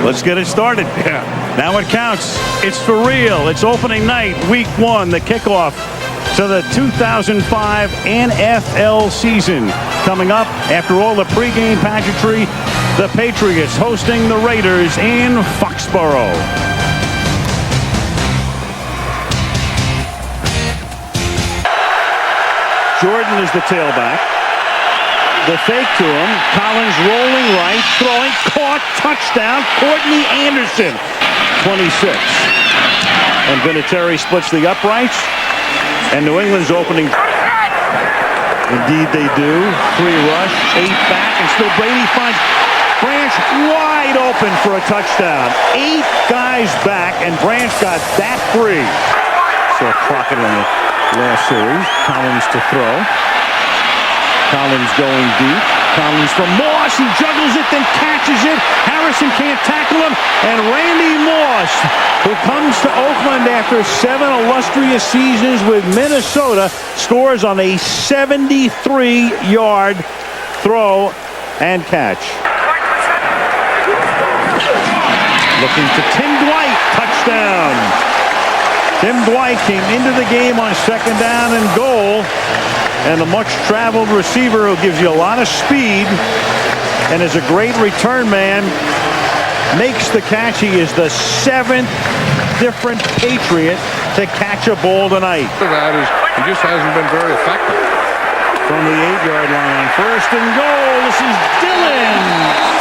Let's get it started. Yeah. Now it counts. It's for real. It's opening night, week 1, the kickoff to the 2005 NFL season. Coming up after all the pregame pageantry, the Patriots hosting the Raiders in Foxborough. Jordan is the tailback. The fake to him. Collins rolling right, throwing, caught, touchdown. Courtney Anderson, 26. And Vinatieri splits the uprights. And New England's opening. Indeed they do. 3 rush, 8 back, and still Brady finds Branch wide open for a touchdown. 8 guys back, and Branch got that free. Saw Crockett in the last series. Collins to throw. Collins going deep. Collins from Moss. He juggles it, then catches it. Harrison can't tackle him. And Randy Moss, who comes to Oakland after 7 illustrious seasons with Minnesota, scores on a 73-yard throw and catch. Looking to Tim Dwight. Touchdown. Tim Dwight came into the game on 2nd down and goal. And a much-traveled receiver who gives you a lot of speed and is a great return man, makes the catch. He is the 7th different Patriot to catch a ball tonight. That is, he just hasn't been very effective. From the 8-yard line, 1st and goal. This is Dillon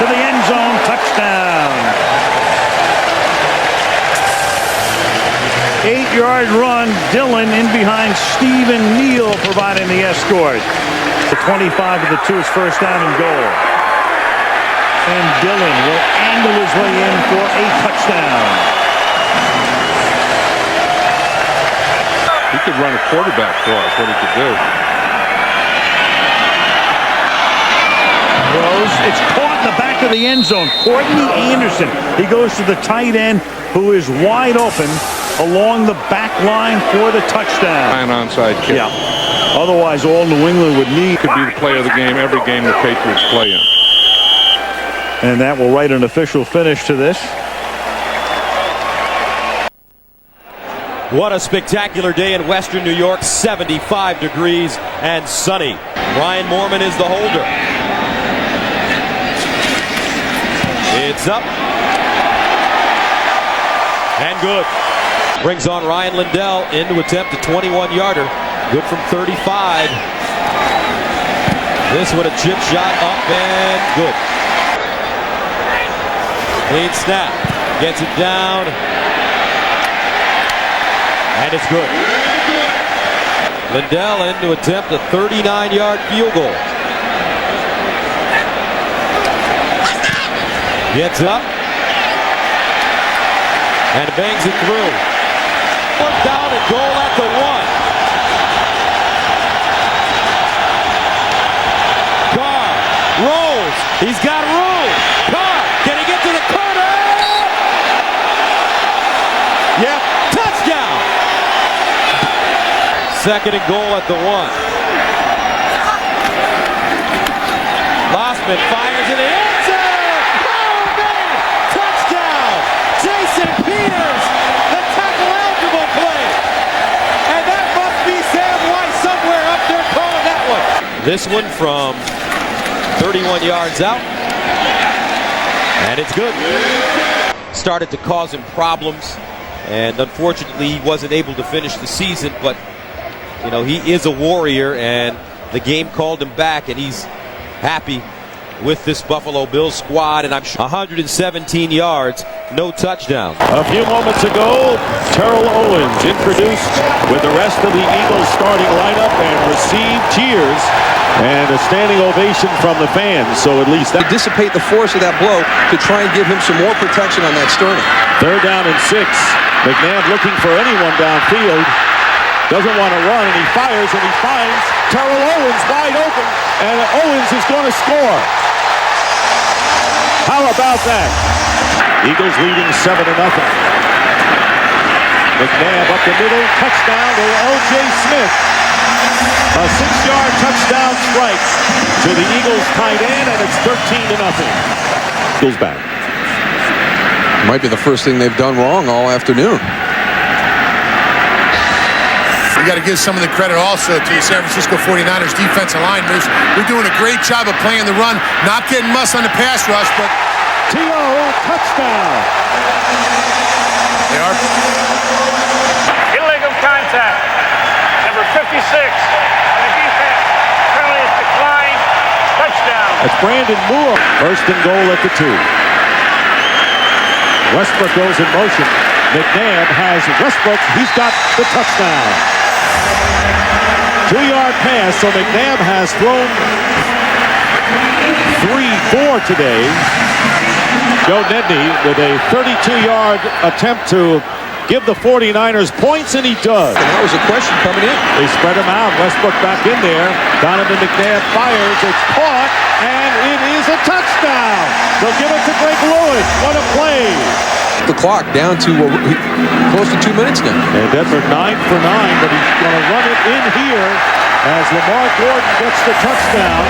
to the end zone. Touchdown. 8-yard run. Dillon in behind Stephen Neal, providing the escort. The 25 of the 2 is 1st down and goal. And Dillon will angle his way in for a touchdown. He could run a quarterback for us, what he could do. Throws. It's caught in the back of the end zone. Courtney Anderson. He goes to the tight end, who is wide open along the back line for the touchdown. An onside kick. Yeah. Otherwise, all New England would need could be the play of the game every game the Patriots play in. And that will write an official finish to this. What a spectacular day in Western New York. 75 degrees and sunny. Ryan Moorman is the holder. It's up. And good. Brings on Ryan Lindell in to attempt a 21-yarder. Good from 35. This with a chip shot up and good. Clean snap. Gets it down. And it's good. Lindell in to attempt a 39-yard field goal. Gets up. And bangs it through. 1st down and goal at the 1. Carr rolls. He's got room. Carr, can he get to the corner? Yep, touchdown. 2nd and goal at the 1. Lossman fires in the end zone. Oh, man! Touchdown. Jason Peters. The tackle eligible play. And that must be Sam White somewhere up there calling that one. This one from 31 yards out. And it's good. Started to cause him problems. And unfortunately, he wasn't able to finish the season. But, you know, he is a warrior. And the game called him back. And he's happy with this Buffalo Bills squad, and I'm sure 117 yards, no touchdown. A few moments ago, Terrell Owens introduced with the rest of the Eagles starting lineup and received cheers and a standing ovation from the fans. So at least that dissipate the force of that blow to try and give him some more protection on that sternum. 3rd down and 6. McNabb looking for anyone downfield. Doesn't want to run, and he fires, and he finds Terrell Owens wide open, and Owens is going to score. How about that? Eagles leading 7-0. McNabb up the middle, touchdown to L.J. Smith. A 6-yard touchdown strike to the Eagles tight end, and it's 13-0. Eagles back. Might be the first thing they've done wrong all afternoon. You got to give some of the credit also to the San Francisco 49ers defensive line. They're doing a great job of playing the run, not getting muss on the pass rush, but T.O. touchdown. they are. Illegal contact. Number 56. And the defense penalty is declined. Touchdown. That's Brandon Moore. First and goal at the 2. Westbrook goes in motion. McNabb has Westbrook. He's got the touchdown. 2-yard pass, so McNabb has thrown 3-4 today. Joe Nedney with a 32-yard attempt to give the 49ers points, and he does. And that was a question coming in. They spread him out. Westbrook back in there. Donovan McNabb fires. It's caught, and it is a touchdown. They'll give it to Greg Lewis. What a play. The clock down to close to 2 minutes now. And Denver 9 for 9, but he's going to run it in here as Lamar Gordon gets the touchdown.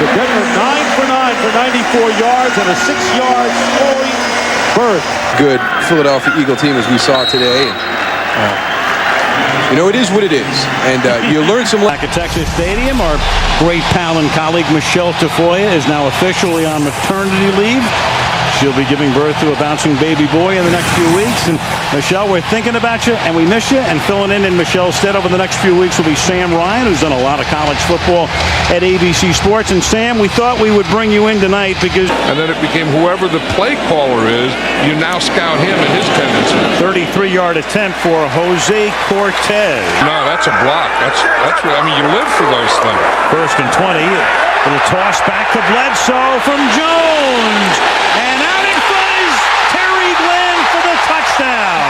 So Denver 9 for 9 for 94 yards and a 6-yard scoring berth. Good Philadelphia Eagle team as we saw today. You know, it is what it is. And you learn some. Back at Texas Stadium, our great pal and colleague Michelle Tafoya is now officially on maternity leave. She'll be giving birth to a bouncing baby boy in the next few weeks. And Michelle, we're thinking about you, and we miss you. And filling in Michelle's stead over the next few weeks will be Sam Ryan, who's done a lot of college football at ABC Sports. And Sam, we thought we would bring you in tonight because... And then it became whoever the play caller is, you now scout him and his tendencies. 33-yard attempt for Jose Cortez. No, that's a block. That's what, I mean, you live for those things. First and 20. Little toss back to Bledsoe from Jones. And out in front is Terry Glenn for the touchdown.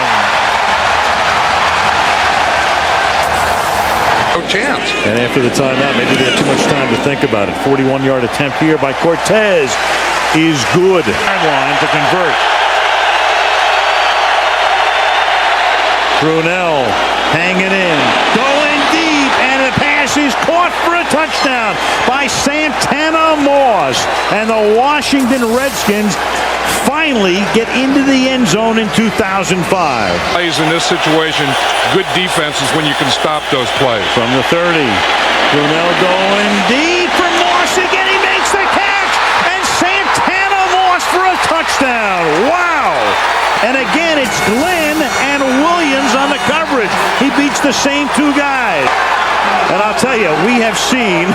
No chance. And after the timeout, maybe they had too much time to think about it. 41-yard attempt here by Cortez is good. Line to convert. Brunell hanging in, going deep, and the pass is caught for a touchdown by Santana Moss. And the Washington Redskins finally get into the end zone in 2005. Plays in this situation, good defense is when you can stop those plays. From the 30, Brunell going deep for Moss again. He makes the catch, and Santana Moss for a touchdown. Wow! And again, it's Glenn and Williams on the coverage. He beats the same two guys. And I'll tell you, we have seen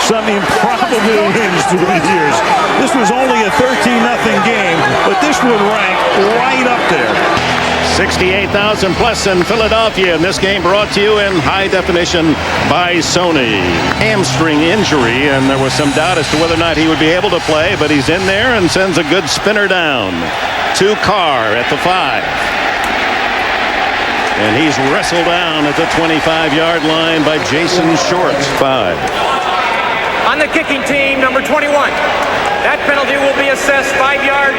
some improbable wins through the years. This was only a 13-0 game, but this would rank right up there. 68,000 plus in Philadelphia, and this game brought to you in high definition by Sony. Hamstring injury, and there was some doubt as to whether or not he would be able to play, but he's in there and sends a good spinner down to Carr at the 5. And he's wrestled down at the 25-yard line by Jason Short. 5. On the kicking team, number 21. That penalty will be assessed 5 yards.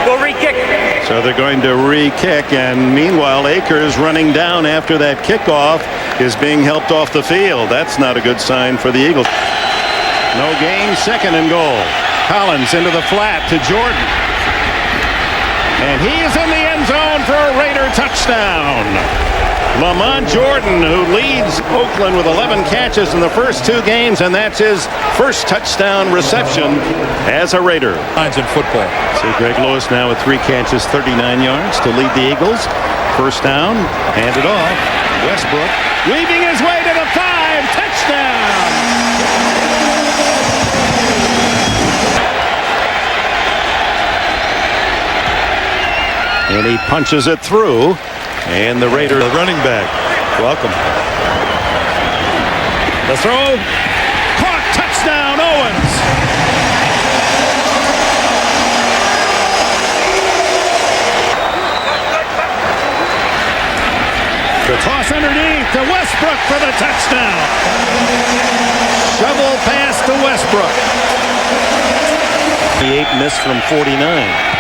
We'll re-kick. So they're going to re-kick, and meanwhile Akers running down after that kickoff is being helped off the field. That's not a good sign for the Eagles. No gain, second and goal. Collins into the flat to Jordan. And he is in the end zone for a Raider touchdown. Lamont Jordan, who leads Oakland with 11 catches in the first 2 games, and that's his first touchdown reception as a Raider. Lines in football. See Greg Lewis now with 3 catches, 39 yards to lead the Eagles. First down, handed off. Westbrook weaving his way to the 5, touchdown. And he punches it through. And the Raider, the running back. Welcome. The throw. Caught. Touchdown, Owens. The toss underneath to Westbrook for the touchdown. Shovel pass to Westbrook. The 8 missed from 49.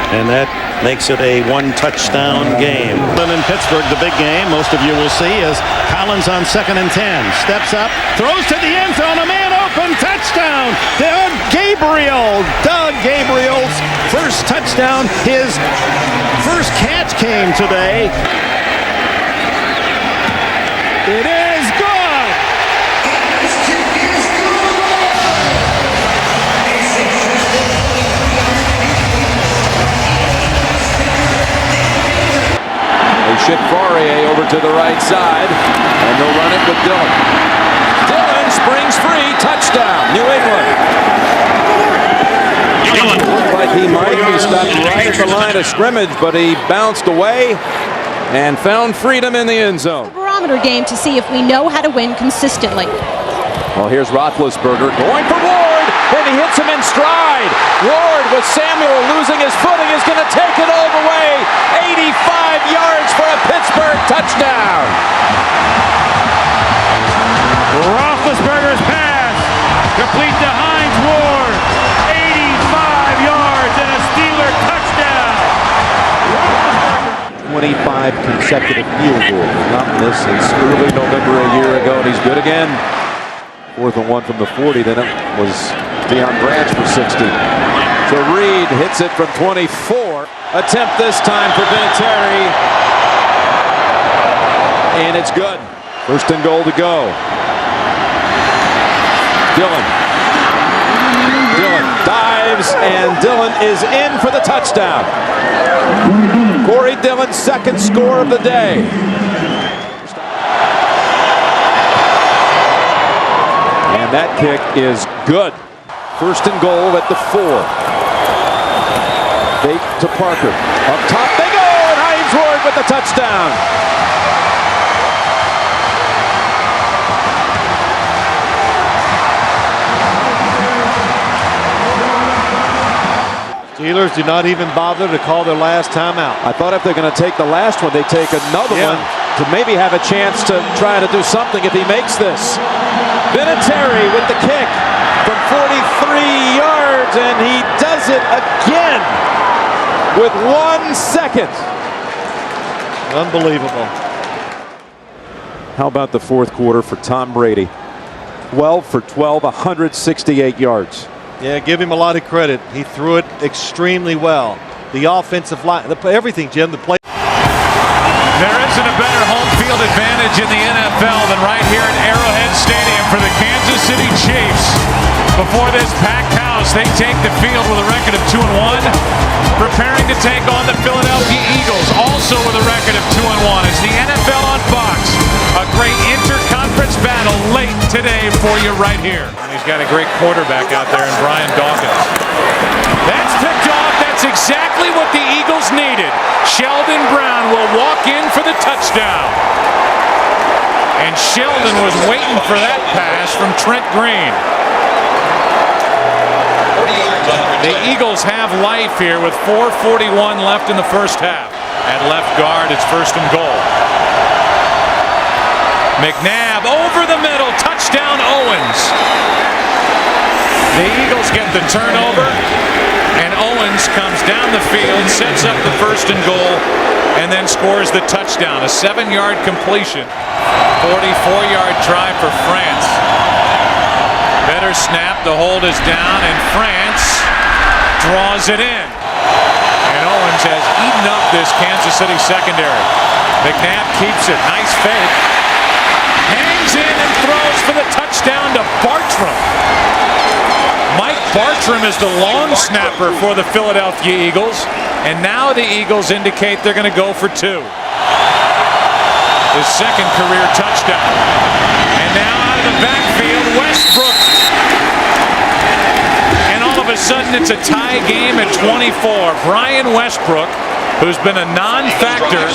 And that makes it a 1-touchdown game. In Pittsburgh, the big game, most of you will see, is Collins on 2nd and 10. Steps up, throws to the end zone, a man open, touchdown! Doug Gabriel's first touchdown. touchdown. His first catch came today. It is good. They ship Fourier over to the right side, and they'll run it with Dillon. Dillon springs free, touchdown, New England. Looked like he might be stopped right at the line of scrimmage, but he bounced away and found freedom in the end zone. Barometer game to see if we know how to win consistently. Well, here's Roethlisberger going for Ward, and he hits him in stride. Ward, with Samuel losing his footing, is going to take it all the way. 85 yards for a Pittsburgh touchdown. Roethlisberger's pass complete to Hines Ward. 85 yards and a Steeler touchdown. 25 consecutive field goals. Not this since early November a year ago, and he's good again. 4th and 1 from the 40. Then it was Deion Branch for 60. So Reed hits it from 24. Attempt this time for Vinatieri. And it's good. 1st and goal to go. Dillon dives, and Dillon is in for the touchdown. Corey Dillon's 2nd score of the day. And that kick is good. 1st and goal at the 4. Fake to Parker. Up top they go, and Hines Ward with the touchdown. Steelers do not even bother to call their last timeout. I thought if they're going to take the last one, they take another one to maybe have a chance to try to do something if he makes this. Vinatieri with the kick from 43 yards, and he does it again with 1 second. Unbelievable. How about the 4th quarter for Tom Brady? 12 for 12, 168 yards. Yeah, give him a lot of credit. He threw it extremely well. The offensive line, everything, Jim, the play. There isn't a better home field advantage in the NFL than right here at Arrowhead Stadium for the Kansas City Chiefs. Before this packed house, they take the field with a record of 2-1, preparing to take on the Philadelphia Eagles, also with a record of 2-1. It's the NFL on Fox. A great interconference battle late today for you right here. And he's got a great quarterback out there in Brian Dawkins. That's picked off. That's exactly what the Eagles needed. Sheldon Brown will walk in for the touchdown. And Sheldon was waiting for that pass from Trent Green. The Eagles have life here with 4:41 left in the first half. At left guard, it's 1st and goal. McNabb over the middle, touchdown Owens. The Eagles get the turnover, and Owens comes down the field, sets up the 1st and goal, and then scores the touchdown. A 7-yard completion. 44-yard try for France. Better snap, the hold is down, and France draws it in. And Owens has eaten up this Kansas City secondary. McNabb keeps it, nice fake. Hangs in and throws for the touchdown to Bartram. Mike Bartram is the long snapper for the Philadelphia Eagles, and now the Eagles indicate they're going to go for 2. His 2nd career touchdown. And now out of the backfield, Westbrook. And all of a sudden it's a tie game at 24. Brian Westbrook, who's been a non-factor,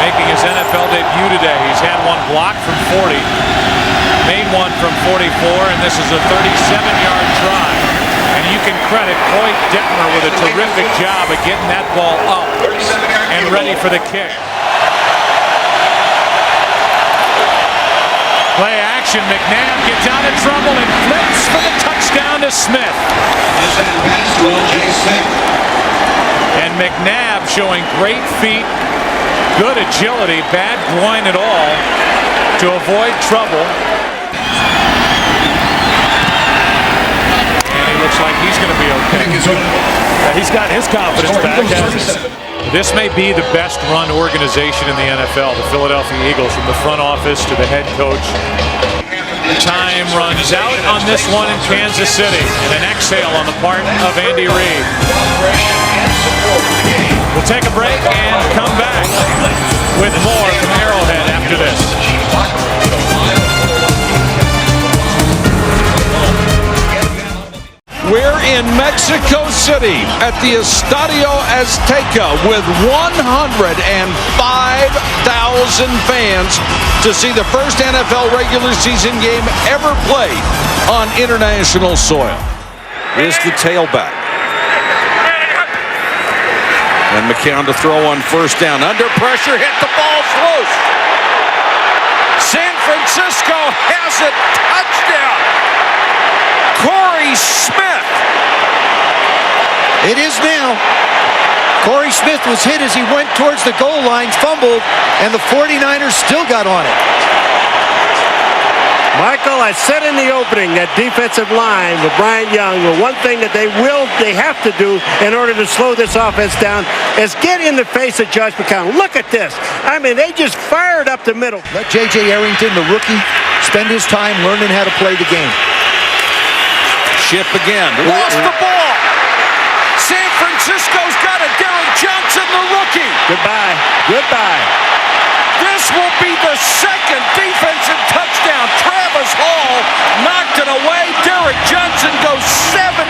making his NFL debut today. He's had one block from 40, made one from 44, and this is a 37-yard try. And you can credit Coy Detmer with a terrific job of getting that ball up and ready for the kick. Play action, McNabb gets out of trouble and flips for the touchdown to Smith. And McNabb showing great feet, good agility, bad groin at all to avoid trouble. And he looks like he's going to be okay. he's got his confidence back. This may be the best run organization in the NFL, the Philadelphia Eagles, from the front office to the head coach. Time runs out on this one in Kansas City, and an exhale on the part of Andy Reid. We'll take a break and come back with more from Arrowhead after this. We're in Mexico City at the Estadio Azteca with 105,000 fans to see the first NFL regular season game ever played on international soil. Is the tailback. And McCown to throw on first down. Under pressure, hit the ball's loose. San Francisco has it. Touchdown. Corey Smith. It is now. Corey Smith was hit as he went towards the goal line, fumbled, and the 49ers still got on it. Michael, I said in the opening that defensive line with Bryant Young, the one thing that they have to do in order to slow this offense down is get in the face of Josh McCown. Look at this. I mean, they just fired up the middle. Let J.J. Arrington, the rookie, spend his time learning how to play the game. Ship again. Lost the ball. San Francisco's got it. Derek Johnson, the rookie. Goodbye. Goodbye. This will be the second defensive touchdown. Travis Hall knocked it away. Derek Johnson goes 79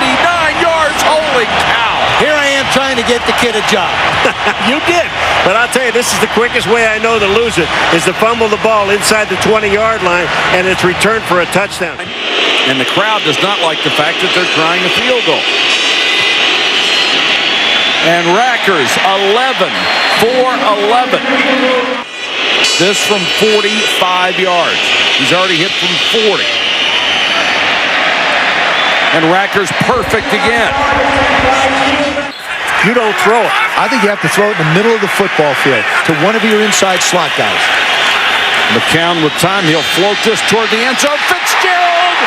yards. Holy cow. Here I am trying to get the kid a job. You did. But I'll tell you, this is the quickest way I know to lose it, is to fumble the ball inside the 20-yard line, and it's returned for a touchdown. And the crowd does not like the fact that they're trying a field goal. And Rackers 11 for 11. This from 45 yards. He's already hit from 40. And Rackers perfect again. You don't throw it. I think you have to throw it in the middle of the football field to one of your inside slot guys. McCown with time. He'll float this toward the end zone. Fitzgerald!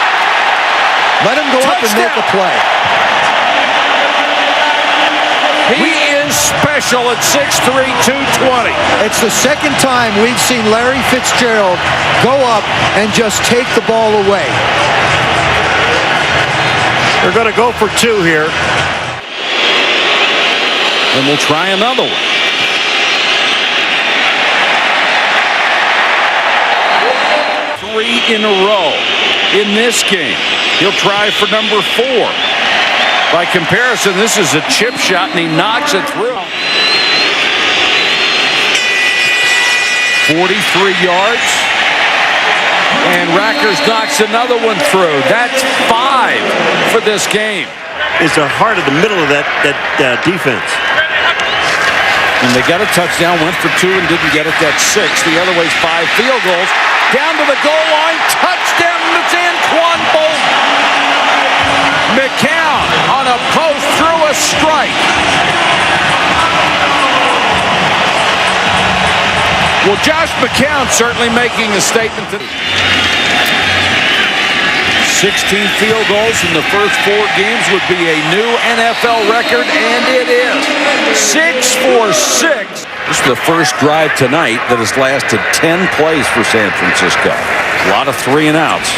Let him go up and make a play. He is special at 6'3", 220. It's the second time we've seen Larry Fitzgerald go up and just take the ball away. They're going to go for two here. And we'll try another one. Three in a row in this game. He'll try for number 4. By comparison, this is a chip shot, and he knocks it through. 43 yards. And Rackers knocks another one through. That's 5 for this game. Is the heart of the middle of that defense. And they got a touchdown, went for 2 and didn't get it. That's 6. The other way's 5 field goals. Down to the goal line. Touchdown. It's Anquan Bolton. McCown on a post through a strike. Well, Josh McCown certainly making a statement today. 16 field goals in the first 4 games would be a new NFL record, and it is 6 for 6. This is the first drive tonight that has lasted 10 plays for San Francisco. A lot of 3 and outs.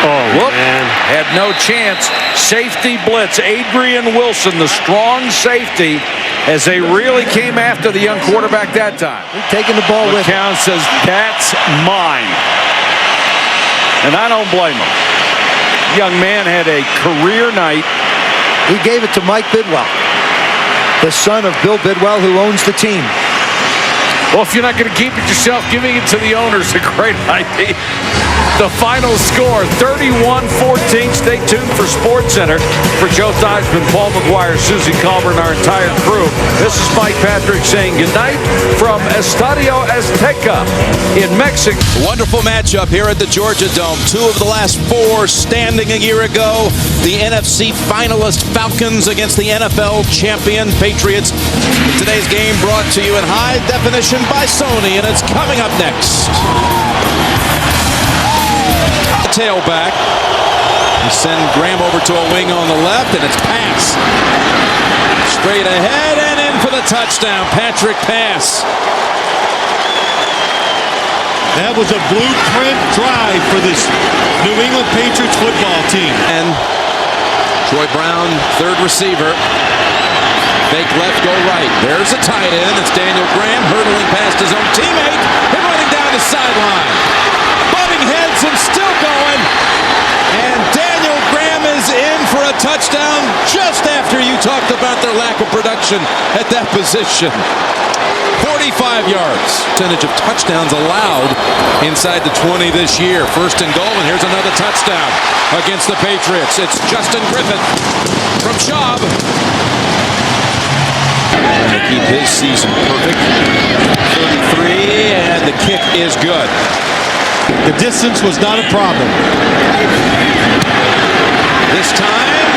Oh, man. Had no chance. Safety blitz. Adrian Wilson, the strong safety, as they really came after the young quarterback that time. Taking the ball with him. McCown says, that's mine. And I don't blame him. Young man had a career night. He gave it to Mike Bidwell, the son of Bill Bidwell, who owns the team. Well, if you're not going to keep it yourself, giving it to the owner is a great idea. The final score, 31-14. Stay tuned for SportsCenter. For Joe Theismann, Paul McGuire, Susie Colbert, and our entire crew, this is Mike Patrick saying goodnight from Estadio Azteca in Mexico. Wonderful matchup here at the Georgia Dome. 2 of the last 4 standing a year ago. The NFC finalist Falcons against the NFL champion Patriots. Today's game brought to you in high definition by Sony, and it's coming up next. Tailback. They send Graham over to a wing on the left, and it's pass. Straight ahead and in for the touchdown. Patrick pass. That was a blueprint drive for this New England Patriots football team. And Troy Brown, third receiver. Fake left, go right. There's a tight end. It's Daniel Graham hurdling past his own teammate and running down the sideline. Butting heads and still going. And Daniel Graham is in for a touchdown just after you talked about their lack of production at that position. 45 yards. Percentage of touchdowns allowed inside the 20 this year. First and goal, and here's another touchdown against the Patriots. It's Justin Griffith from Schaub. And to keep his season perfect. 33, and the kick is good. The distance was not a problem. This time,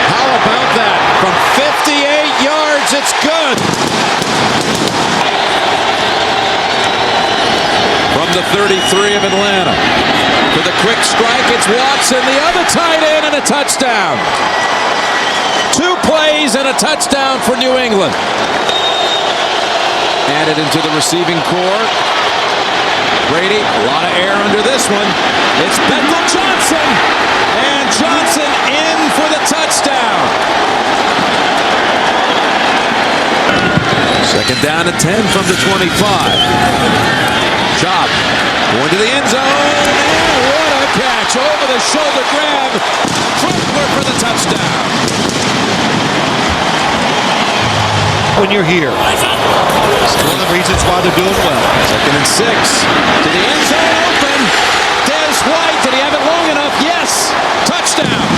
how about that? From 58 yards, it's good. From the 33 of Atlanta. For the quick strike, it's Watson, the other tight end, and a touchdown. 2 plays and a touchdown for New England. Added into the receiving core. Brady, a lot of air under this one. It's Bethel Johnson. And Johnson in for the touchdown. Second down at 10 from the 25. Schaub going to the end zone. And what a catch. Over the shoulder grab. Crumpler for the touchdown. When you're here, it's one of the reasons why they're doing well. Second and 6 to the end zone, open. Des White, did he have it long enough? Yes. Touchdown.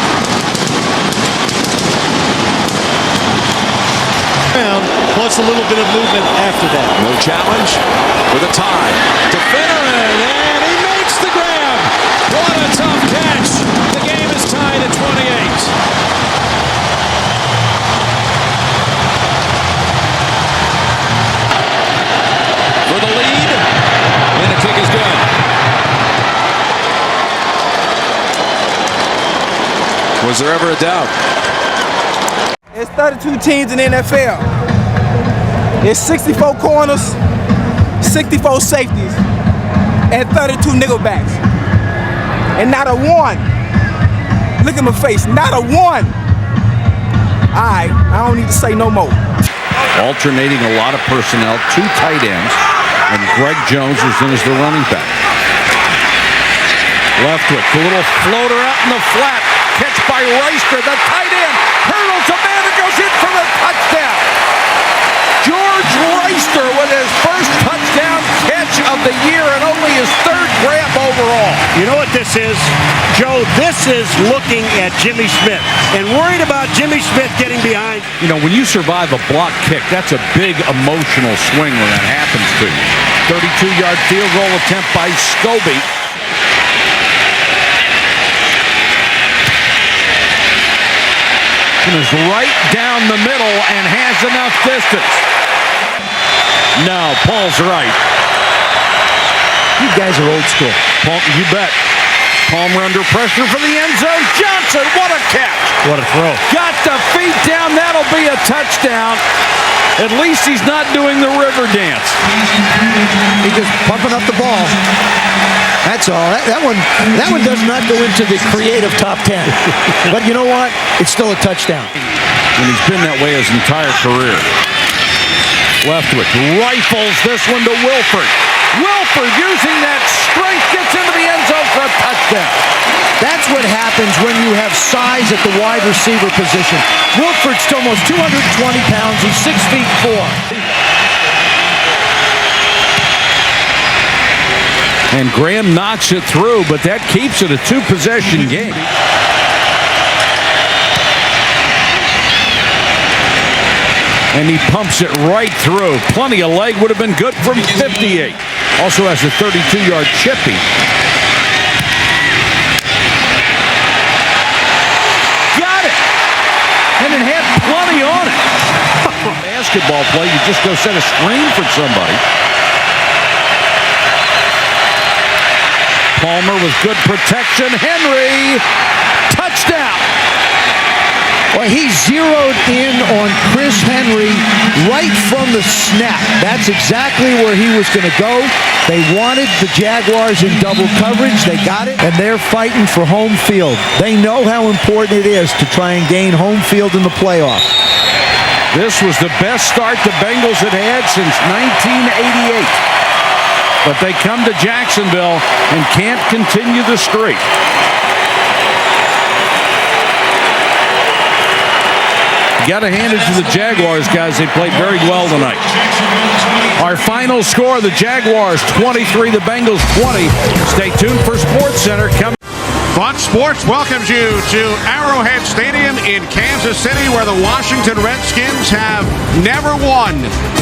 Plus a little bit of movement after that. No challenge with a tie to Finneran, and he makes the grab. What a tough catch. The game is tied at 28. For the lead, and the kick is good. Was there ever a doubt? It's 32 teams in the NFL. It's 64 corners, 64 safeties, and 32 nickelbacks. And not a one. Look at my face, not a one. All right, I don't need to say no more. Alternating a lot of personnel, 2 tight ends, and Greg Jones is in as the running back. Leftwich, a little floater out in the flat. Catch by Reister, the tight end. Hurdles a man and goes in for the touchdown. George Reister with his first touchdown catch of the year and only his 3rd grab overall. You know what this is, Joe? This is looking at Jimmy Smith and worried about Jimmy Smith getting behind. You know, when you survive a block kick, that's a big emotional swing when that happens to you. 32-yard field goal attempt by Scobie. Is right down the middle and has enough distance. No, Paul's right. You guys are old school. Paul, you bet. Palmer under pressure for the end zone. Johnson, what a catch. What a throw. Got the feet down. That'll be a touchdown. At least he's not doing the river dance. He's just pumping up the ball. That's all. That one does not go into the creative top 10. But you know what? It's still a touchdown. And he's been that way his entire career. Leftwich rifles this one to Wilford. Wilford using that strength gets into the end zone for a touchdown. That's what happens when you have size at the wide receiver position. Wilford's almost 220 pounds. He's 6'4". And Graham knocks it through, but that keeps it a 2-possession game. And he pumps it right through. Plenty of leg, would have been good from 58. Also has a 32-yard chippy. Got it! And it had plenty on it. Basketball play, you just go set a screen for somebody. Palmer with good protection. Henry, touchdown. touchdown. Well, he zeroed in on Chris Henry right from the snap. That's exactly where he was going to go. They wanted the Jaguars in double coverage. They got it, and they're fighting for home field. They know how important it is to try and gain home field in the playoffs. This was the best start the Bengals had had since 1988. But they come to Jacksonville and can't continue the streak. Got to hand it to the Jaguars, guys. They played very well tonight. Our final score, the Jaguars 23, the Bengals 20. Stay tuned for SportsCenter. Fox Sports welcomes you to Arrowhead Stadium in Kansas City, where the Washington Redskins have never won.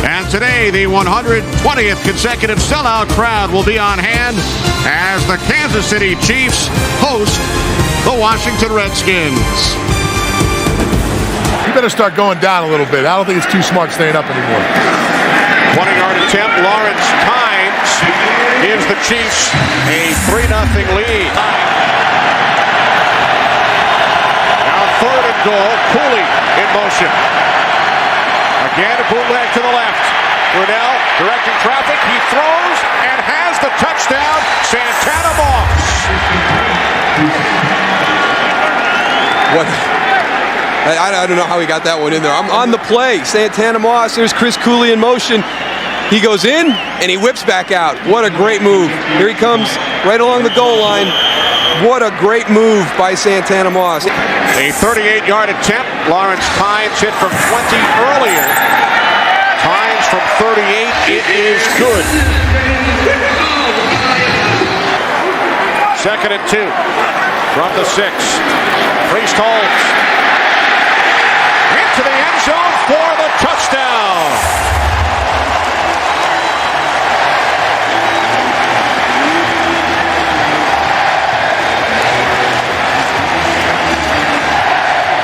And today, the 120th consecutive sellout crowd will be on hand as the Kansas City Chiefs host the Washington Redskins. You better start going down a little bit. I don't think it's too smart staying up anymore. 20-yard attempt. Lawrence Tynes gives the Chiefs a 3-0 lead. Now 3rd and goal. Cooley in motion. Again, a bootleg to the left. Brunell directing traffic. He throws and has the touchdown. Santana Moss. What? I don't know how he got that one in there. I'm on the play. Santana Moss. There's Chris Cooley in motion. He goes in and he whips back out. What a great move. Here he comes right along the goal line. What a great move by Santana Moss. A 38-yard attempt. Lawrence Tynes hit from 20 earlier. Tynes from 38. It is good. 2nd and 2 from the 6. Priest holds. Into the end zone for the touchdown.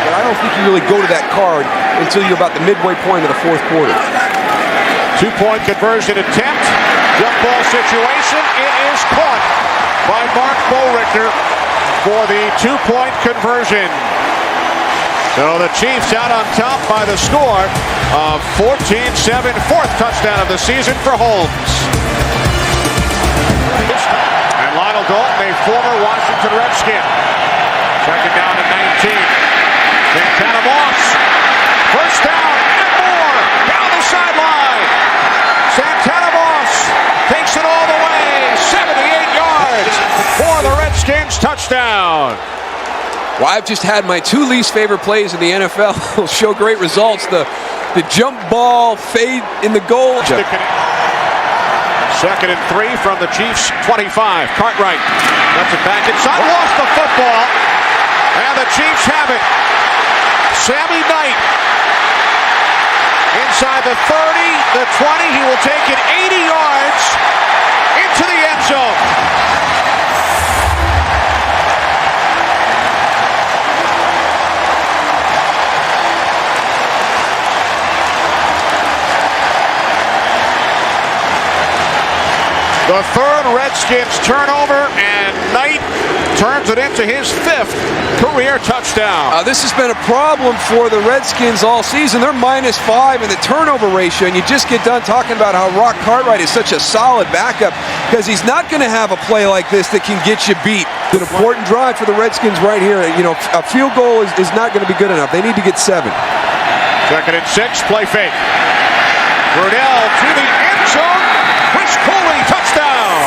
But I don't think you really go to that card until you're about the midway point of the 4th quarter. 2-point conversion attempt. Jump ball situation. It is caught by Mark Boerichter for the 2-point conversion. So the Chiefs out on top by the score of 14-7, 4th touchdown of the season for Holmes. And Lionel Dalton, a former Washington Redskin. 2nd down and 19. Santana Moss, 1st down and more, down the sideline. Santana Moss takes it all the way, 78 yards for the Redskins touchdown. Well, I've just had my 2 least favorite plays in the NFL show great results. The jump ball fade in the goal. 2nd and 3 from the Chiefs 25. Cartwright lets it back inside, lost the football, and the Chiefs have it. Sammy Knight inside the 30, the 20. He will take it 80 yards into the end zone. The 3rd Redskins turnover, and Knight turns it into his 5th career touchdown. This has been a problem for the Redskins all season. They're -5 in the turnover ratio, and you just get done talking about how Rock Cartwright is such a solid backup because he's not going to have a play like this that can get you beat. It's an important drive for the Redskins right here. You know, a field goal is not going to be good enough. They need to get 7. 2nd and 6, play fake. Brunell to the end zone. Chris Cooley, touchdown!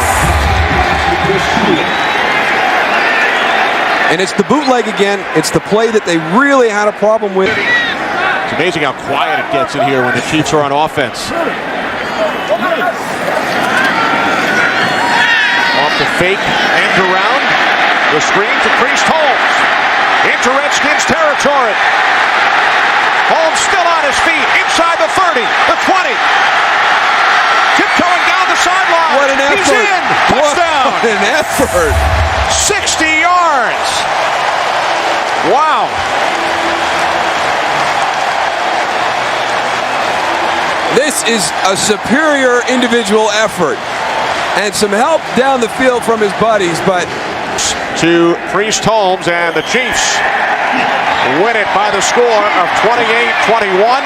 And it's the bootleg again. It's the play that they really had a problem with. It's amazing how quiet it gets in here when the Chiefs are on offense. Off the fake, end around. The screen to Priest Holmes. Into Redskins territory. Holmes still on his feet. Inside the 30, the 20. Tiptoeing down the sideline. What an effort. He's in. Touchdown. What an effort. 60 yards. Wow. This is a superior individual effort. And some help down the field from his buddies, but to Priest Holmes, and the Chiefs win it by the score of 28-21.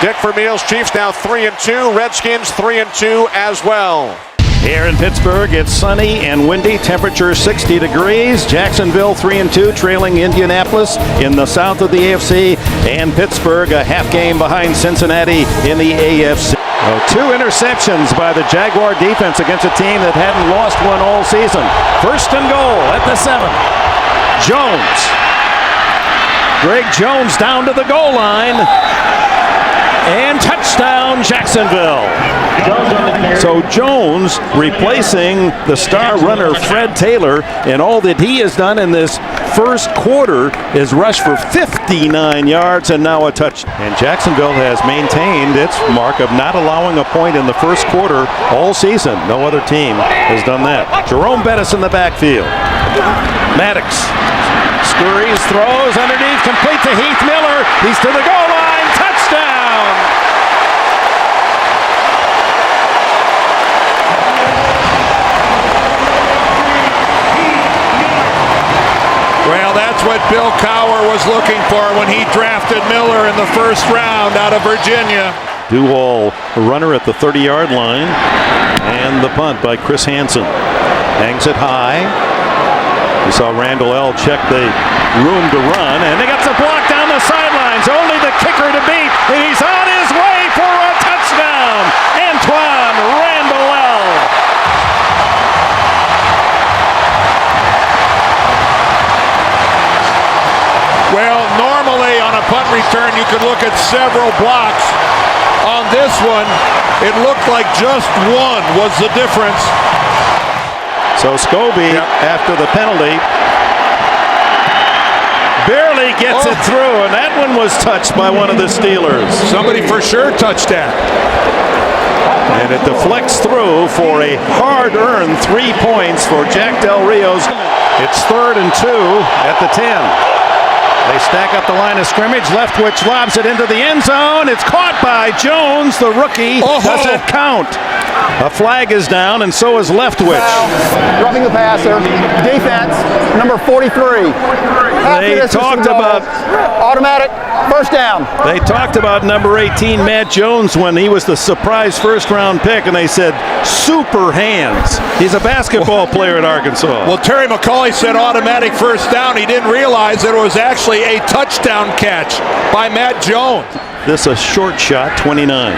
Dick Vermeil's Chiefs now 3-2. Redskins 3-2 as well. Here in Pittsburgh, it's sunny and windy. Temperature 60 degrees. Jacksonville 3-2, trailing Indianapolis in the south of the AFC. And Pittsburgh a half game behind Cincinnati in the AFC. Two interceptions by the Jaguar defense against a team that hadn't lost one all season. First and goal at the 7. Jones. Greg Jones down to the goal line. And touchdown, Jacksonville. So Jones replacing the star runner Fred Taylor, and all that he has done in this first quarter is rush for 59 yards and now a touch. And Jacksonville has maintained its mark of not allowing a point in the first quarter all season. No other team has done that. Jerome Bettis in the backfield. Maddox scurries, throws underneath, complete to Heath Miller. He's to the goal line. Touchdown! Well, that's what Bill Cowher was looking for when he drafted Miller in the first round out of Virginia. Duval, runner at the 30-yard line, and the punt by Chris Hansen. Hangs it high. We saw Randall L. check the room to run, and they got the block down the sidelines. Only the kicker to beat, and he's on his way for a touchdown. Antoine Randall L. Well, normally on a punt return, you could look at several blocks. On this one, it looked like just one was the difference. So Scobie, after the penalty, barely gets it through, and that one was touched by one of the Steelers. Somebody for sure touched that. And it deflects through for a hard-earned 3 points for Jack Del Rio's. It's 3rd and 2 at the 10. They stack up the line of scrimmage. Leftwich lobs it into the end zone. It's caught by Jones, the rookie. Doesn't count. A flag is down, and so is Leftwich. Roughing the passer. Defense, number 43. They talked about automatic first down. They talked about number 18, Matt Jones, when he was the surprise first-round pick, and they said super hands. He's a basketball player at Arkansas. Well, Terry McCauley said automatic first down. He didn't realize that it was actually a touchdown catch by Matt Jones. This a short shot, 29.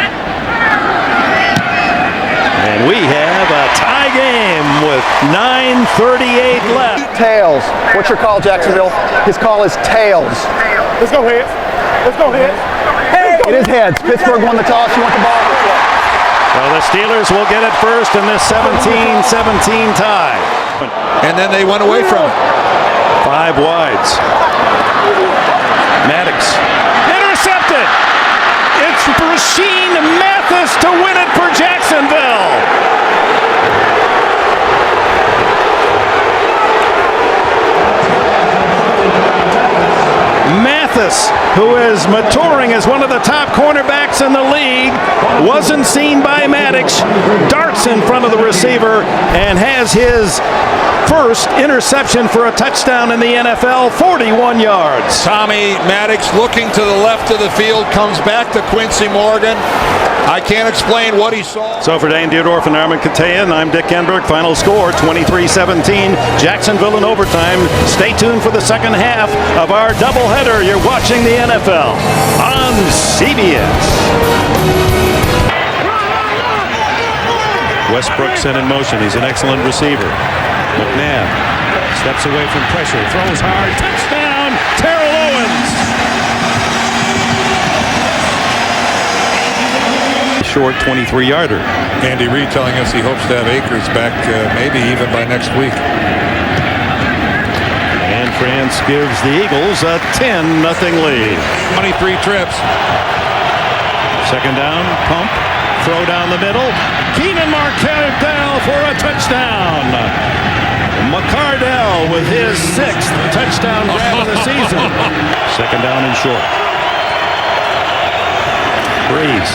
And we have a tie game with 9:38 left. Tails. What's your call, Jacksonville? His call is tails. Let's go heads. Let's go heads. It is heads. Pittsburgh won the toss. You want the ball? Well, the Steelers will get it first in this 17-17 tie. And then they went away from it. 5 wides. Maddox. Intercepted. It's Rasheed Mathis to win it for Jacksonville. Mathis, who is maturing as one of the top cornerbacks in the league, wasn't seen by Maddox, darts in front of the receiver, and has his first interception for a touchdown in the NFL, 41 yards. Tommy Maddox looking to the left of the field, comes back to Quincy Morgan. I can't explain what he saw. So for Dane Dierdorf and Armin Katayan, I'm Dick Enberg. Final score, 23-17. Jacksonville in overtime. Stay tuned for the second half of our doubleheader. You're watching the NFL on CBS. Westbrook set in motion. He's an excellent receiver. McNabb steps away from pressure, throws hard, touchdown, Terrell Owens. Short 23-yarder. Andy Reid telling us he hopes to have Akers back maybe even by next week. And France gives the Eagles a 10-0 lead. 23 trips. Second down, pump, throw down the middle. Keenan McCardell for a touchdown. McCardell with his 6th touchdown grab of the season. Second down and short. Breeze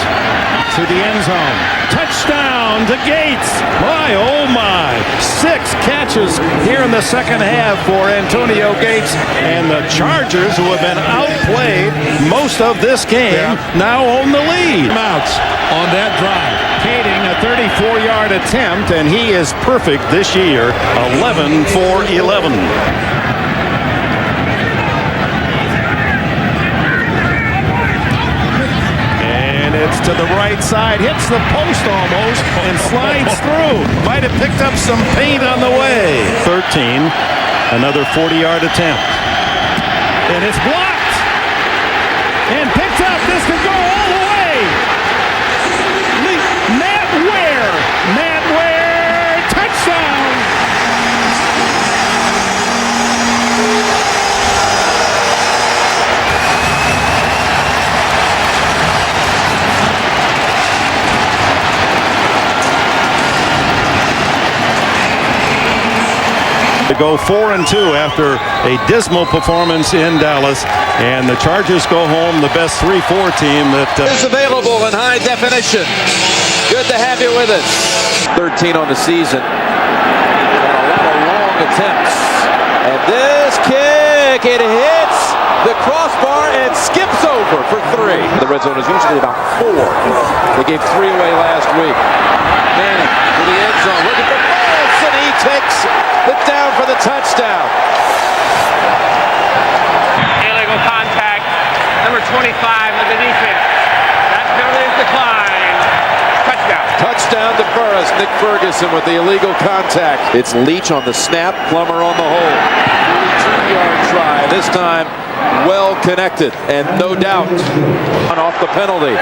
to the end zone. Touchdown to Gates. My, oh my. 6 catches here in the second half for Antonio Gates. And the Chargers, who have been outplayed most of this game, now own the lead. Mounts on that drive. Kading a 34-yard attempt, and he is perfect this year. 11 for 11. It's to the right side, hits the post almost, and slides through. Might have picked up some paint on the way. 13, another 40-yard attempt. And it's blocked. And picked up. This could go all the way. Matt Ware, touchdown. To go 4-2 after a dismal performance in Dallas, and the Chargers go home the best 3-4 team that is available in high definition. Good to have you with us. 13 on the season. And a lot of long attempts. And this kick, it hits the crossbar and skips over for 3. The red zone is usually about 4. They gave 3 away last week. Manning to the end zone, looking for Moss, and he takes it down for the touchdown. Illegal contact, number 25 of the defense. That penalty is declined. Touchdown. Touchdown to Burris. Nick Ferguson with the illegal contact. It's Leach on the snap, Plummer on the hold. 32-yard try, this time well connected, and no doubt off the penalty.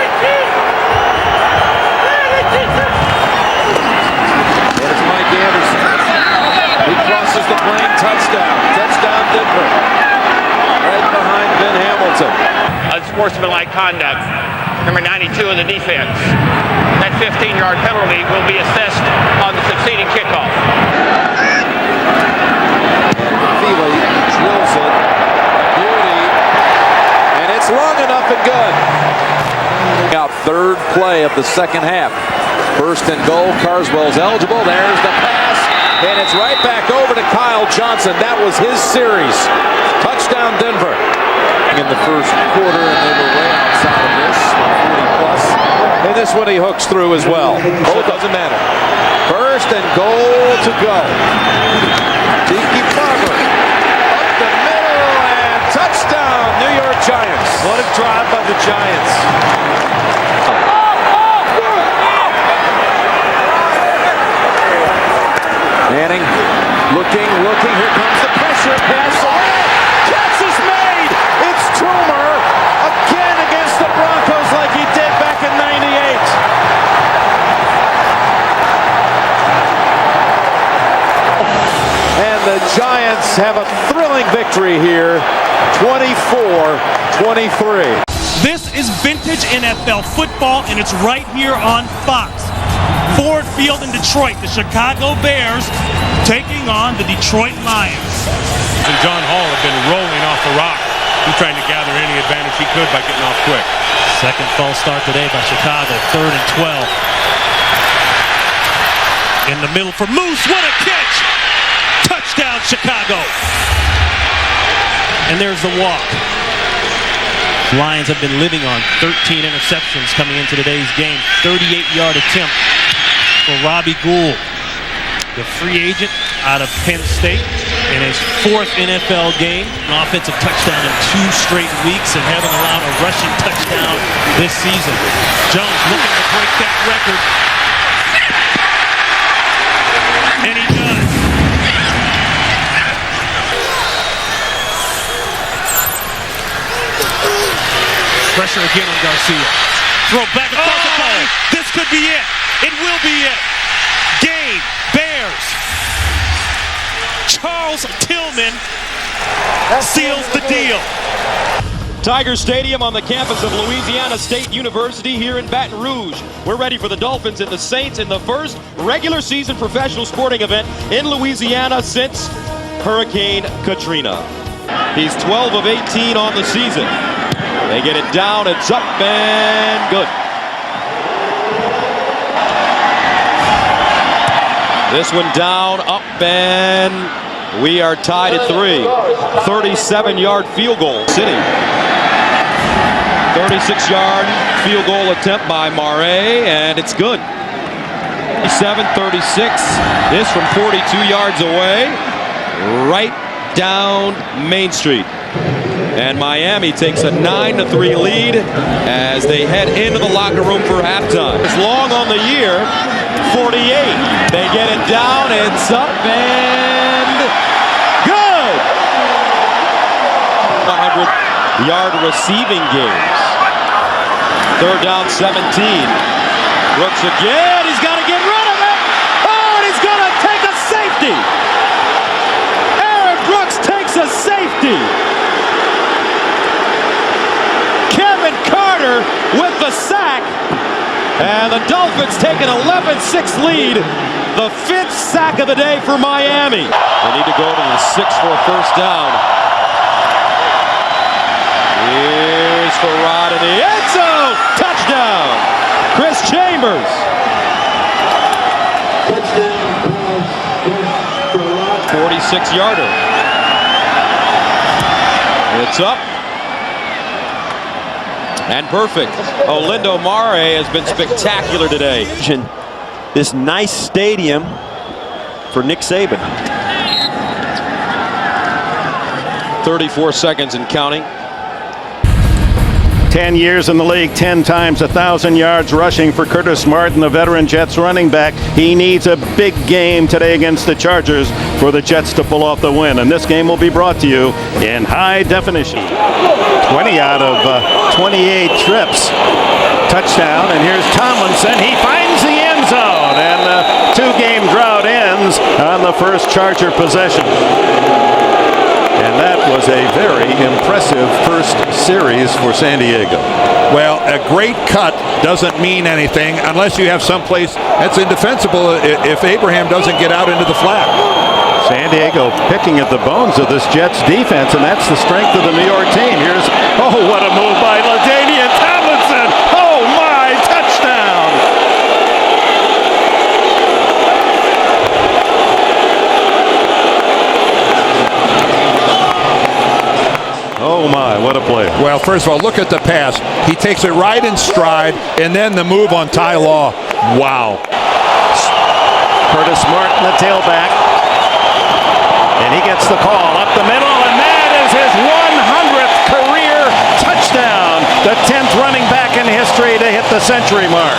There's Mike Anderson. He crosses the plane, touchdown. Touchdown Denver. Right behind Ben Hamilton. Unsportsmanlike conduct, number 92 of the defense. That 15-yard penalty will be assessed on the succeeding kickoff. Feely drills it. Beauty. And it's long enough and good. Out third play of the second half. First and goal. Carswell's eligible. There's the pass. And it's right back over to Kyle Johnson. That was his series. Touchdown Denver. In the first quarter, and they were way outside of this. 40+. And this one he hooks through as well. Oh, it doesn't matter. First and goal to go. Tiki Barber. Up the middle and touchdown, New York Giants. What a drive by the Giants. Manning looking. Here comes the pressure. Pass. Catch is made. It's Toomer again against the Broncos like he did back in '98. And the Giants have a thrilling victory here, 24-23. This is vintage NFL football, and it's right here on Fox. Ford Field in Detroit, the Chicago Bears taking on the Detroit Lions. And John Hall had been rolling off the rock. He's trying to gather any advantage he could by getting off quick. Second false start today by Chicago, 3rd and 12. In the middle for Moose, what a catch! Touchdown Chicago! And there's the walk. Lions have been living on 13 interceptions coming into today's game. 38-yard attempt for Robbie Gould, the free agent out of Penn State, in his 4th NFL game. An offensive touchdown in 2 straight weeks and haven't allowed a rushing touchdown this season. Jones looking to break that record. And he does. Pressure again on Garcia. Throw back across the ball. This could be it. It will be it. Game. Bears. Charles Tillman seals the deal. Tiger Stadium on the campus of Louisiana State University here in Baton Rouge. We're ready for the Dolphins and the Saints in the first regular season professional sporting event in Louisiana since Hurricane Katrina. He's 12 of 18 on the season. They get it down, it's up and good. This one down, up, and we are tied at 3. 37-yard field goal. City. 36-yard field goal attempt by Mare, and it's good. 37-36. This from 42 yards away, right down Main Street. And Miami takes a 9-3 lead as they head into the locker room for halftime. It's long on the year. 48. They get it down. It's up and good. 100-yard receiving games. Third down, 17. Brooks again. He's got to get rid of it. Oh, and he's going to take a safety. Aaron Brooks takes a safety. Kevin Carter with the sack. And the Dolphins take an 11-6 lead. The 5th sack of the day for Miami. They need to go to the 6 for a first down. Here's Farad in the end zone. Touchdown. Chris Chambers. 46-yarder. It's up. And perfect. Olindo Mare has been spectacular today. This nice stadium for Nick Saban. 34 seconds and counting. 10 years in the league, 10 times 1,000 yards rushing for Curtis Martin, the veteran Jets running back. He needs a big game today against the Chargers for the Jets to pull off the win. And this game will be brought to you in high definition. 20 out of 28 trips. Touchdown, and here's Tomlinson. He finds the end zone, and the 2-game drought ends on the first Charger possession. And that was a very impressive first series for San Diego. Well, a great cut doesn't mean anything unless you have someplace that's indefensible if Abraham doesn't get out into the flat. San Diego picking at the bones of this Jets defense, and that's the strength of the New York team. Here's, oh, what a move by LaDainian Tomlinson. Oh, my, touchdown. Oh, my, what a play. Well, first of all, look at the pass. He takes it right in stride, and then the move on Ty Law. Wow. Curtis Martin, the tailback. And he gets the call up the middle, and that is his 100th career touchdown. The 10th running back in history to hit the century mark.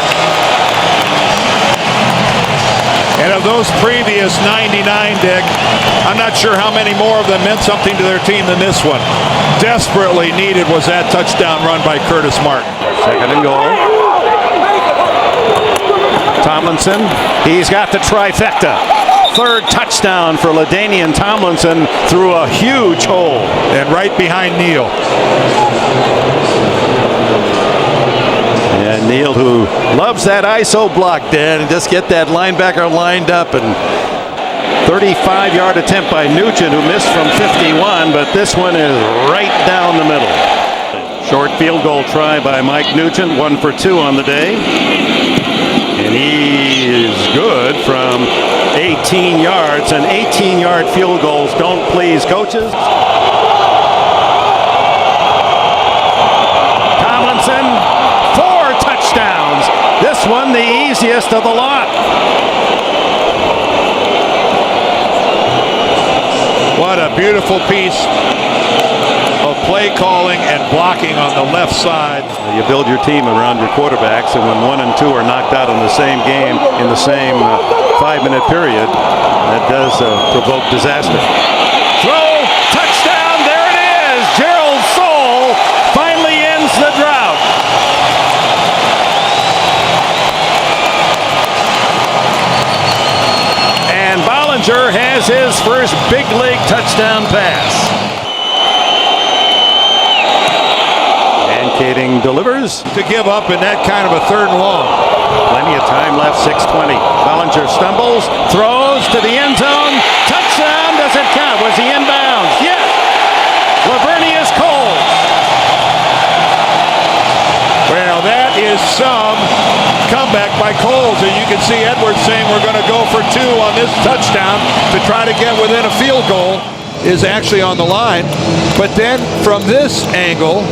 And of those previous 99, Dick, I'm not sure how many more of them meant something to their team than this one. Desperately needed was that touchdown run by Curtis Martin. Second and goal. Tomlinson, he's got the trifecta. Third touchdown for LaDainian Tomlinson through a huge hole. And right behind Neal. And Neal, who loves that ISO block, Dan, and just get that linebacker lined up. And 35-yard attempt by Nugent, who missed from 51, but this one is right down the middle. Short field goal try by Mike Nugent, 1 for 2 on the day. And he is good from 18 yards, and 18-yard field goals don't please coaches. Tomlinson, 4 touchdowns. This one the easiest of the lot. What a beautiful piece of play calling and blocking on the left side. You build your team around your quarterbacks, and when 1 and 2 are knocked out in the same game in the same 5-minute period, that does provoke disaster. Throw, touchdown, there it is. Gerald Soule finally ends the drought. And Bollinger has his first big league touchdown pass. Kading delivers. To give up in that kind of a 3rd and long. Plenty of time left, 6:20. Bollinger stumbles, throws to the end zone. Touchdown, does it count? Was he inbounds? Yes. Lavernius Coles. is some comeback by Coles. And you can see Edwards saying we're going to go for 2 on this touchdown to try to get within a field goal is actually on the line. But then from this angle,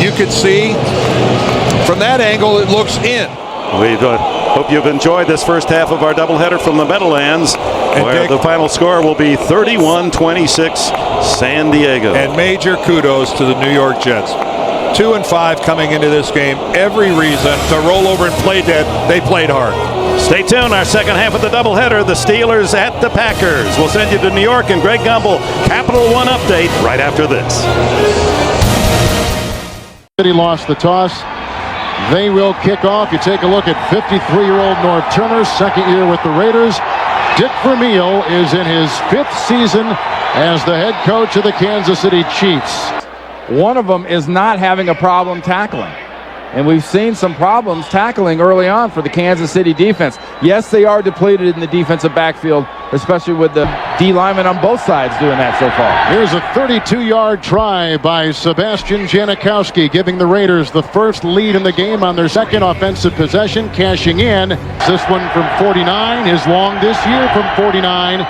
you can see from that angle it looks in. We hope you've enjoyed this first half of our doubleheader from the Meadowlands, where the final score will be 31-26 San Diego. And major kudos to the New York Jets. 2-5 coming into this game. Every reason to roll over and play dead. They played hard. Stay tuned. Our second half of the doubleheader, the Steelers at the Packers. We'll send you to New York and Greg Gumbel, Capital One update right after this. City lost the toss. They will kick off. You take a look at 53-year-old Norv Turner, second year with the Raiders. Dick Vermeil is in his 5th season as the head coach of the Kansas City Chiefs. One of them is not having a problem tackling. And we've seen some problems tackling early on for the Kansas City defense. Yes, they are depleted in the defensive backfield, especially with the D linemen on both sides doing that so far. Here's a 32-yard try by Sebastian Janikowski, giving the Raiders the first lead in the game on their second offensive possession, cashing in. This one from 49, his long this year from 49.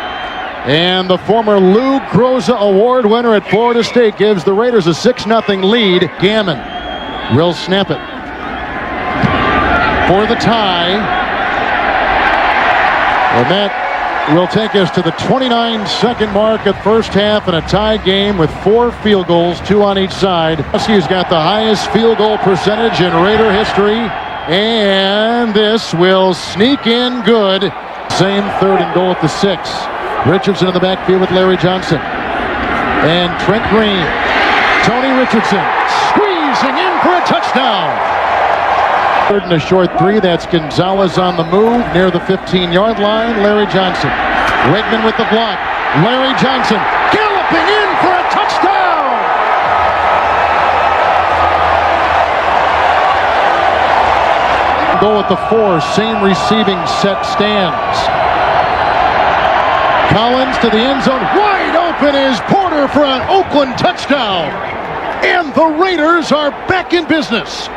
And the former Lou Groza Award winner at Florida State gives the Raiders a 6-0 lead. Gammon will snap it for the tie. And that will take us to the 29-second mark at first half in a tie game with 4 field goals, 2 on each side. He's got the highest field goal percentage in Raider history. And this will sneak in good. Same 3rd and goal at the 6. Richardson in the backfield with Larry Johnson. And Trent Green. Tony Richardson squeezing in for a touchdown. 3rd and a short 3. That's Gonzalez on the move near the 15-yard line. Larry Johnson. Wegman with the block. Larry Johnson galloping in for a touchdown. Goal at the 4. Same receiving set stands. Collins to the end zone. Wide open is Porter for an Oakland touchdown. And the Raiders are back in business.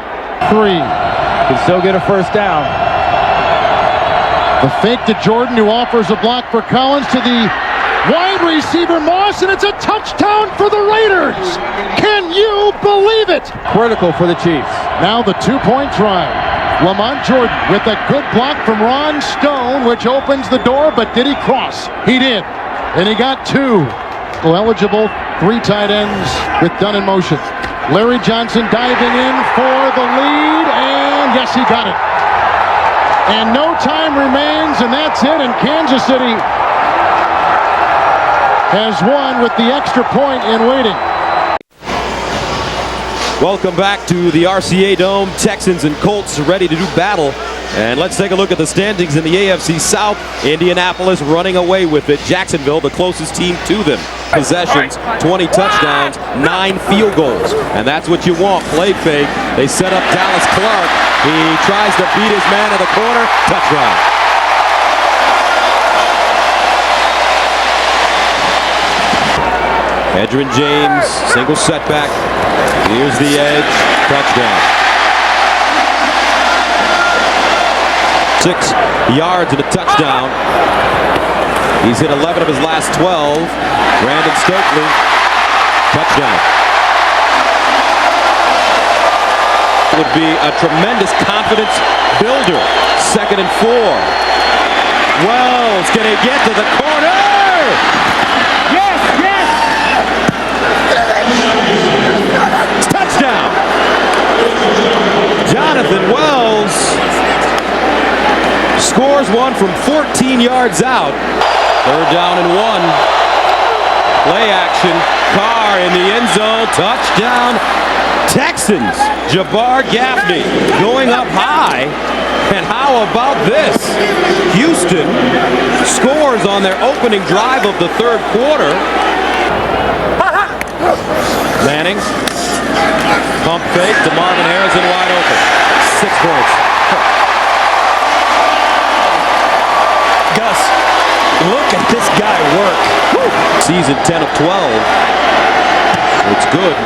3. Can still get a first down. The fake to Jordan, who offers a block for Collins to the wide receiver Moss, and it's a touchdown for the Raiders. Can you believe it? Critical for the Chiefs. Now the 2-point try. Lamont Jordan with a good block from Ron Stone, which opens the door, but did he cross? He did. And he got 2. Eligible 3 tight ends with Dunn in motion. Larry Johnson diving in for the lead, and yes, he got it. And no time remains, and that's it, and Kansas City has won with the extra point in waiting. Welcome back to the RCA Dome. Texans and Colts ready to do battle. And let's take a look at the standings in the AFC South. Indianapolis running away with it. Jacksonville, the closest team to them. Possessions, 20 touchdowns, 9 field goals. And that's what you want. Play fake. They set up Dallas Clark. He tries to beat his man in the corner. Touchdown. Edgerrin James, single setback. Here's the edge. Touchdown. 6 yards and a touchdown. He's hit 11 of his last 12. Brandon Stokely. Touchdown. Would be a tremendous confidence builder. 2nd and 4. Wells gonna get to the corner. Yes, yes. Touchdown. Jonathan Wells scores one from 14 yards out. 3rd down and 1. Play action. Carr in the end zone. Touchdown. Texans. Jabbar Gaffney going up high. And how about this? Houston scores on their opening drive of the 3rd quarter. Manning. Pump fake to Marvin Harrison, wide open. 6 points. Gus, look at this guy work. Woo. Season 10 of 12. It's good.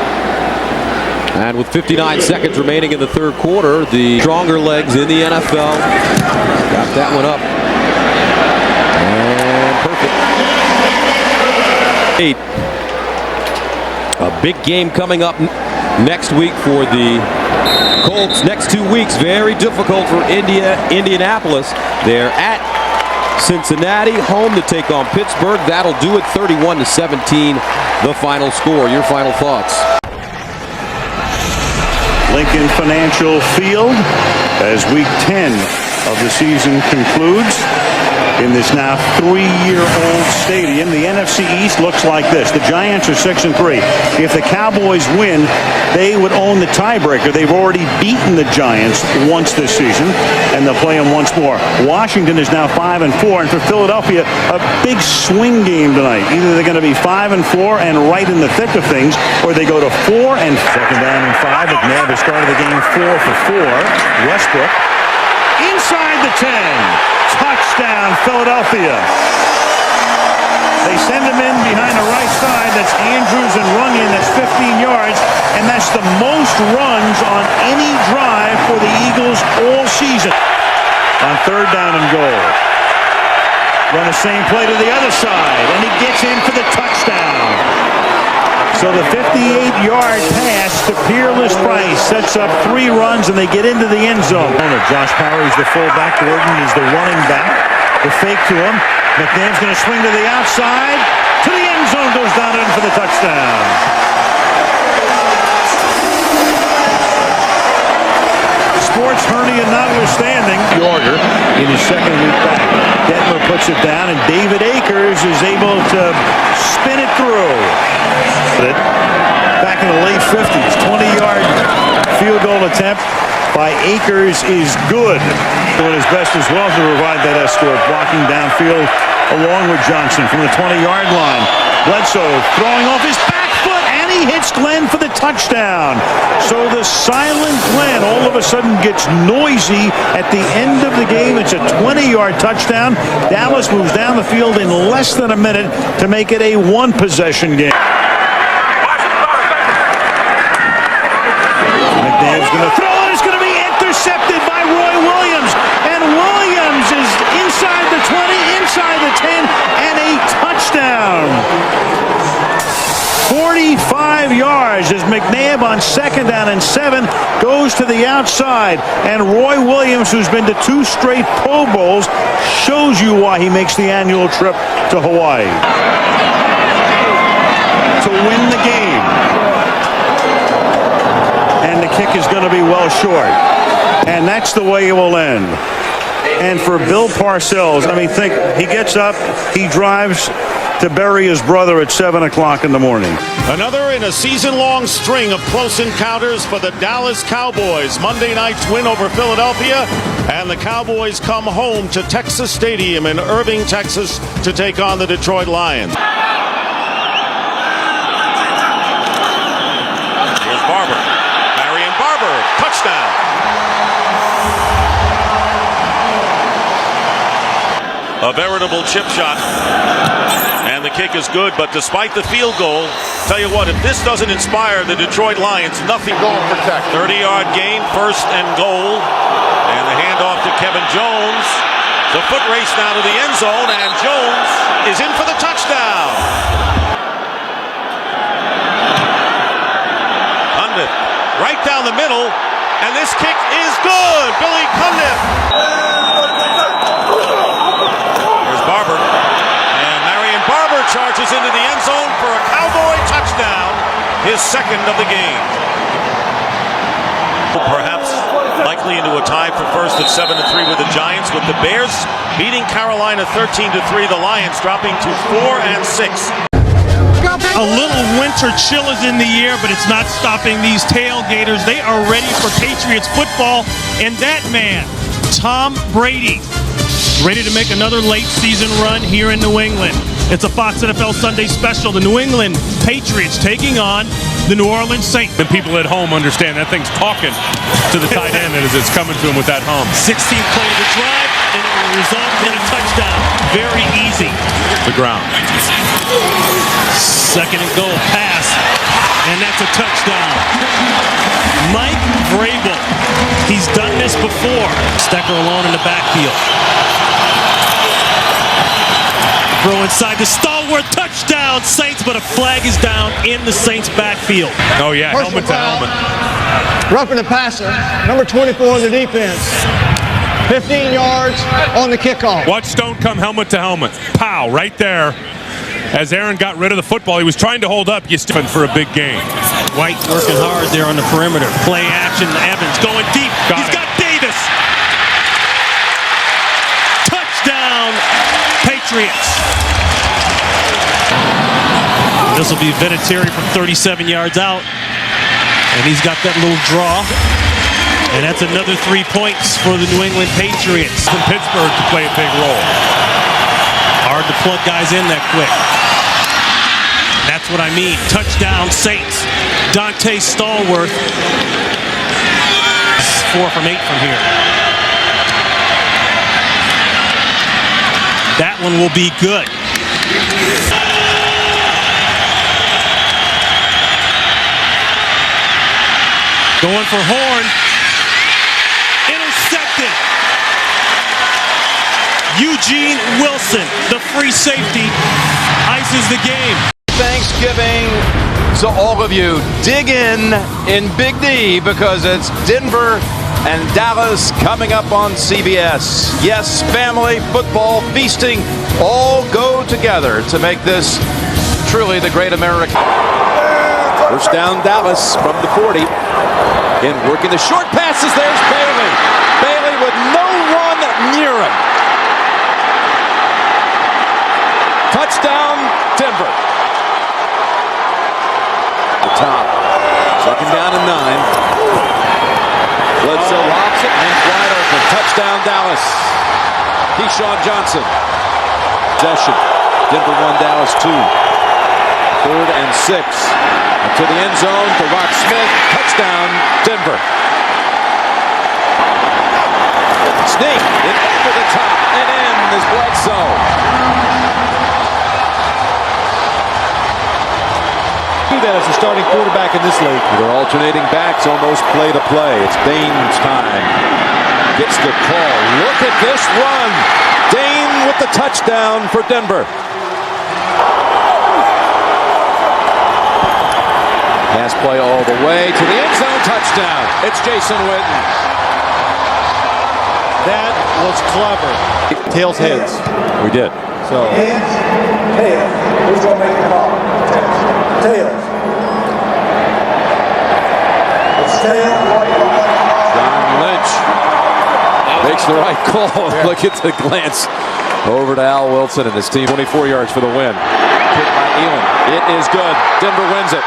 And with 59 seconds remaining in the third quarter, the stronger legs in the NFL got that one up. And perfect. 8. A big game coming up next week for the Colts. Next 2 weeks, very difficult for Indianapolis. They're at Cincinnati, home to take on Pittsburgh. That'll do it, 31-17, the final score. Your final thoughts? Lincoln Financial Field as week 10 of the season concludes in this now 3-year-old stadium. The NFC East looks like this. The Giants are 6-3. If the Cowboys win, they would own the tiebreaker. They've already beaten the Giants once this season, and they'll play them once more. Washington is now 5-4, and for Philadelphia, a big swing game tonight. Either they're going to be 5-4 and right in the thick of things, or they go to 4 and 2nd down and 5. McNabb has started the game 4 for 4. Westbrook inside the 10. Touchdown, Philadelphia. They send him in behind the right side. That's Andrews and Runyon. That's 15 yards. And that's the most runs on any drive for the Eagles all season. On 3rd down and goal. Run the same play to the other side. And he gets in for the touchdown. So the 58-yard pass to Peerless Price sets up 3 runs, and they get into the end zone. Josh Parry's the fullback. Gordon is the running back. The fake to him. McNabb's going to swing to the outside. To the end zone, goes down in for the touchdown. Sports hernia notwithstanding. Yorger in his 2nd week back. Detmer puts it down, and David Akers is able to spin it through. Back in the late 50s, 20-yard field goal attempt by Akers is good. Doing his best as well to provide that escort, blocking downfield along with Johnson from the 20-yard line. Bledsoe throwing off his back foot, and he hits Glenn for the touchdown. So the silent Glenn all of a sudden gets noisy at the end of the game. It's a 20-yard touchdown. Dallas moves down the field in less than a minute to make it a 1-possession game. McNabb's going to throw it. It's going to be intercepted by Roy Williams. And Williams is inside the 20, inside the 10, and a touchdown. 45 yards as McNabb on 2nd down and 7 goes to the outside. And Roy Williams, who's been to 2 straight Pro Bowls, shows you why he makes the annual trip to Hawaii. To win the game. And the kick is going to be well short. And that's the way it will end. And for Bill Parcells, I mean, think, he gets up, he drives to bury his brother at 7 o'clock in the morning. Another in a season-long string of close encounters for the Dallas Cowboys. Monday night's win over Philadelphia, and the Cowboys come home to Texas Stadium in Irving, Texas, to take on the Detroit Lions. Here's Barber. Barber, touchdown. A veritable chip shot. And the kick is good, but despite the field goal, tell you what, if this doesn't inspire the Detroit Lions, nothing. 30-yard gain, 1st and goal. And the handoff to Kevin Jones. The foot race now to the end zone, and Jones is in for the touchdown. Cundiff right down the middle, and this kick is good. Billy Cundiff. Here's Barber, and Marion Barber charges into the end zone for a Cowboy touchdown, his 2nd of the game. Perhaps likely into a tie for 1st at 7-3 with the Giants, with the Bears beating Carolina 13-3. The Lions dropping to 4 and 6. A little winter chill is in the air, but it's not stopping these tailgaters. They are ready for Patriots football, and that man, Tom Brady, ready to make another late season run here in New England. It's a Fox NFL Sunday special. The New England Patriots taking on the New Orleans Saints. The people at home understand that thing's talking to the tight end as it's coming to him with that hum. 16th play of the drive, and it will result in a touchdown. Very easy. The ground. 2nd and goal pass. And that's a touchdown. Mike Vrabel. He's done this before. Stecker alone in the backfield. Throw inside to Stallworth. Touchdown, Saints, but a flag is down in the Saints backfield. Oh, yeah, helmet to helmet. Roughing the passer, number 24 on the defense. 15 yards on the kickoff. Watch Stone come helmet to helmet. Pow, right there. As Aaron got rid of the football, he was trying to hold up. You stiffen for a big game. White working hard there on the perimeter. Play action. Evans going deep. He's got Davis. Touchdown, Patriots. This will be Vinatieri from 37 yards out. And he's got that little draw. And that's another 3 points for the New England Patriots. From Pittsburgh to play a big role. Hard to plug guys in that quick. That's what I mean. Touchdown, Saints. Dante Stallworth. 4 from 8 from here. That one will be good. Going for Horn. Intercepted. Eugene Wilson, the free safety, ices the game. Thanksgiving to all of you. Dig in Big D because it's Denver and Dallas coming up on CBS. Yes, family, football, feasting, all go together to make this truly the great American. First down, Dallas from the 40. Again, working the short passes. There's Bailey. Bailey with no one near him. Touchdown, Denver. The top. Second down and 9. Bledsoe lobs it, and wide open. Touchdown, Dallas. Keyshawn Johnson. Possession. Denver 1, Dallas 2. 3rd and 6. To the end zone to Rock Smith. Touchdown, Denver. Sneak in over the top and in is Bledsoe. Do that as a starting quarterback in this league. They're alternating backs, almost play to play. It's Dane's time. Gets the call. Look at this run. Dane with the touchdown for Denver. Pass play all the way to the end zone. Touchdown. It's Jason Witten. That was clever. Tails heads. We did. So. Who's going to make the call? Tails. It's Tails. John Lynch makes the right call. Look at the glance over to Al Wilson and his team. 24 yards for the win. Kick by Elam. It is good. Denver wins it.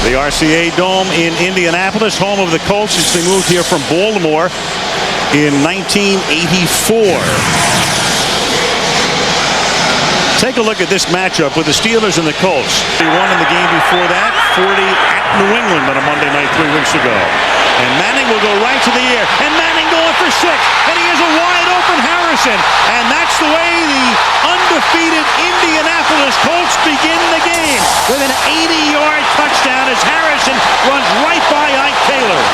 The RCA Dome in Indianapolis, home of the Colts since they moved here from Baltimore in 1984. Take a look at this matchup with the Steelers and the Colts. They won in the game before that, 40 at New England on a Monday night 3 weeks ago. And Manning will go right to the air. And Manning going for 6. And he has a wide open Harrison. And that's the way the undefeated Indianapolis Colts begin the game with an 80-yard touchdown as Harrison runs right by Ike Taylor.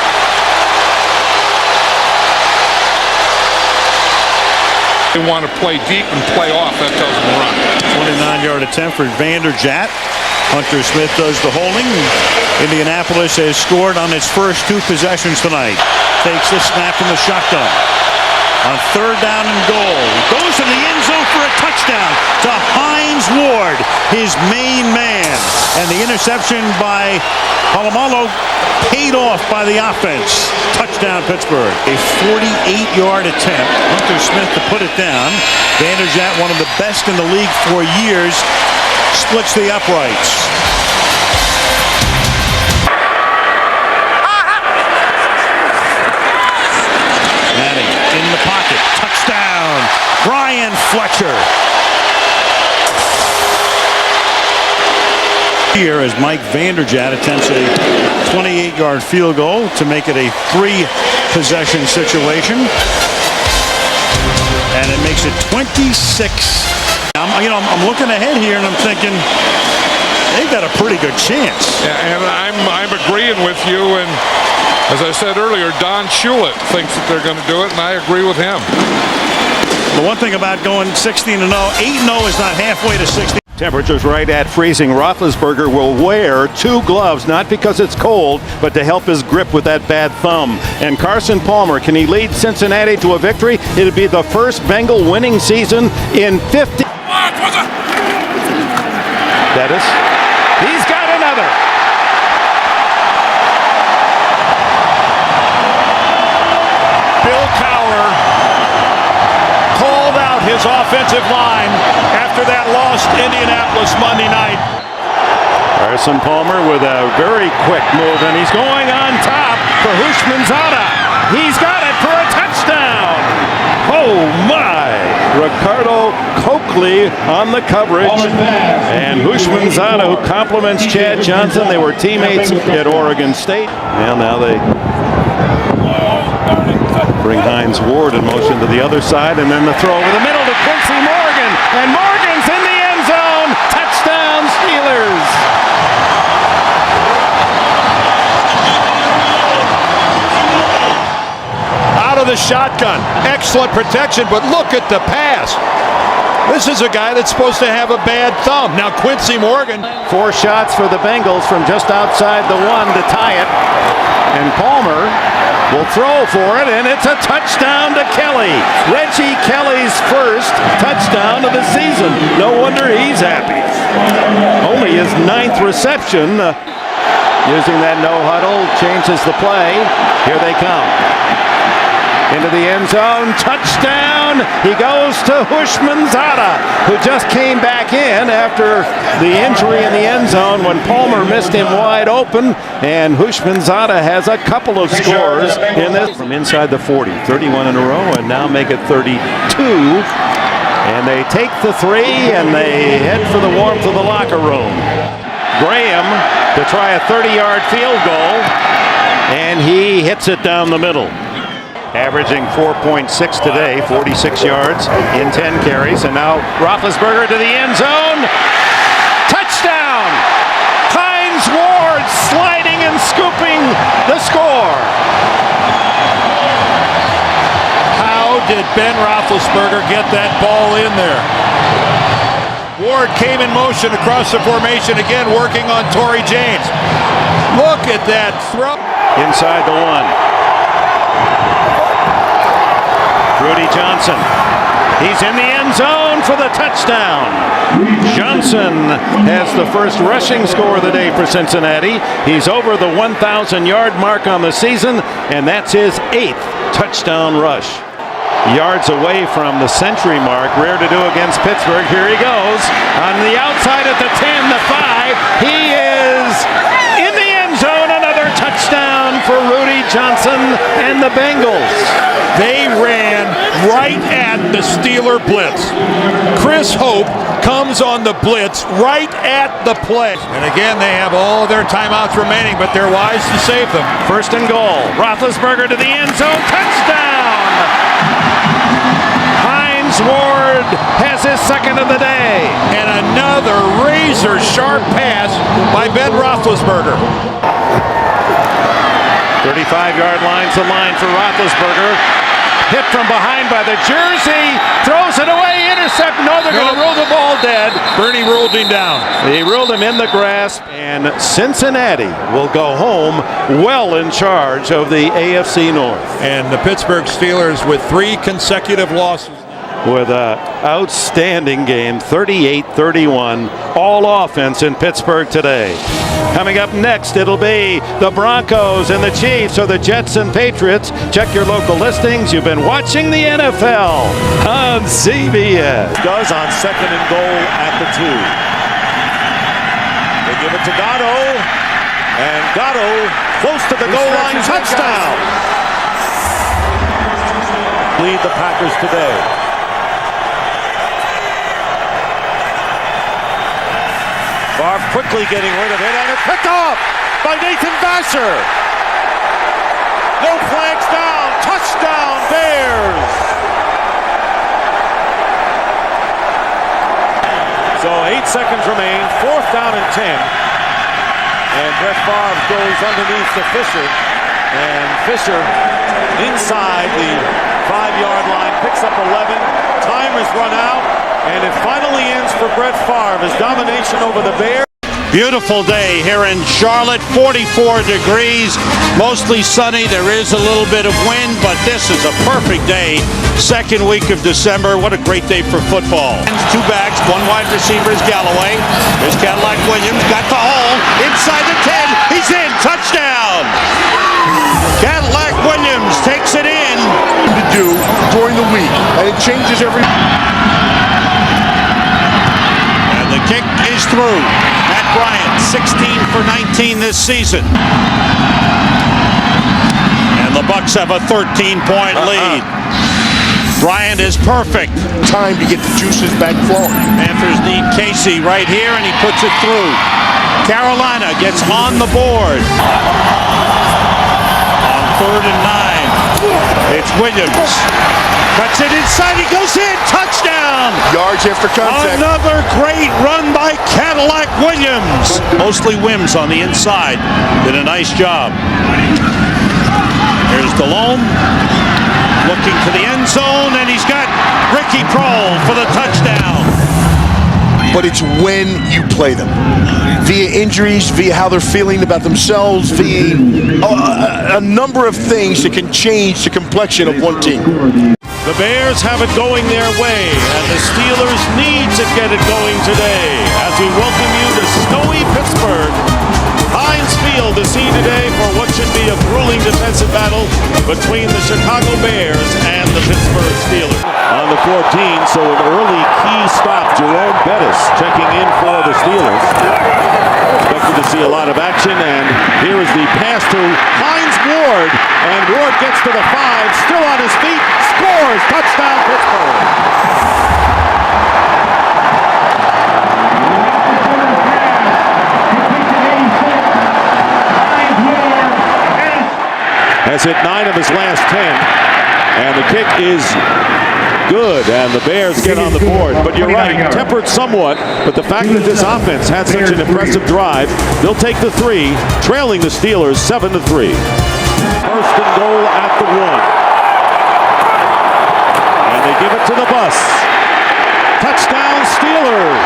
They want to play deep and play off. That tells them to run. 29-yard attempt for Vanderjagt. Hunter Smith does the holding. Indianapolis has scored on its first 2 possessions tonight. Takes the snap from the shotgun. On 3rd down and goal. Goes to the end zone for a touchdown to Hines Ward, his main man. And the interception by Polamalu paid off by the offense. Touchdown, Pittsburgh. A 48-yard attempt. Hunter Smith to put it down. Vanderjagt, one of the best in the league for years, splits the uprights. Manning in the pocket. Touchdown. Brian Fletcher. Here as Mike Vanderjagt attempts a 28-yard field goal to make it a 3-possession situation. and it makes it 26. I'm looking ahead here, and I'm thinking they've got a pretty good chance. Yeah, and I'm agreeing with you. And as I said earlier, Don Shulett thinks that they're going to do it, and I agree with him. The one thing about going 16-0, 8-0 is not halfway to 60. Temperatures right at freezing. Roethlisberger will wear 2 gloves, not because it's cold, but to help his grip with that bad thumb. And Carson Palmer, can he lead Cincinnati to a victory? It'll be the first Bengal winning season in 50. Bettis. He's got another. Bill Cowher called out his offensive line after that loss to Indianapolis Monday night. Carson Palmer with a very quick move, and he's going on top for Hushmanzada. He's got it for a touchdown. Oh my! Ricardo Coakley on the coverage, and Hushmanzada, who compliments Chad Johnson. They were teammates at Oregon State. And now they bring Hines Ward in motion to the other side, and then the throw over the middle to Quincy Morgan, and Morgan's in the end zone. Touchdown Steelers. Out of the shotgun. Excellent protection, but look at the pass. This is a guy that's supposed to have a bad thumb. Now Quincy Morgan. 4 shots for the Bengals from just outside the 1 to tie it. And Palmer will throw for it, and it's a touchdown to Kelly. Reggie Kelly's first touchdown of the season. No wonder he's happy. Only his 9th reception. Using that no huddle changes the play. Here they come. Into the end zone, touchdown! He goes to Hushmanzada, who just came back in after the injury in the end zone when Palmer missed him wide open, and Hushmanzada has a couple of scores in this from inside the 40, 31 in a row, and now make it 32. And they take the 3, and they head for the warmth of the locker room. Graham to try a 30-yard field goal, and he hits it down the middle. Averaging 4.6 today, 46 yards in 10 carries. And now Roethlisberger to the end zone. Touchdown! Hines Ward sliding and scooping the score. How did Ben Roethlisberger get that ball in there? Ward came in motion across the formation again, working on Torrey James. Look at that throw. Inside the 1. Rudy Johnson. He's in the end zone for the touchdown. Johnson has the first rushing score of the day for Cincinnati. He's over the 1,000-yard mark on the season, and that's his 8th touchdown rush. Yards away from the century mark. Rare to do against Pittsburgh. Here he goes. On the outside at the 10, the 5. He is in the end zone. Another touchdown for Rudy Johnson and the Bengals. They ran right at the Steeler blitz. Chris Hope comes on the blitz right at the play. And again, they have all their timeouts remaining, but they're wise to save them. First and goal. Roethlisberger to the end zone. Touchdown! Hines Ward has his second of the day. And another razor-sharp pass by Ben Roethlisberger. 35-yard line's the line for Roethlisberger. Hit from behind by the jersey. Throws it away. Intercept. No, they're going to rule the ball dead. Bernie ruled him down. He ruled him in the grasp. And Cincinnati will go home well in charge of the AFC North. And the Pittsburgh Steelers with 3 consecutive losses. With an outstanding game, 38-31, all offense in Pittsburgh today. Coming up next, it'll be the Broncos and the Chiefs, or the Jets and Patriots. Check your local listings. You've been watching the NFL on CBS. Does on second and goal at the 2. They give it to Gatto, and Gatto close to the goal line, touchdown. Lead the Packers today. Favre quickly getting rid of it, and it's picked off by Nathan Vasher. No flags down. Touchdown, Bears. So 8 seconds remain, 4th down and 10. And Brett Favre goes underneath to Fisher. And Fisher inside the 5-yard line, picks up 11. Time has run out, and it finally ends for Brett Favre. His domination over the Bears. Beautiful day here in Charlotte, 44 degrees, mostly sunny. There is a little bit of wind, but this is a perfect day. Second week of December. What a great day for football. 2 backs, 1 wide receiver is Galloway. There's Cadillac Williams, got the hole, inside the 10, he's in, touchdown! Cadillac Williams takes it in. To do during the week, and it changes every. And the kick is through. Matt Bryant, 16 for 19 this season. And the Bucks have a 13-point lead. Bryant is perfect. Time to get the juices back flowing. Panthers need Casey right here, and he puts it through. Carolina gets on the board. On 3rd and 9, it's Williams. Cuts it inside, he goes in, touchdown! Yards after contact. Another great run by Cadillac Williams. Mostly Wims on the inside. Did a nice job. Here's Delhomme. Looking to the end zone, and he's got Ricky Prohl for the touchdown. But it's when you play them. Via injuries, via how they're feeling about themselves, via a number of things that can change the complexion of one team. The Bears have it going their way, and the Steelers need to get it going today. As we welcome you to snowy Pittsburgh. Heinz Field, the scene today for what should be a grueling defensive battle between the Chicago Bears and the Pittsburgh Steelers. On the 14, so an early key stop. Jerome Bettis checking in for the Steelers. Expected to see a lot of action, and here is the pass to Heinz Ward. And Ward gets to the 5, still on his feet, scores, touchdown Pittsburgh. Has hit 9 of his last 10, and the kick is good, and the Bears get on the board. But you're right, tempered somewhat, but the fact that this offense had such an impressive drive, they'll take the 3, trailing the Steelers 7-3. First and goal at the 1. And they give it to the bus. Touchdown Steelers!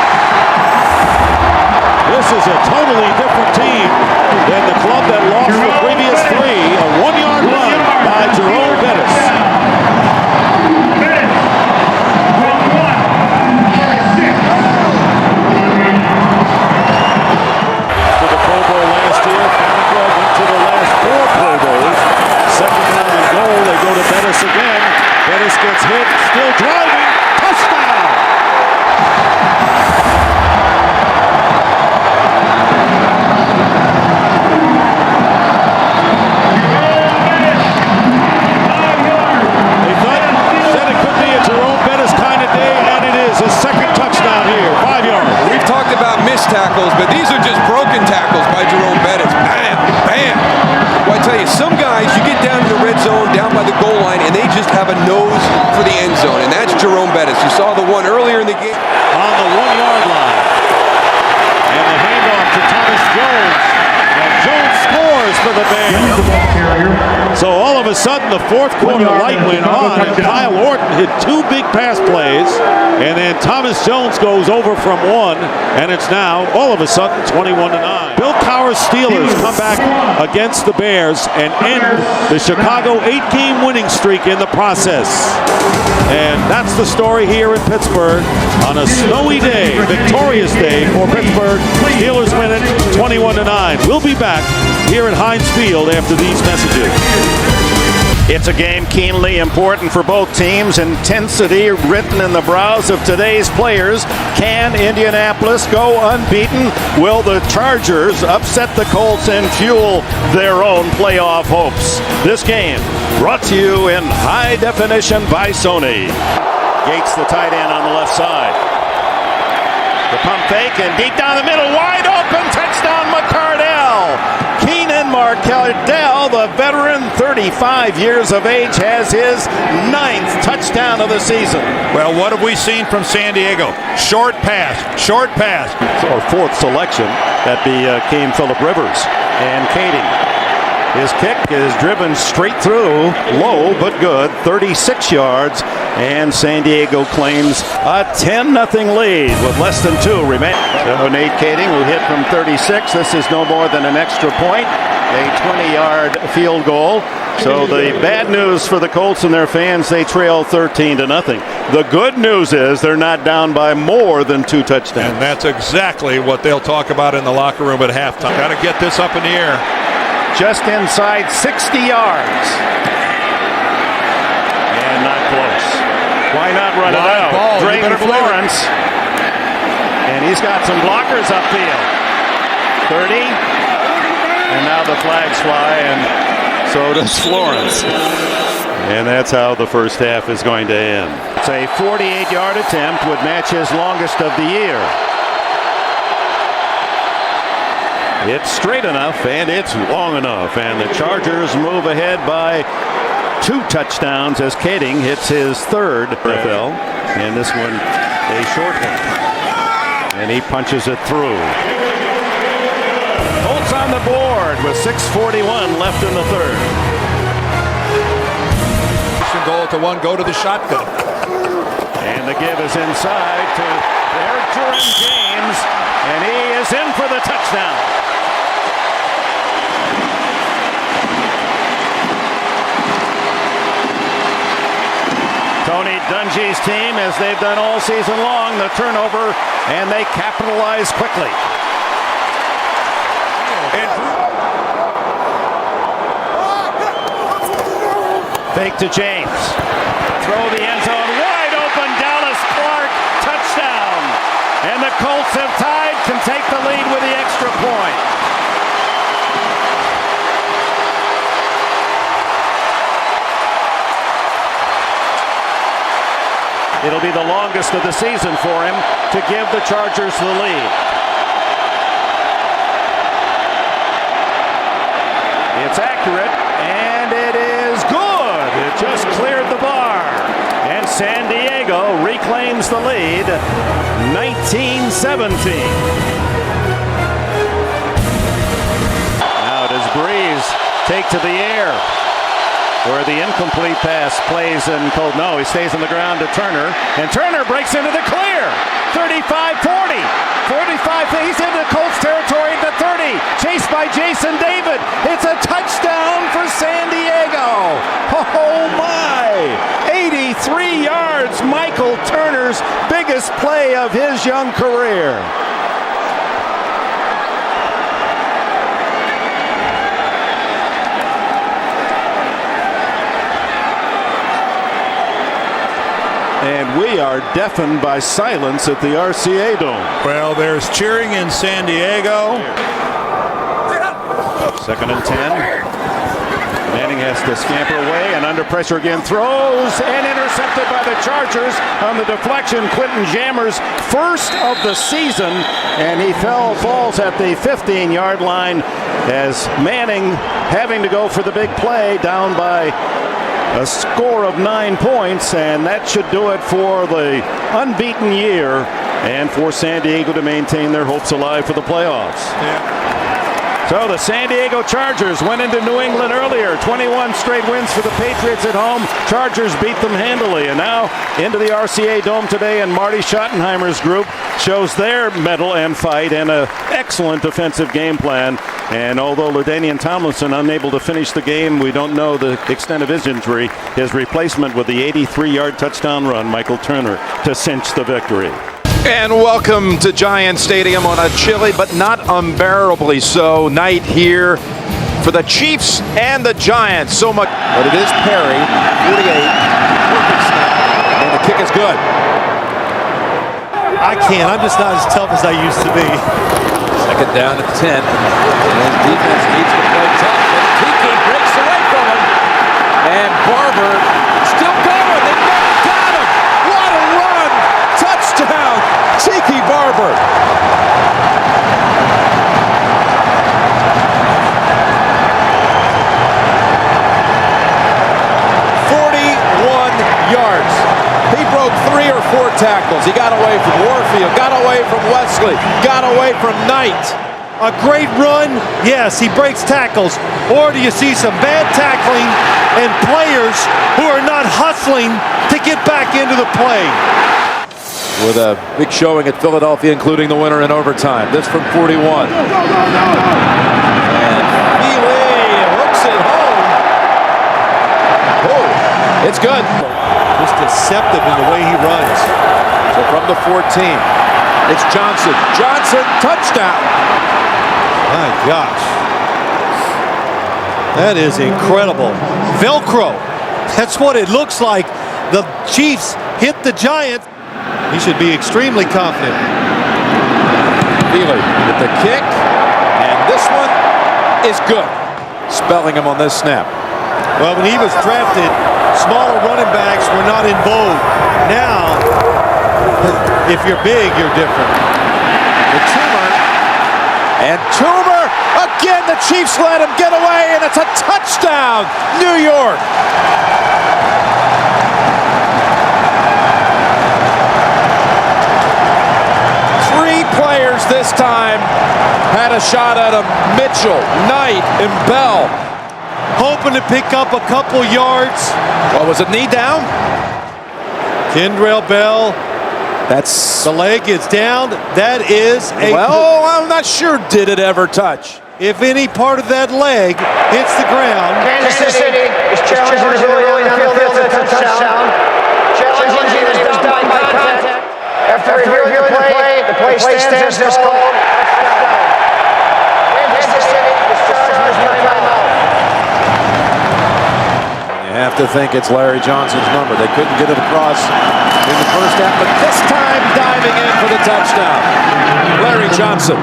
This is a totally different team than the club that lost the previous 3. A 1-yard run by Jerome Bettis. To the Pro Bowl last year, Farrakhan went to the last 4 Pro Bowls. Second down and goal, they go to Bettis again. Bettis gets hit, still driving, touchdown! Tackles, but these are just broken tackles by Jerome Bettis. Bam, bam. Well, I tell you, some guys, you get down in the red zone, down by the goal line, and they just have a nose for the end zone, and that's Jerome Bettis. You saw the one earlier in the game. On the 1-yard line. And the handoff to Thomas Jones. And Jones scores for the Bears. So all of a sudden, the 4th quarter light went on, and Kyle Orton hit 2 big pass plays, and then Thomas Jones goes over from 1, and it's now, all of a sudden, 21-9. Bill Cowher's Steelers come back against the Bears and end the Chicago 8-game winning streak in the process. And that's the story here in Pittsburgh on a snowy day, victorious day for Pittsburgh. Steelers win it 21-9. We'll be back here at Heinz Field after these messages. It's a game keenly important for both teams. Intensity written in the brows of today's players. Can Indianapolis go unbeaten? Will the Chargers upset the Colts and fuel their own playoff hopes? This game brought to you in high definition by Sony. Gates, the tight end, on the left side. The pump fake and deep down the middle, wide open, touchdown McCardell. Keenan Markell, the the veteran, 35 years of age, has his 9th touchdown of the season. Well, what have we seen from San Diego? Short pass, short pass. Our 4th selection, that became Phillip Rivers and Kading. His kick is driven straight through, low but good, 36 yards, and San Diego claims a 10-0 lead with less than 2 remaining. So Nate Kading, who hit from 36, this is no more than an extra point, a 20-yard field goal. So the bad news for the Colts and their fans, they trail 13-0. The good news is they're not down by more than 2 touchdowns. And that's exactly what they'll talk about in the locker room at halftime. Got to get this up in the air. Just inside 60 yards. And not close. Why not run it out? Ball. Drayton Florence. And he's got some blockers upfield. 30. And now the flags fly, and so does Florence. And that's how the first half is going to end. It's a 48-yard attempt, would match his longest of the year. It's straight enough, and it's long enough, and the Chargers move ahead by 2 touchdowns as Kading hits his 3rd NFL, and this one a short one, and he punches it through. Colts on the board with 6:41 left in the 3rd. Goal to 1, go to the shotgun. And the give is inside to Derek James, and he is in for the touchdown. Tony Dungy's team, as they've done all season long, the turnover, and they capitalize quickly. Fake to James. Throw the end zone, wide open, Dallas Clark, touchdown. And the Colts have tied, can take the lead with the extra point. It'll be the longest of the season for him to give the Chargers the lead. It's accurate, and it is good. It just cleared the bar. And San Diego reclaims the lead, 19-17. Now does Breeze take to the air, where the incomplete pass plays in cold. No, he stays on the ground to Turner, and Turner breaks into the clear. 35-40, 45, he's into Colts territory at the 30, chased by Jason David. It's a touchdown for San Diego. Oh my, 83 yards, Michael Turner's biggest play of his young career. And we are deafened by silence at the RCA Dome. Well, there's cheering in San Diego. 2nd and 10. Manning has to scamper away, and under pressure again, throws, and intercepted by the Chargers on the deflection. Quentin Jammer's first of the season, and he falls at the 15-yard line as Manning, having to go for the big play, down by a score of 9 points, and that should do it for the unbeaten year and for San Diego to maintain their hopes alive for the playoffs. So the San Diego Chargers went into New England earlier, 21 straight wins for the Patriots at home. Chargers beat them handily, and now into the RCA Dome today, and Marty Schottenheimer's group shows their mettle and fight and an excellent defensive game plan. And although LaDainian Tomlinson unable to finish the game, we don't know the extent of his injury. His replacement with the 83-yard touchdown run, Michael Turner, to cinch the victory. And welcome to Giant Stadium on a chilly but not unbearably so night here for the Chiefs and the Giants. So much, but it is Perry, 48, perfect snap, and the kick is good. I can't. I'm just not as tough as I used to be. 2nd down at 10. And defense needs to play tough, but Tiki breaks away from him. And Barber still going. They never got him. What a run! Touchdown, Tiki Barber. tackles. He got away from Warfield, got away from Wesley, got away from Knight. A great run, yes, he breaks tackles. Or do you see some bad tackling and players who are not hustling to get back into the play? With a big showing at Philadelphia, including the winner in overtime. This from 41. And Healy hooks it home. Oh, it's good. Just deceptive in the way he runs. So from the 14, it's Johnson. Johnson, touchdown. My gosh. That is incredible. Velcro. That's what it looks like. The Chiefs hit the Giants. He should be extremely confident. Healy with the kick. And this one is good. Spelling him on this snap. Well, when he was drafted, smaller running backs were not in vogue. Now, if you're big, you're different. The Toomer. And Toomer, again, the Chiefs let him get away, and it's a touchdown, New York. Three players this time had a shot at him. Mitchell, Knight, and Bell. Hoping to pick up a couple yards. What was it, knee down? Kendrell Bell. That's the leg is down. That is a. Well, I'm not sure. Did it ever touch? If any part of that leg hits the ground. Kansas City is challenging the goalie on the field for a touchdown. Challenging he was done by contact. After reviewing the play stands as called. Kansas City is charged with timeout. You have to think it's Larry Johnson's number. They couldn't get it across in the first half, but this time diving in for the touchdown. Larry Johnson.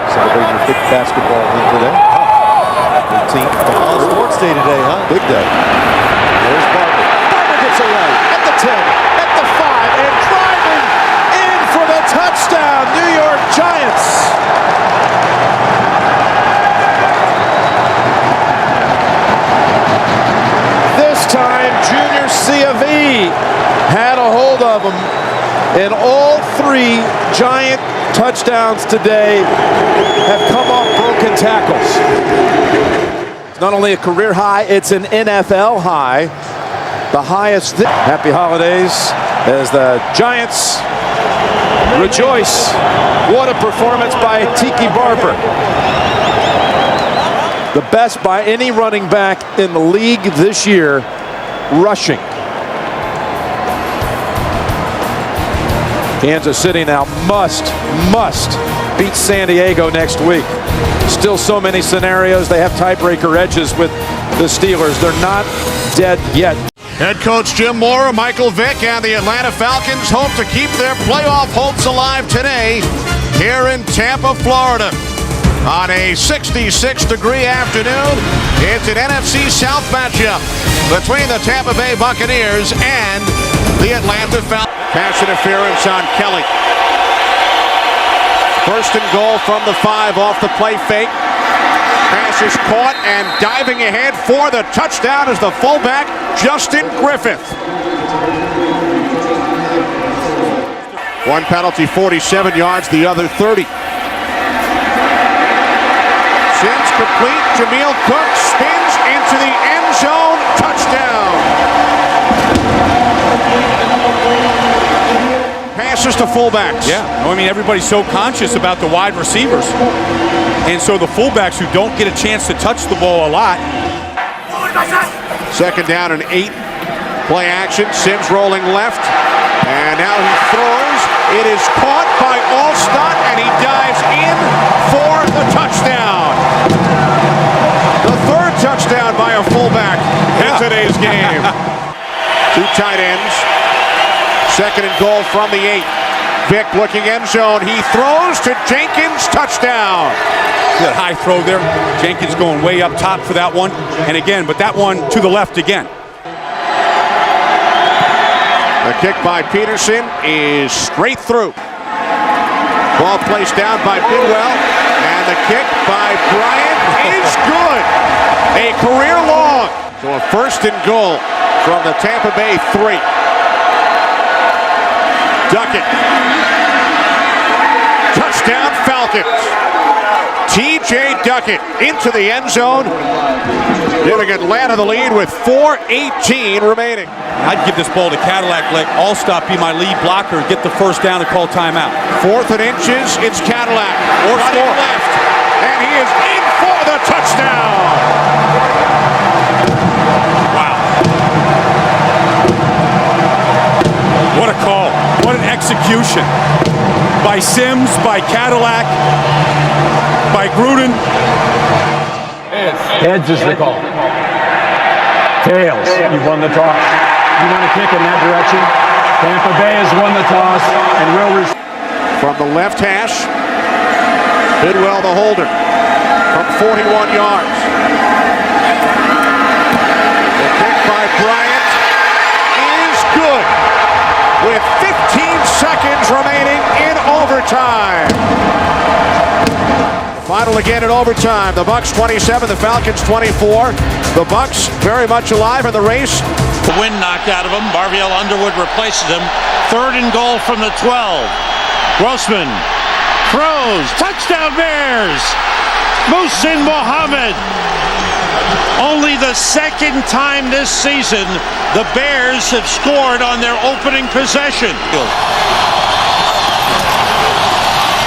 Celebrating your big basketball win today. Good team. All sports day today, huh? Big day. There's Barber. Barber gets away at the 10, at the 5, and driving in for the touchdown. New York Giants. Time Junior C.A.V. had a hold of him, and all three Giant touchdowns today have come off broken tackles. It's not only a career high, it's an NFL high, the highest. Happy holidays as the Giants rejoice. What a performance by Tiki Barber. The best by any running back in the league this year, rushing. Kansas City now must beat San Diego next week. Still so many scenarios. They have tiebreaker edges with the Steelers. They're not dead yet. Head coach Jim Mora, Michael Vick, and the Atlanta Falcons hope to keep their playoff hopes alive today here in Tampa, Florida. On a 66-degree afternoon, it's an NFC South matchup between the Tampa Bay Buccaneers and the Atlanta Falcons. Pass interference on Kelly. First and goal from the 5 off the play fake. Pass is caught and diving ahead for the touchdown is the fullback, Justin Griffith. One penalty, 47 yards, the other 30. Sims complete. Jameel Cook spins into the end zone. Touchdown. Passes to fullbacks. Yeah, I mean, everybody's so conscious about the wide receivers. And so the fullbacks who don't get a chance to touch the ball a lot. Second down and 8. Play action. Sims rolling left. And now he throws. It is caught by Alstott, and he dives in for the touchdown. The third touchdown by a fullback in today's game. Two tight ends. Second and goal from the 8. Vick looking end zone. He throws to Jenkins. Touchdown. Good high throw there. Jenkins going way up top for that one. And again, but that one to the left again. The kick by Peterson is straight through. Ball placed down by Bidwell. And the kick by Bryant is good. A career long. So a 1st and goal from the Tampa Bay 3. Duckett. Touchdown Falcons. TJ Duckett into the end zone, giving Atlanta the lead with 4:18 remaining. I'd give this ball to Cadillac, let Allstott be my lead blocker, get the first down and call timeout. 4th and inches, it's Cadillac. Running left, and he is in for the touchdown. Wow. What a call. What an execution. By Sims, by Cadillac, by Gruden. Heads is the call. Tails, you won the toss. You want to kick in that direction? Tampa Bay has won the toss and will receive. From the left hash, Bidwell the holder from 41 yards. The kick by Bryant is good with 15 seconds remaining in overtime. Final again in overtime. The Bucks 27, the Falcons 24. The Bucks very much alive in the race. The wind knocked out of him. Barviel Underwood replaces him. 3rd and goal from the 12. Grossman throws. Touchdown Bears. Muhsin Mohammed. Only the 2nd time this season the Bears have scored on their opening possession.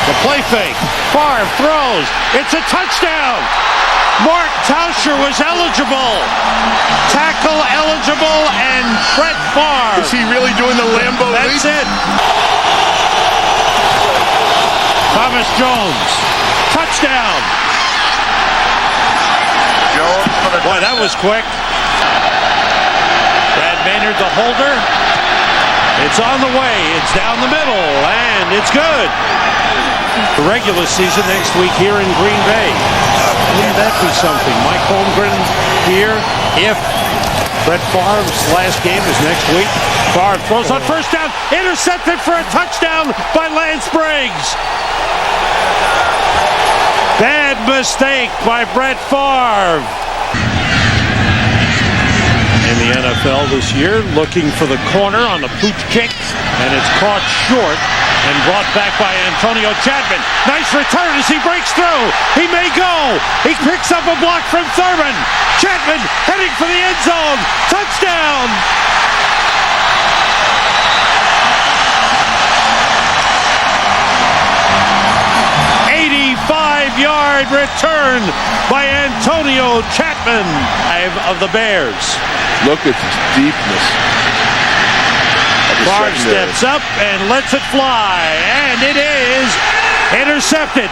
The play fake. Favre throws. It's a touchdown. Mark Tauscher was eligible. Tackle eligible, and Brett Favre. Is he really doing the Lambeau leap? That's it. Thomas Jones. Touchdown. Boy, that was quick. Brad Maynard, the holder. It's on the way. It's down the middle, and it's good. The regular season next week here in Green Bay. Wouldn't that be something? Mike Holmgren here. If Brett Favre's last game is next week. Favre throws on 1st down. Intercepted for a touchdown by Lance Briggs. Bad mistake by Brett Favre. In the NFL this year, looking for the corner on the pooch kick, and it's caught short and brought back by Antonio Chapman. Nice return as he breaks through. He may go. He picks up a block from Thurman. Chapman heading for the end zone. Touchdown. Yard return by Antonio Chapman of the Bears. Look at the deepness. Favre steps up and lets it fly, and it is intercepted.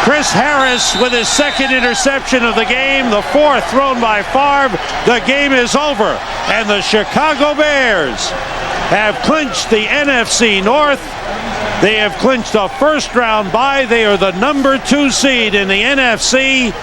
Chris Harris with his 2nd interception of the game, the 4th thrown by Favre. The game is over, and the Chicago Bears have clinched the NFC North. They have clinched a 1st round bye. They are the number 2 seed in the NFC.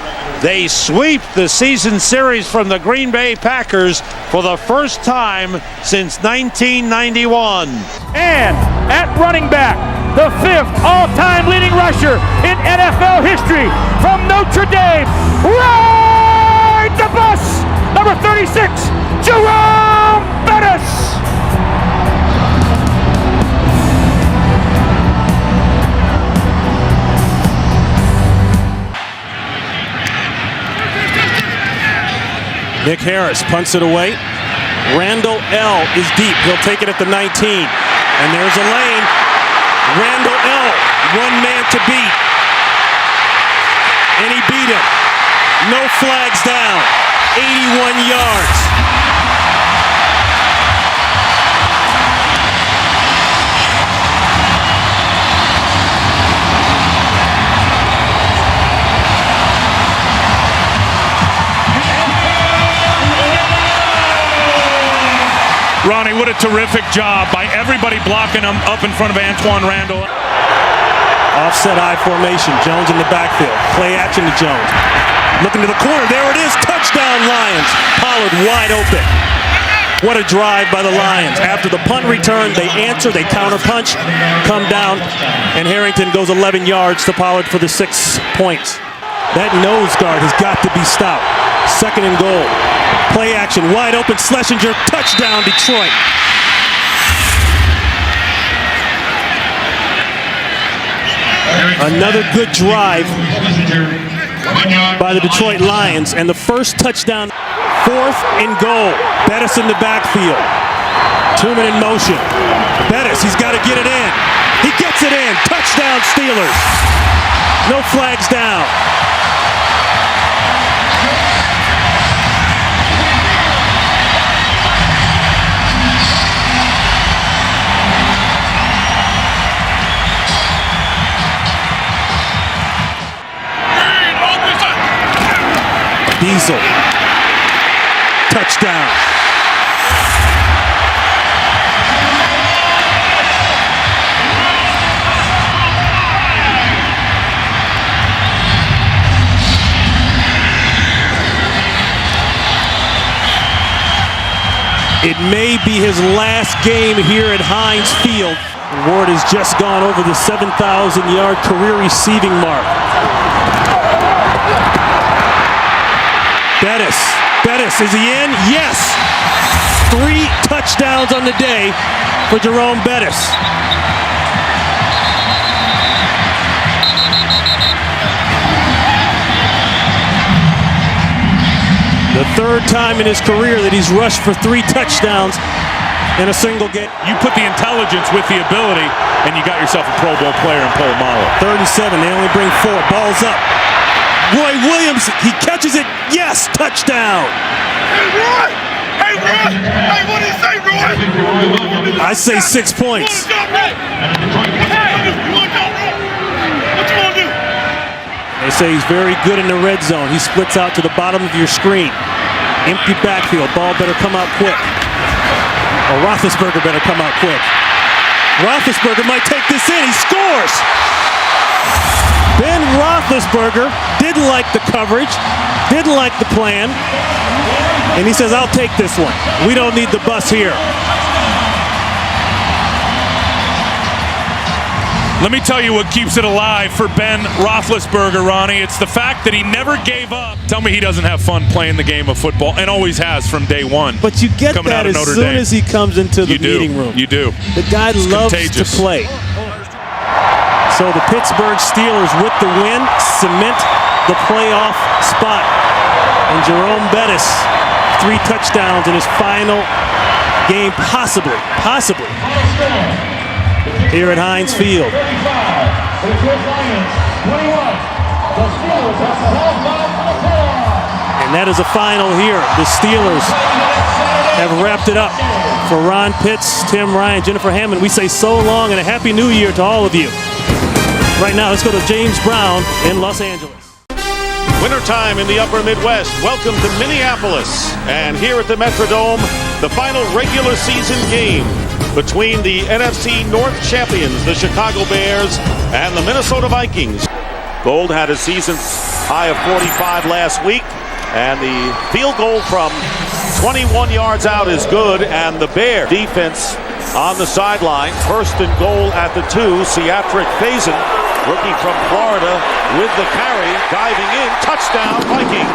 They sweep the season series from the Green Bay Packers for the first time since 1991. And at running back, the 5th all-time leading rusher in NFL history from Notre Dame, ride the bus, number 36, Jerome Bettis. Nick Harris punts it away. Randall L. is deep. He'll take it at the 19. And there's a lane. Randall L. one man to beat. And he beat him. No flags down. 81 yards. Ronnie, what a terrific job by everybody blocking him up in front of Antoine Randall. Offset I formation. Jones in the backfield. Play action to Jones. Looking to the corner. There it is. Touchdown Lions. Pollard wide open. What a drive by the Lions. After the punt return, they answer. They counter punch. Come down. And Harrington goes 11 yards to Pollard for the 6 points. That nose guard has got to be stopped. 2nd and goal. Play action, wide open, Schlesinger, touchdown, Detroit. Another good drive by the Detroit Lions, and the first touchdown. 4th and goal. Bettis in the backfield. Tooman in motion. Bettis, he's got to get it in. He gets it in. Touchdown, Steelers. No flags down. Diesel. Touchdown. It may be his last game here at Heinz Field. Ward has just gone over the 7,000-yard career receiving mark. Bettis, is he in? Yes! 3 touchdowns on the day for Jerome Bettis. The 3rd time in his career that he's rushed for 3 touchdowns in a single game. You put the intelligence with the ability, and you got yourself a Pro Bowl player in Polamalu. 3rd and 7, they only bring 4. Ball's up. Roy Williams, he catches it. Yes, touchdown. Hey, Roy! Hey, Roy! Hey, what do you say, Roy? I say 6 points. What you want to do? They say he's very good in the red zone. He splits out to the bottom of your screen. Empty backfield. Ball better come out quick. Or Roethlisberger better come out quick. Roethlisberger might take this in. He scores! Ben Roethlisberger didn't like the coverage, didn't like the plan, and he says, I'll take this one. We don't need the bus here. Let me tell you what keeps it alive for Ben Roethlisberger, Ronnie. It's the fact that he never gave up. Tell me he doesn't have fun playing the game of football, and always has from day one. But you get that as soon as he comes into the meeting room. You do. The guy loves to play. So the Pittsburgh Steelers, with the win, cement the playoff spot. And Jerome Bettis, 3 touchdowns in his final game, possibly, here at Heinz Field. And that is a final here. The Steelers have wrapped it up. For Ron Pitts, Tim Ryan, Jennifer Hammond, we say so long and a Happy New Year to all of you. Right now, let's go to James Brown in Los Angeles. Wintertime in the upper Midwest. Welcome to Minneapolis. And here at the Metrodome, the final regular season game between the NFC North champions, the Chicago Bears, and the Minnesota Vikings. Gold had a season high of 45 last week, and the field goal from 21 yards out is good, and the Bear defense on the sideline. 1st and goal at the 2. Seatric Faison, rookie from Florida, with the carry, diving in, touchdown, Viking.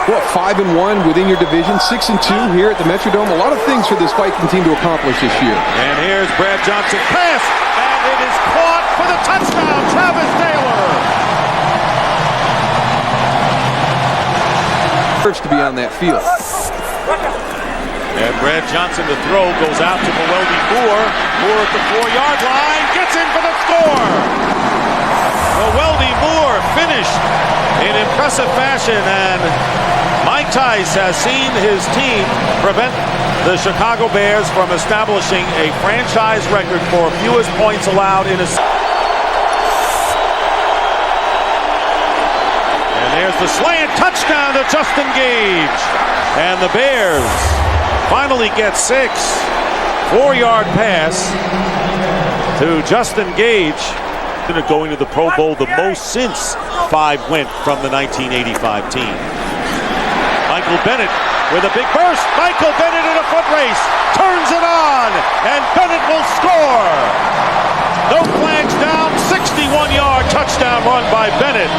What, 5-1 within your division, 6-2 here at the Metrodome. A lot of things for this Viking team to accomplish this year. And here's Brad Johnson, pass, and it is caught for the touchdown, Travis Taylor. To be on that field. And Brad Johnson to throw, goes out to Weldy Moore. Moore at the 4-yard line, gets in for the score. Weldy Moore finished in impressive fashion, and Mike Tice has seen his team prevent the Chicago Bears from establishing a franchise record for fewest points allowed in a season. There's the slant, touchdown to Justin Gage. And the Bears finally get 6. 4-yard pass to Justin Gage. Going to the Pro Bowl the most since 5 went from the 1985 team. Michael Bennett with a big burst. Michael Bennett in a foot race. Turns it on. And Bennett will score. No flags down. 61-yard touchdown run by Bennett.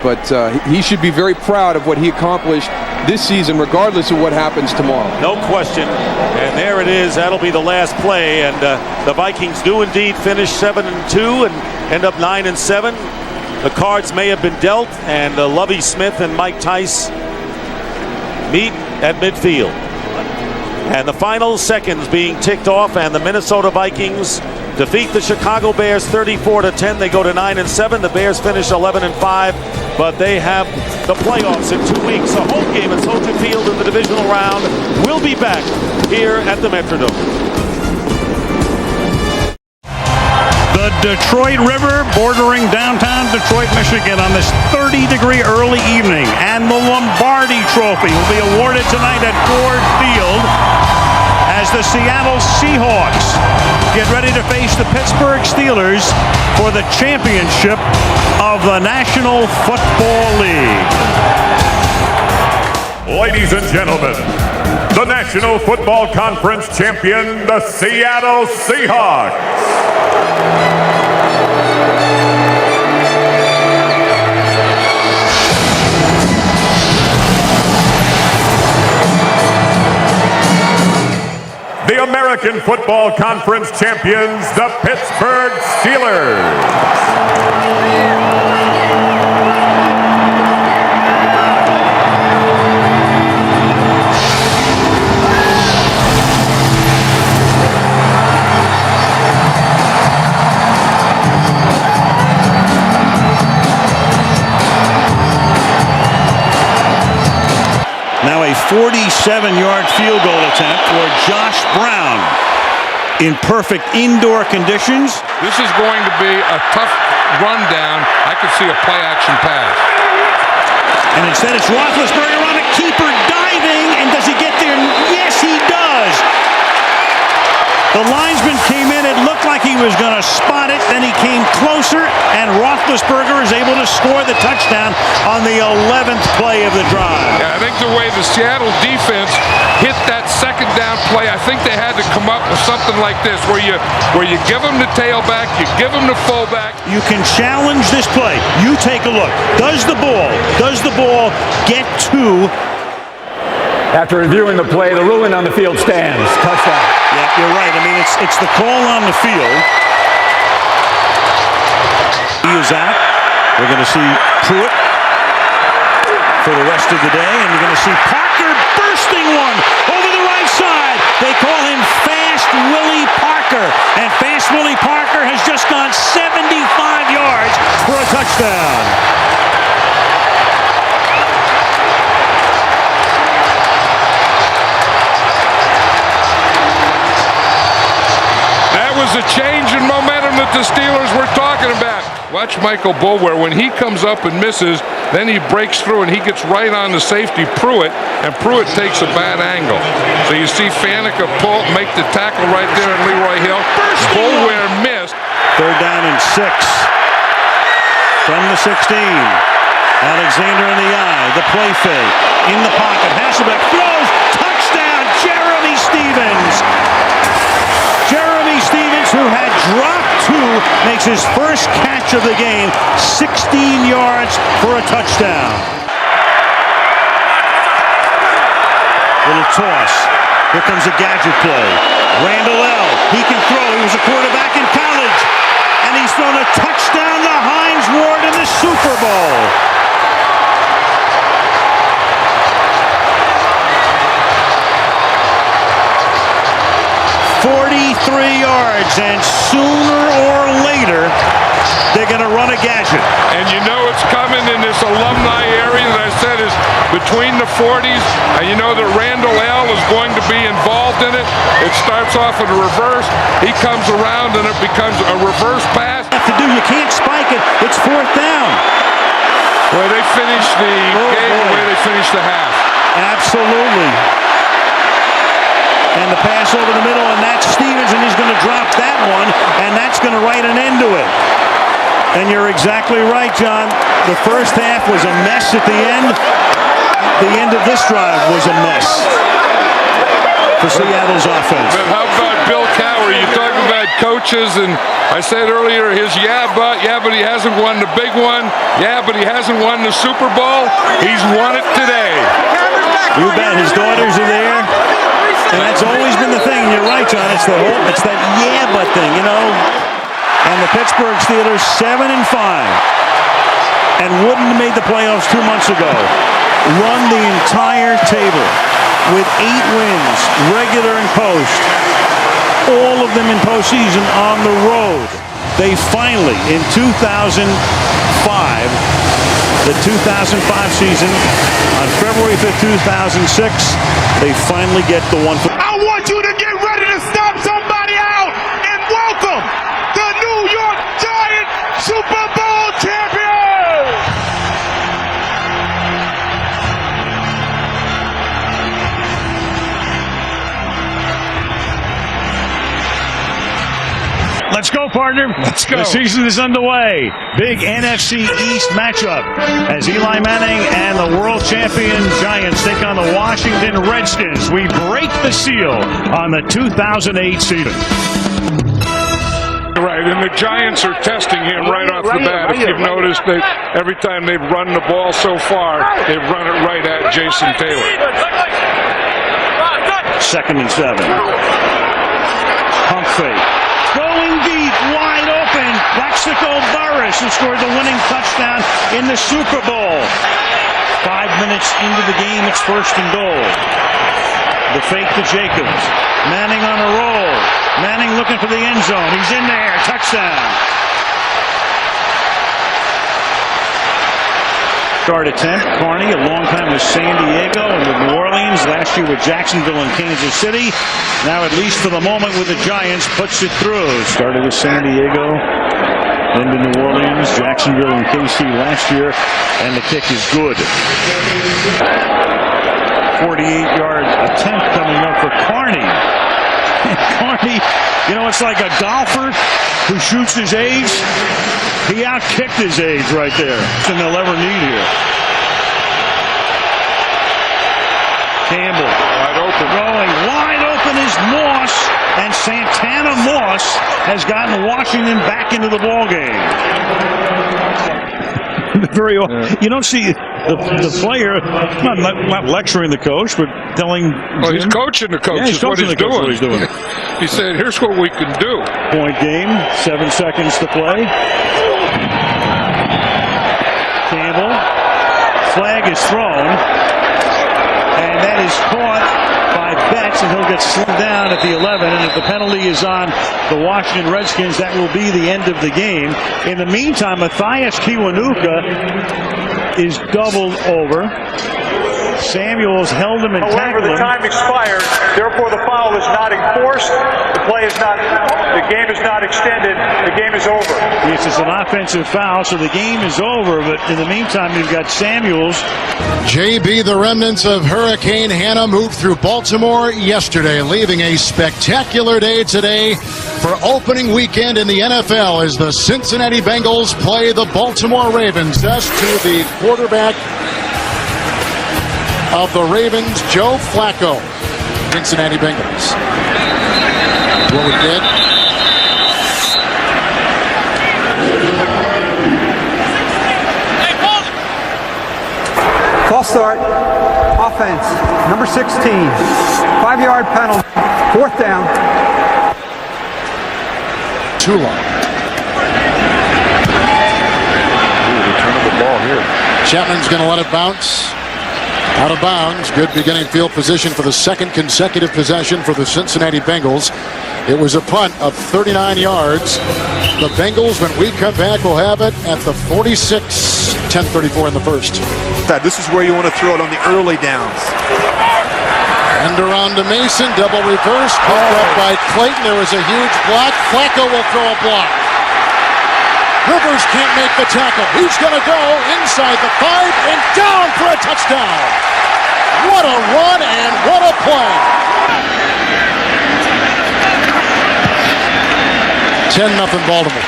But he should be very proud of what he accomplished this season, regardless of what happens tomorrow. No question. And there it is. That'll be the last play. And the Vikings do indeed finish 7-2 and end up 9-7. The cards may have been dealt, and Lovie Smith and Mike Tice meet at midfield. And the final seconds being ticked off, and the Minnesota Vikings defeat the Chicago Bears 34-10. They go to 9-7. The Bears finish 11-5, but they have the playoffs in 2 weeks. A home game at Soldier Field in the divisional round. We'll be back here at the Metrodome. The Detroit River bordering downtown Detroit, Michigan on this 30-degree early evening. And the Lombardi Trophy will be awarded tonight at Ford Field as the Seattle Seahawks get ready to face the Pittsburgh Steelers for the championship of the National Football League. Ladies and gentlemen, the National Football Conference champion, the Seattle Seahawks. The American Football Conference champions, the Pittsburgh Steelers. Now a 47-yard field goal attempt for Josh Brown in perfect indoor conditions. This is going to be a tough rundown. I could see a play-action pass. And instead it's Roethlisberger on a keeper diving, and does he get there? Yes, he does. The linesman came in, it looked like he was going to spot it, then he came closer, and Roethlisberger is able to score the touchdown on the 11th play of the drive. Yeah, I think the way the Seattle defense hit that second down play, I think they had to come up with something like this, where you give them the tailback, you give them the fullback. You can challenge this play. You take a look. Does the ball get to? After reviewing the play, the ruling on the field stands. Touchdown. Yeah, you're right. I mean, it's the call on the field. He is out. We're going to see Pruitt for the rest of the day, and you're going to see Parker bursting one over the right side. They call him Fast Willie Parker, and Fast Willie Parker has just gone 75 yards for a touchdown. Was a change in momentum that the Steelers were talking about. Watch Michael Boulware. When he comes up and misses, then he breaks through and he gets right on the safety Pruitt, and Pruitt takes a bad angle. So you see Faneca pull, make the tackle right there in Leroy Hill. Boulware missed. 3rd down and 6 from the 16. Alexander in the eye, the play fake, in the pocket. Hasselbeck throws, touchdown, Jeremy Stevens. Jeremy Stevens, who had dropped 2, makes his first catch of the game, 16 yards for a touchdown. Little toss. Here comes a gadget play. Randall L. He can throw. He was a quarterback in college. And he's thrown a touchdown to Hines Ward in the Super Bowl. yards, and sooner or later, they're going to run a gadget. And you know it's coming in this alumni area that I said is between the 40s, and you know that Randall L. is going to be involved in it. It starts off in a reverse. He comes around, and it becomes a reverse pass. You can't spike it. It's 4th down. Where they finished the game, where they finished the half. Absolutely. And the pass over the middle, and that's Stevens, and he's going to drop that one, and that's going to write an end to it. And you're exactly right, John. The first half was a mess at the end. The end of this drive was a mess for Seattle's offense. But how about Bill Cowher. You talk about coaches, and I said earlier his yeah, but he hasn't won the big one. Yeah, but he hasn't won the Super Bowl. He's won it today. You bet his daughters are there. And that's always been the thing. You're right, John. It's that yeah, but thing, you know. And the Pittsburgh Steelers 7-5, and wouldn't have made the playoffs 2 months ago. Run the entire table with 8 wins, regular and post. All of them in postseason on the road. They finally, in 2005, the 2005 season, on February 5th, 2006, they finally get the one. I want you to get ready to stomp somebody out and welcome the New York Giants Super Bowl champions! Let's go, partner. Let's go. The season is underway. Big NFC East matchup as Eli Manning and the world champion Giants take on the Washington Redskins. We break the seal on the 2008 season. Right, and the Giants are testing him right off the bat. If you've noticed that every time they've run the ball so far, they've run it right at Jason Taylor. 2nd and 7. Pump fake. Going deep, wide open. Plaxico Burress, who scored the winning touchdown in the Super Bowl. 5 minutes into the game, it's 1st and goal. The fake to Jacobs. Manning on a roll. Manning looking for the end zone. He's in there. Touchdown. Start attempt. Carney, a long time with San Diego and with New Orleans. Last year with Jacksonville and Kansas City. Now, at least for the moment with the Giants, puts it through. Started with San Diego, then to New Orleans, Jacksonville and KC last year, and the kick is good. 48-yard attempt coming up for Carney. Carney, you know, it's like a golfer who shoots his age. He out-kicked his age right there. Than they'll ever need here. Campbell. Wide open. Throwing wide open is Moss, and Santana Moss has gotten Washington back into the ballgame. You don't see the player not lecturing the coach, but telling. Well, he's coaching the coach. Yeah, he's what he's doing. He said, "Here's what we can do." Point game. 7 seconds to play. Campbell. Flag is thrown, and that is caught by Betts, and he'll get slimmed down at the 11. And if the penalty is on the Washington Redskins, that will be the end of the game. In the meantime, Matthias Kiwanuka is doubled over. Samuels held him and tackled him. However, the time expired. Therefore, the foul is not enforced. The game is not extended. The game is over. Yes, it's an offensive foul, so the game is over. But in the meantime, you've got Samuels. JB, the remnants of Hurricane Hannah moved through Baltimore yesterday, leaving a spectacular day today for opening weekend in the NFL as the Cincinnati Bengals play the Baltimore Ravens. Just to the quarterback of the Ravens, Joe Flacco. Cincinnati Bengals. What we did. False start. Offense. Number 16. 5-yard penalty. 4th down. Too long. Return of the ball here. Chapman's going to let it bounce. Out of bounds. Good beginning field position for the 2nd consecutive possession for the Cincinnati Bengals. It was a punt of 39 yards. The Bengals, when we come back, will have it at the 46. 10:34 in the first. This is where you want to throw it on the early downs. And around to Mason. Double reverse. Called up by Clayton. There was a huge block. Flacco will throw a block. Rivers can't make the tackle. He's going to go inside the 5 and down for a touchdown. What a run and what a play. 10-0 Baltimore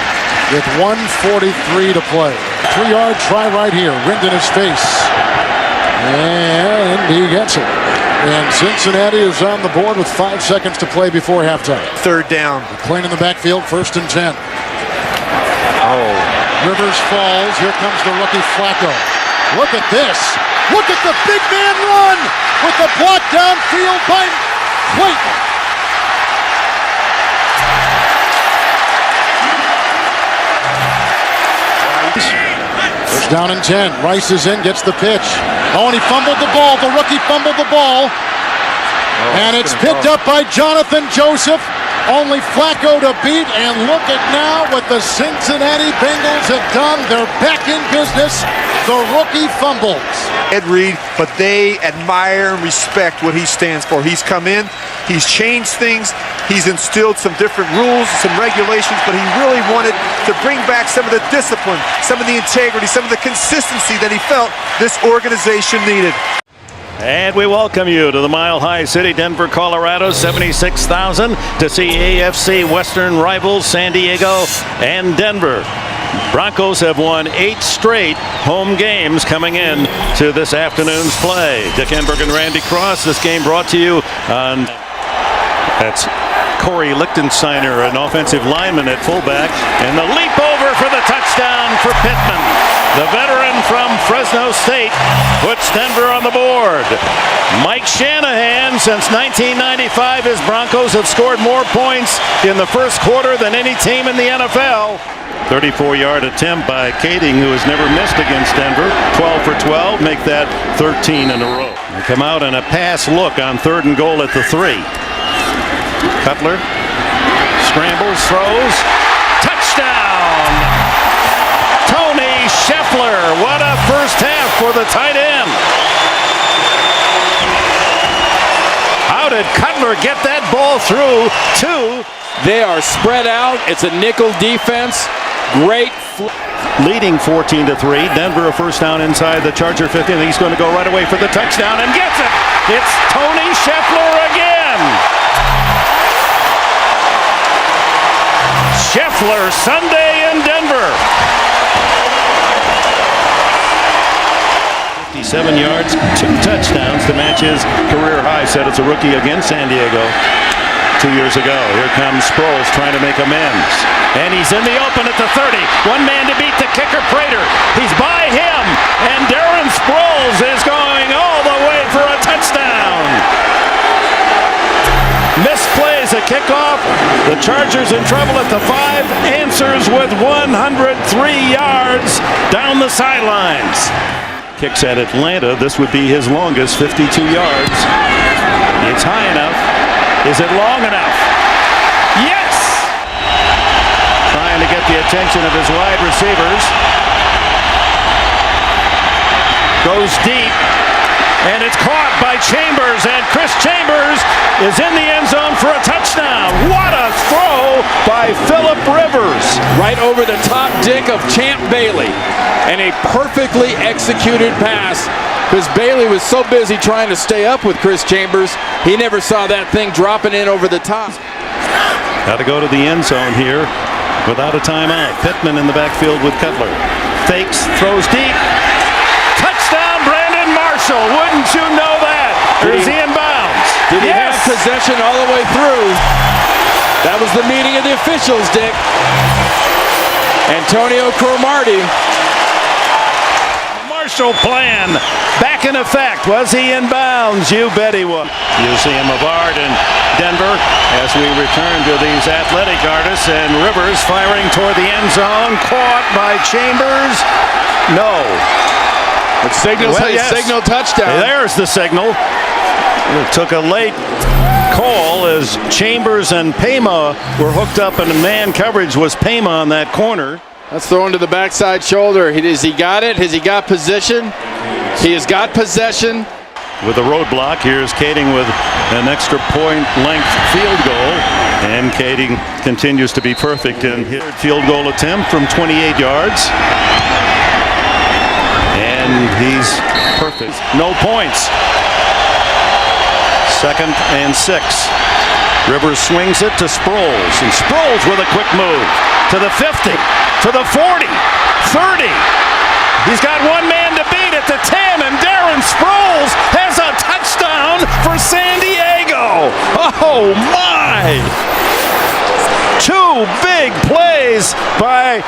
with 1:43 to play. 3-yard try right here. Wind in his face. And he gets it. And Cincinnati is on the board with 5 seconds to play before halftime. Third down. McLean in the backfield, 1st and 10. Oh. Rivers falls. Here comes the rookie Flacco. Look at this. Look at the big man run with the block downfield by Clayton. First down and 10. Rice is in, gets the pitch. Oh, and he fumbled the ball. The rookie fumbled the ball. And it's picked up by Jonathan Joseph. Only Flacco to beat, and look at now what the Cincinnati Bengals have done. They're back in business. The rookie fumbles. Ed Reed, but they admire and respect what he stands for. He's come in, he's changed things, he's instilled some different rules, some regulations, but he really wanted to bring back some of the discipline, some of the integrity, some of the consistency that he felt this organization needed. And we welcome you to the Mile High City, Denver, Colorado. 76,000 to see AFC Western rivals San Diego and Denver. Broncos have won 8 straight home games coming in to this afternoon's play. Dick Enberg and Randy Cross. This game brought to you on... That's Corey Lichtensteiner, an offensive lineman at fullback. And the leap over for the touchdown for Pittman. The veteran from Fresno State puts Denver on the board. Mike Shanahan, since 1995, his Broncos have scored more points in the first quarter than any team in the NFL. 34-yard attempt by Kading, who has never missed against Denver. 12 for 12, make that 13 in a row. They come out in a pass look on 3rd and goal at the 3. Cutler scrambles, throws, touchdown! Tony Scheffler, what a first half for the tight end. How did Cutler get that ball through to? They are spread out. It's a nickel defense. Great. Leading 14-3. Denver a first down inside the Charger 50. And he's going to go right away for the touchdown and gets it. It's Tony Scheffler again. Scheffler Sunday in Denver. 57 yards, 2 touchdowns to match his career high. Said it's a rookie against San Diego 2 years ago. Here comes Sproles trying to make amends. And he's in the open at the 30. One man to beat the kicker, Prater. He's by him. And Darren Sproles is going all the way for a touchdown. Misplays a kickoff. The Chargers in trouble at the 5. Answers with 103 yards down the sidelines. Kicks at Atlanta. This would be his longest, 52 yards. It's high enough. Is it long enough? Yes! Trying to get the attention of his wide receivers. Goes deep. And it's caught by Chambers, and Chris Chambers is in the end zone for a touchdown. What a throw by Phillip Rivers. Right over the top dick of Champ Bailey. And a perfectly executed pass, because Bailey was so busy trying to stay up with Chris Chambers, he never saw that thing dropping in over the top. Got to go to the end zone here without a timeout. Pittman in the backfield with Cutler. Fakes, throws deep. Touchdown, Brandon Marshall. Wouldn't you know that? Or is he in bounds? Did he have possession all the way through? That was the meeting of the officials, Dick. Antonio Cromartie. Marshall plan back in effect. Was he in bounds? You bet he was. Museum of Art in Denver as we return to these athletic artists, and Rivers firing toward the end zone. Caught by Chambers. No. It signals signal touchdown. There's the signal. It took a late call as Chambers and Pema were hooked up, and the man coverage was Pema on that corner. That's thrown to the backside shoulder. Has he got it? Has he got position? He has got possession. With a roadblock, here's Kading with an extra point-length field goal. And Kading continues to be perfect in his field goal attempt from 28 yards. And he's perfect. No points. 2nd and 6. Rivers swings it to Sproles. And Sproles with a quick move to the 50, to the 40, 30. He's got one man to beat at the 10, and Darren Sproles has a touchdown for Oh, my! 2 big plays by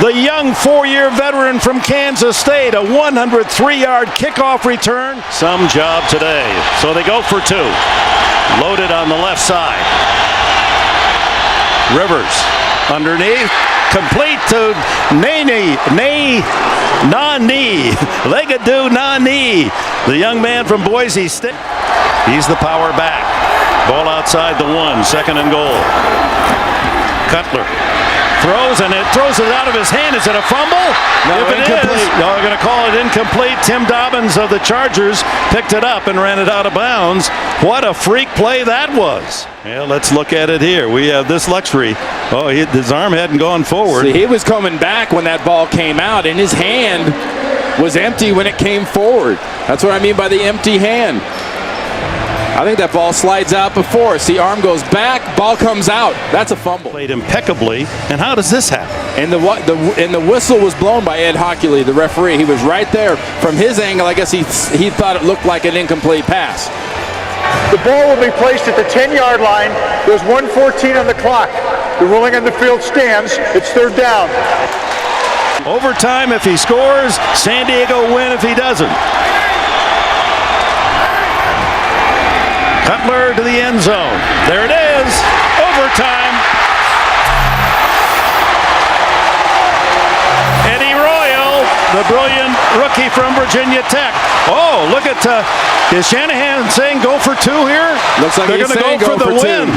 the young 4-year veteran from Kansas State. A 103-yard kickoff return. Some job today. So they go for 2. Loaded on the left side. Rivers underneath. Complete to Nani. Legadou Nani. The young man from Boise State. He's the power back. Ball outside the 1. Second and goal. Cutler throws, and it throws it out of his hand. Is it a fumble? No, if it incomplete. is, no, they're going to call it incomplete. Tim Dobbins of the Chargers picked it up and ran it out of bounds. What a freak play that was. Yeah, let's look at it here. We have this luxury. Oh, his arm hadn't gone forward. See, he was coming back when that ball came out, and his hand was empty when it came forward. That's what I mean by the empty hand. I think that ball slides out before. See, arm goes back, ball comes out. That's a fumble. Played impeccably. And how does this happen? And the whistle was blown by Ed Hockley, the referee. He was right there. From his angle, I guess he thought it looked like an incomplete pass. The ball will be placed at the 10-yard line. There's 1:14 on the clock. The ruling on the field stands. It's 3rd down. Overtime if he scores. San Diego win if he doesn't. Cutler to the end zone. There it is. Overtime. Eddie Royal, the brilliant rookie from Virginia Tech. Oh, look at, is Shanahan saying go for 2 here? Looks like they're going to go for the win.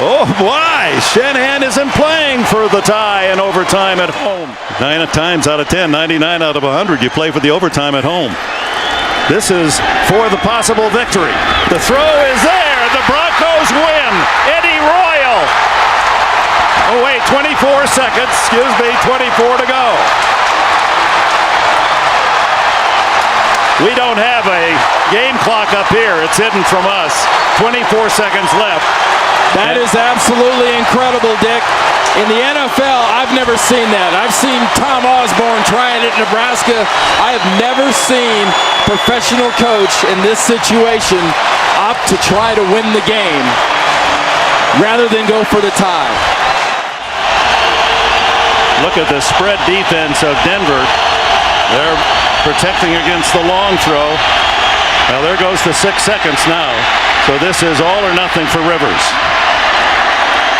Oh, boy. Shanahan isn't playing for the tie in overtime at home. 9 times out of 10, 99 out of 100, you play for the overtime at home. This is for the possible victory. The throw is there. The Broncos win. Eddie Royal. Oh, wait, 24 seconds. Excuse me, 24 to go. We don't have a game clock up here. It's hidden from us. 24 seconds left. That is absolutely incredible, Dick. In the NFL, I've never seen that. I've seen Tom Osborne trying it in Nebraska. I have never seen professional coach in this situation opt to try to win the game rather than go for the tie. Look at the spread defense of Denver. They're protecting against the long throw. Now there goes the 6 seconds now. So this is all or nothing for Rivers.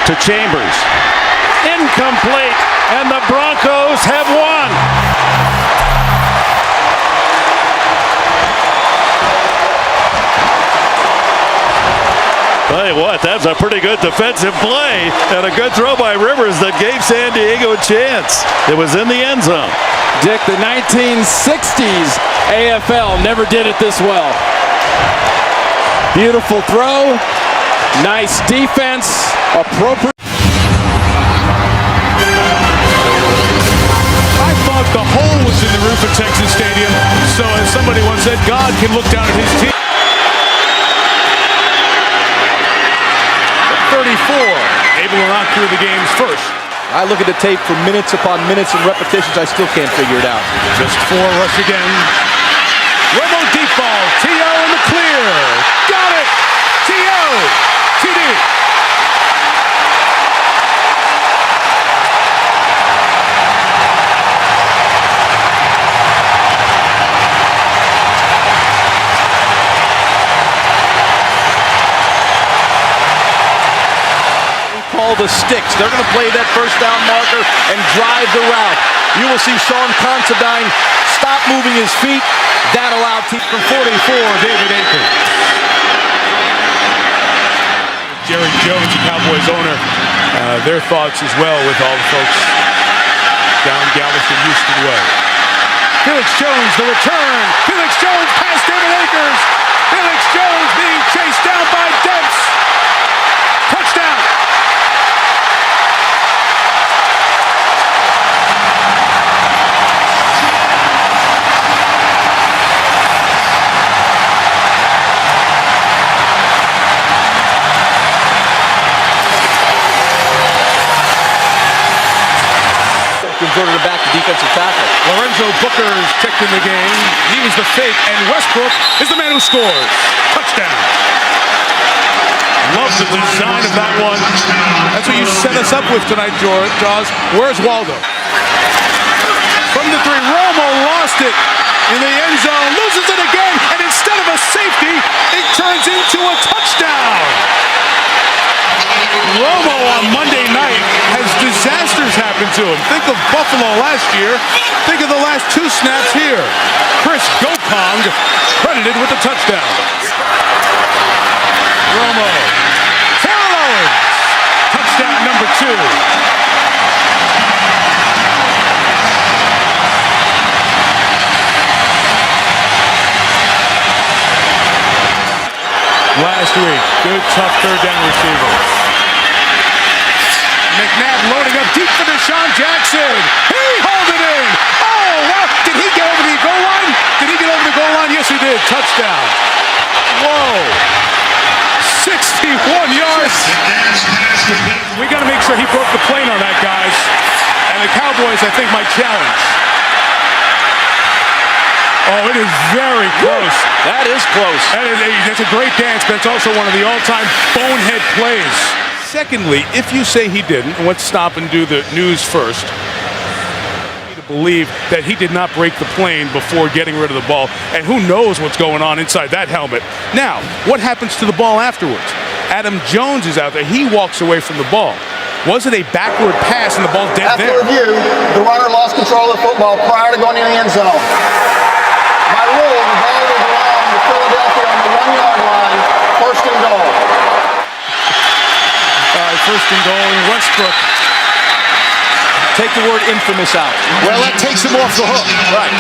To Chambers. Incomplete, and the Broncos have won. Tell you what, that's a pretty good defensive play and a good throw by Rivers that gave San Diego a chance. It was in the end zone. Dick, the 1960s AFL never did it this well. Beautiful throw, nice defense, appropriate. The hole was in the roof of Texas Stadium, so as somebody once said, God can look down at his team. 34, able to knock through the games first. I look at the tape for minutes upon minutes and repetitions, I still can't figure it out. Just 4 rush again. Romo deep ball, T.O. in the clear. Got it! T.O. TD. The sticks. They're going to play that first down marker and drive the route. You will see Sean Considine stop moving his feet. That allowed team from 44, David Akers. Jerry Jones, the Cowboys owner, their thoughts as well with all the folks down Galveston, Houston way. Felix Jones, the return. Felix Jones past David Akers. Felix Jones being chased down by Dents. Touchdown. Converted it back to defensive tackle. Lorenzo Booker's checked in the game. He was the fake, and Westbrook is the man who scores. Touchdown. love the design of that one. That's what you set us up with tonight, Jaws. Where's Waldo? From the three, Romo lost it in the end zone, loses it again, and instead of a safety, it turns into a touchdown. Romo on Monday night has disasters happen to him. Think of Buffalo last year. Think of the last 2 snaps here. Chris Gopong credited with the touchdown. Romo. Terrell Owens. Touchdown number 2. Last week, good tough third down receiver. McNabb loading up deep for Deshaun Jackson. He hauled it in. Oh, wow. Did he get over the goal line? Did he get over the goal line? Yes, he did. Touchdown. Whoa. 61 yards. We got to make sure he broke the plane on that, guys. And the Cowboys, I think, might challenge. Oh, it is very close. That is close. That's a great dance, but it's also one of the all-time bonehead plays. Secondly, if you say he didn't, and let's stop and do the news first, to believe that he did not break the plane before getting rid of the ball, and who knows what's going on inside that helmet. Now, what happens to the ball afterwards? Adam Jones is out there. He walks away from the ball. Was it a backward pass and the ball's dead there? After review, the runner lost control of the football prior to going in the end zone. By rule, the ball will belong to Philadelphia on the 1-yard line, first and goal. First and goal in Westbrook. Take the word infamous out. Well, that takes him off the hook. Right.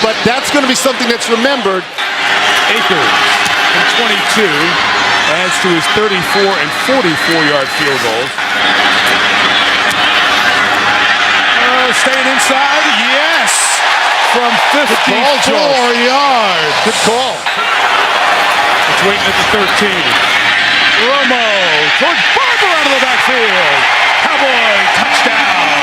But that's going to be something that's remembered. Akers from 22 adds to his 34 and 44-yard field goals. Staying inside, yes! From 54 yards. Good call. It's waiting at the 13. Romo towards Barber out of the backfield. Cowboy touchdown.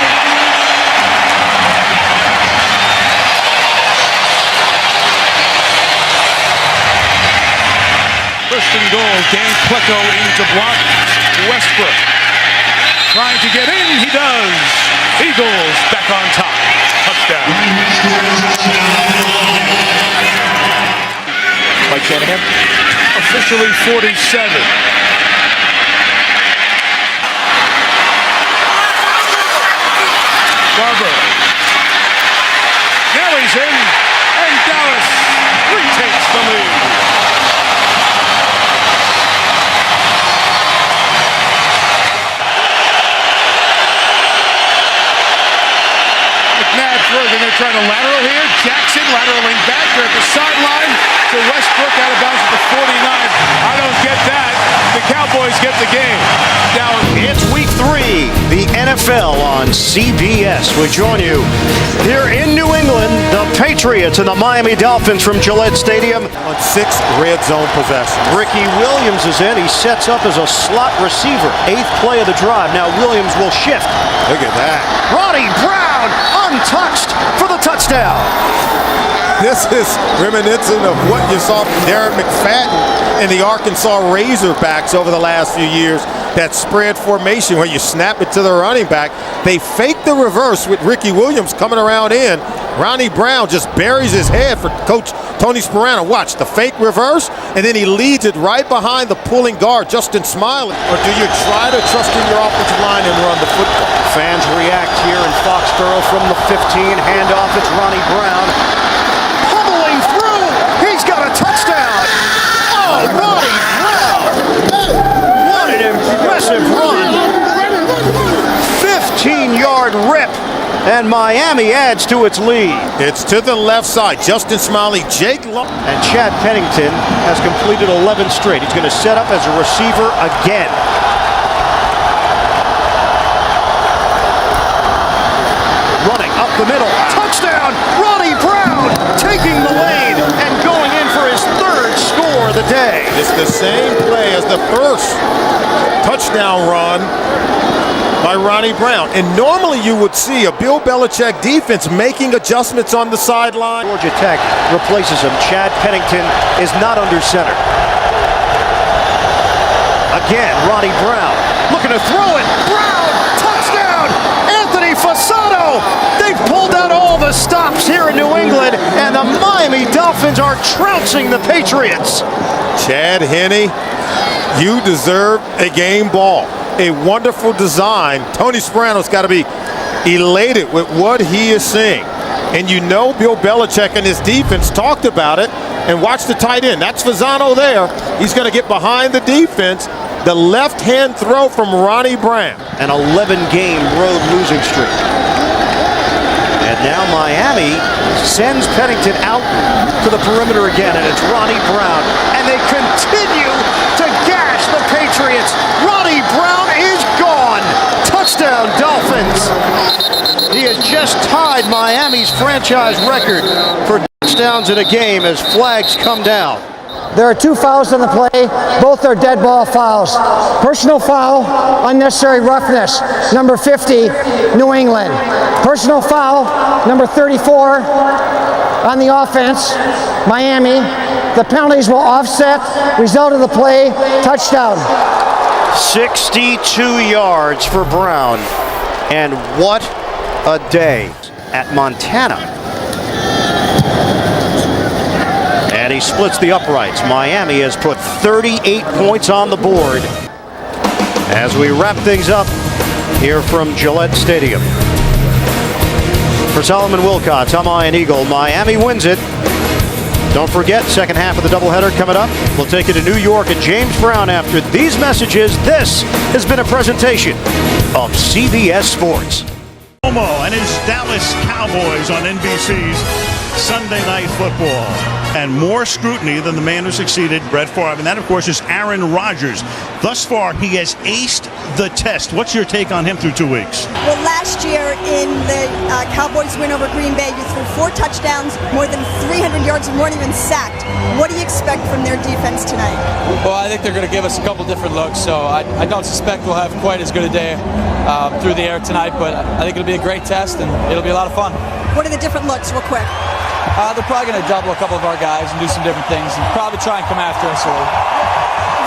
First and goal. Dan Plecko into block. Westbrook trying to get in. He does. Eagles back on top. Touchdown. Mike Shanahan. Officially 47. Barber. Now he's in. And Dallas retakes the lead. McNabb throws, and they're trying to lateral here. Jackson lateraling back. They're at the sideline to Westbrook out of bounds at the 49. I don't get that. The Cowboys get the game. Now it's week 3, the NFL on CBS. We join you here in New England. The Patriots and the Miami Dolphins from Gillette Stadium. On 6 red zone possessions. Ricky Williams is in. He sets up as a slot receiver. 8th play of the drive. Now Williams will shift. Look at that. Ronnie Brown untouched for the touchdown. This is reminiscent of what you saw from Darren McFadden in the Arkansas Razorbacks over the last few years. That spread formation where you snap it to the running back. They fake the reverse with Ricky Williams coming around in. Ronnie Brown just buries his head for Coach Tony Sparano. Watch the fake reverse, and then he leads it right behind the pulling guard, Justin Smiley. Or do you try to trust in your offensive line and run the football? Fans react here in Foxborough from the 15. Handoff, it's Ronnie Brown. Pummeling through. He's got a touchdown. Oh, Ronnie Brown. What an impressive run. 15-yard rip. And Miami adds to its lead. It's to the left side. Justin Smiley, Jake Long. And Chad Pennington has completed 11 straight. He's going to set up as a receiver again. Running up the middle. Touchdown! Ronnie Brown taking the lane and going in for his 3rd score of the day. It's the same play as the first touchdown run by Ronnie Brown. And normally you would see a Bill Belichick defense making adjustments on the sideline. Georgia Tech replaces him. Chad Pennington is not under center. Again, Ronnie Brown looking to throw it. Brown, touchdown! Anthony Fasano! They've pulled out all the stops here in New England, and the Miami Dolphins are trouncing the Patriots. Chad Henne, you deserve a game ball. A wonderful design. Tony Sparano's got to be elated with what he is seeing. And you know Bill Belichick and his defense talked about it. And watch the tight end. That's Fasano there. He's going to get behind the defense. The left-hand throw from Ronnie Brown. An 11-game road losing streak. And now Miami sends Pennington out to the perimeter again, and it's Ronnie Brown. And they continue to gash the Patriots. Ronnie Brown is gone. Touchdown, Dolphins. He has just tied Miami's franchise record for touchdowns in a game as flags come down. There are 2 fouls on the play. Both are dead ball fouls. Personal foul, unnecessary roughness, number 50, New England. Personal foul, number 34, on the offense, Miami. The penalties will offset. Result of the play, touchdown. 62 yards for Brown. And what a day at Montana. And he splits the uprights. Miami has put 38 points on the board. As we wrap things up here from Gillette Stadium. For Solomon Wilcots, I'm Ian Eagle. Miami wins it. Don't forget, second half of the doubleheader coming up. We'll take you to New York and James Brown after these messages. This has been a presentation of CBS Sports. And his Dallas Cowboys on NBC's Sunday Night Football. And more scrutiny than the man who succeeded Brett Favre. And that, of course, is Aaron Rodgers. Thus far, he has aced the test. What's your take on him through 2 weeks? Well, last year in the Cowboys win over Green Bay, you threw 4 touchdowns, more than 300 yards, and weren't even sacked. What do you expect from their defense tonight? Well, I think they're going to give us a couple different looks, so I don't suspect we'll have quite as good a day through the air tonight, but I think it'll be a great test, and it'll be a lot of fun. What are the different looks, real quick? They're probably going to double a couple of our guys and do some different things and probably try and come after us early.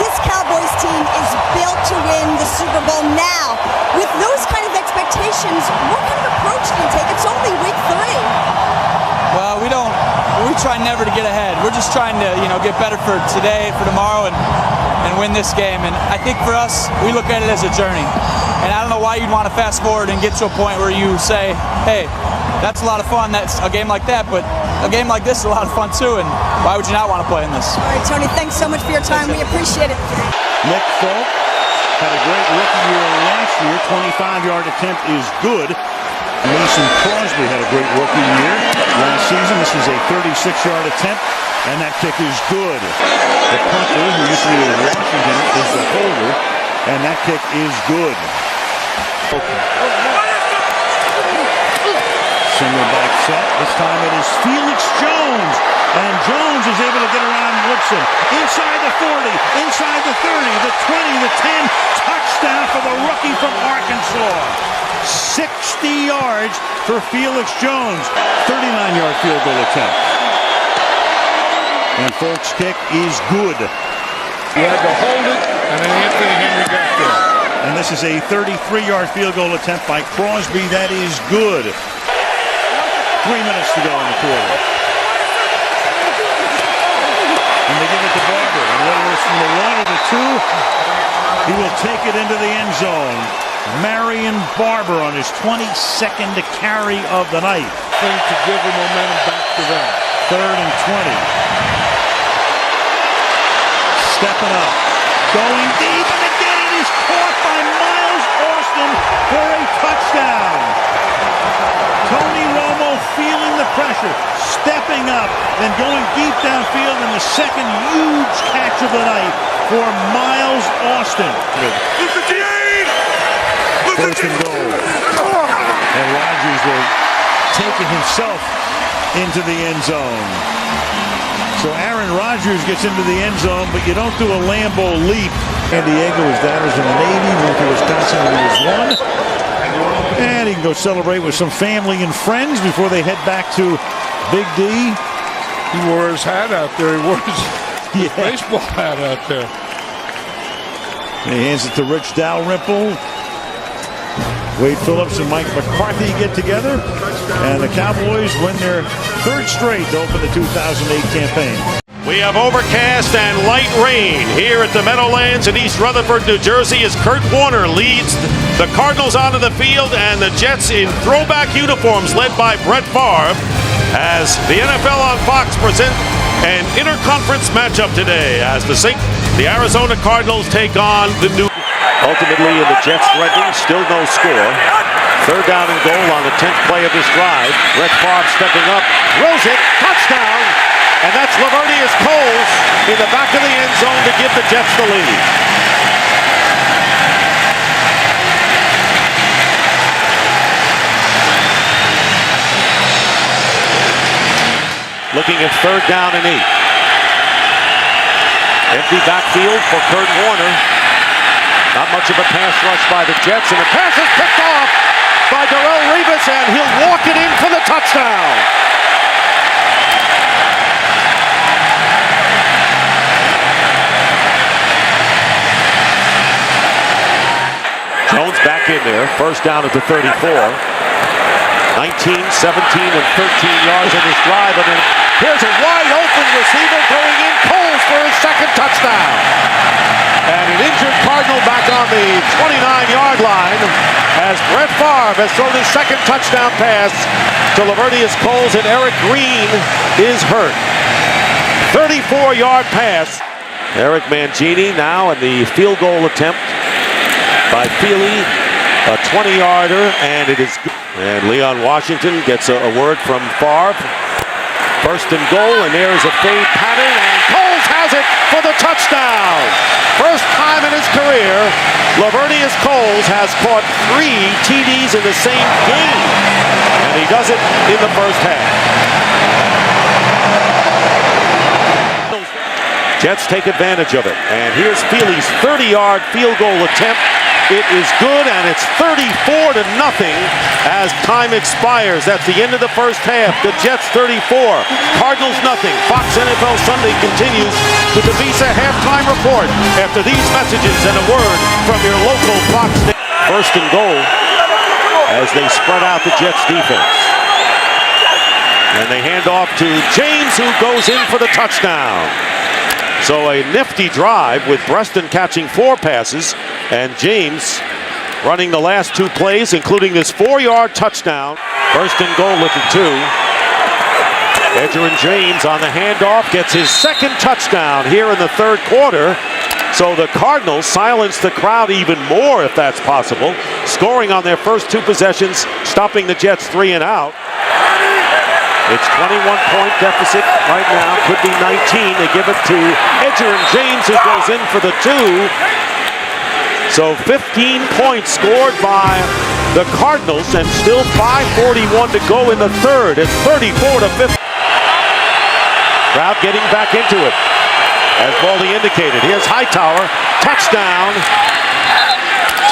This Cowboys team is built to win the Super Bowl now. With those kind of expectations, what kind of approach do you take? It's only week 3. Well, we try never to get ahead. We're just trying to, get better for today, for tomorrow, and win this game. And I think for us, we look at it as a journey. And I don't know why you'd want to fast forward and get to a point where you say, hey, that's a lot of fun, that's a game like that, but a game like this is a lot of fun too, and why would you not want to play in this? All right, Tony, thanks so much for your time. We appreciate it. Nick Folk had a great rookie year last year. 25-yard attempt is good. Mason Crosby had a great rookie year last season. This is a 36-yard attempt, and that kick is good. The punter, who used to be in Washington, is the holder, and that kick is good. Single back set. This time it is Felix Jones. And Jones is able to get around Woodson. Inside the 40, inside the 30, the 20, the 10. Touchdown for the rookie from Arkansas. 60 yards for Felix Jones. 39-yard field goal attempt. And Folk's kick is good. He had to hold it, and then Anthony Henry got there. And this is a 33-yard field goal attempt by Crosby. That is good. 3 minutes to go in the quarter. And they give it to Barber. And whether it's from the 1 or the 2, he will take it into the end zone. Marion Barber on his 22nd carry of the night. Thing to give the momentum back to them. 3rd and 20. Stepping up. Going deep, and again it is caught by Miles Austin for a touchdown. Tony Romo feeling the pressure, stepping up, then going deep downfield, and the second huge catch of the night for Miles Austin. First and goal. And Rodgers will take it himself into the end zone. So Aaron Rodgers gets into the end zone, but you don't do a Lambeau leap. San Diego, his dad was in the Navy, moved to Wisconsin when he was 1. And he can go celebrate with some family and friends before they head back to Big D. He wore his hat out there. He wore his baseball hat out there. And he hands it to Rich Dalrymple. Wade Phillips and Mike McCarthy get together, and the Cowboys win their third straight to open the 2008 campaign. We have overcast and light rain here at the Meadowlands in East Rutherford, New Jersey, as Kurt Warner leads the Cardinals onto the field and the Jets in throwback uniforms led by Brett Favre, as the NFL on Fox present an interconference matchup today as the Arizona Cardinals take on the New. Ultimately, in the Jets threatening, still no score. Third down and goal on the 10th play of this drive. Brett Favre stepping up, throws it, touchdown, and that's Lavernius Coles in the back of the end zone to give the Jets the lead. Looking at third down and 8. Empty backfield for Kurt Warner. Not much of a pass rush by the Jets, and the pass is picked off by Darrelle Revis, and he'll walk it in for the touchdown. Jones back in there, first down at the 34. 19, 17, and 13 yards on this drive, and then here's a wide open receiver going in, Coles for his second touchdown. And an injured Cardinal back on the 29-yard line as Brett Favre has thrown his second touchdown pass to Lavernius Coles, and Eric Green is hurt. 34-yard pass. Eric Mangini now in the field goal attempt by Feely, a 20-yarder, and it is. And Leon Washington gets a word from Favre. First and goal, and there's a fade pattern, and Coles has it for the touchdown. First time in his career, Lavernius Coles has caught 3 TDs in the same game, and he does it in the first half. Jets take advantage of it, and here's Feely's 30-yard field goal attempt. It is good, and it's 34-0 as time expires. That's the end of the first half. The Jets 34, Cardinals nothing. Fox NFL Sunday continues with the Pisa halftime report after these messages and a word from your local Fox. First and goal as they spread out the Jets defense. And they hand off to James, who goes in for the touchdown. So a nifty drive with Preston catching 4 passes and James running the last 2 plays, including this 4-yard touchdown. First and goal at the 2. Edgerrin James on the handoff gets his second touchdown here in the third quarter. So the Cardinals silence the crowd even more, if that's possible, scoring on their first 2 possessions, stopping the Jets 3 and out. It's 21-point deficit right now, could be 19. They give it to Edgerrin James, who goes in for the 2. So 15 points scored by the Cardinals, and still 5:41 to go in the third. It's 34-50. Crowd getting back into it, as Baldy indicated. Here's Hightower, touchdown.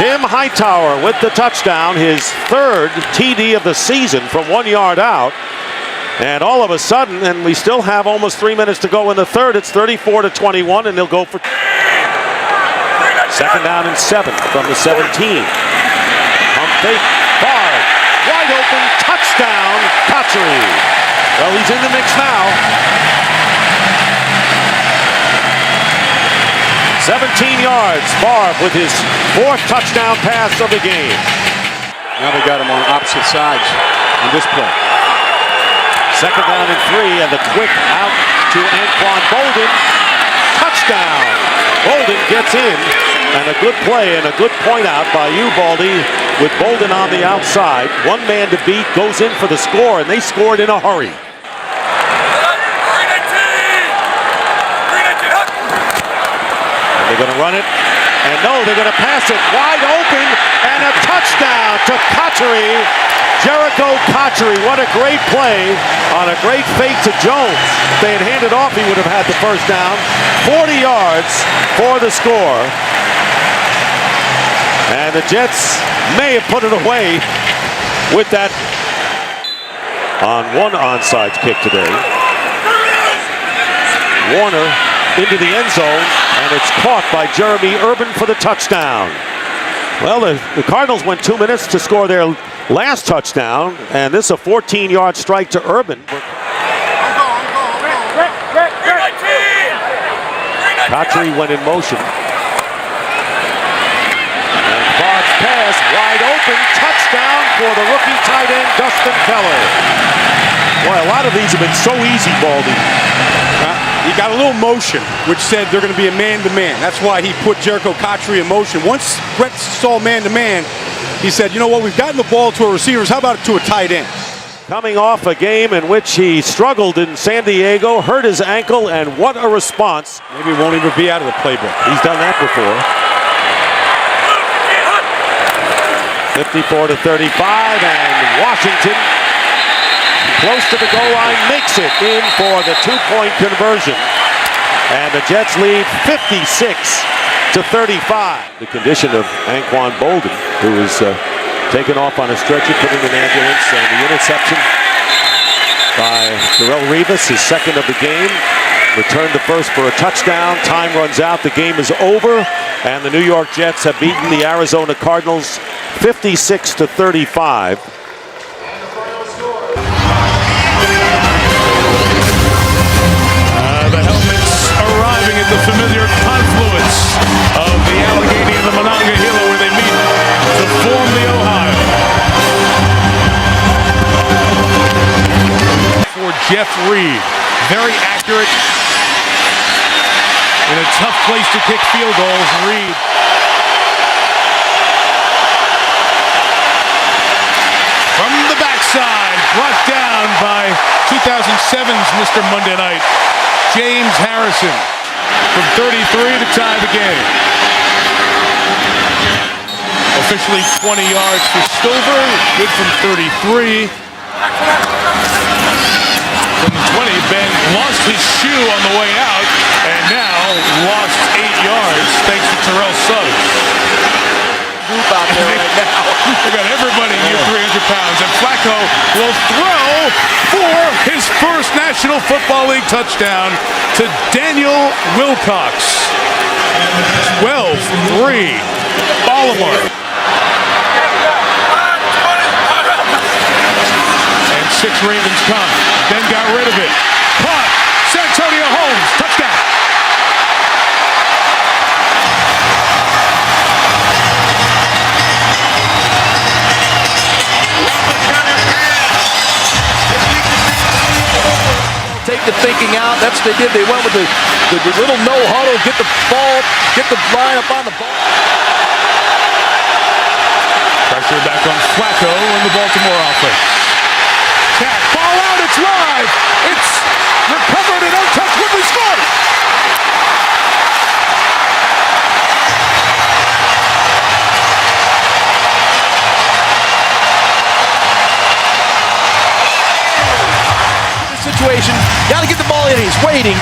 Tim Hightower with the touchdown, his 3rd TD of the season from 1 yard out. And all of a sudden, and we still have almost 3 minutes to go in the third, it's 34-21, and they'll go for second down and 7 from the 17. Pump fake, Favre, wide open, touchdown, Cotchery. Well, he's in the mix now. 17 yards, Favre with his 4th touchdown pass of the game. Now they got him on opposite sides on this play. Second down and 3, and the quick out to Anquan Bolden. Touchdown! Bolden gets in, and a good play and a good point out by you, Baldy, with Bolden on the outside. 1 man to beat, goes in for the score, and they scored in a hurry. And they're going to run it, and no, they're going to pass it wide open, and a touchdown to Cotchery. Jericho Cotchery, what a great play on a great fake to Jones. If they had handed off, he would have had the first down. 40 yards for the score. And the Jets may have put it away with that on one onside kick today. Warner into the end zone, and it's caught by Jeremy Urban for the touchdown. Well, the Cardinals went 2 minutes to score their last touchdown, and this is a 14-yard strike to Urban. Cotry went in motion. And Bard's pass, wide open, touchdown for the rookie tight end, Dustin Keller. Boy, a lot of these have been so easy, Baldy. He got a little motion, which said they're going to be a man-to-man. That's why he put Jericho Cotry in motion. Once Brett saw man-to-man, he said, you know what, we've gotten the ball to our receivers. How about it to a tight end? Coming off a game in which he struggled in San Diego, hurt his ankle, and what a response. Maybe he won't even be out of the playbook. He's done that before. 54-35, and Washington, close to the goal line, makes it in for the two-point conversion. And the Jets lead 56-35. The condition of Anquan Bolden, who was taken off on a stretcher, put in an ambulance, and the interception by Darrelle Revis, his second of the game. Returned to first for a touchdown. Time runs out. The game is over, and the New York Jets have beaten the Arizona Cardinals 56-35. The helmets arriving at the familiar confluence of the Allegheny and the Monongahela, where they meet to form the Ohio. For Jeff Reed, very accurate in a tough place to kick field goals. Reed from the backside, brought down by 2007's Mr. Monday Night, James Harrison, from 33 to tie the game. Officially 20 yards for Stover, good from 33. From the 20, Ben lost his shoe on the way out, and now lost 8 yards thanks to Terrell Suggs. Group out there right now. We got everybody near 300 pounds, and Flacco will throw for his first National Football League touchdown to Daniel Wilcox. 12-3, Baltimore. And 6 Ravens come. Ben got rid of it. Caught. Santonio Holmes, touchdown. Take the thinking out. That's what they did. They went with the little no huddle, get the ball, get the line up on the ball. Pressure back on Flacco in the Baltimore offense. Cat, ball out, it's live. It's recovered and untouched. Ridley scores. Situation, got to get the ball in. He's waiting,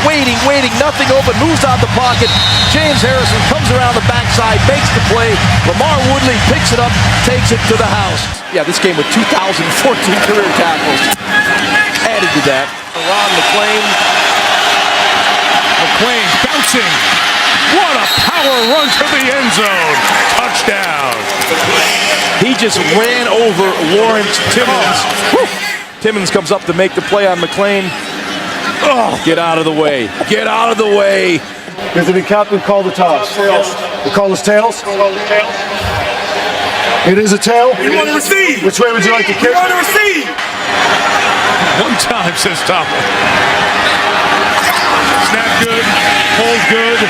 nothing open, moves out the pocket. James Harrison comes around the backside, makes the play. Lamar Woodley picks it up, takes it to the house. Yeah, this game with 2014 career tackles. Added to that. Ron McClain. McClain bouncing. What a power run to the end zone. Touchdown. He just ran over Lawrence Timmons. Timmons comes up to make the play on McClain. Oh, get out of the way. Get out of the way. Does the captain call the toss? Tails. We call this tails? It is a tail? You want to receive. Which way would you like to kick? You want to receive. One time, says Topple. Snap good. Hold good.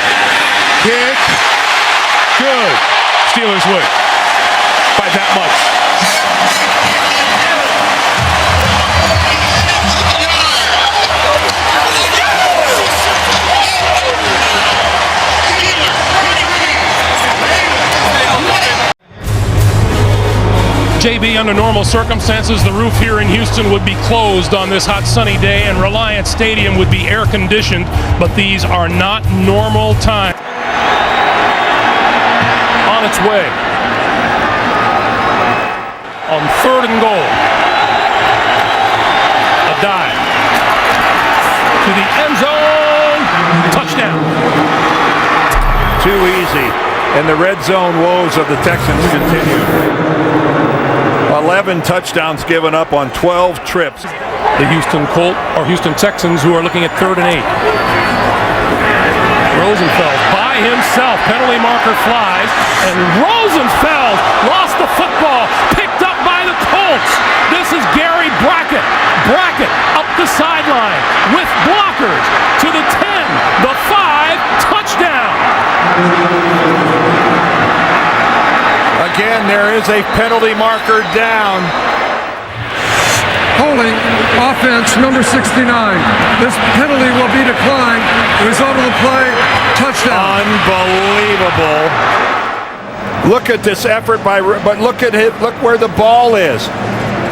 Kick. Good. Steelers win. By that much. JB, under normal circumstances, the roof here in Houston would be closed on this hot sunny day and Reliant Stadium would be air conditioned, but these are not normal times. On its way. On 3rd and goal. A dive. To the end zone. Touchdown. Too easy. And the red zone woes of the Texans continue. 11 touchdowns given up on 12 trips. The Houston Texans, who are looking at 3rd and 8. Rosenfeld by himself. Penalty marker flies. And Rosenfeld lost the football. Picked up by the Colts. This is Gary Brackett. Brackett up the sideline with blockers to the 10, the 5, touchdown. Again, there is a penalty marker down. Holding offense number 69. This penalty will be declined. The result of the play, touchdown. Unbelievable. Look at this effort but look at it. Look where the ball is.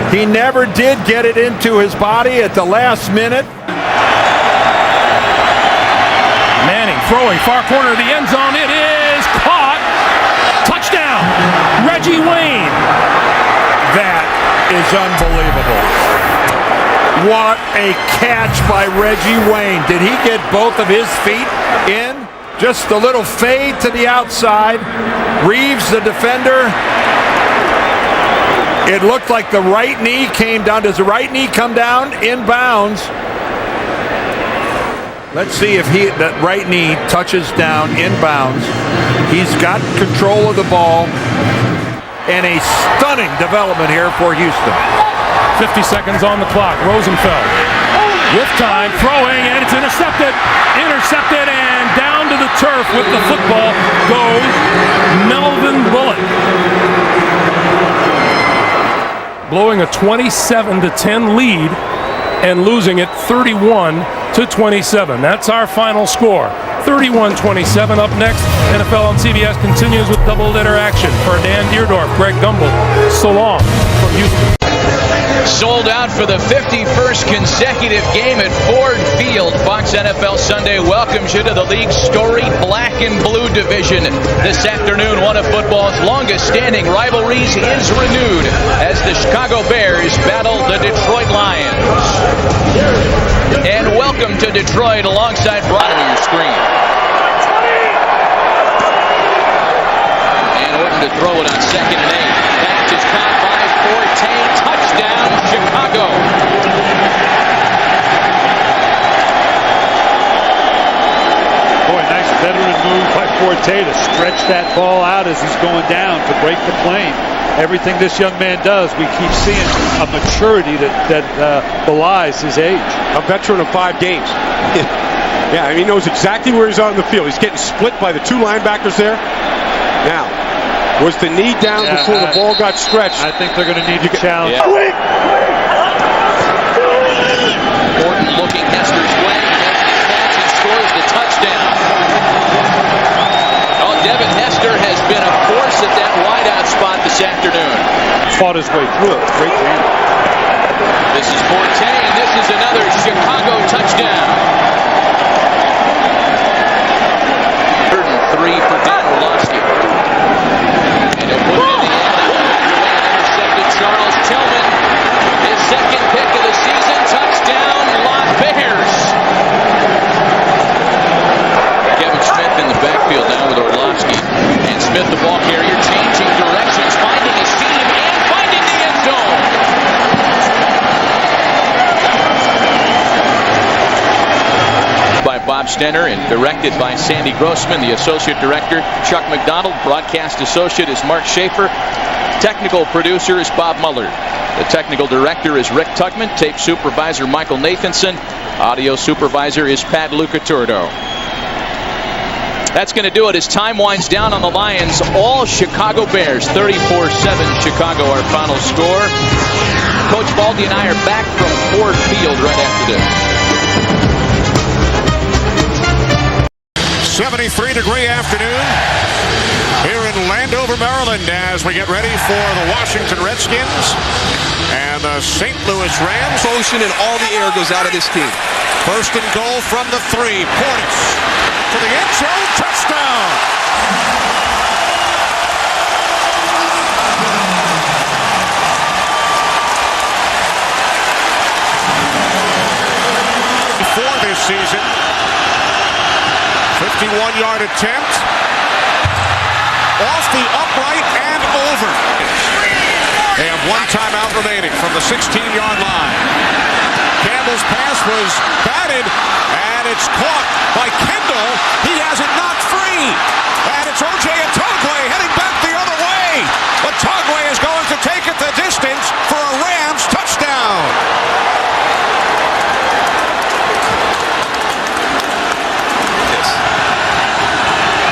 He never did get it into his body at the last minute. Manning throwing far corner of the end zone. It is caught. Touchdown. Reggie Wayne. That is unbelievable. What a catch by Reggie Wayne. Did he get both of his feet in? Just a little fade to the outside. Reeves, the defender. It looked like the right knee came down. Does the right knee come down inbounds? Let's see if that right knee touches down inbounds. He's got control of the ball. And a stunning development here for Houston. 50 seconds on the clock. Rosenfeld with time, throwing, and it's intercepted. Intercepted, and down to the turf with the football goes Melvin Bullock. Blowing a 27-10 lead and losing it 31-27. That's our final score. 31-27. Up next, NFL on CBS continues with double-header action. For Dan Deerdorf, Greg Gumbel, so long from Houston. Sold out for the 51st consecutive game at Ford Field. Fox NFL Sunday welcomes you to the league's storied black and blue division. This afternoon, one of football's longest-standing rivalries is renewed as the Chicago Bears battle the Detroit Lions. And welcome to Detroit alongside Brian on your screen. And Orton to throw it on 2nd and 8. Pass is caught by Forte. Touchdown, Chicago. Boy, nice veteran move by Forte to stretch that ball out as he's going down to break the plane. Everything this young man does, we keep seeing a maturity that belies his age. A veteran of 5 games. Yeah, I mean, he knows exactly where he's on the field. He's getting split by the 2 linebackers there. Now, was the knee down before the ball got stretched? I think they're going to need to challenge. Yeah. Orton looking Hester's way, makes the catch and scores the touchdown. Oh, Devin Hester has been a force at that wideout spot this afternoon. Fought his way through it. Great game. This is Forte, and this is another Chicago touchdown. 3rd and 3 for Dan Orlovsky. And he'll put it in the end. Intercepted Charles Tillman. His 2nd pick of the season. Touchdown, Las Bears. Kevin Smith in the backfield now with Orlovsky. And Smith, the ball carrier, changing directions, finding his seam, and finding the end zone. By Bob Stenner and directed by Sandy Grossman. The associate director, Chuck McDonald. Broadcast associate is Mark Schaefer. Technical producer is Bob Muller. The technical director is Rick Tugman. Tape supervisor Michael Nathanson. Audio supervisor is Pat Lucaturdo. That's going to do it as time winds down on the Lions. All Chicago Bears, 34-7 Chicago, our final score. Coach Baldy and I are back from Ford Field right after this. 73-degree afternoon here in Landover, Maryland, as we get ready for the Washington Redskins and the St. Louis Rams. Motion and all the air goes out of this team. 1st and goal from the 3. Portis to the end zone. Touchdown. Before this season, 51-yard attempt. Off the upright and over. They have one timeout remaining from the 16-yard line. Campbell's pass was batted, and it's caught by Kendall. He has it knocked free. And it's O.J. Atogwe heading back the other way. Atogwe is going to take it the distance for a Rams touchdown. Yes.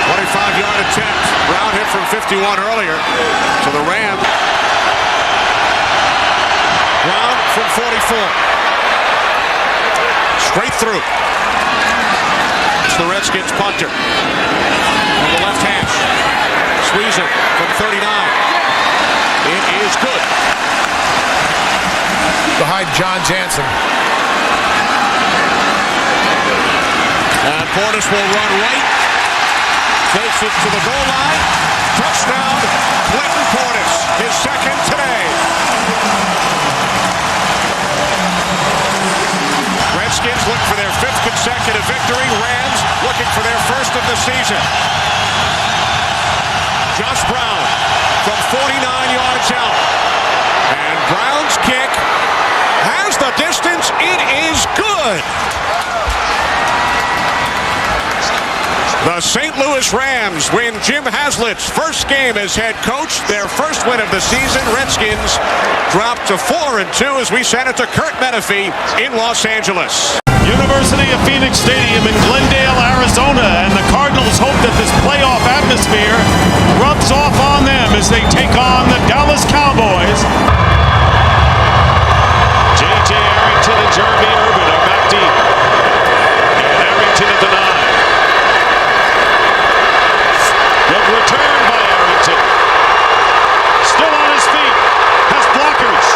25-yard attempt. Brown hit from 51 earlier to the Rams. Brown from 44. Straight through. It's the Redskins punter. On the left hash. Squeezer from 39. It is good. Behind John Jansen. And Portis will run right. Takes it to the goal line. Touchdown, Clinton Portis. His second today. Redskins look for their 5th consecutive victory. Rams looking for their 1st of the season. Josh Brown from 49 yards out. And Brown's kick has the distance. It is good. The St. Louis Rams win Jim Haslett's first game as head coach. Their first win of the season. Redskins drop to 4-2 as we send it to Kurt Menefee in Los Angeles. University of Phoenix Stadium in Glendale, Arizona, and the Cardinals hope that this playoff atmosphere rubs off on them as they take on the Dallas Cowboys. J.J. Arrington and Jeremy Urban are back deep. And Arrington at the 9. Good return by Arrington. Still on his feet. Has blockers.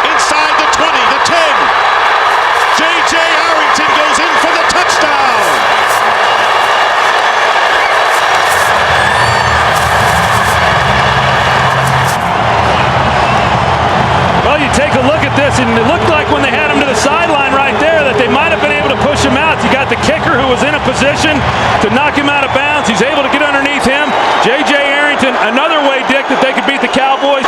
Inside the 20, the 10. J.J. Arrington goes in for the touchdown. Well, you take a look at this, and it looked like when they had him to the sideline right there that they might have been able to push him out. You got the kicker who was in a position to knock him out of bounds. He's able to get underneath him. J.J. Arrington, another way, Dick, that they could beat the Cowboys.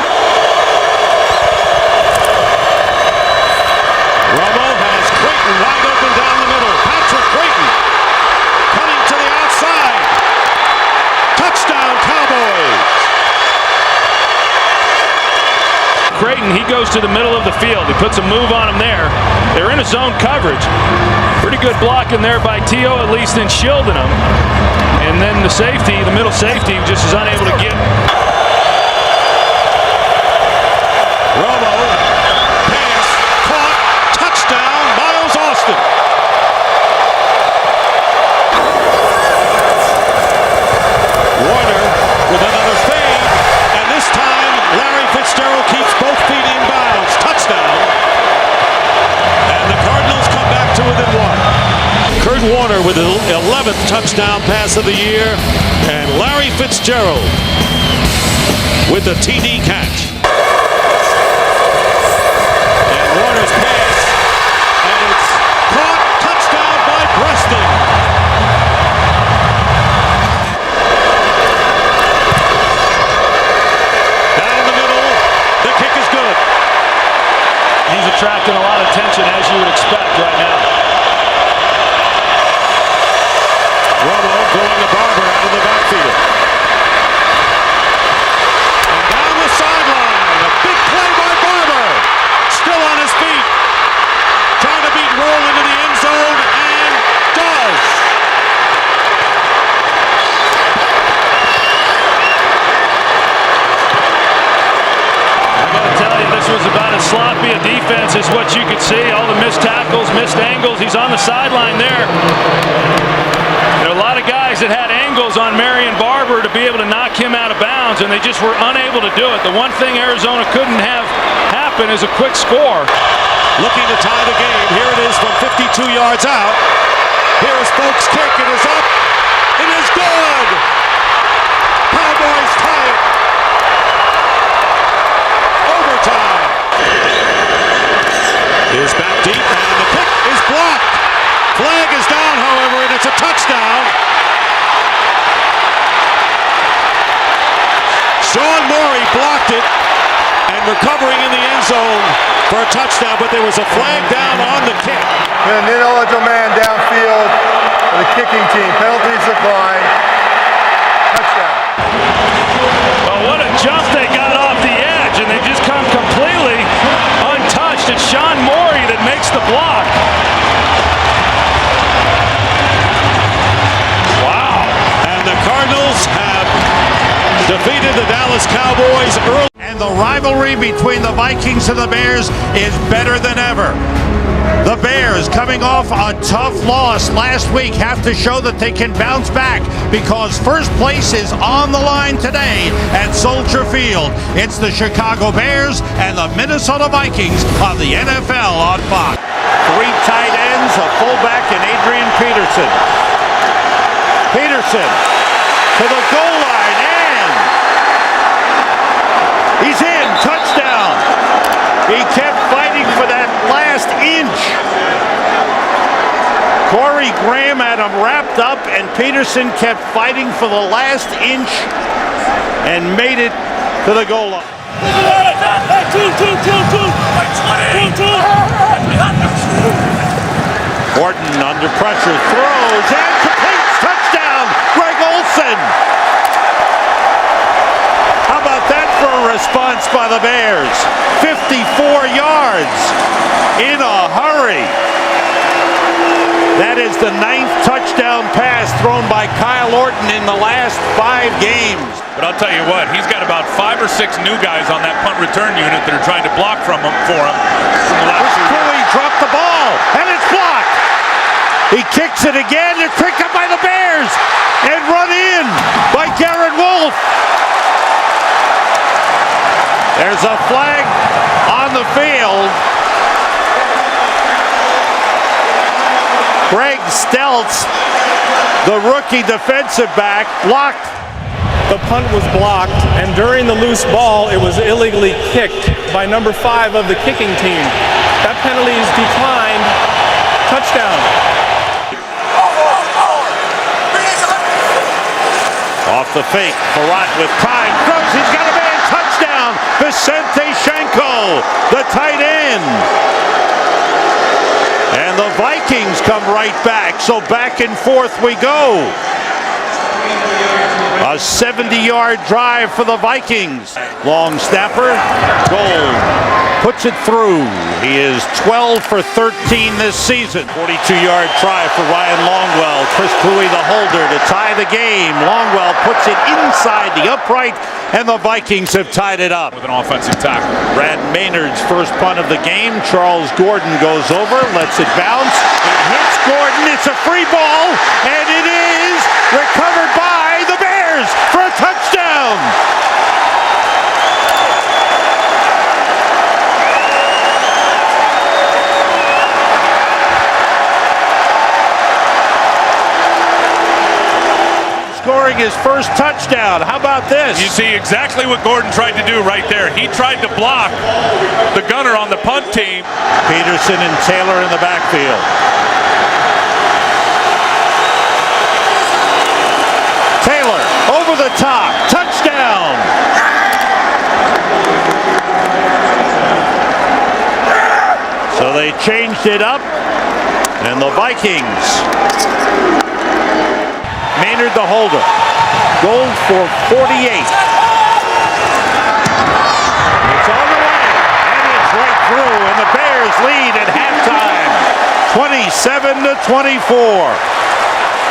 Romo has Creighton wide open down the middle. Patrick Creighton cutting to the outside. Touchdown, Cowboys. Creighton, he goes to the middle of the field. He puts a move on him there. They're in a zone coverage. Pretty good blocking there by T.O., at least in shielding him. And then the safety, the middle safety, just is unable to get. Romo, pass, caught, touchdown, Miles Austin. Warner with another fade, and this time Larry Fitzgerald keeps both feet in bounds. Touchdown. And the Cardinals come back to within 1. Kurt Warner with the 11th touchdown pass of the year, and Larry Fitzgerald with the TD catch. And Warner's pass, and it's caught, touchdown by Preston. Down the middle, the kick is good. He's attracting a lot of attention, as you would expect right now. Romo going to Barber out of the backfield. And down the sideline, a big play by Barber. Still on his feet. Trying to beat Roll into the end zone, and does. I got to tell you, this was about as sloppy a defense as what you could see. All the missed tackles, missed angles. He's on the sideline there. There are a lot of guys that had angles on Marion Barber to be able to knock him out of bounds, and they just were unable to do it. The one thing Arizona couldn't have happen is a quick score. Looking to tie the game. Here it is from 52 yards out. Here is Folk's kick. It is up. It is good. Cowboys tie it. Overtime. Is back deep, and the kick is blocked. Flag is down, however, and it's a Sean Morey blocked it and recovering in the end zone for a touchdown, but there was a flag down on the kick. An ineligible man downfield for the kicking team. Penalties declined. Touchdown. Well, what a jump they got off the edge, and they just come completely untouched. It's Sean Morey that makes the block. Wow. And the Cardinals have defeated the Dallas Cowboys early. And the rivalry between the Vikings and the Bears is better than ever. The Bears, coming off a tough loss last week, have to show that they can bounce back because first place is on the line today at Soldier Field. It's the Chicago Bears and the Minnesota Vikings on the NFL on Fox. Three tight ends, a fullback, and Adrian Peterson. Peterson to the goal line, and he's in. Touchdown. He kept fighting for that last inch. Corey Graham had him wrapped up, and Peterson kept fighting for the last inch and made it to the goal line. Horton under pressure, throws, and completes. Touchdown, Greg Olsen. How about that for a response by the Bears? 54 yards in a hurry. That is the 9th touchdown pass thrown by Kyle Orton in the last 5 games. But I'll tell you what, he's got about 5 or 6 new guys on that punt return unit that are trying to block for him. Cooley dropped the ball, and it's blocked. He kicks it again. It's picked up by the Bears and run in by Garrett Wolf. There's a flag on the field. Greg Stelz, the rookie defensive back, blocked. The punt was blocked, and during the loose ball, it was illegally kicked by number 5 of the kicking team. That penalty is declined. Touchdown. Off the fake, Farrat with time, throws, he's got a man, touchdown, Vicente Shenko, the tight end. And the Vikings come right back, so back and forth we go. A 70-yard drive for the Vikings. Long snapper, Gold puts it through. He is 12 for 13 this season. 42-yard try for Ryan Longwell. Chris Cluey, the holder, to tie the game. Longwell puts it inside the upright, and the Vikings have tied it up. With an offensive tackle. Brad Maynard's first punt of the game. Charles Gordon goes over, lets it bounce. It hits Gordon. It's a free ball, and it is recovered by the Bears for a touchdown. Scoring his first touchdown. How about this? You see exactly what Gordon tried to do right there. He tried to block the gunner on the punt team. Peterson and Taylor in the backfield. Taylor over the top. Touchdown. So they changed it up, and the Vikings. Maynard the holder. Gold for 48. It's on the way, and it's right through, and the Bears lead at halftime, 27-24.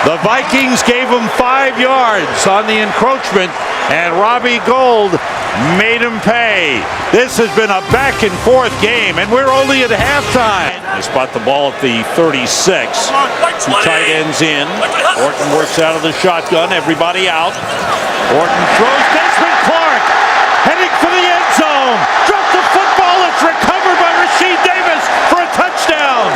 The Vikings gave them 5 yards on the encroachment, and Robbie Gold made him pay. This has been a back-and-forth game, and we're only at halftime. They spot the ball at the 36. 2 tight ends in. Orton works out of the shotgun. Everybody out. Orton throws. Desmond Clark heading for the end zone. Dropped the football. It's recovered by Rasheed Davis for a touchdown.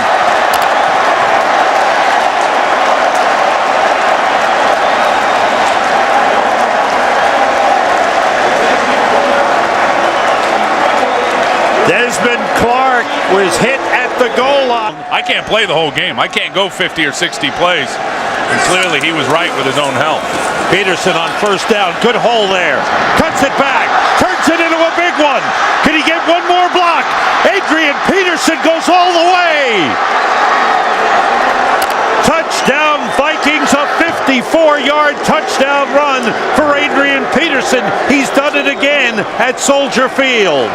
Desmond Clark was hit at the goal line. I can't play the whole game. I can't go 50 or 60 plays. And clearly he was right with his own health. Peterson on first down. Good hole there. Cuts gets it back, turns it into a big one. Can he get one more block? Adrian Peterson goes all the way. Touchdown Vikings, a 54-yard touchdown run for Adrian Peterson. He's done it again at Soldier Field.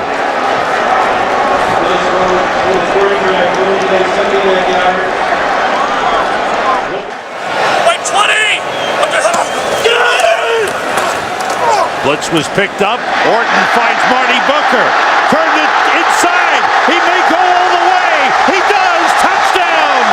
Blitz was picked up. Orton finds Marty Booker. Turned it inside. He may go all the way. He does. Touchdown.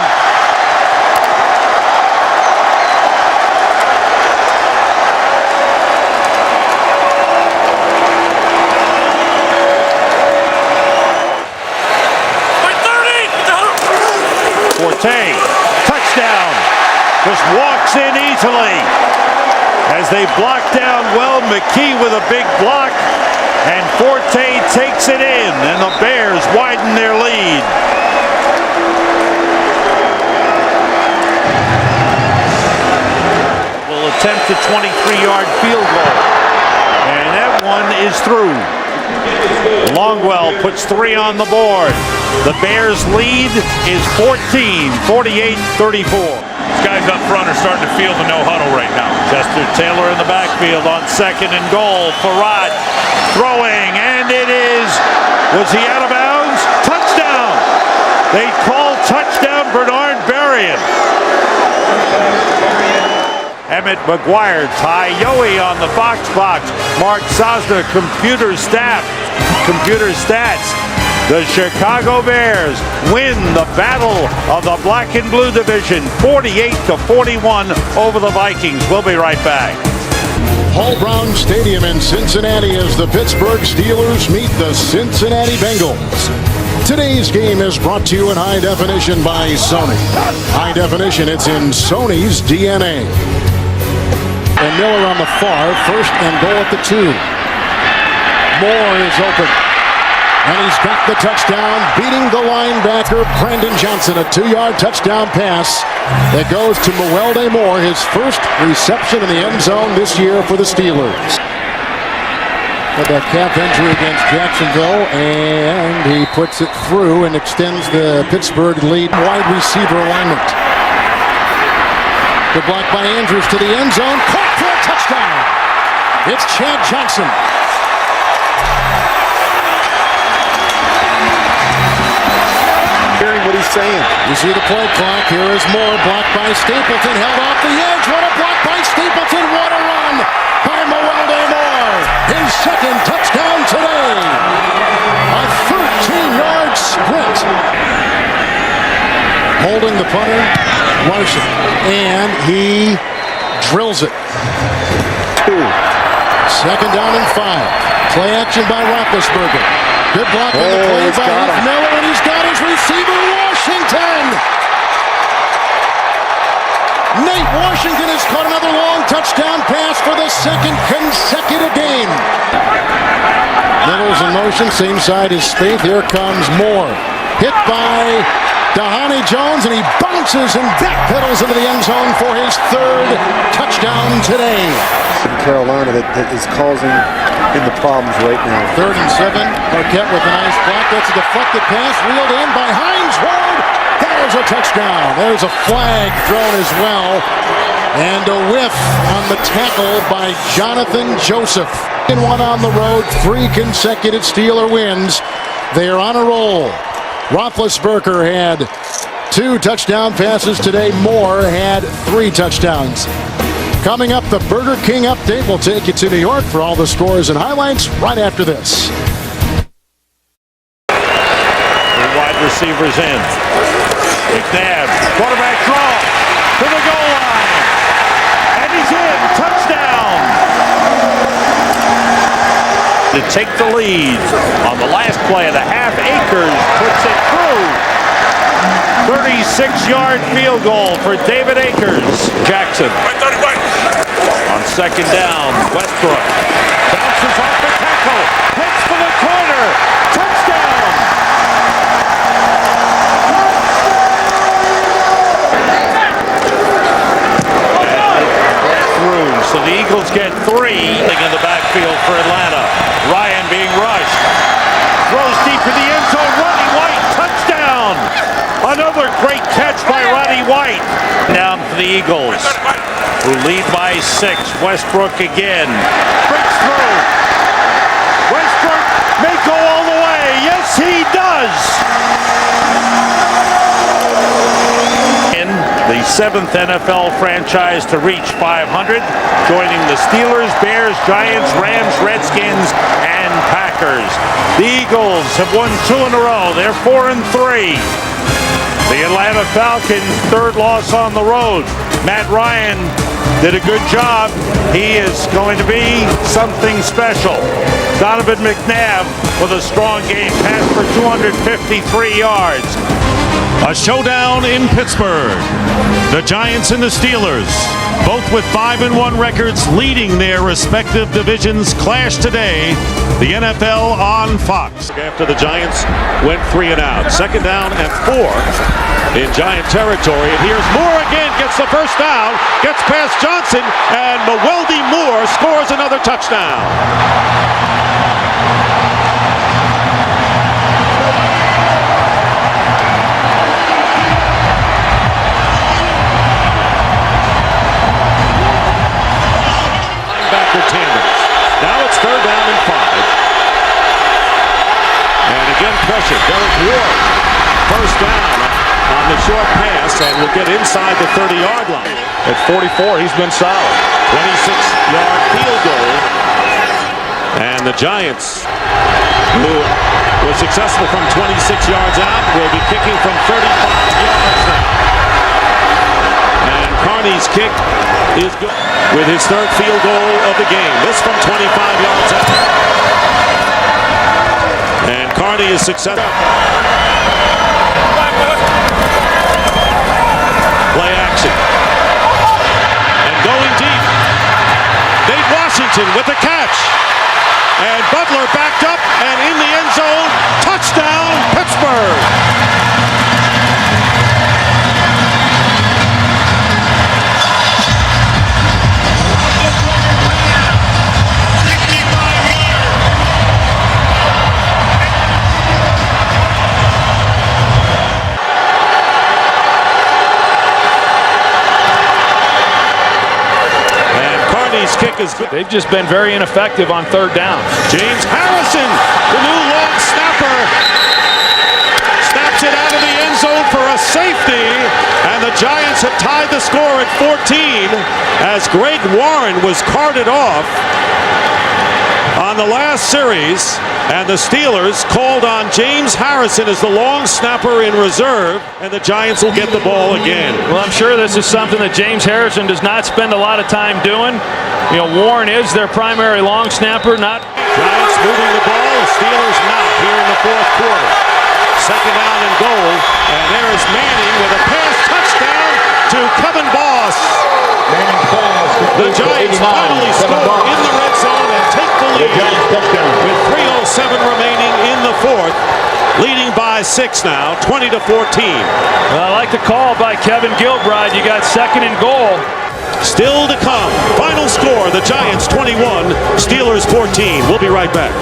Forte. Touchdown. Just walks in easily. As they block down well, McKee with a big block, and Forte takes it in, and the Bears widen their lead. Will attempt a 23-yard field goal, and that one is through. Longwell puts 3 on the board. The Bears' lead is 14, 48-34. These guys up front are starting to feel the no huddle right now. Chester Taylor in the backfield on 2nd and goal. Farad throwing, and it is. Was he out of bounds? Touchdown! They call touchdown Bernard Berrien. Emmett McGuire, Ty Yohe on the Fox box. Mark Sosna, computer stats. The Chicago Bears win the battle of the black and blue division, 48-41 over the Vikings. We'll be right back. Paul Brown Stadium in Cincinnati as the Pittsburgh Steelers meet the Cincinnati Bengals. Today's game is brought to you in high definition by Sony. High definition, it's in Sony's DNA. And Miller on the far, 1st and goal at the 2. Moore is open. And he's got the touchdown, beating the linebacker, Brandon Johnson. A 2-yard touchdown pass that goes to Mewelde Moore, his first reception in the end zone this year for the Steelers. With that calf injury against Jacksonville, and he puts it through and extends the Pittsburgh lead. Wide receiver alignment. The block by Andrews to the end zone, caught for a touchdown. It's Chad Johnson. Hearing what he's saying. You see the play clock. Here is Moore, blocked by Stapleton, held off the edge. What a block by Stapleton. What a run by Mewelde Moore. His 2nd touchdown today. A 13-yard sprint. Holding the punter, Larson. And he drills it. 2nd down and 5. Play action by Roethlisberger. Good block on the play by Heath Miller, and he's got his receiver, Washington. Nate Washington has caught another long touchdown pass for the 2nd consecutive game. Miller's in motion, same side as Spaeth. Here comes Moore. Hit by Dhani Jones, and he bounces and backpedals into the end zone for his 3rd touchdown today. In Carolina that is causing in the problems right now. 3rd and 7. Marquette with a nice block. That's a deflected pass, reeled in by Hines Ward. There's a touchdown. There's a flag thrown as well. And a whiff on the tackle by Jonathan Joseph. And 1 on the road, 3 consecutive Steeler wins. They are on a roll. Roethlisberger had 2 touchdown passes today. Moore had 3 touchdowns. Coming up, the Burger King update. We'll take you to New York for all the scores and highlights right after this. The wide receivers in. McNabb, quarterback draw to the goal line. And he's in. Touchdown. To take the lead on the last play of the half. Akers puts it through. 36-yard field goal for David Akers. Jackson. On 2nd down, Westbrook bounces off the tackle, hits for the corner, touchdown! And through So the Eagles get 3 in the backfield for Atlanta. Ryan being rushed. Throws deep in the end zone. Roddy White, touchdown! Another great catch by Roddy White. Down for the Eagles, who lead by 6. Westbrook again. Breaks through. Westbrook may go all the way. Yes, he does. In the 7th NFL franchise to reach 500, joining the Steelers, Bears, Giants, Rams, Redskins, and Packers. The Eagles have won 2 in a row. They're 4-3. The Atlanta Falcons' 3rd loss on the road. Matt Ryan did a good job. He is going to be something special. Donovan McNabb with a strong game, pass for 253 yards. A showdown in Pittsburgh. The Giants and the Steelers, both with 5-1 records, leading their respective divisions, clash today. The NFL on Fox. After the Giants went 3 and out. 2nd down and 4 in Giant territory. And here's Moore again, gets the first down, gets past Johnson, and Mewelde Moore scores another touchdown. Now it's 3rd down and 5. And again pressure. Derek Ward. First down on the short pass and will get inside the 30-yard line. At 44, he's been solid. 26-yard field goal. And the Giants, who were successful from 26 yards out, will be kicking from 35 yards now. And Carney's kick is good with his 3rd field goal of the game. This from 25 yards out. And Carney is successful. Play action. And going deep. Nate Washington with the catch. And Butler backed up and in the end zone. Touchdown, Pittsburgh. Kick is good. They've just been very ineffective on 3rd down. James Harrison, the new long snapper, snaps it out of the end zone for a safety, and the Giants have tied the score at 14 as Greg Warren was carted off on the last series, and the Steelers called on James Harrison as the long snapper in reserve, and the Giants will get the ball again. Well, I'm sure this is something that James Harrison does not spend a lot of time doing. You know, Warren is their primary long snapper, not... Giants moving the ball, the Steelers not here in the 4th quarter. 2nd down and goal, and there's Manning with a pass touchdown to Kevin Boss. The Giants finally score in the red zone and take the lead with 3:07 remaining in the 4th. Leading by 6 now, 20-14. Well, I like the call by Kevin Gilbride. You got 2nd and goal. Still to come. Final score, the Giants 21, Steelers 14. We'll be right back.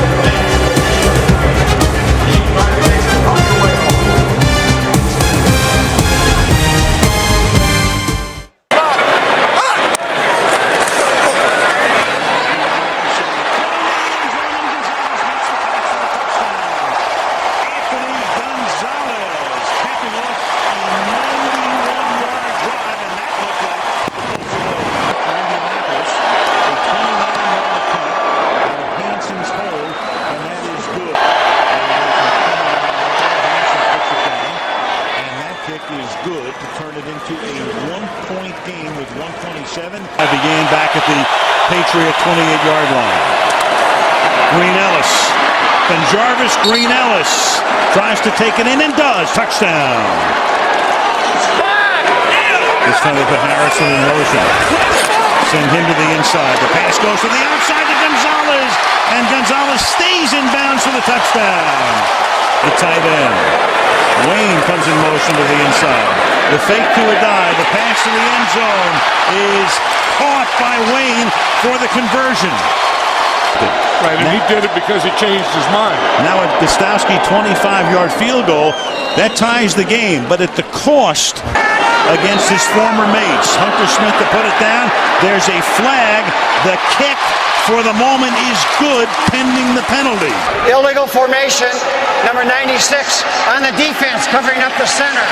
Began back at the Patriot 28-yard line. Green Ellis. And Jarvis Green Ellis tries to take it in and does. Touchdown. This time they put Harrison in motion. Send him to the inside. The pass goes to the outside to Gonzalez. And Gonzalez stays in bounds for the touchdown. The tight end. Wayne comes in motion to the inside. The fake to a dive. The pass to the end zone is caught by Wayne for the conversion. Right, and he did it because he changed his mind. Now a Gostowski 25-yard field goal. That ties the game, but at the cost against his former mates. Hunter Smith to put it down. There's a flag. The kick for the moment is good, pending the penalty. Illegal formation, number 96 on the defense, covering up the center.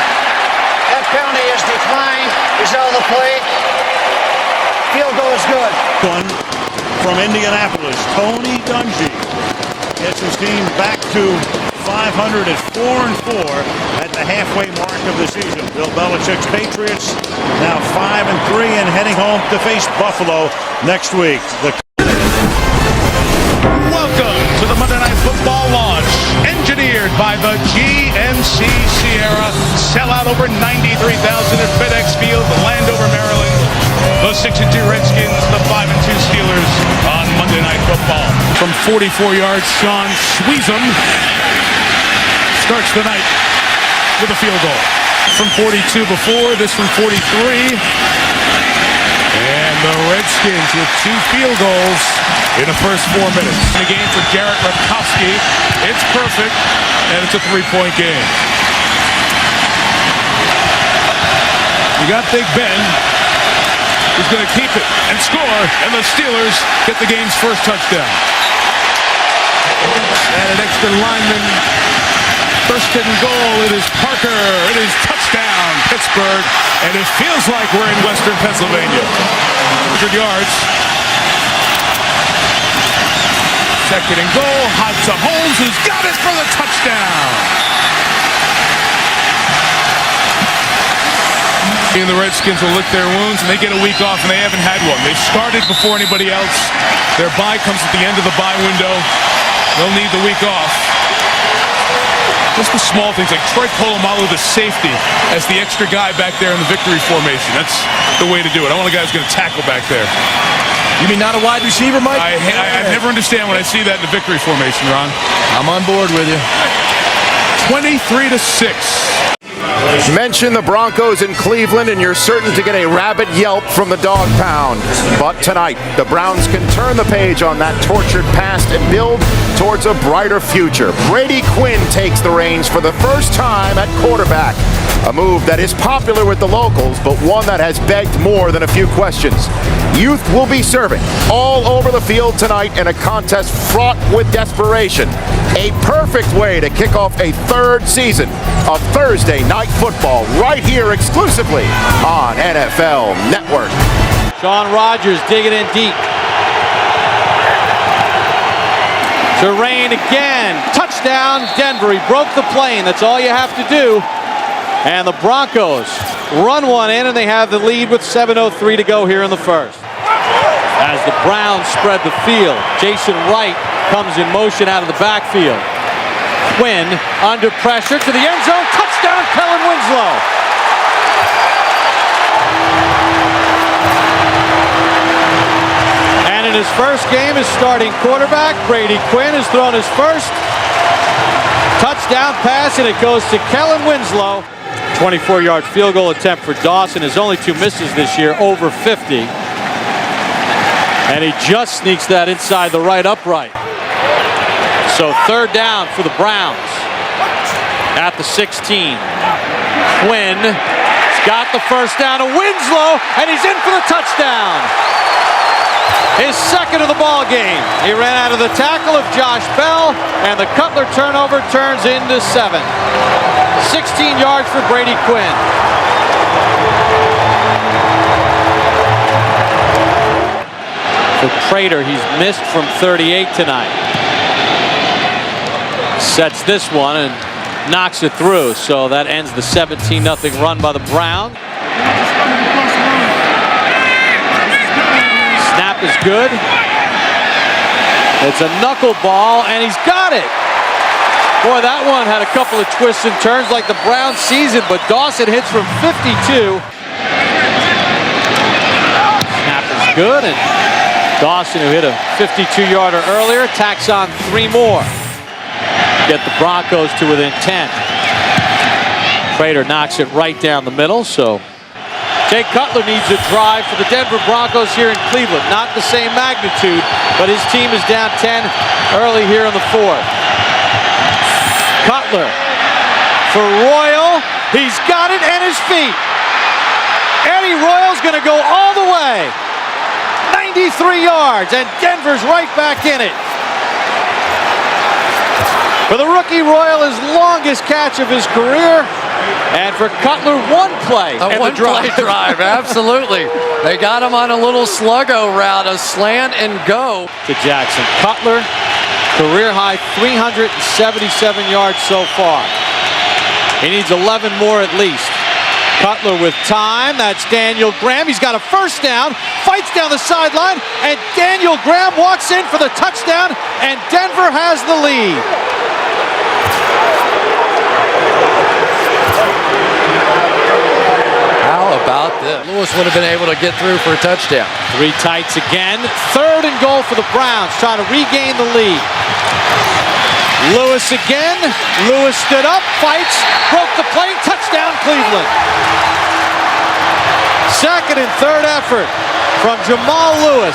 That penalty is declined. Result of the play. Field goal is good. One from Indianapolis, Tony Dungy gets his team back to 500 at 4-4 at the halfway mark of the season. Bill Belichick's Patriots now 5-3 and heading home to face Buffalo next week. Welcome to the Monday Night Football launch, engineered by the GMC Sierra. Sell out over 93,000 at FedEx Field, Landover, Maryland. The 6-2 Redskins, the 5-2 Steelers on Monday Night Football. From 44 yards, Sean Sweezum starts the night with a field goal. From 42 before, this from 43. And the Redskins with 2 field goals in the first 4 minutes. In the game for Garrett Repkowski. It's perfect, and it's a 3-point game. You got Big Ben. He's going to keep it and score, and the Steelers get the game's first touchdown. And an extra lineman. First and goal. It is Parker. It is touchdown, Pittsburgh. And it feels like we're in Western Pennsylvania. 100 yards. Second and goal. Hops up Holmes, who's got it for the touchdown. And the Redskins will lick their wounds, and they get a week off, and they haven't had one. They've started before anybody else. Their bye comes at the end of the bye window. They'll need the week off. Just the small things, like Troy Polamalu, the safety, as the extra guy back there in the victory formation. That's the way to do it. I want a guy who's going to tackle back there. You mean not a wide receiver, Mike? I never understand when I see that in the victory formation, Ron. I'm on board with you. 23-6. Mention the Broncos in Cleveland and you're certain to get a rabid yelp from the dog pound. But tonight, the Browns can turn the page on that tortured past and build towards a brighter future. Brady Quinn takes the reins for the first time at quarterback. A move that is popular with the locals, but one that has begged more than a few questions. Youth will be serving all over the field tonight in a contest fraught with desperation. A perfect way to kick off a third season of Thursday Night Football right here exclusively on NFL Network. Sean Rogers digging in deep. To Rain again. Touchdown, Denver. He broke the plane. That's all you have to do. And the Broncos run one in, and they have the lead with 7:03 to go here in the first. As the Browns spread the field, Jason Wright comes in motion out of the backfield. Quinn under pressure to the end zone. Touchdown, Kellen Winslow. And in his first game as starting quarterback, Brady Quinn has thrown his first touchdown pass, and it goes to Kellen Winslow. 24-yard field goal attempt for Dawson. His only 2 misses this year, over 50. And he just sneaks that inside the right upright. So third down for the Browns at the 16. Quinn's got the first down to Winslow, and he's in for the touchdown. His second of the ball game. He ran out of the tackle of Josh Bell, and the Cutler turnover turns into 7. 16 yards for Brady Quinn. For Prater, he's missed from 38 tonight. Sets this one and knocks it through, so that ends the 17-0 run by the Browns. Snap is good. It's a knuckleball, and he's got it. Boy, that one had a couple of twists and turns like the Browns season, but Dawson hits from 52. Snap is good, and Dawson, who hit a 52-yarder earlier, tacks on 3 more. Get the Broncos to within 10. Prater knocks it right down the middle, so Jay Cutler needs a drive for the Denver Broncos here in Cleveland. Not the same magnitude, but his team is down 10 early here in the fourth. Cutler for Royal. He's got it and his feet. Eddie Royal's going to go all the way. 93 yards, and Denver's right back in it. For the rookie, Royal, his longest catch of his career. And for Cutler, one play. A one-play drive, absolutely. They got him on a little sluggo route, a slant and go. To Jackson. Cutler, career high 377 yards so far. He needs 11 more at least. Cutler with time. That's Daniel Graham. He's got a first down. Fights down the sideline. And Daniel Graham walks in for the touchdown. And Denver has the lead. How about this? Lewis would have been able to get through for a touchdown. Three tights again. 3rd and goal for the Browns, trying to regain the lead. Lewis again. Lewis stood up, fights, broke the play, touchdown Cleveland. 2nd and 3rd effort from Jamal Lewis.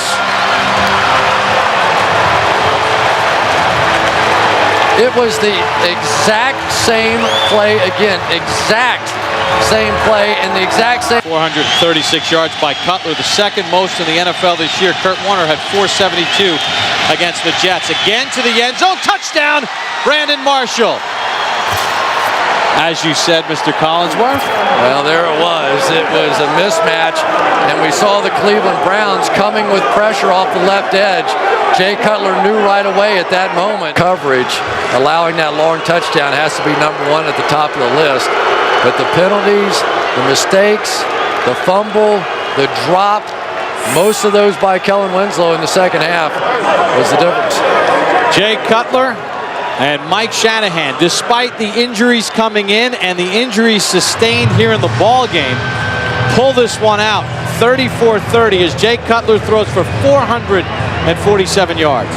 It was the exact same play again. Exact same play and the exact same. 436 yards by Cutler, the second most in the NFL this year. Kurt Warner had 472 against the Jets. Again to the end zone. Touchdown, Brandon Marshall. As you said, Mr. Collinsworth. Well, there it was. It was a mismatch, and we saw the Cleveland Browns coming with pressure off the left edge. Jay Cutler knew right away at that moment. Coverage, allowing that long touchdown has to be number one at the top of the list. But the penalties, the mistakes, the fumble, the drop, most of those by Kellen Winslow in the second half was the difference. Jay Cutler and Mike Shanahan, despite the injuries coming in and the injuries sustained here in the ball game, pull this one out 34-30 as Jay Cutler throws for 447 yards.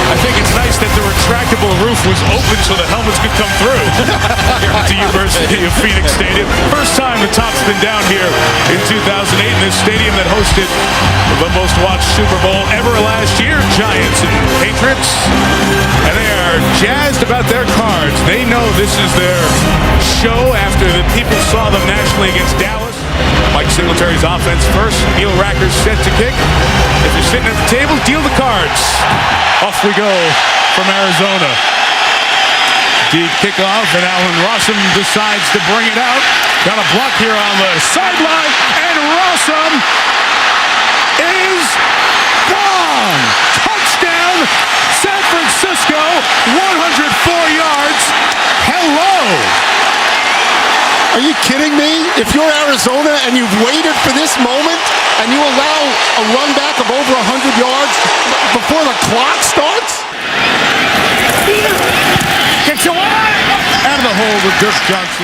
I think it's nice that the retractable roof was open so the helmets could come through here at the University of Phoenix Stadium. First time the top's been down here in 2008 in this stadium that hosted the most watched Super Bowl ever last year, Giants and Patriots. And they are jazzed about their cards. They know this is their show after the people saw them nationally against Dallas. Mike Singletary's offense first. Neil Racker's set to kick. If you're sitting at the table, deal the cards. Off we go from Arizona. Deep kickoff, and Allen Rossum decides to bring it out. Got a block here on the sideline, and Rossum is gone. Touchdown, San Francisco, 104 yards. Hello. Are you kidding me? If you're Arizona and you've waited for this moment and you allow a run back of over 100 yards before the clock starts? Gets away! Out of the hole with Dirk Johnson.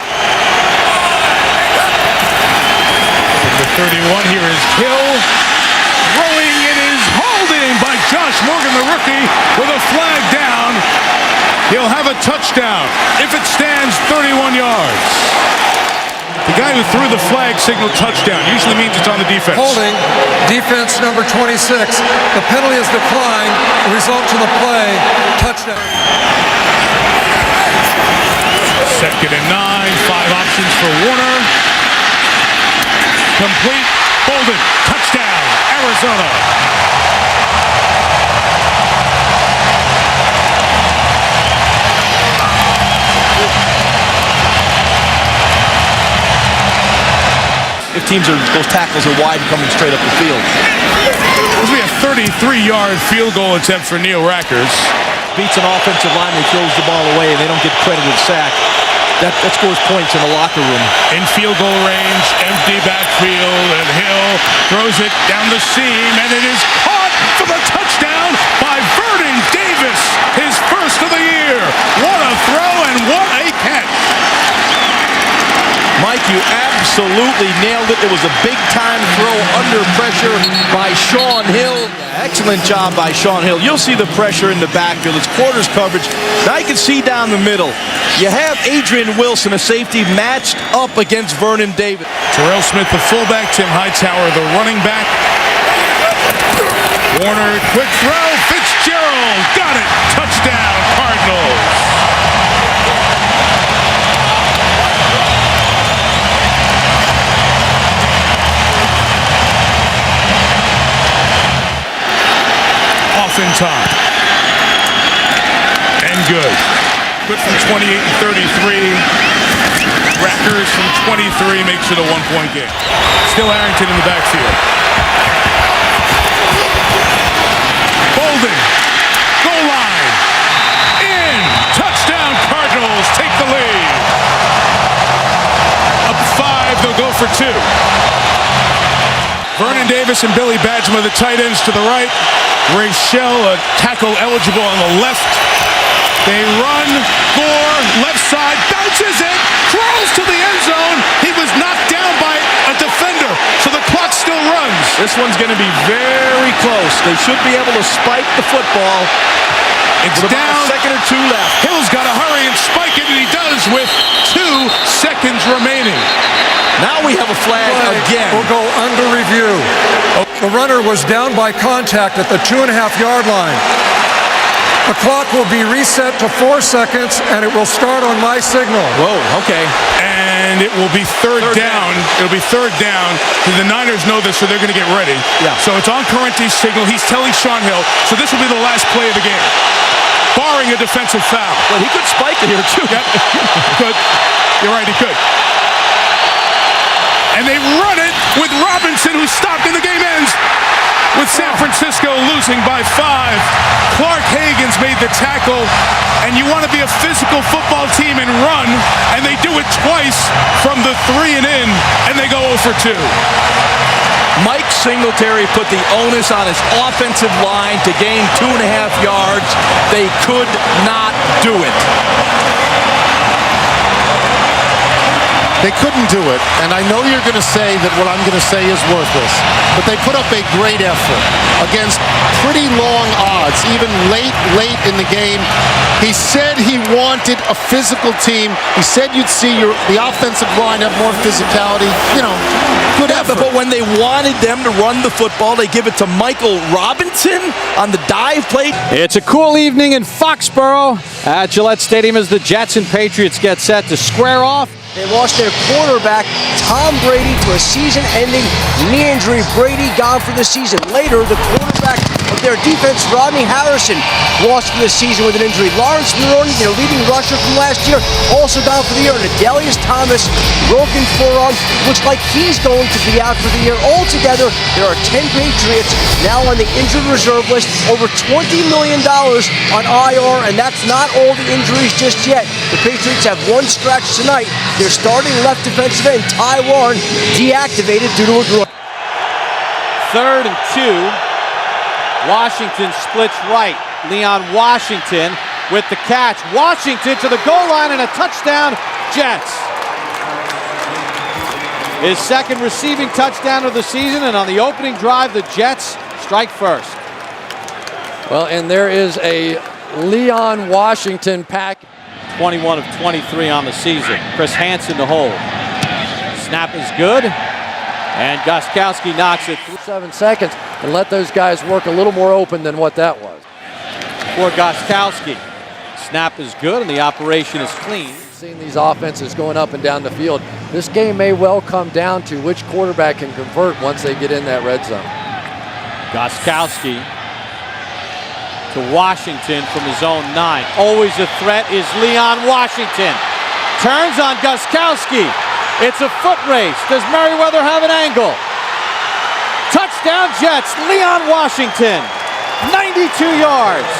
The 31 here is Hill. Throwing, it is holding by Josh Morgan, the rookie, with a flag down. He'll have a touchdown if it stands 31 yards. The guy who threw the flag signaled touchdown. Usually means it's on the defense. Holding, defense number 26. The penalty is declined. The result to the play, touchdown. 2nd and 9, 5 options for Warner. Complete, Bolden, touchdown, Arizona. If those tackles are wide and coming straight up the field. This will be a 33-yard field goal attempt for Neil Rackers. Beats an offensive line who throws the ball away and they don't get credited sack. That scores points in the locker room. In field goal range, empty backfield, and Hill throws it down the seam, and it is caught for the touchdown by Vernon Davis, his first of the year. What a throw and what a catch. Mike, you absolutely nailed it. It was a big-time throw under pressure by Sean Hill. Excellent job by Sean Hill. You'll see the pressure in the backfield. It's quarters coverage. Now you can see down the middle. You have Adrian Wilson, a safety, matched up against Vernon Davis. Terrell Smith, the fullback. Tim Hightower, the running back. Warner, quick throw. Fitzgerald got it. Touchdown, Cardinals. Off in time. And good. Good from 28 and 33. Rackers from 23 makes it a 1-point game. Still Arrington in the backfield. Bolden. Goal line. In. Touchdown Cardinals. Take the lead. Up 5. They'll go for 2. Vernon Davis and Billy Badgema, the tight ends to the right. Ray Shell, a tackle eligible on the left. They run. Gore, left side, bounces it, crawls to the end zone. He was knocked down by a defender, so the clock still runs. This one's going to be very close. They should be able to spike the football. It's with down. A second or 2 left. Hill's got to hurry and spike it, and he does with 2 seconds remaining. Now we have a flag again. We'll go under review. The runner was down by contact at the 2.5-yard line. The clock will be reset to 4 seconds, and it will start on my signal. Whoa, okay. And it will be third down. It'll be third down. The Niners know this, so they're going to get ready. Yeah. So it's on Corrente's signal. He's telling Sean Hill. So this will be the last play of the game, barring a defensive foul. Well, he could spike it here, too. Yep. Could. You're right, he could. And they run it with Robinson, who stopped, and the game ends with San Francisco losing by 5. Clark Hagan's made the tackle, and you want to be a physical football team and run, and they do it twice from the 3 and in, and they go 0 for 2. Mike Singletary put the onus on his offensive line to gain 2.5 yards. They could not do it. They couldn't do it, and I know you're going to say that what I'm going to say is worthless, but they put up a great effort against pretty long odds, even late in the game. He said he wanted a physical team. He said you'd see the offensive line have more physicality. You know, good effort. But when they wanted them to run the football, they give it to Michael Robinson on the dive play. It's a cool evening in Foxborough at Gillette Stadium as the Jets and Patriots get set to square off. They lost their quarterback, Tom Brady, to a season-ending knee injury. Brady gone for the season. Later, the quarterback of their defense, Rodney Harrison, lost for the season with an injury. Lawrence Maroney, their leading rusher from last year, also gone for the year. And Adelius Thomas, broken forearm, looks like he's going to be out for the year. Altogether, there are 10 Patriots now on the injured reserve list, over $20 million on IR, and that's not all the injuries just yet. The Patriots have one scratch tonight. Their starting left defensive end, Taiwan, deactivated due to a groin. 3rd and 2. Washington splits right. Leon Washington with the catch. Washington to the goal line and a touchdown, Jets. His second receiving touchdown of the season, and on the opening drive, the Jets strike first. Well, and there is a Leon Washington pack. 21 of 23 on the season. Chris Hansen to hold. Snap is good. And Gostkowski knocks it 7 seconds and let those guys work a little more open than what that was. For Gostkowski. Snap is good and the operation is clean. Seeing these offenses going up and down the field, this game may well come down to which quarterback can convert once they get in that red zone. Gostkowski to Washington from his own 9. Always a threat is Leon Washington. Turns on Gostkowski. It's a foot race. Does Merriweather have an angle? Touchdown Jets, Leon Washington. 92 yards.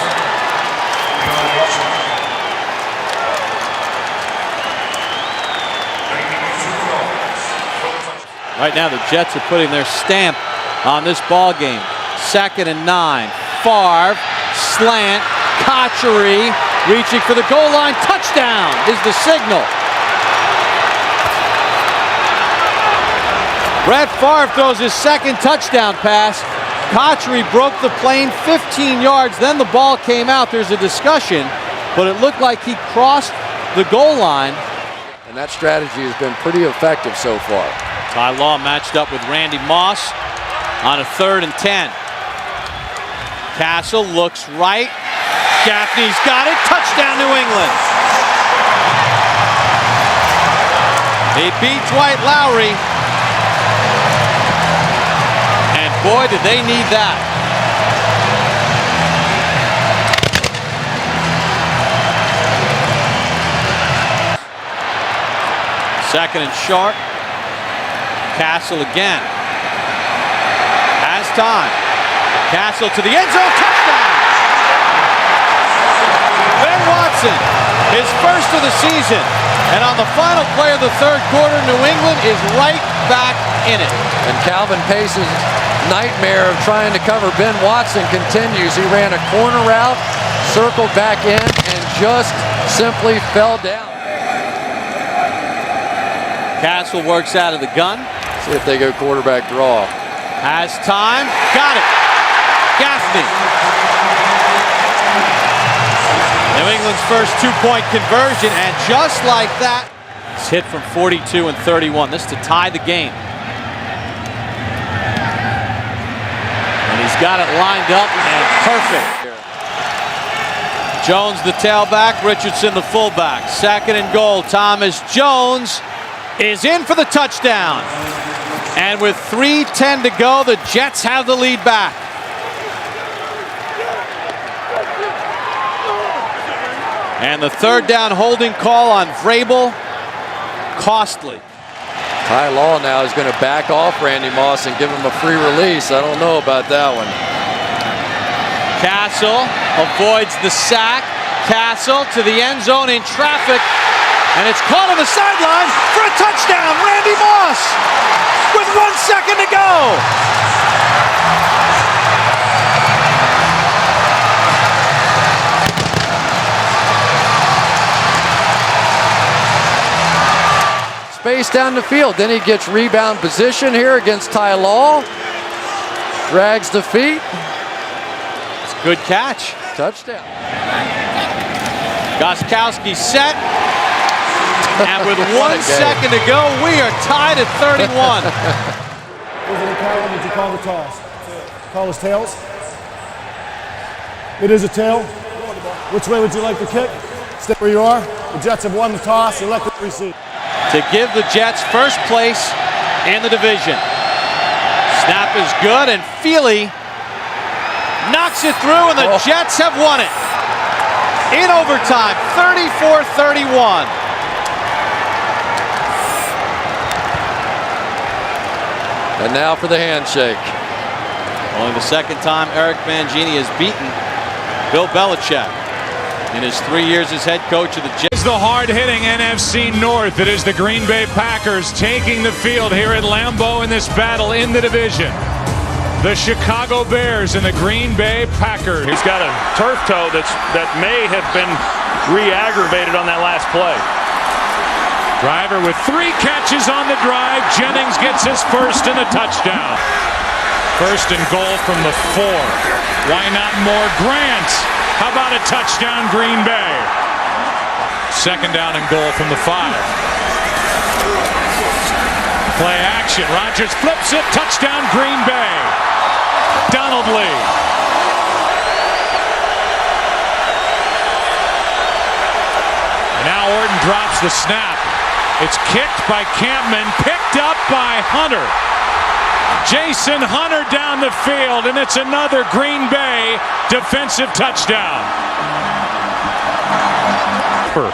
Right now the Jets are putting their stamp on this ball game. 2nd and 9. Favre, slant, Cotchery, reaching for the goal line. Touchdown is the signal. Brett Favre throws his second touchdown pass. Cotchery broke the plane 15 yards. Then the ball came out. There's a discussion, but it looked like he crossed the goal line. And that strategy has been pretty effective so far. Ty Law matched up with Randy Moss on a 3rd and 10. Castle looks right. Gaffney's got it. Touchdown, New England. He beat Dwight Lowry. And boy, did they need that. Second and short. Castle again. Has time. Castle to the end zone. Touchdown! Ben Watson, his first of the season. And on the final play of the 3rd quarter, New England is right back in it. And Calvin Pace's nightmare of trying to cover Ben Watson continues. He ran a corner route, circled back in, and just simply fell down. Castle works out of the gun. See if they go quarterback draw. Has time. Got it. Gaffney. New England's first 2-point conversion, and just like that, it's hit from 42 and 31. This to tie the game. And he's got it lined up and perfect. Jones the tailback, Richardson the fullback. 2nd and goal. Thomas Jones is in for the touchdown. And with 3:10 to go, the Jets have the lead back. And the 3rd down holding call on Vrabel. Costly. Ty Law now is going to back off Randy Moss and give him a free release. I don't know about that one. Castle avoids the sack. Castle to the end zone in traffic. And it's caught on the sideline for a touchdown. Randy Moss with 1 second to go. Space down the field. Then he gets rebound position here against Ty Law. Drags the feet. It's a good catch. Touchdown. Gostkowski set. And with 1 second to go, we are tied at 31. Did you call the toss? Call us tails? It is a tail. Which way would you like to kick? Stay where you are. The Jets have won the toss. Elect to receive. To give the Jets first place in the division. Snap is good, and Feely knocks it through, and the Jets have won it. In overtime, 34-31. And now for the handshake. Only the 2nd time Eric Mangini has beaten Bill Belichick in his 3 years as head coach of the Jets. It's the hard-hitting NFC North. It is the Green Bay Packers taking the field here at Lambeau in this battle in the division. The Chicago Bears and the Green Bay Packers. He's got a turf toe that may have been re-aggravated on that last play. Driver with 3 catches on the drive. Jennings gets his first and a touchdown. 1st and goal from the 4. Why not more? Grant. How about a touchdown, Green Bay? 2nd down and goal from the 5. Play action. Rodgers flips it. Touchdown, Green Bay. Donald Lee. And now Orton drops the snap. It's kicked by Campman, picked up by Hunter. Jason Hunter down the field, and it's another Green Bay defensive touchdown. From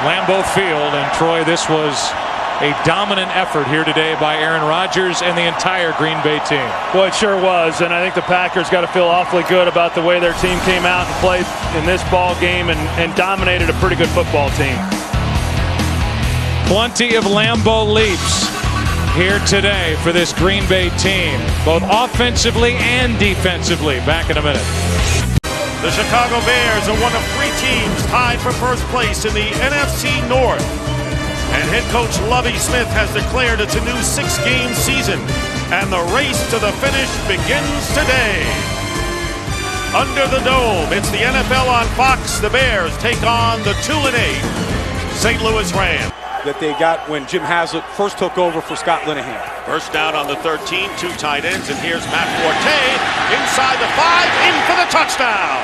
Lambeau Field, and Troy, this was a dominant effort here today by Aaron Rodgers and the entire Green Bay team. Well, it sure was, and I think the Packers got to feel awfully good about the way their team came out and played in this ball game and dominated a pretty good football team. Plenty of Lambeau leaps here today for this Green Bay team, both offensively and defensively. Back in a minute. The Chicago Bears are one of 3 teams tied for first place in the NFC North. And head coach Lovie Smith has declared it's a new 6-game season, and the race to the finish begins today. Under the dome, it's the NFL on Fox. The Bears take on the 2-8 St. Louis Rams. That they got when Jim Haslett first took over for Scott Linehan. First down on the 13, 2 tight ends, and here's Matt Forte inside the 5, in for the touchdown.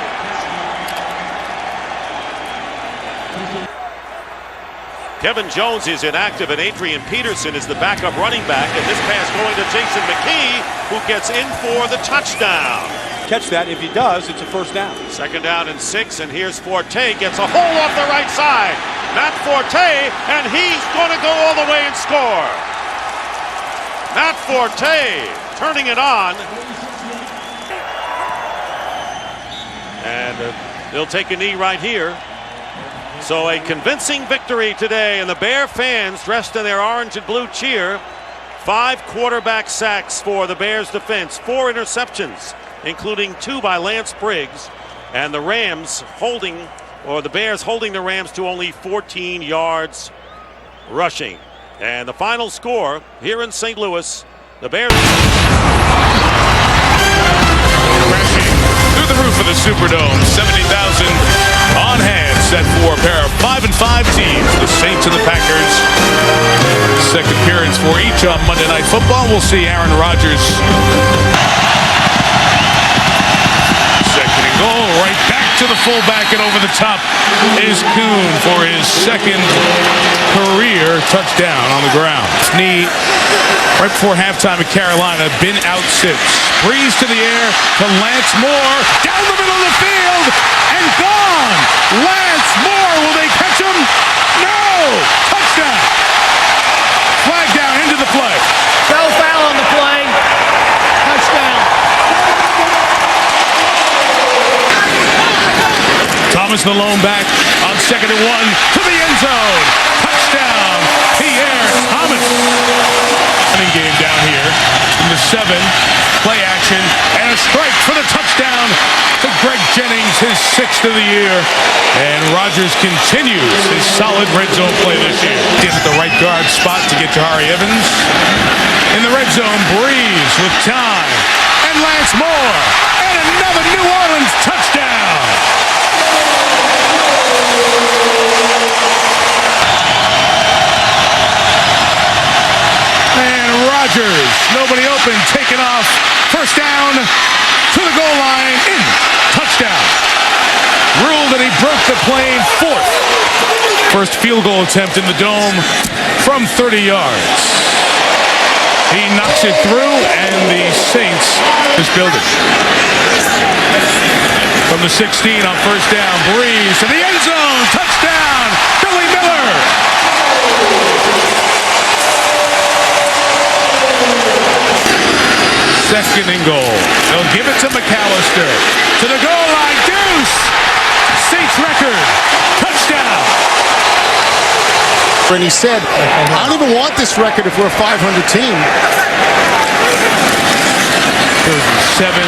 Kevin Jones is inactive, and Adrian Peterson is the backup running back, and this pass going to Jason McKee, who gets in for the touchdown. Catch that. If he does, it's a first down. Second down and 6, and here's Forte, gets a hole off the right side. Matt Forte, and he's going to go all the way and score. Matt Forte turning it on. And they'll take a knee right here. So a convincing victory today, and the Bear fans dressed in their orange and blue cheer. 5 quarterback sacks for the Bears defense, 4 interceptions, including 2 by Lance Briggs, and the Bears holding the Rams to only 14 yards rushing. And the final score here in St. Louis, the Bears Through the roof of the Superdome, 70,000 on hand, set for a pair of 5-5 teams, the Saints and the Packers. Second appearance for each on Monday Night Football. We'll see Aaron Rodgers. Second and goal, right back to the fullback, and over the top is Kuhn for his second career touchdown on the ground. Knee right before halftime at Carolina, been out since. Breeze to the air to Lance Moore, down the middle of the field, and gone! Lance Moore, will they catch him? No! Touchdown! Flag down into the play. Fell foul on the play. Touchdown. Thomas the lone back on 2nd and 1 to the end zone. Touchdown, Pierre Thomas. Running game down here in the 7. Play action and a strike for the touchdown to Greg Jennings, his 6th of the year. And Rodgers continues his solid red zone play this year. Gets at the right guard spot to get Jahari Evans. In the red zone, Breeze with time. And Lance Moore. And another New Orleans touchdown. Rodgers, nobody open, taken off, first down, to the goal line, in, touchdown. Ruled that he broke the plane, 4th. First field goal attempt in the Dome from 30 yards. He knocks it through, and the Saints is building. From the 16 on first down, Breeze to the end zone, touchdown, Billy Miller. Second and goal. They'll give it to McAllister. To the goal line. Deuce! Saints record. Touchdown. And he said, I don't even want this record if we're a 500 team. 3rd and 7.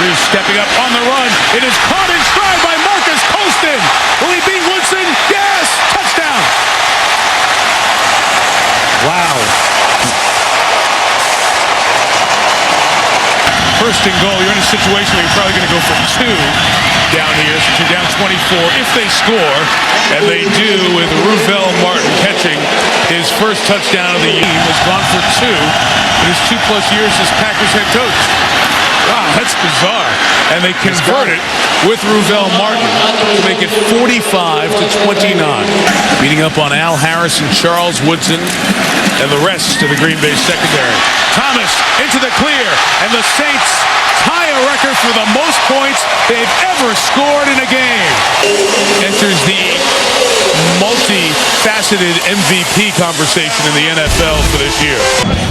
Breeze stepping up on the run. It is caught in stride by Marcus Colston. Will he beat Woodson? Yes! Touchdown. Wow. First and goal, you're in a situation where you're probably going to go for 2 down here, since you're down 24 if they score, and they do, with Ruvel Martin catching his first touchdown of the year. Has gone for 2 in his 2+ years as Packers head coach. Wow, that's bizarre. And they convert it with Ruvel Martin to make it 45-29. Beating up on Al Harris and Charles Woodson and the rest of the Green Bay secondary. Thomas into the clear, and the Saints tie a record for the most points they've ever scored in a game. Enters the multi-faceted MVP conversation in the NFL for this year.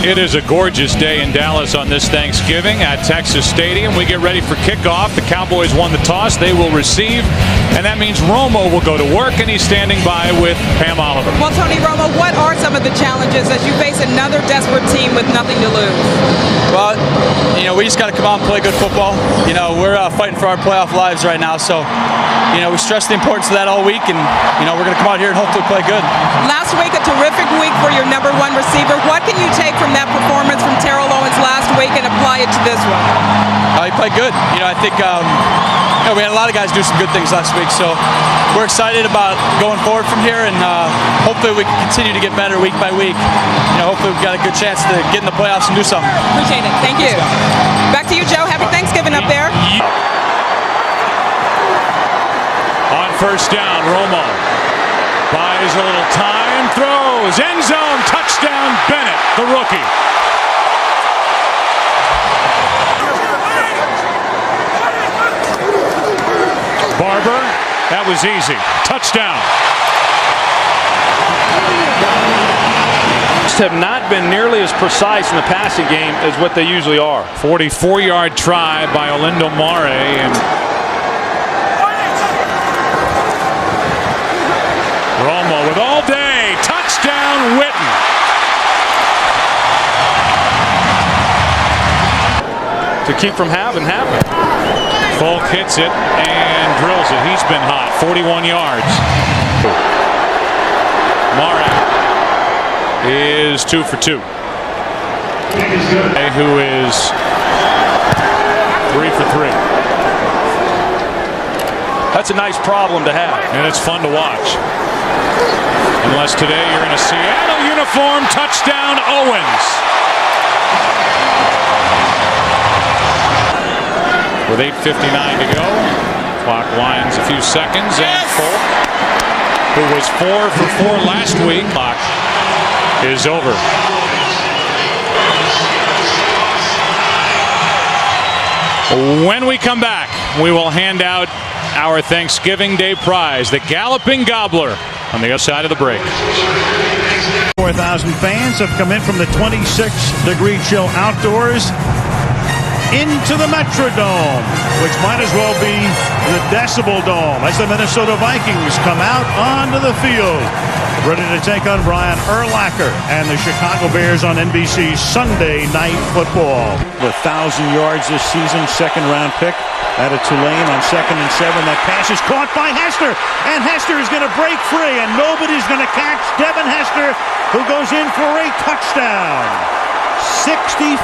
It is a gorgeous day in Dallas on this Thanksgiving at Texas Stadium. We get ready for kickoff. The Cowboys won the toss. They will receive, and that means Romo will go to work, and he's standing by with Pam Oliver. Well, Tony Romo, what are some of the challenges as you face another desperate team with nothing to lose? Well, we just got to come out and play good football. We're fighting for our playoff lives right now, so we stress the importance of that all week, and we're going to come out here and hopefully play good. Last week, a terrific week for your #1 receiver. What can you take from that performance from Terrell Owens last week and apply it to this one? He played good. I think we had a lot of guys do some good things last week, so we're excited about going forward from here, and hopefully we can continue to get better week by week. Hopefully we've got a good chance to get in the playoffs and do something. Appreciate it. Thank you. Back to you, Joe. Happy Thanksgiving up there. On first down, Romo buys a little time, throws, end zone, touchdown, Bennett, the rookie. Barber, that was easy. Touchdown. Have not been nearly as precise in the passing game as what they usually are. 44-yard try by Olindo Mare, and Romo with all day. Touchdown, Witten. To keep from having happened. Folk hits it and drills it. He's been hot. 41 yards. Mare is 2 for 2. Who is 3 for 3. That's a nice problem to have, and it's fun to watch. Unless today you're in a Seattle uniform. Touchdown, Owens. With 8:59 to go, clock winds a few seconds, and Folk, who was 4 for 4 last week, clock is over. When we come back, we will hand out our Thanksgiving Day prize, the Galloping Gobbler, on the other side of the break. 4,000 fans have come in from the 26-degree chill outdoors into the Metrodome, which might as well be the Decibel Dome, as the Minnesota Vikings come out onto the field, ready to take on Brian Urlacher and the Chicago Bears on NBC's Sunday Night Football. With 1,000 yards this season, second-round pick out of Tulane on 2nd and 7. That pass is caught by Hester, and Hester is going to break free, and nobody's going to catch Devin Hester, who goes in for a touchdown. 65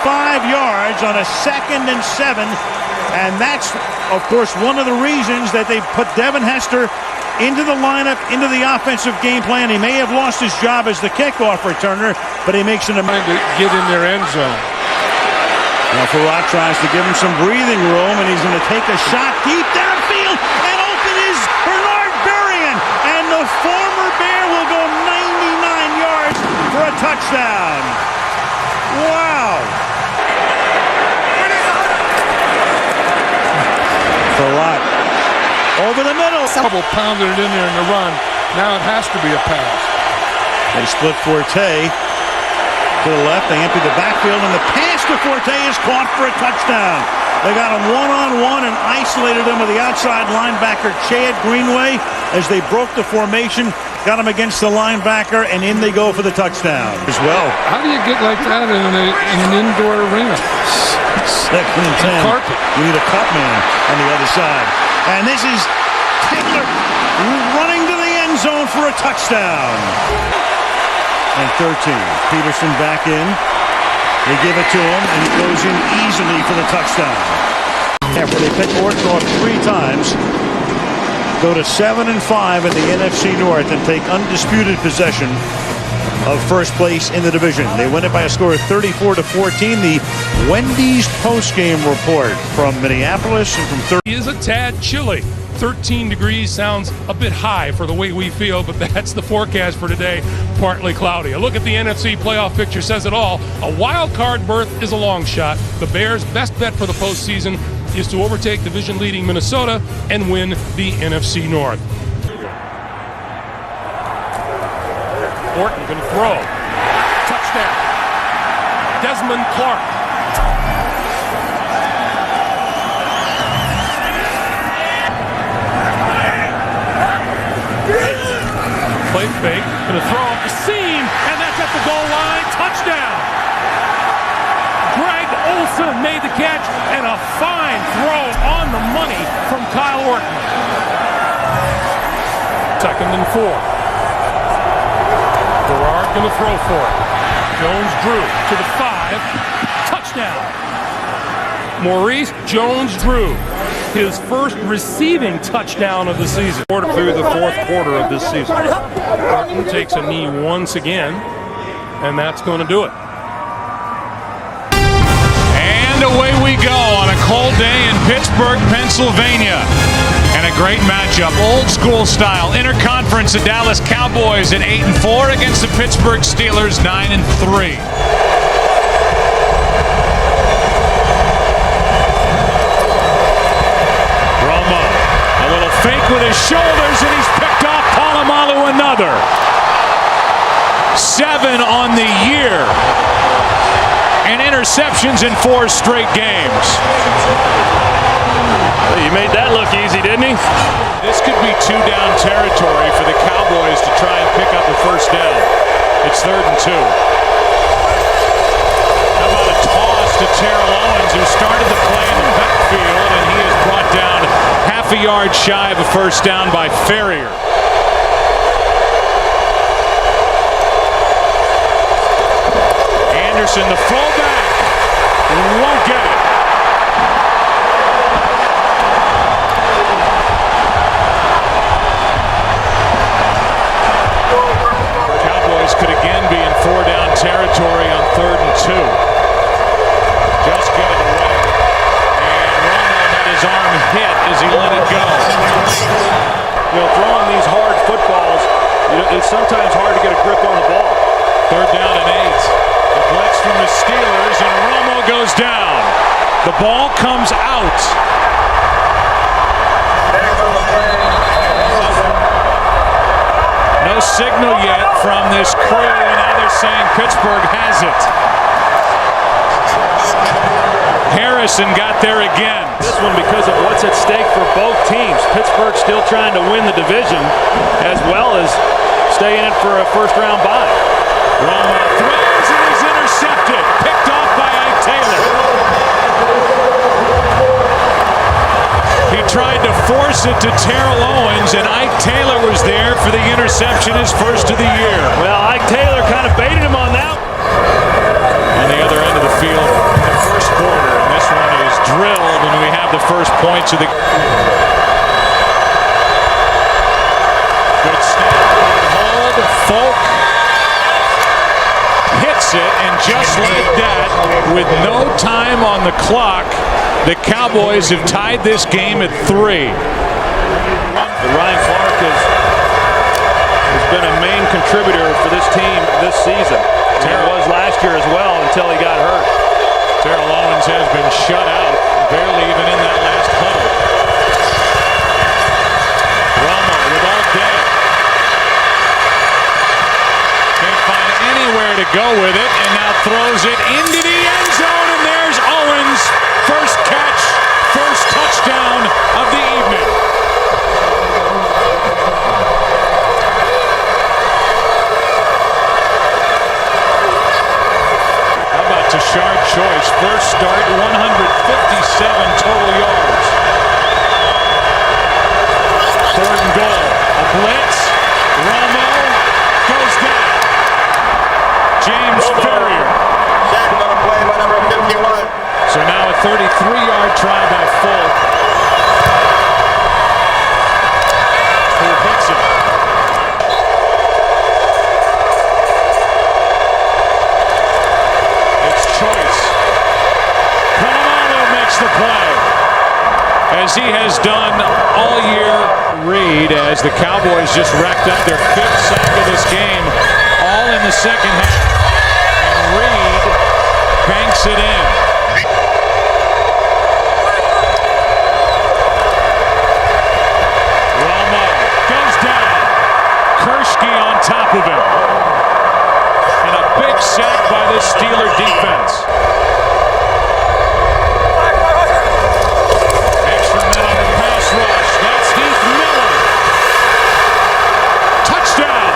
yards on a 2nd and 7, and that's, of course, one of the reasons that they put Devin Hester into the lineup, into the offensive game plan. He may have lost his job as the kickoff returner, but he makes an amount to get in their end zone. Now Farad tries to give him some breathing room, and he's going to take a shot deep downfield, and open is Bernard Berrien, and the former Bear will go 99 yards for a touchdown. Wow! Farad over the middle. Double pounded it in there in the run. Now it has to be a pass. They split Forte to the left. They empty the backfield, and the pass to Forte is caught for a touchdown. They got him one-on-one and isolated him with the outside linebacker, Chad Greenway, as they broke the formation. Got him against the linebacker, and in they go for the touchdown as well. How do you get like that in an indoor arena? 2nd and 10. Carpet. You need a cut man on the other side. And this is Taylor running to the end zone for a touchdown. And 13. Peterson back in. They give it to him, and he goes in easily for the touchdown. After they pick Orthoff 3 times, go to 7-5 in the NFC North and take undisputed possession of first place in the division. They win it by a score of 34-14. The Wendy's postgame report from Minneapolis and from 30. It is a tad chilly. 13 degrees sounds a bit high for the way we feel, but that's the forecast for today. Partly cloudy. A look at the NFC playoff picture says it all. A wild card berth is a long shot. The Bears' best bet for the postseason is to overtake division-leading Minnesota and win the NFC North. Orton can throw. Touchdown. Desmond Clark. Play fake. Going to throw up the seam, and that's at the goal line. Touchdown. Greg made the catch, and a fine throw on the money from Kyle Orton. 2nd and 4. Gerard going to throw for it. Jones-Drew to the 5. Touchdown. Maurice Jones-Drew, his first receiving touchdown of the season. Through the 4th quarter of this season. Orton takes a knee once again, and that's going to do it. And away we go on a cold day in Pittsburgh, Pennsylvania. And a great matchup, old school style. Interconference, the Dallas Cowboys at 8-4 against the Pittsburgh Steelers 9-3. Romo, a little fake with his shoulders, and he's picked off Polamalu another. 7 on the year. And interceptions in 4 straight games. He made that look easy, didn't he? This could be 2-down territory for the Cowboys to try and pick up a first down. It's 3rd and 2. How about a toss to Terrell Owens, who started the play in the backfield, and he is brought down half a yard shy of a first down by Ferrier. Anderson, the fullback, won't get it. Cowboys could again be in 4-down territory on 3rd and 2. Just get it away. And Romo had his arm hit as he let it go. You know, throwing these hard footballs, it's sometimes hard to get a grip on the ball. 3rd down and 8. The blitz from the Steelers, and Romo goes down. The ball comes out. No signal yet from this crew, and now they're saying Pittsburgh has it. Harrison got there again. This one because of what's at stake for both teams. Pittsburgh still trying to win the division as well as stay in it for a first-round bye. Romo throws and he's intercepted. Picked off by Ike Taylor. He tried to force it to Terrell Owens, and Ike Taylor was there for the interception, his first of the year. Well, Ike Taylor kind of baited him on that. On the other end of the field in the first quarter, and this one is drilled, and we have the first points of the... Good snap, good hold, Folk hits it, and just like that, with no time on the clock, the Cowboys have tied this game at 3. Ryan Clark has been a main contributor for this team this season. He was last year as well until he got hurt. Terrell Owens has been shut out, barely even in that last huddle. Romo with all day. Can't find anywhere to go with it, and now throws it into the end zone, and there's Owens. First catch, first touchdown of the evening. How about Tashard Choice? First start, 157 total yards. 3rd and goal. A blitz. Romo goes down. James Ferrier. Second on the play by number 51. So now a 33-yard try by Folk. Who hits it? It's Choice. Polamalu makes the play, as he has done all year. Reed, as the Cowboys just racked up their 5th sack of this game, all in the second half. And Reed banks it in. On top of him. And a big sack by this Steeler defense. Extra men on the pass rush. That's Heath Miller. Touchdown.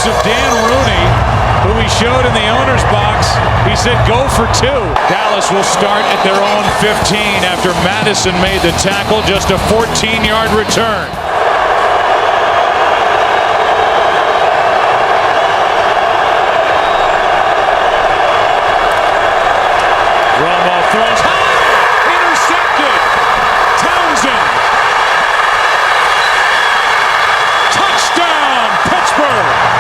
of Dan Rooney, who we showed in the owner's box. He said go for 2. Dallas will start at their own 15 after Madison made the tackle. Just a 14-yard return. Romo throws high, intercepted. Townsend. Touchdown, Pittsburgh.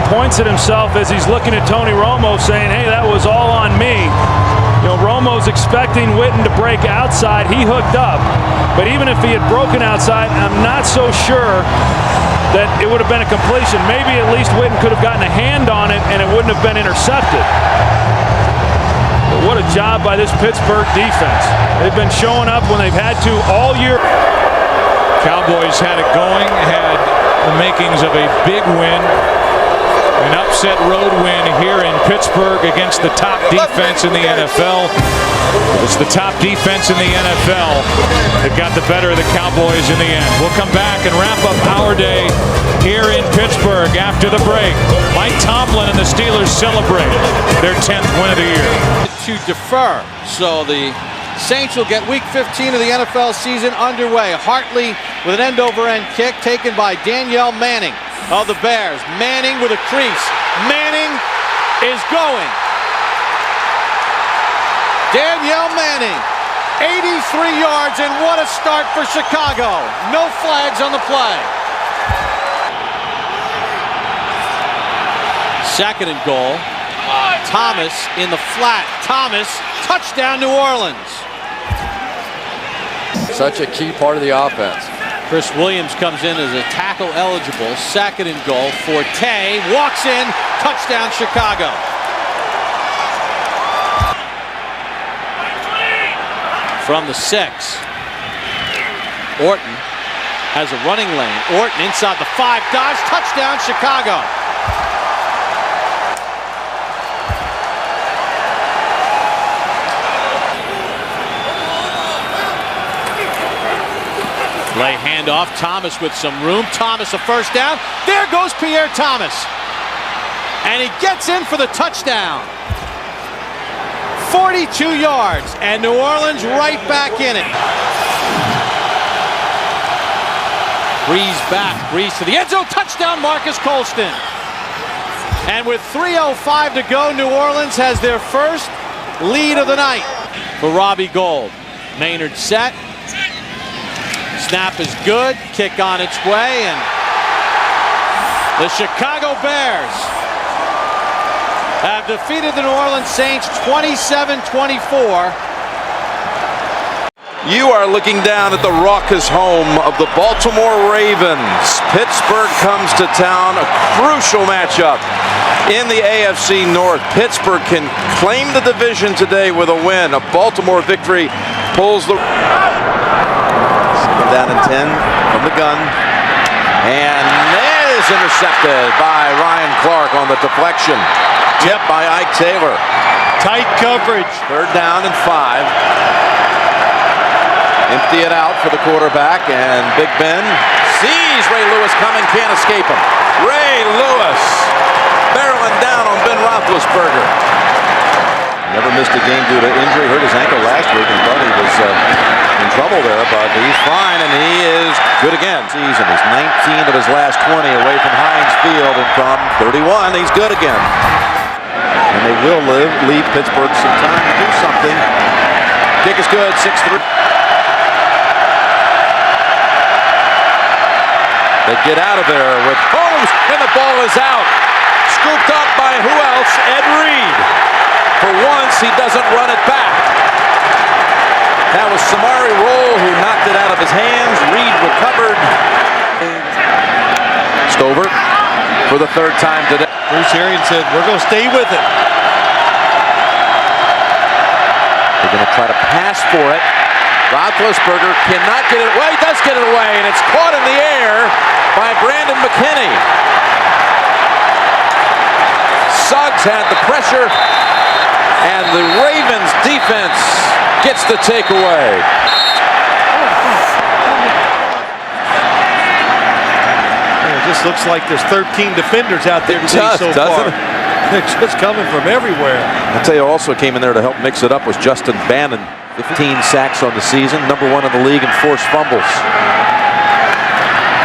Points at himself as he's looking at Tony Romo saying, hey, that was all on me. You know, Romo's expecting Witten to break outside. He hooked up. But even if he had broken outside, I'm not so sure that it would have been a completion. Maybe at least Witten could have gotten a hand on it and it wouldn't have been intercepted. But what a job by this Pittsburgh defense. They've been showing up when they've had to all year. Cowboys had it going, had the makings of a big win. An upset road win here in Pittsburgh against the top defense in the NFL. It's the top defense in the NFL that got the better of the Cowboys in the end. We'll come back and wrap up our day here in Pittsburgh after the break. Mike Tomlin and the Steelers celebrate their 10th win of the year. To defer, so the Saints will get Week 15 of the NFL season underway. Hartley with an end-over-end kick taken by Danielle Manning of the Bears. Manning with a crease. Manning is going. Danielle Manning, 83 yards, and what a start for Chicago. No flags on the play. 2nd and goal. Thomas in the flat. Thomas, touchdown New Orleans. Such a key part of the offense. Chris Williams comes in as a tackle eligible. 2nd and goal. Forte walks in. Touchdown Chicago. From the 6. Orton has a running lane. Orton inside the 5. Dodge. Touchdown Chicago. Lay handoff. Thomas with some room. Thomas a first down. There goes Pierre Thomas. And he gets in for the touchdown. 42 yards. And New Orleans right back in it. Breeze back. Breeze to the end zone. Touchdown Marcus Colston. And with 3:05 to go, New Orleans has their first lead of the night. For Robbie Gould. Maynard set. Snap is good. Kick on its way. And the Chicago Bears have defeated the New Orleans Saints 27-24. You are looking down at the raucous home of the Baltimore Ravens. Pittsburgh comes to town, a crucial matchup in the AFC North. Pittsburgh can claim the division today with a win. A Baltimore victory pulls the... Down in 10 from the gun. And that is intercepted by Ryan Clark on the deflection. Tipped by Ike Taylor. Tight coverage. 3rd down and 5. Empty it out for the quarterback, and Big Ben sees Ray Lewis coming, can't escape him. Ray Lewis barreling down on Ben Roethlisberger. Never missed a game due to injury. Hurt his ankle last week and thought he was in trouble there, but he's fine, and he is good again. Season is 19 of his last 20 away from Heinz Field, and from 31, he's good again. And they will leave Pittsburgh some time to do something. Kick is good, 6-3. They get out of there with Holmes, and the ball is out. Scooped up by who else? Ed Reed. For once, he doesn't run it back. That was Samari Roll who knocked it out of his hands. Reed recovered. Stover for the 3rd time today. Bruce Arians said, we're going to stay with it. Going to try to pass for it. Roethlisberger cannot get it. Well, he does get it away, and it's caught in the air by Brandon McKinney. Suggs had the pressure, and the Ravens defense gets the takeaway. It just looks like there's 13 defenders out there today so far. They're just coming from everywhere. I'll tell you, also came in there to help mix it up was Justin Bannon. 15 sacks on the season, #1 in the league in forced fumbles.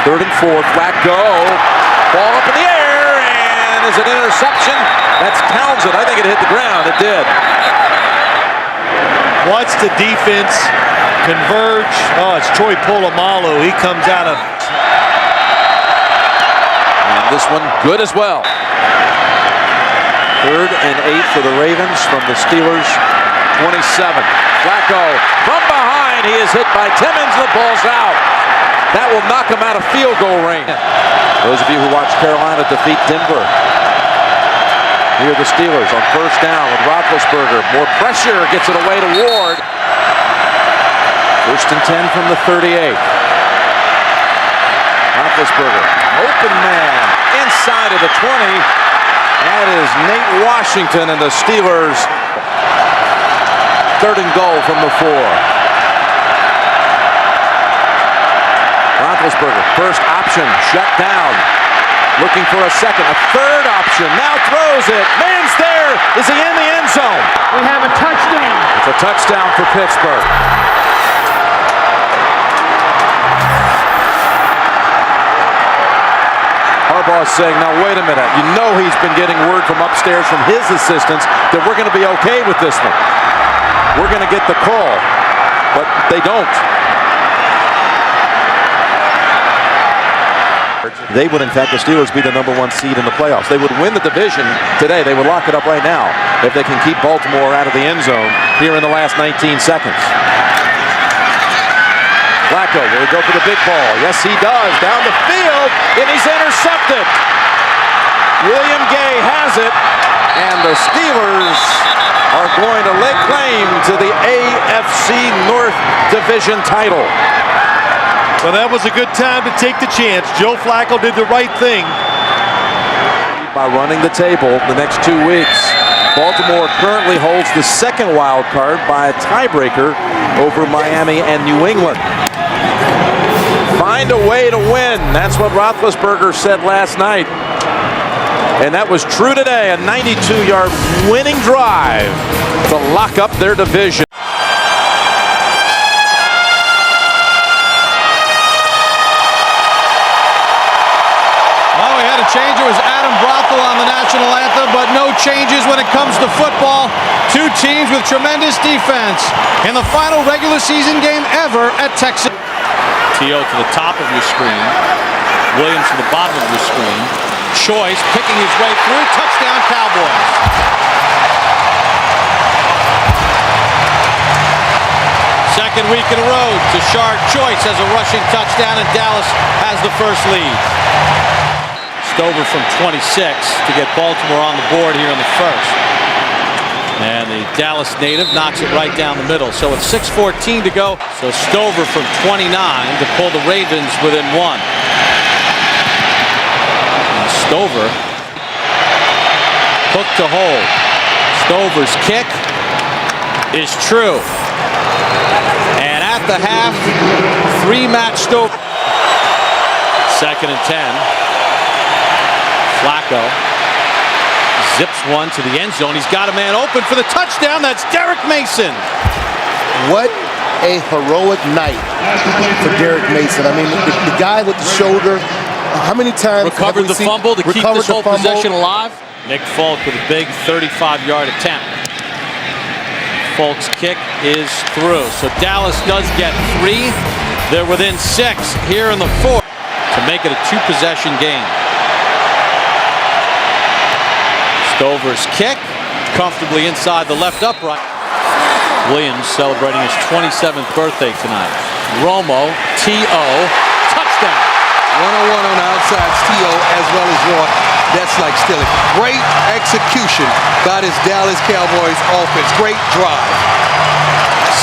3rd and 4, Flacco, ball up in the air, and is it an interception? That's Townsend. I think it hit the ground. It did. Watch the defense converge. Oh, it's Troy Polamalu. He comes out of... And this one good as well. 3rd and 8 for the Ravens from the Steelers' 27. Flacco from behind. He is hit by Timmons. The ball's out. That will knock him out of field goal range. Those of you who watched Carolina defeat Denver. Here are the Steelers on 1st down with Roethlisberger. More pressure. Gets it away to Ward. 1st and 10 from the 38. Roethlisberger. Open man. Inside of the 20. That is Nate Washington and the Steelers. 3rd and goal from the 4. Roethlisberger, first option, shut down. Looking for a second, a 3rd option, now throws it. Man's there. Is he in the end zone? We have a touchdown. It's a touchdown for Pittsburgh. Harbaugh's saying, now wait a minute. You know he's been getting word from upstairs from his assistants that we're going to be okay with this one. We're going to get the call, but they don't. They would, in fact, the Steelers be the #1 seed in the playoffs. They would win the division today. They would lock it up right now if they can keep Baltimore out of the end zone here in the last 19 seconds. Flacco, will he go for the big ball? Yes, he does. Down the field, and he's intercepted. William Gay has it, and the Steelers are going to lay claim to the AFC North Division title. Well, that was a good time to take the chance. Joe Flacco did the right thing. By running the table the next 2 weeks. Baltimore currently holds the 2nd wild card by a tiebreaker over Miami and New England. Find a way to win. That's what Roethlisberger said last night. And that was true today. A 92-yard winning drive to lock up their division. Well, we had a change. It was Adam Brothel on the national anthem, but no changes when it comes to football. 2 teams with tremendous defense in the final regular season game ever at Texas. T.O. to the top of your screen. Williams to the bottom of your screen. Choice picking his way through. Touchdown, Cowboys. Second week in a row, Tashard Choice has a rushing touchdown, and Dallas has the first lead. Stover from 26 to get Baltimore on the board here in the first. And the Dallas native knocks it right down the middle. So with 6:14 to go, so Stover from 29 to pull the Ravens within 1. And Stover, hook to hold. Stover's kick is true. And at the half, 3 Matt Stover. 2nd and 10. Flacco zips one to the end zone. He's got a man open for the touchdown. That's Derek Mason. What a heroic night for Derek Mason. I mean, the guy with the shoulder. How many times recovered the fumble to keep this whole possession alive? Nick Folk with a big 35-yard attempt. Folk's kick is through. So Dallas does get 3. They're within 6 here in the 4th to make it a 2-possession game. Stover's kick, comfortably inside the left upright. Williams celebrating his 27th birthday tonight. Romo, T.O., touchdown. 1-on-1 on the outside, T.O. as well as Roy. That's like stealing. Great execution by this Dallas Cowboys offense. Great drive.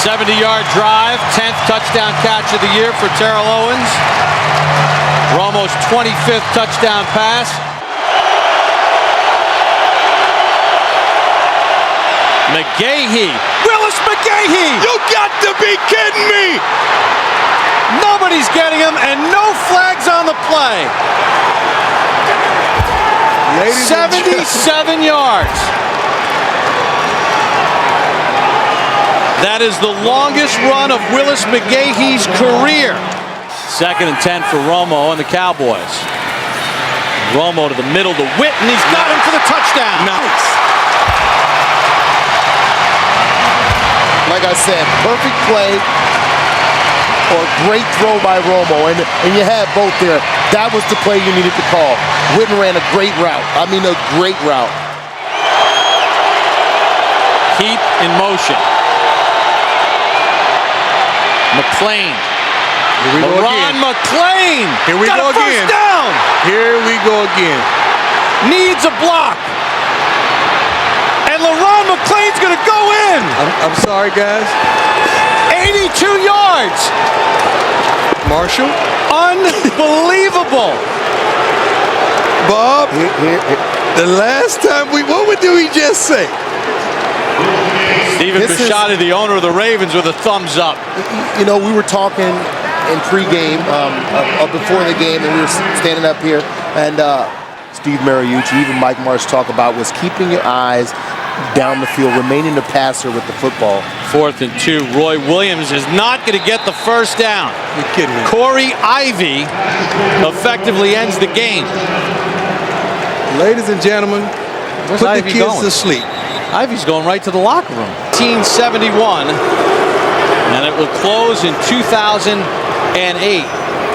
70-yard drive, 10th touchdown catch of the year for Terrell Owens. Romo's 25th touchdown pass. McGahee. Willis McGahee! You got to be kidding me! Nobody's getting him, and no flags on the play. 77 yards. That is the longest run of Willis McGahee's career. 2nd and 10 for Romo and the Cowboys. Romo to the middle to Witten. He's got him for the touchdown. Nice. Like I said, perfect play or great throw by Romo. And you had both there. That was the play you needed to call. Witten ran a great route. I mean, a great route. Keep in motion. McClain. Here we go again. McClain. Here we go again. First down. Here we go again. Needs a block. And LeRon McClain's going to go in. I'm sorry, guys. 82 yards. Marshall. Unbelievable. Bob, the last time what did we just say? Stephen Bisciotti, the owner of the Ravens, with a thumbs up. You know, we were talking in pregame, before the game, and we were standing up here, and Steve Mariucci, even Mike Marsh talk about was keeping your eyes down the field, remaining the passer with the football. 4th and 2. Roy Williams is not going to get the first down. You're kidding me. Corey Ivy effectively ends the game. Ladies and gentlemen, Where's put Ivy the kids going? to sleep. Ivy's going right to the locker room. 1971, and it will close in 2008.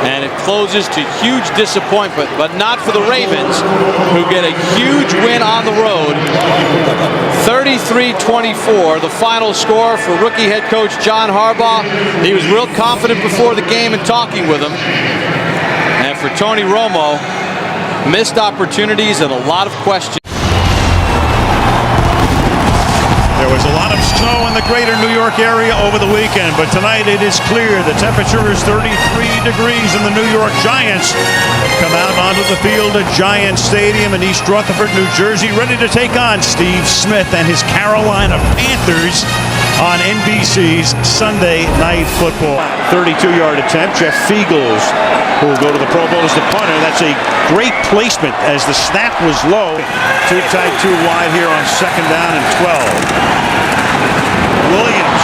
And it closes to huge disappointment, but not for the Ravens, who get a huge win on the road. 33-24, the final score for rookie head coach John Harbaugh. He was real confident before the game and talking with him. And for Tony Romo, missed opportunities and a lot of questions. There was a lot of snow in the greater New York area over the weekend, but tonight it is clear. The temperature is 33 degrees, and the New York Giants come out onto the field at Giant Stadium in East Rutherford, New Jersey, ready to take on Steve Smith and his Carolina Panthers on NBC's Sunday Night Football. 32-yard attempt. Jeff Fiegels, who will go to the Pro Bowl as the punter. That's a great placement as the snap was low. Too tight, too wide here on 2nd down and 12. Williams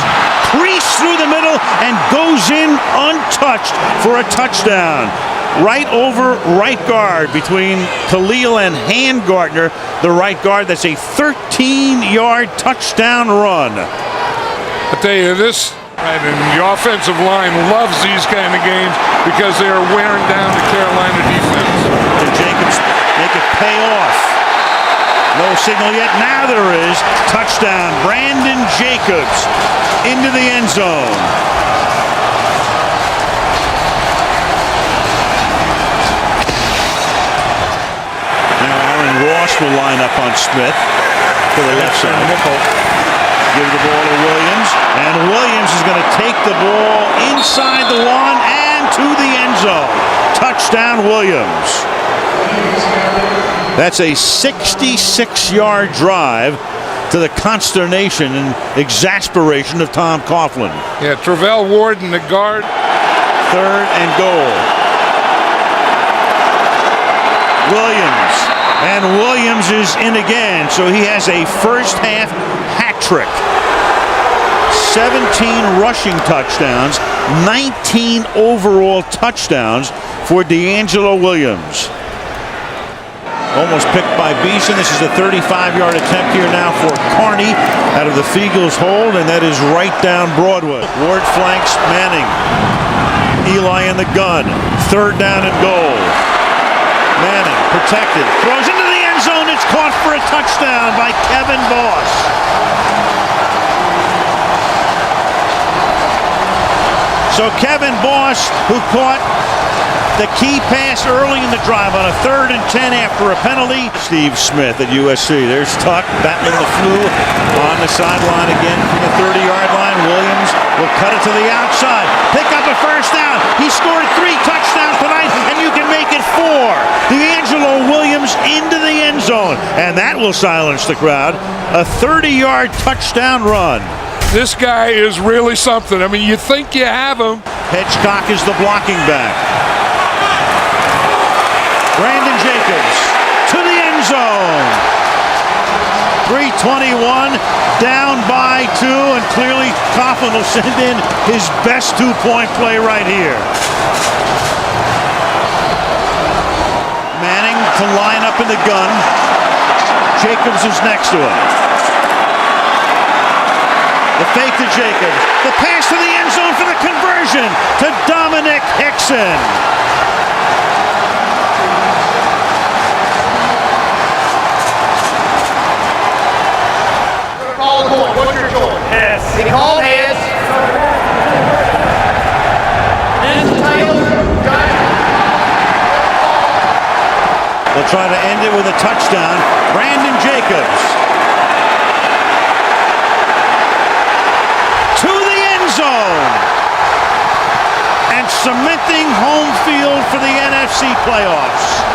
creased through the middle and goes in untouched for a touchdown. Right over right guard between Khalil and Handgartner, the right guard. That's a 13-yard touchdown run. I tell you this, and the offensive line loves these kind of games because they are wearing down the Carolina defense. Can Jacobs make it pay off? No signal yet. Now there is. Touchdown. Brandon Jacobs into the end zone. Now Aaron Ross will line up on Smith to the left side. Give the ball to Williams. And Williams is going to take the ball inside the 1 and to the end zone. Touchdown, Williams. That's a 66-yard drive to the consternation and exasperation of Tom Coughlin. Yeah, Travell Ward in the guard. 3rd and goal. Williams. And Williams is in again, so he has a first half hat trick. 17 rushing touchdowns, 19 overall touchdowns for D'Angelo Williams. Almost picked by Beeson. This is a 35-yard attempt here now for Carney out of the Fiegels hold, and that is right down Broadway. Ward flanks Manning. Eli in the gun. 3rd down and goal. Manning protected. Throws into the end zone. It's caught for a touchdown by Kevin Boss. So Kevin Boss, who caught The key pass early in the drive on a 3rd and 10 after a penalty. Steve Smith at USC. There's Tuck battling the flu on the sideline again from the 30-yard line. Williams will cut it to the outside. Pick up a first down. He scored 3 touchdowns tonight, and you can make it 4. D'Angelo Williams into the end zone, and that will silence the crowd. A 30-yard touchdown run. This guy is really something. I mean, you think you have him. Hedgecock is the blocking back. Brandon Jacobs to the end zone. 3:21, down by 2, and clearly Coughlin will send in his best 2-point play right here. Manning to line up in the gun. Jacobs is next to him. The fake to Jacobs. The pass to the end zone for the conversion to Dominic Hickson. What's your goal? Yes. He called heads. They'll try to end it with a touchdown. Brandon Jacobs to the end zone and cementing home field for the NFC playoffs.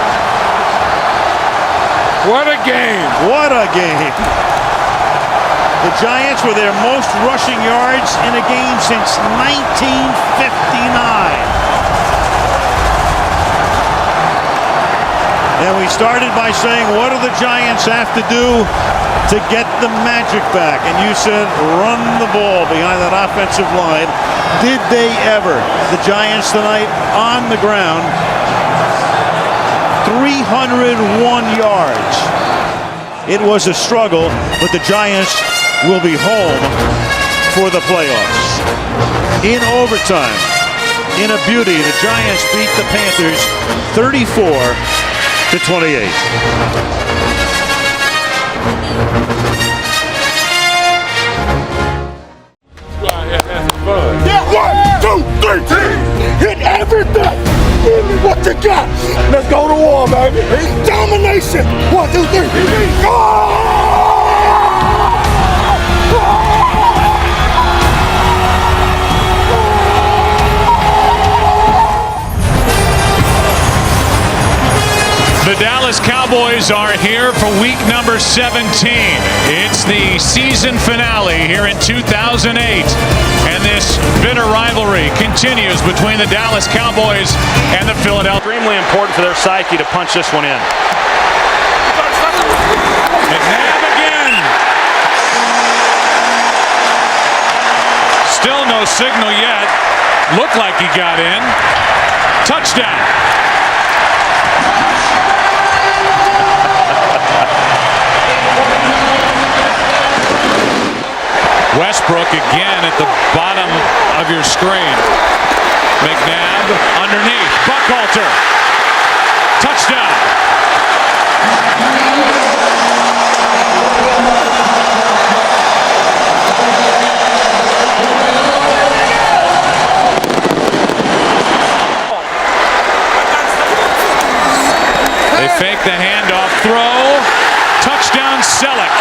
What a game. What a game. The Giants were their most rushing yards in a game since 1959. And we started by saying, what do the Giants have to do to get the magic back? And you said, run the ball behind that offensive line. Did they ever? The Giants tonight on the ground, 301 yards. It was a struggle, but the Giants will be home for the playoffs. In overtime, in a beauty, the Giants beat the Panthers 34-28. Yeah, 1, 2, 3, hit everything. Give me what you got. Let's go to war, baby. Domination. 1, 2, 3. Go! The Dallas Cowboys are here for week number 17. It's the season finale here in 2008. And this bitter rivalry continues between the Dallas Cowboys and the Philadelphia. Extremely important for their psyche to punch this one in. McNabb again. Still no signal yet. Looked like he got in. Touchdown. Westbrook again at the bottom of your screen. McNabb underneath. Buckhalter. Touchdown. They fake the handoff throw. Touchdown Selleck.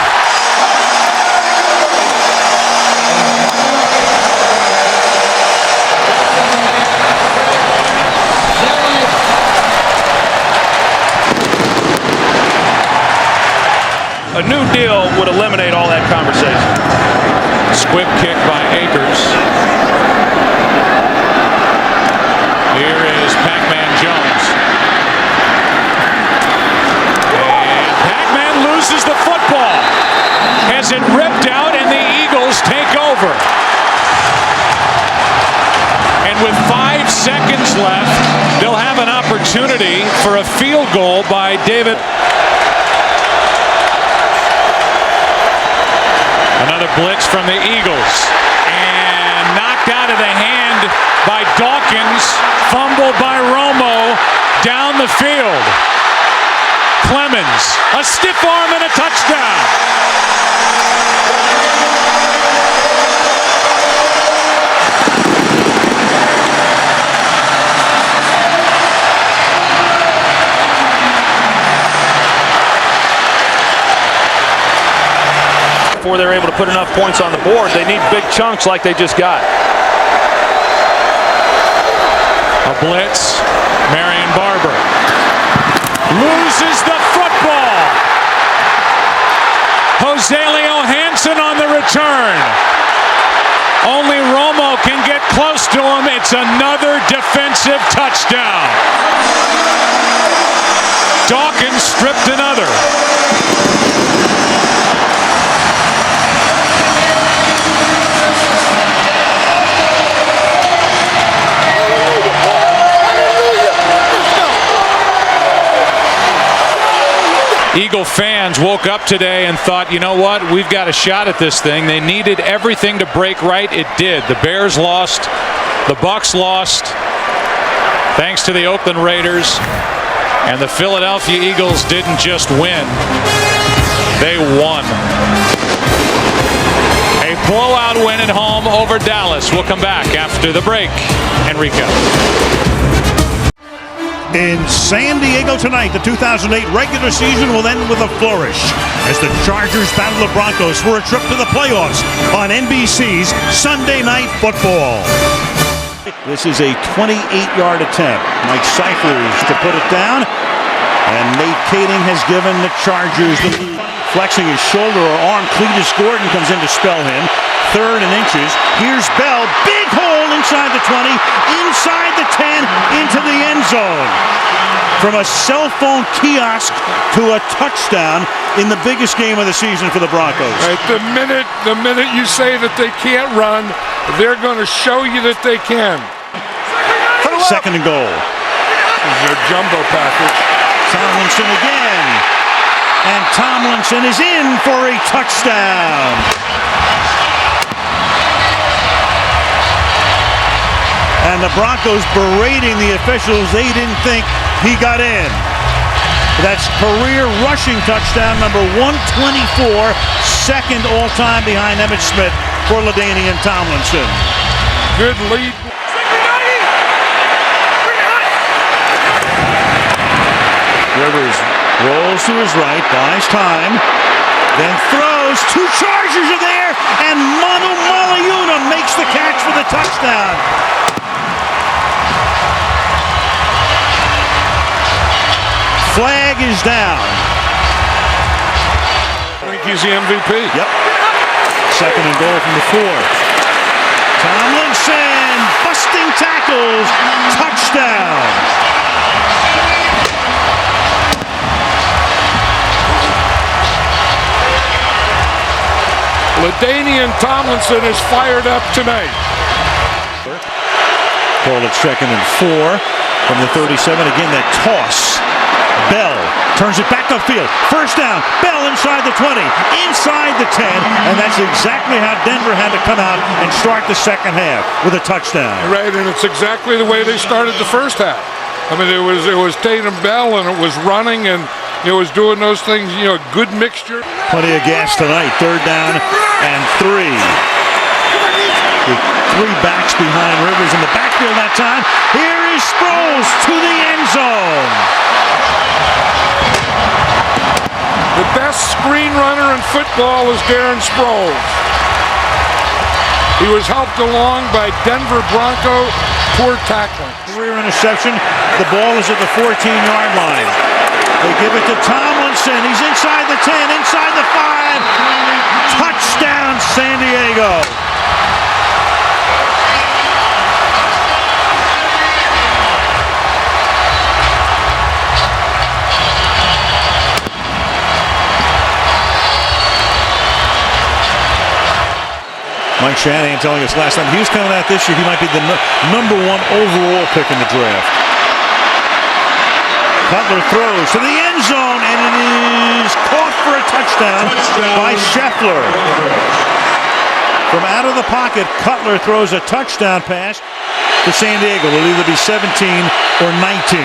A new deal would eliminate all that conversation. Squib kick by Akers. Here is Pac-Man Jones. And Pac-Man loses the football. Has it ripped out and the Eagles take over. And with 5 seconds left, they'll have an opportunity for a field goal by David. Another blitz from the Eagles. And knocked out of the hand by Dawkins. Fumbled by Romo down the field. Clemens, a stiff arm and a touchdown. before they're able to put enough points on the board. They need big chunks like they just got. A blitz. Marion Barber loses the football. Joselio Hansen on the return. Only Romo can get close to him. It's another defensive touchdown. Dawkins stripped another. Eagle fans woke up today and thought, you know what, we've got a shot at this thing. They needed everything to break right. It did. The Bears lost. The Bucs lost. Thanks to the Oakland Raiders. And the Philadelphia Eagles didn't just win. They won. A blowout win at home over Dallas. We'll come back after the break. Enrico. In San Diego tonight, the 2008 regular season will end with a flourish as the Chargers battle the Broncos for a trip to the playoffs on NBC's Sunday Night Football. This is a 28-yard attempt. Mike Cyphers to put it down, and Nate Kading has given the Chargers the lead. Flexing his shoulder or arm, Cletus Gordon comes in to spell him. 3rd and inches. Here's Bell. Big hole inside the 20, inside the 10, into the end zone. From a cell phone kiosk to a touchdown in the biggest game of the season for the Broncos. Right, the minute you say that they can't run, they're going to show you that they can. 2nd and goal. This is their jumbo package. Tomlinson again. And Tomlinson is in for a touchdown. And the Broncos berating the officials. They didn't think he got in. That's career rushing touchdown number 124, 2nd all-time behind Emmitt Smith for LaDainian Tomlinson. Good lead. Rivers rolls to his right, buys time, then throws. 2 Chargers are there, and Manu Malayuna makes the catch for the touchdown. Flag is down. I think he's the MVP. Yep. 2nd and goal from the 4. Tomlinson busting tackles, touchdown. LaDainian Tomlinson is fired up tonight. Call it 2nd and 4 from the 37. Again, that toss. Bell turns it back upfield. 1st down. Bell inside the 20, inside the 10, and that's exactly how Denver had to come out and start the 2nd half with a touchdown. Right, and it's exactly the way they started the 1st half. I mean, it was Tatum Bell, and it was running, and it was doing those things. You know, good mixture. Plenty of gas tonight. 3rd down and 3. With 3 backs behind Rivers in the backfield that time. Here is Sproles to the end zone. The best screen runner in football is Darren Sproles. He was helped along by Denver Bronco poor tackling. Career interception. The ball is at the 14-yard line. They give it to Tomlinson. He's inside the 10, inside the 5. Touchdown, San Diego. Mike Shanahan telling us last time he was coming out this year, he might be the number 1 overall pick in the draft. Cutler throws to the end zone, and it is caught for a touchdown by Scheffler. From out of the pocket, Cutler throws a touchdown pass to San Diego. It'll either be 17 or 19.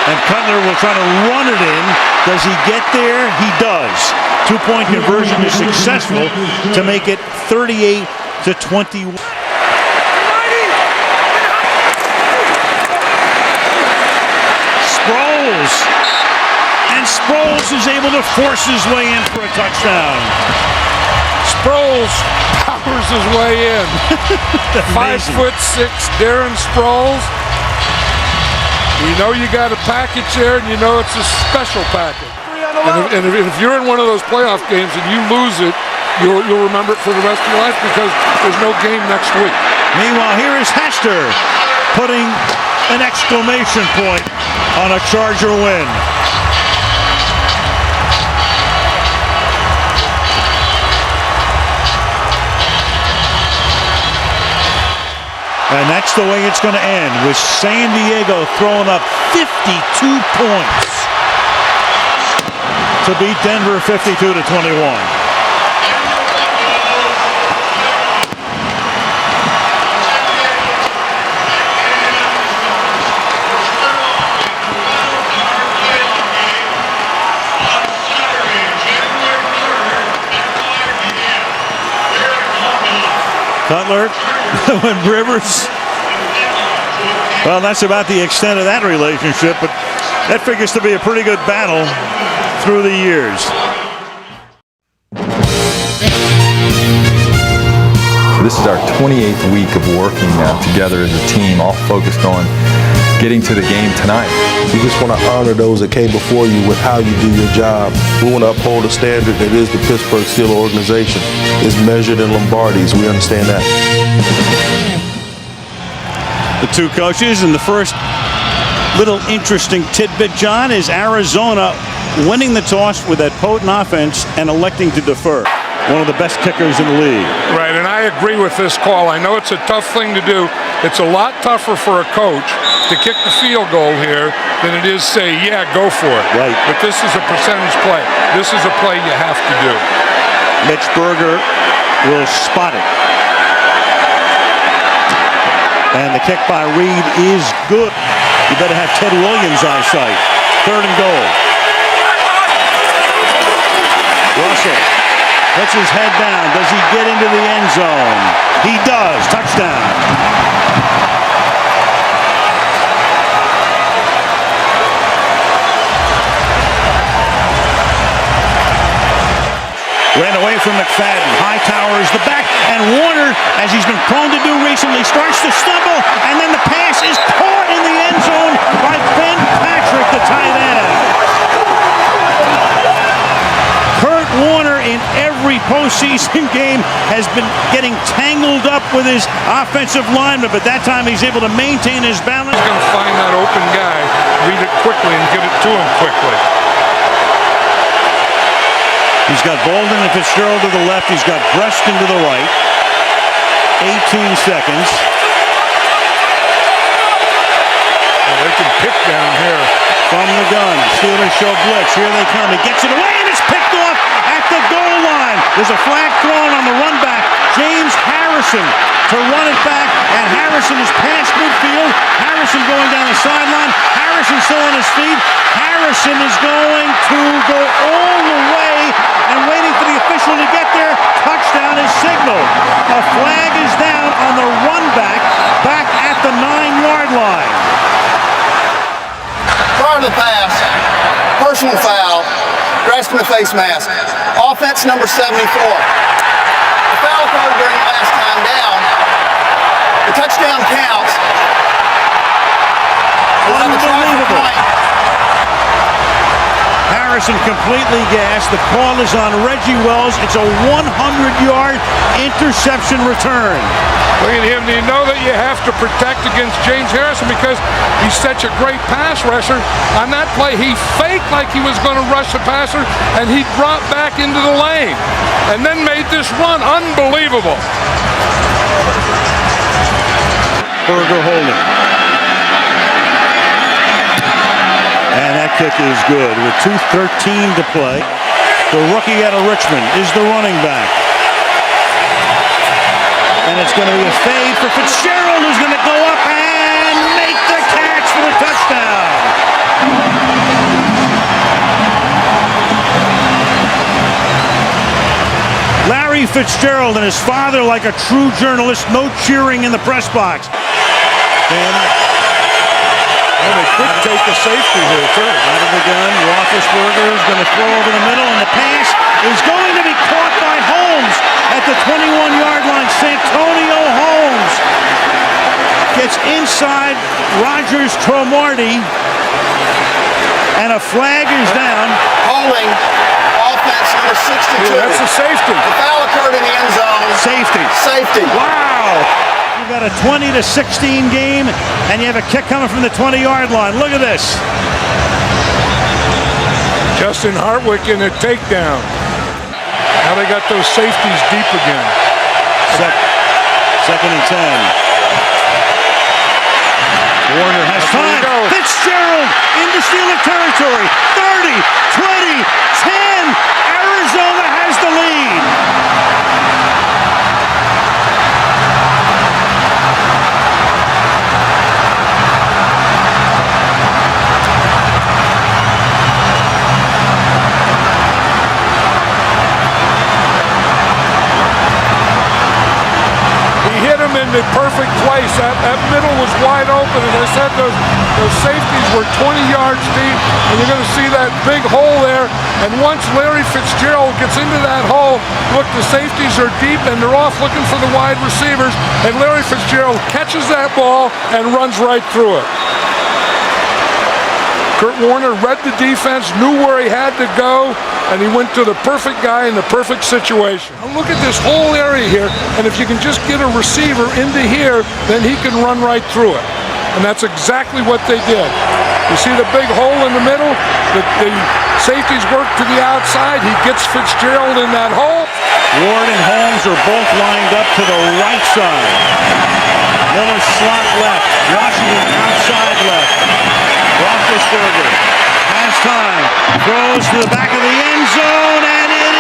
And Cutler will try to run it in. Does he get there? He does. 2-point conversion is successful to make it 38-21. Sproles and Sproles is able to force his way in for a touchdown. Sproles powers his way in. 5'6" Darren Sproles. You know you got a package there, and you know it's a special package. And if you're in one of those playoff games and you lose it, you'll remember it for the rest of your life because there's no game next week. Meanwhile, here is Hester putting an exclamation point on a Charger win. And that's the way it's going to end, with San Diego throwing up 52 points to beat Denver 52-21. Cutler, when Rivers, well, that's about the extent of that relationship, but that figures to be a pretty good battle through the years. This is our 28th week of working together as a team, all focused on getting to the game tonight. We just want to honor those that came before you with how you do your job. We want to uphold a standard that is the Pittsburgh Steelers organization. It's measured in Lombardis. We understand that. The two coaches, and the first little interesting tidbit, John, is Arizona winning the toss with that potent offense and electing to defer. One of the best kickers in the league. Right, and I agree with this call. I know it's a tough thing to do. It's a lot tougher for a coach to kick the field goal here than it is say, yeah, go for it. Right. But this is a percentage play. This is a play you have to do. Mitch Berger will spot it. And the kick by Reed is good. You better have Ted Williams' eyesight. 3rd and goal. Russell puts his head down. Does he get into the end zone? He does. Touchdown. Ran away from McFadden. Hightower is the back, and Warner, as he's been prone to do recently, starts to stumble, and then the pass is caught in the end zone by Ben Patrick, the tight end. Kurt Warner in every postseason game has been getting tangled up with his offensive lineman, but that time he's able to maintain his balance. He's going to find that open guy, read it quickly, and get it to him quickly. He's got Bolden and Fitzgerald to the left. He's got Breston to the right. 18 seconds. Well, they can pick down here. From the gun. Steelers show blitz. Here they come. He gets it away, and it's picked off at the goal line. There's a flag thrown on the run back. James Harrison to run it back, and Harrison is past midfield. Harrison going down the sideline. Harrison still on his feet. Harrison is going to go all the way and waiting for the official to get there. Touchdown is signaled. A flag is down on the run back at the 9-yard line. Prior to the pass, personal foul, grasping the face mask. Offense number 74. The foul occurred during the last time down. The touchdown counts. Unbelievable. Harrison completely gassed. The call is on Reggie Wells. It's a 100-yard interception return. Look at him. You know that you have to protect against James Harrison because he's such a great pass rusher. On that play, he faked like he was going to rush the passer, and he dropped back into the lane and then made this run. Unbelievable. Berger holding. And that kick is good with 2:13 to play. The rookie out of Richmond is the running back. And it's going to be a fade for Fitzgerald, who's going to go up and make the catch for the touchdown. Larry Fitzgerald and his father, like a true journalist, no cheering in the press box. And And they could take a safety here, too. Out of the gun, Roethlisberger is going to throw over the middle, and the pass is going to be caught by Holmes at the 21-yard line. Santonio Holmes gets inside Rogers Cromartie, and a flag is down. Holding offense number 62. Yeah, that's a safety. The foul occurred in the end zone. Safety. Safety. Wow. You've got a 20-16 game, and you have a kick coming from the 20-yard line. Look at this. Justin Hartwick in a takedown. Now they got those safeties deep again. Second and 10. Warner has time. Fitzgerald into Steeler territory. 30, 20, 10. Arizona has the lead. In the perfect place. That middle was wide open, and I said those safeties were 20 yards deep, and you're going to see that big hole there. And once Larry Fitzgerald gets into that hole, look, the safeties are deep, and they're off looking for the wide receivers, and Larry Fitzgerald catches that ball and runs right through it. Kurt Warner read the defense, knew where he had to go, and he went to the perfect guy in the perfect situation. Now look at this whole area here, and if you can just get a receiver into here, then he can run right through it. And that's exactly what they did. You see the big hole in the middle? The safeties work to the outside. He gets Fitzgerald in that hole. Ward and Holmes are both lined up to the right side. Miller slot left. Washington outside left. Roethlisberger has time. Throws to the back of the end zone, and it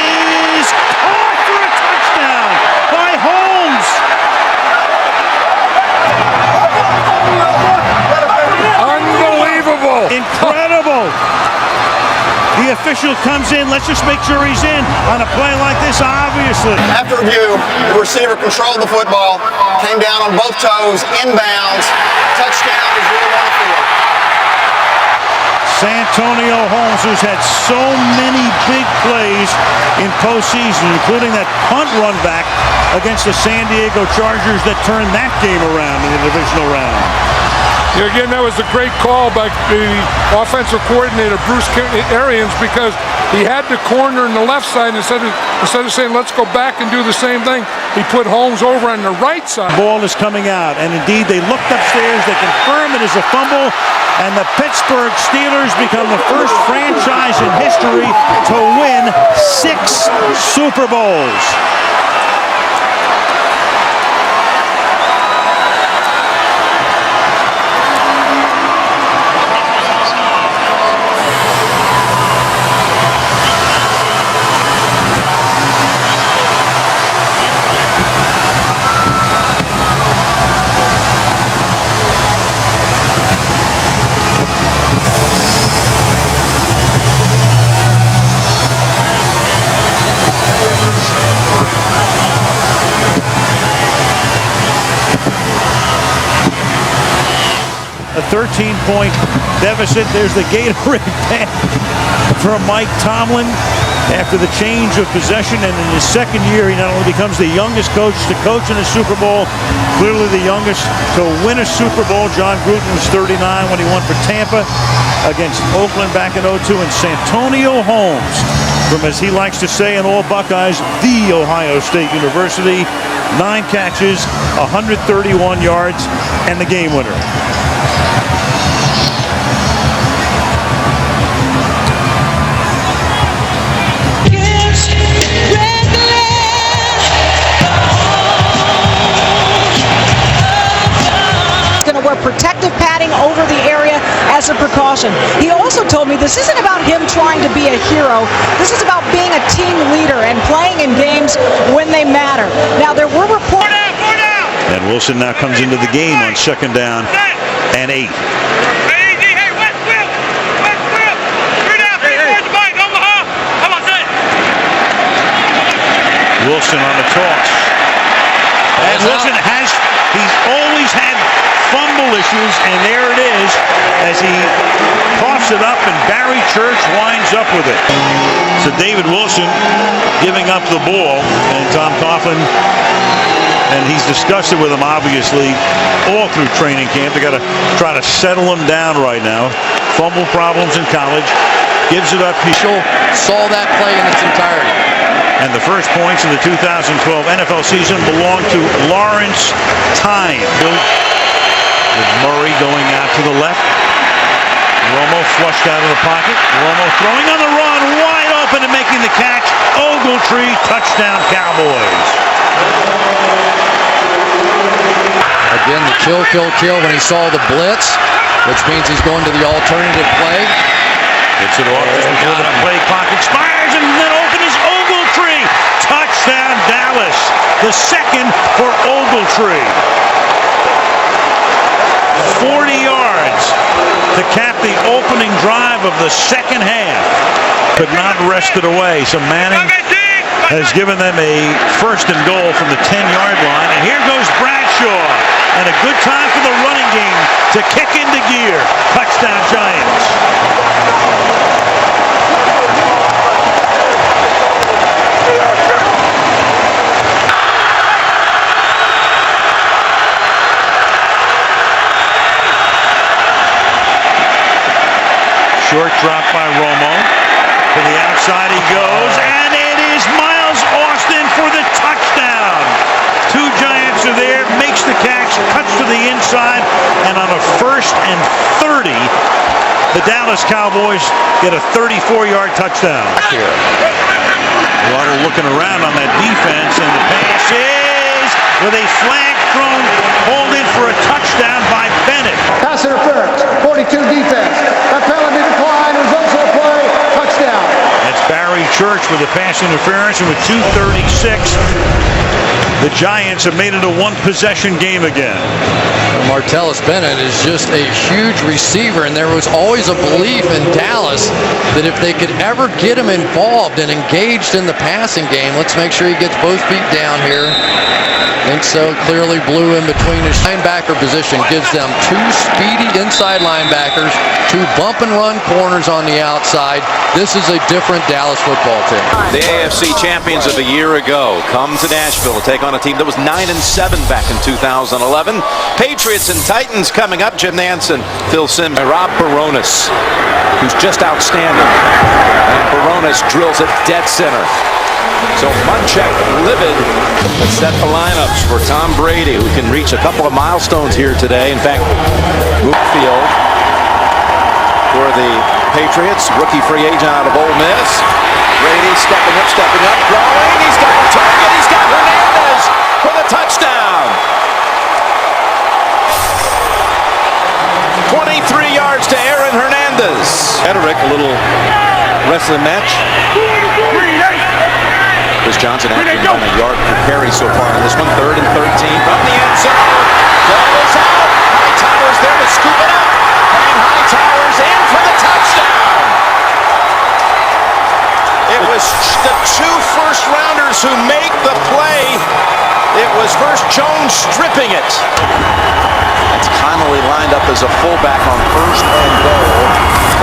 is caught for a touchdown by Holmes. Unbelievable. Incredible. The official comes in. Let's just make sure he's in on a play like this, obviously. After review, the receiver controlled the football, came down on both toes, inbounds. Touchdown is rule 1-4. Santonio Holmes, who's had so many big plays in postseason, including that punt run back against the San Diego Chargers that turned that game around in the divisional round. Yeah, again, that was a great call by the offensive coordinator, Bruce Arians, because he had the corner in the left side. Instead of saying, let's go back and do the same thing, he put Holmes over on the right side. Ball is coming out, and indeed, they looked upstairs. They confirm it is a fumble, and the Pittsburgh Steelers become the first franchise in history to win 6 Super Bowls. A 13-point deficit. There's the Gatorade pen from Mike Tomlin after the change of possession, and in his second year, he not only becomes the youngest coach to coach in a Super Bowl, clearly the youngest to win a Super Bowl. John Gruden was 39 when he won for Tampa against Oakland back in 2002, and Santonio Holmes, from, as he likes to say in all Buckeyes, the Ohio State University, 9 catches, 131 yards, and the game winner. Protective padding over the area as a precaution. He also told me this isn't about him trying to be a hero. This is about being a team leader and playing in games when they matter. Now, there were reports. And Wilson now comes into the game on 2nd down and 8. Wilson on the toss. And Wilson he's always had fumble issues, and there it is as he coughs it up, and Barry Church winds up with it. So David Wilson giving up the ball, and Tom Coughlin, and he's discussed it with him, obviously, all through training camp. They got to try to settle him down right now. Fumble problems in college. Gives it up. He saw that play in its entirety. And the first points in the 2012 NFL season belong to Lawrence Tyne. With Murray going out to the left. Romo flushed out of the pocket. Romo throwing on the run, wide open and making the catch. Ogletree, touchdown Cowboys. Again, the kill when he saw the blitz, which means he's going to the alternative play. Gets it off just before the play clock expires, and then open is Ogletree. Touchdown Dallas. The second for Ogletree. 40 yards to cap the opening drive of the second half. Could not wrest it away. So Manning has given them a first and goal from the 10-yard line. And here goes Bradshaw. And a good time for the running game to kick into gear. Touchdown Giants. Short drop by Romo. To the outside he goes, and it is Miles Austin for the touchdown. Two Giants are there, makes the catch, cuts to the inside, and on a 1st and 30, the Dallas Cowboys get a 34-yard touchdown. Waddle looking around on that defense, and the pass is with a flag thrown, pulled in for a touchdown by Bennett. Pass interference, 42 defense. That penalty decline results in a play, touchdown. That's Barry Church with a pass interference, and with 2:36, the Giants have made it a one-possession game again. Martellus Bennett is just a huge receiver, and there was always a belief in Dallas that if they could ever get him involved and engaged in the passing game, let's make sure he gets both feet down here. I think so. Clearly blew in between his linebacker position. Gives them two speedy inside linebackers, two bump and run corners on the outside. This is a different Dallas football team. The AFC champions of a year ago come to Nashville to take on a team that was 9-7 back in 2011. Patriots and Titans coming up. Jim Nantz, Phil Simms, Rob Baronis, who's just outstanding. And Baronis drills it dead center. So Munchak livid, but set the lineups for Tom Brady, who can reach a couple of milestones here today. In fact, move field for the Patriots, rookie free agent out of Ole Miss. Brady stepping up, throwing. He's got a target. He's got Hernandez for the touchdown. 23 yards to Aaron Hernandez. Hederick, a little rest of the match. Chris Johnson actually done a yard per carry so far in this one. 3rd and 13 from the end zone. Ball is out. Hightower's there to scoop it up. And Hightower's in for the touchdown. It was the two first-rounders who make the play. It was first Jones stripping it. It's Connolly lined up as a fullback on 1st and goal.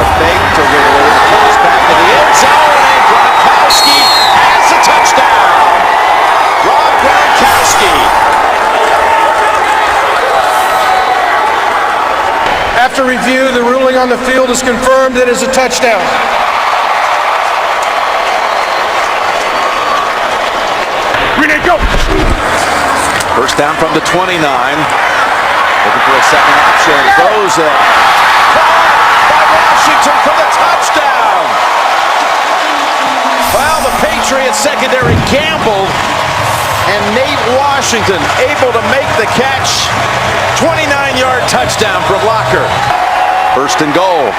The fake to Ridley. Comes back to the end zone. And Gronkowski has the touchdown. Rob Gronkowski. After review, the ruling on the field is confirmed. It is a touchdown. Go. First down from the 29. Looking for a second option. Throws it. Caught by Washington for the touchdown. Well, the Patriots secondary gambled, and Nate Washington able to make the catch. 29-yard touchdown from Locker. 1st and goal.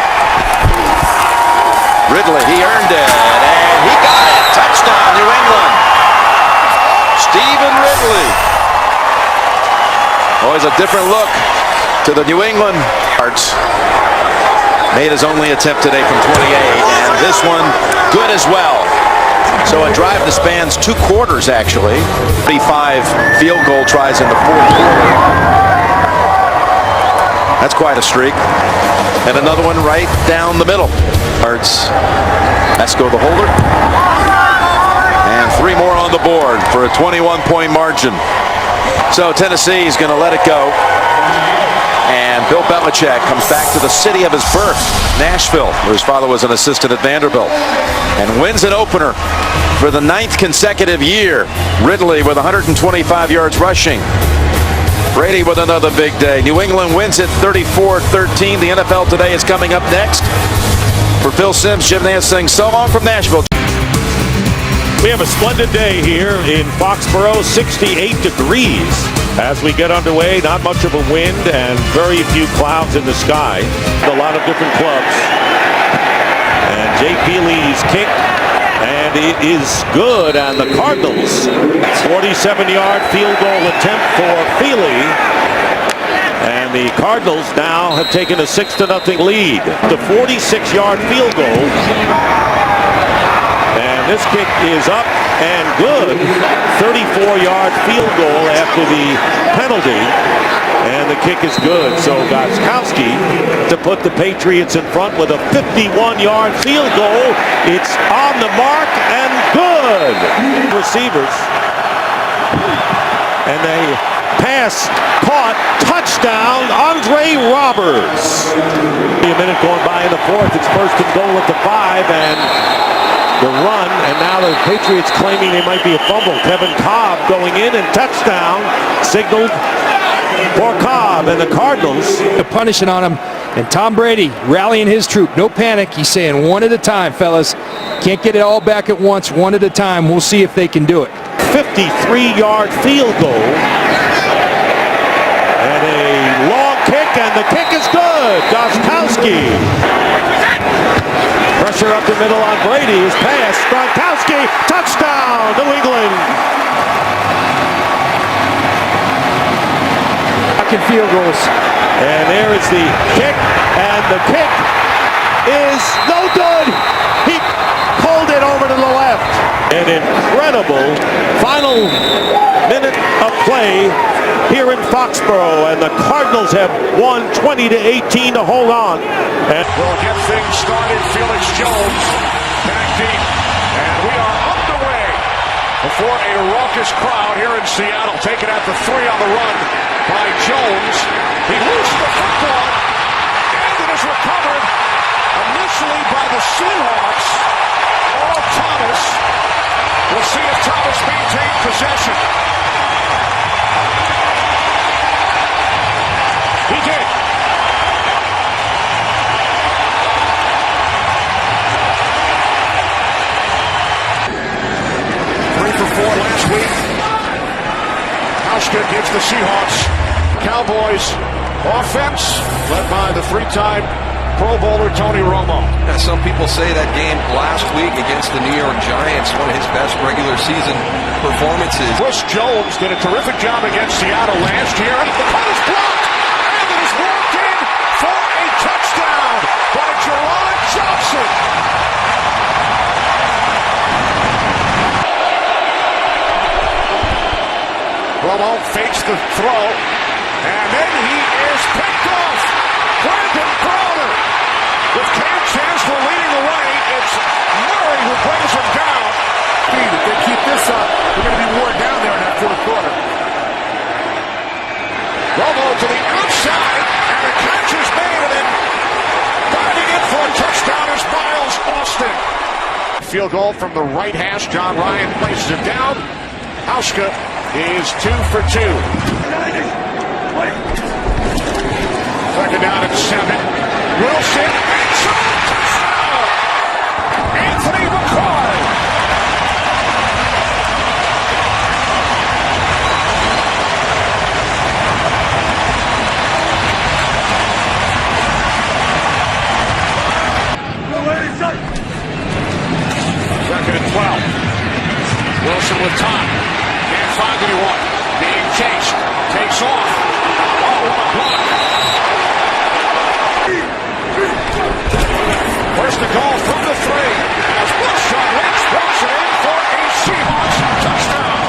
Ridley, he earned it, and he got it. Touchdown, New England. Stephen Ridley. Always a different look to the New England Hearts. Made his only attempt today from 28, and this one good as well. So a drive that spans 2 quarters, actually. 35 field goal tries in the 4th quarter. That's quite a streak. And another one right down the middle. Yards. Esco the holder. And 3 more on the board for a 21-point margin. So Tennessee is going to let it go. And Bill Belichick comes back to the city of his birth, Nashville, where his father was an assistant at Vanderbilt, and wins an opener for the 9th consecutive year. Ridley with 125 yards rushing. Brady with another big day. New England wins it 34-13. The NFL Today is coming up next. For Phil Simms, Jim Nance saying so long from Nashville. We have a splendid day here in Foxborough, 68 degrees. As we get underway, not much of a wind and very few clouds in the sky. A lot of different clubs. And Jay Peely's kick, and it is good on the Cardinals. 47-yard field goal attempt for Feely. And the Cardinals now have taken a 6-0 lead. The 46-yard field goal. And this kick is up and good. 34-yard field goal after the penalty. And the kick is good. So Gostkowski to put the Patriots in front with a 51-yard field goal. It's on the mark and good. Receivers. And they pass, caught, touchdown, Andre Roberts. A minute going by in the 4th. It's 1st and goal at the 5, and the run, and now the Patriots claiming they might be a fumble. Kevin Cobb going in and touchdown, signaled for Cobb, and the Cardinals punishing on him, and Tom Brady rallying his troop. No panic. He's saying one at a time, fellas. Can't get it all back at once, one at a time. We'll see if they can do it. 53-yard field goal. And a long kick, and the kick is good. Gostkowski. Pressure up the middle on Brady. His pass. Gronkowski. Touchdown, New England. Fucking field goals. And there is the kick, and the kick is no good. He pulled it over to the left. An incredible final minute of play here in Foxborough, and the Cardinals have won 20-18 to hold on. And we'll get things started. Felix Jones back deep, and we are underway before a raucous crowd here in Seattle. Taken at the 3 on the run by Jones. He loosed the football, and it is recovered initially by the Seahawks. Earl Thomas. We'll see if Thomas maintains possession. He did. Three for 4 last week. Hauschka gives the Seahawks. Cowboys offense led by the 3-time Pro Bowler Tony Romo. Some people say that game last week against the New York Giants, one of his best regular season performances. Chris Jones did a terrific job against Seattle last year. And the punt is blocked. And it is walked in for a touchdown by Jerron Johnson. Romo fakes the throw. And then he is picked off. Brandon Browner. With Cam Chancellor leading the way, it's Murray who brings him down. If they keep this up, they're going to be worn down there in that 4th quarter. Romo to the outside, and the catch is made, and then diving in for a touchdown is Miles Austin. Field goal from the right hash. John Ryan places it down. Hauschka is 2 for 2. Second down and 7. Wilson, touchdown! Anthony McCoy. Second and 12. Wilson with time. Can't find anyone. Being chased. Takes off. Oh, what a block. First to goal from the 3. As Wilson walks it in for a Seahawks touchdown.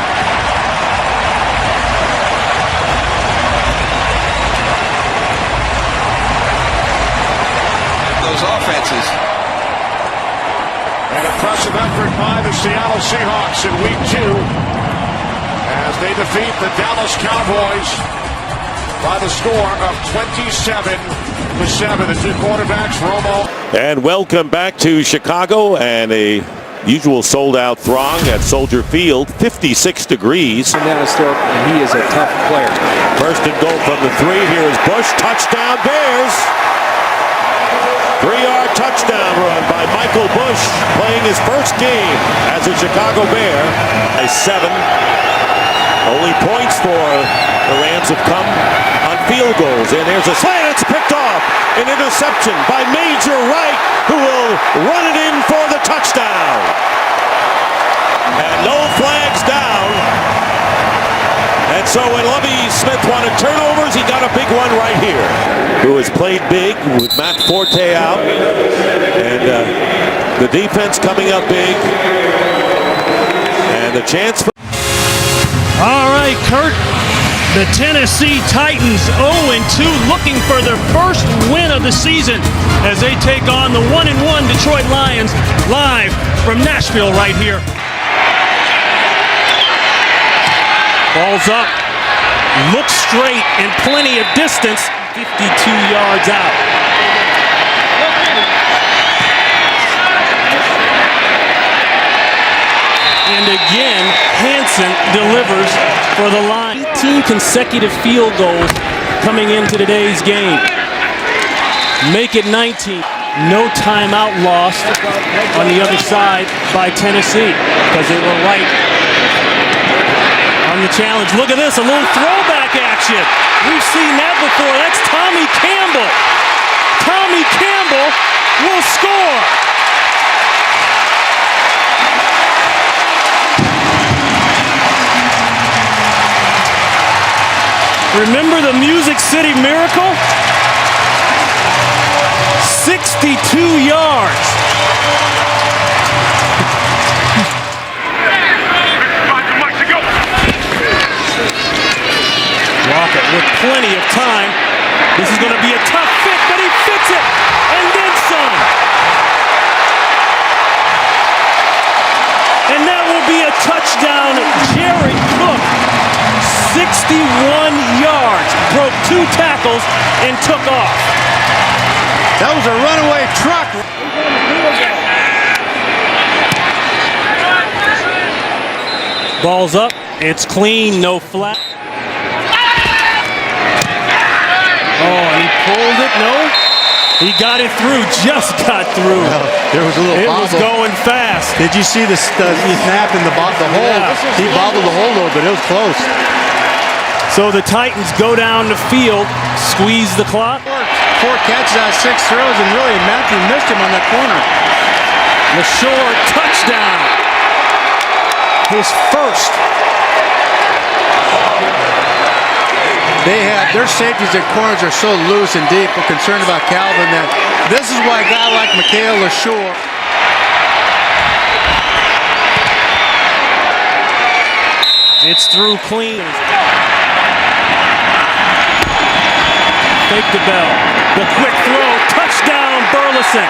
Seattle Seahawks in week 2 as they defeat the Dallas Cowboys by the score of 27-7. The two quarterbacks, Romo. And welcome back to Chicago and a usual sold-out throng at Soldier Field, 56 degrees. And he is a tough player. First and goal from the 3. Here is Bush. Touchdown Bears. 3-yard touchdown run by Michael Bush, playing his first game as a Chicago Bear. A 7. Only points for the Rams have come on field goals. And there's a slant. It's picked off. An interception by Major Wright, who will run it in for the touchdown. And no flags down. And so when Lovie Smith wanted turnovers, he got a big one right here. Who has played big with Matt Forte out. And the defense coming up big. And the chance for... All right, Kurt. The Tennessee Titans 0-2, looking for their first win of the season as they take on the 1-1 Detroit Lions, live from Nashville right here. Ball's up, looks straight and plenty of distance, 52 yards out. And again, Hansen delivers for the Lions. 18 consecutive field goals coming into today's game. Make it 19. No timeout lost on the other side by Tennessee because they were right on the challenge. Look at this, a little throwback action. We've seen that before. That's Tommy Campbell. Tommy Campbell will score. Remember the Music City Miracle? 62 yards. Lockett with plenty of time. This is going to be a tough fit, but he fits it, and then some. And that will be a touchdown. Jared Cook, 61 yards, broke 2 tackles, and took off. That was a runaway truck. Ball's up. It's clean, no flat. Oh, and he pulled it. No. He got it through. Just got through. Well, there was a little bobble. It was going fast. Did you see the snap in the hole? Yeah. He bobbled the hole a little bit. It was close. So the Titans go down the field, squeeze the clock. 4 catches out of 6 throws, and really Matthew missed him on that corner. LaShore, touchdown. His first. Their safeties and corners are so loose and deep. We're concerned about Calvin that this is why a guy like Mikhail LaShore. It's through clean. Fake the bell. The quick throw. Touchdown, Burleson.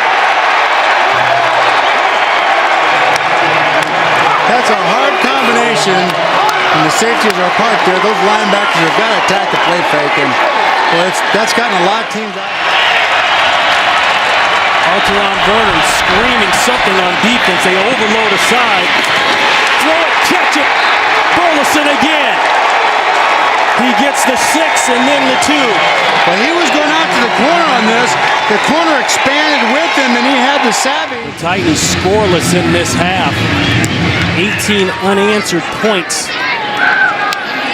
That's a hard combination. And the safeties are apart there. Those linebackers have got to attack the play fake. And well, that's gotten a lot of teams out. Alteron Vernon screaming something on defense. They overload aside. Throw it, catch it. Burleson again. He gets the 6 and then the 2. But he was going out to the corner on this. The corner expanded with him, and he had the savvy. The Titans scoreless in this half. 18 unanswered points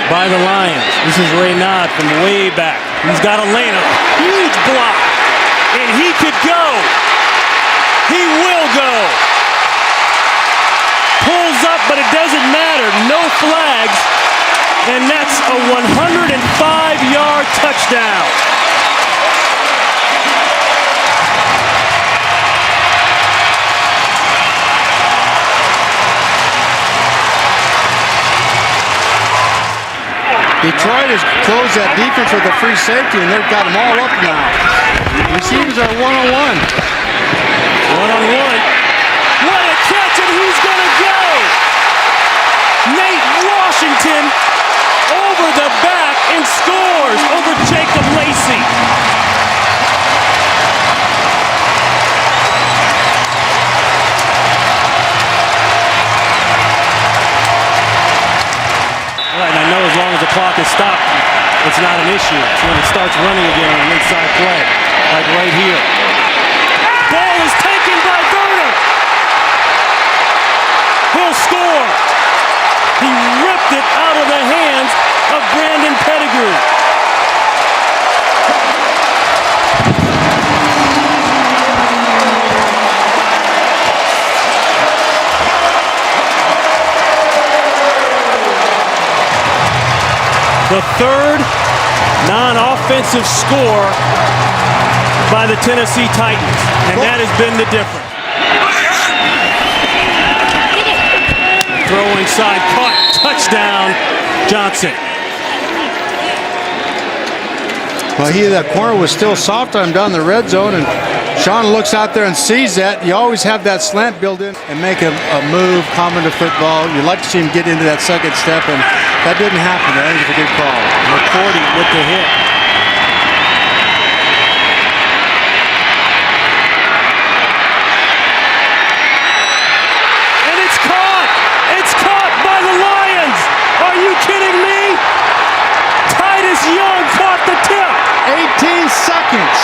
by the Lions. This is Raynaud from way back. He's got a lane, a huge block, and he could go. He will go. Pulls up, but it doesn't matter. No flags. And that's a 105-yard touchdown. Detroit has closed that defense with a free safety, and they've got them all up now. Receivers are one-on-one. One-on-one. What a catch, and he's going to go. Washington over the back and scores over Jacob Lacey. And I know as long as the clock is stopped, it's not an issue. It's when it starts running again on an inside play, like right here. Ball is taken by Werner. He'll score. He ripped it out of the hands of Brandon Pettigrew. The third non-offensive score by the Tennessee Titans, and that has been the difference. Throwing side, caught, touchdown, Johnson. Well, that corner was still soft on him down the red zone, and Sean looks out there and sees that. You always have that slant built in and make a move common to football. You'd like to see him get into that second step, and that didn't happen. I think it's a good call. McCourty with the hit. And it's caught! It's caught by the Lions! Are you kidding me? Titus Young caught the tip! 18 seconds.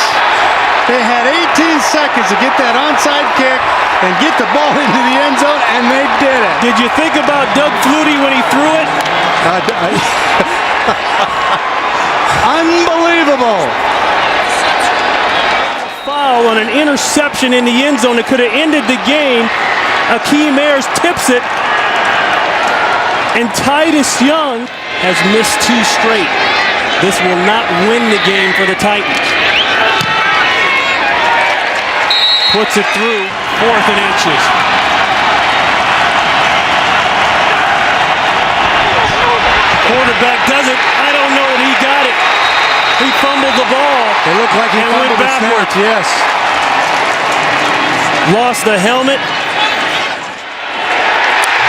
They had 18 seconds to get that onside kick and get the ball into the end zone, and they did it. Did you think about Doug Flutie when he threw it? Unbelievable. Foul on an interception in the end zone that could have ended the game. Akeem Ayers tips it, and Titus Young has missed 2 straight. This will not win the game for the Titans. Puts it through, 4th and inches. Quarterback does it. I don't know that he got it. He fumbled the ball. It looked like he fumbled the snap, yes. Lost the helmet.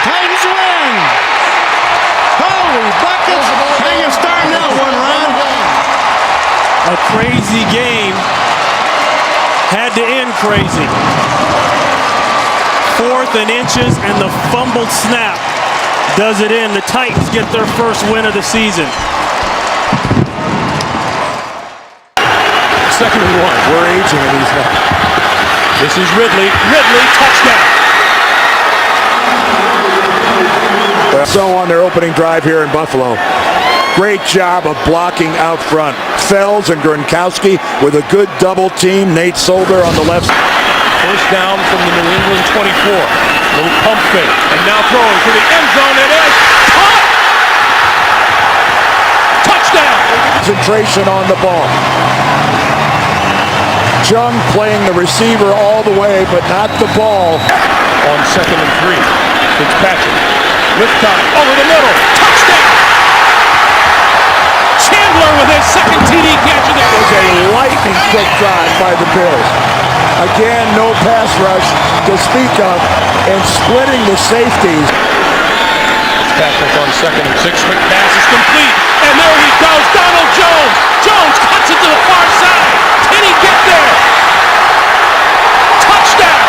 Titans win! Holy buckets! How you starting that one, Ron? A crazy game. Had to end crazy. 4th and inches, and the fumbled snap does it in. The Titans get their first win of the season. 2nd and 1. We're aging in these now. This is Ridley. Ridley, touchdown. So on their opening drive here in Buffalo. Great job of blocking out front. Fells and Gronkowski with a good double team. Nate Solder on the left. First down from the New England 24. Little pump fake. And now throwing to the end zone. It is caught! Touchdown! Concentration on the ball. Chung playing the receiver all the way, but not the ball. On 2nd and 3. Fitzpatrick. Lift time. Over the middle. Touchdown! Chandler with his 2nd TD catch of the game. It was a lightning quick drive by the Bills. Again, no pass rush to speak of, and splitting the safeties. Patrick on 2nd and 6. Quick pass is complete. And there he goes. Donald Jones. Jones cuts it to the far side. Can he get there? Touchdown!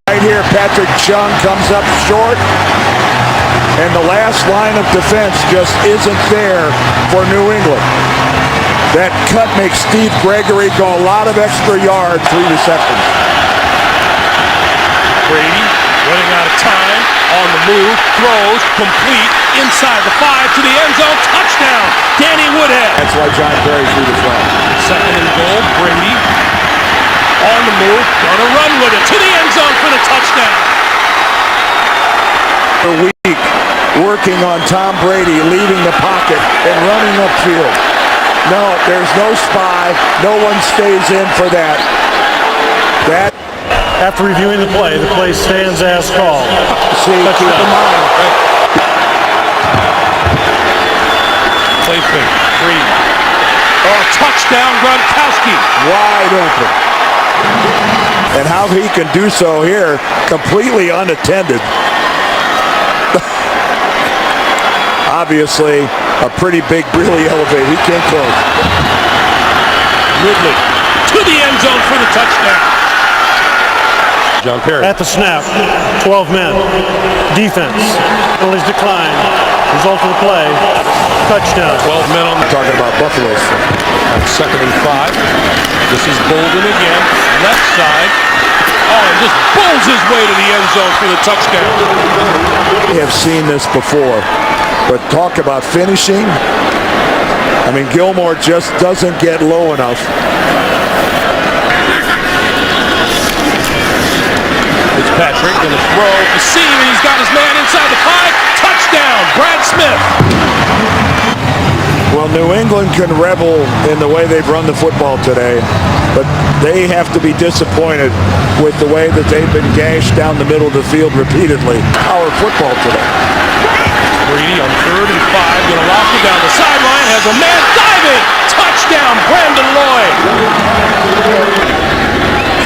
Right here, Patrick Chung comes up short. And the last line of defense just isn't there for New England. That cut makes Steve Gregory go a lot of extra yards, 3 receptions. Brady running out of time, on the move, throws, complete, inside the 5 to the end zone, touchdown, Danny Woodhead. That's why John Perry threw the flag. 2nd and goal, Brady on the move, gonna run with it to the end zone for the touchdown. For a week, working on Tom Brady, leaving the pocket and running upfield. No, there's no spy. No one stays in for that. After reviewing the play stands as called. See, keep in mind. Play fake, Brady. Oh, touchdown, Gronkowski. Wide open. And how he can do so here, completely unattended. obviously a pretty big, really elevated. He can't close. Ridley to the end zone for the touchdown. John Perry. At the snap, 12 men. Defense. Penalties decline. Result of the play, touchdown. 12 men on the Talking about Buffalo. second and 5. This is Bolden again. Left side. Oh, and just bowls his way to the end zone for the touchdown. We have seen this before, but talk about finishing. I mean, Gilmore just doesn't get low enough. Fitzpatrick going to throw the seam, and he's got his man inside the 5. Touchdown, Brad Smith. Well, New England can revel in the way they've run the football today, but they have to be disappointed with the way that they've been gashed down the middle of the field repeatedly. Our football today. Brady on 3rd and 5, going to lock it down the sideline, has a man diving. Touchdown, Brandon Lloyd.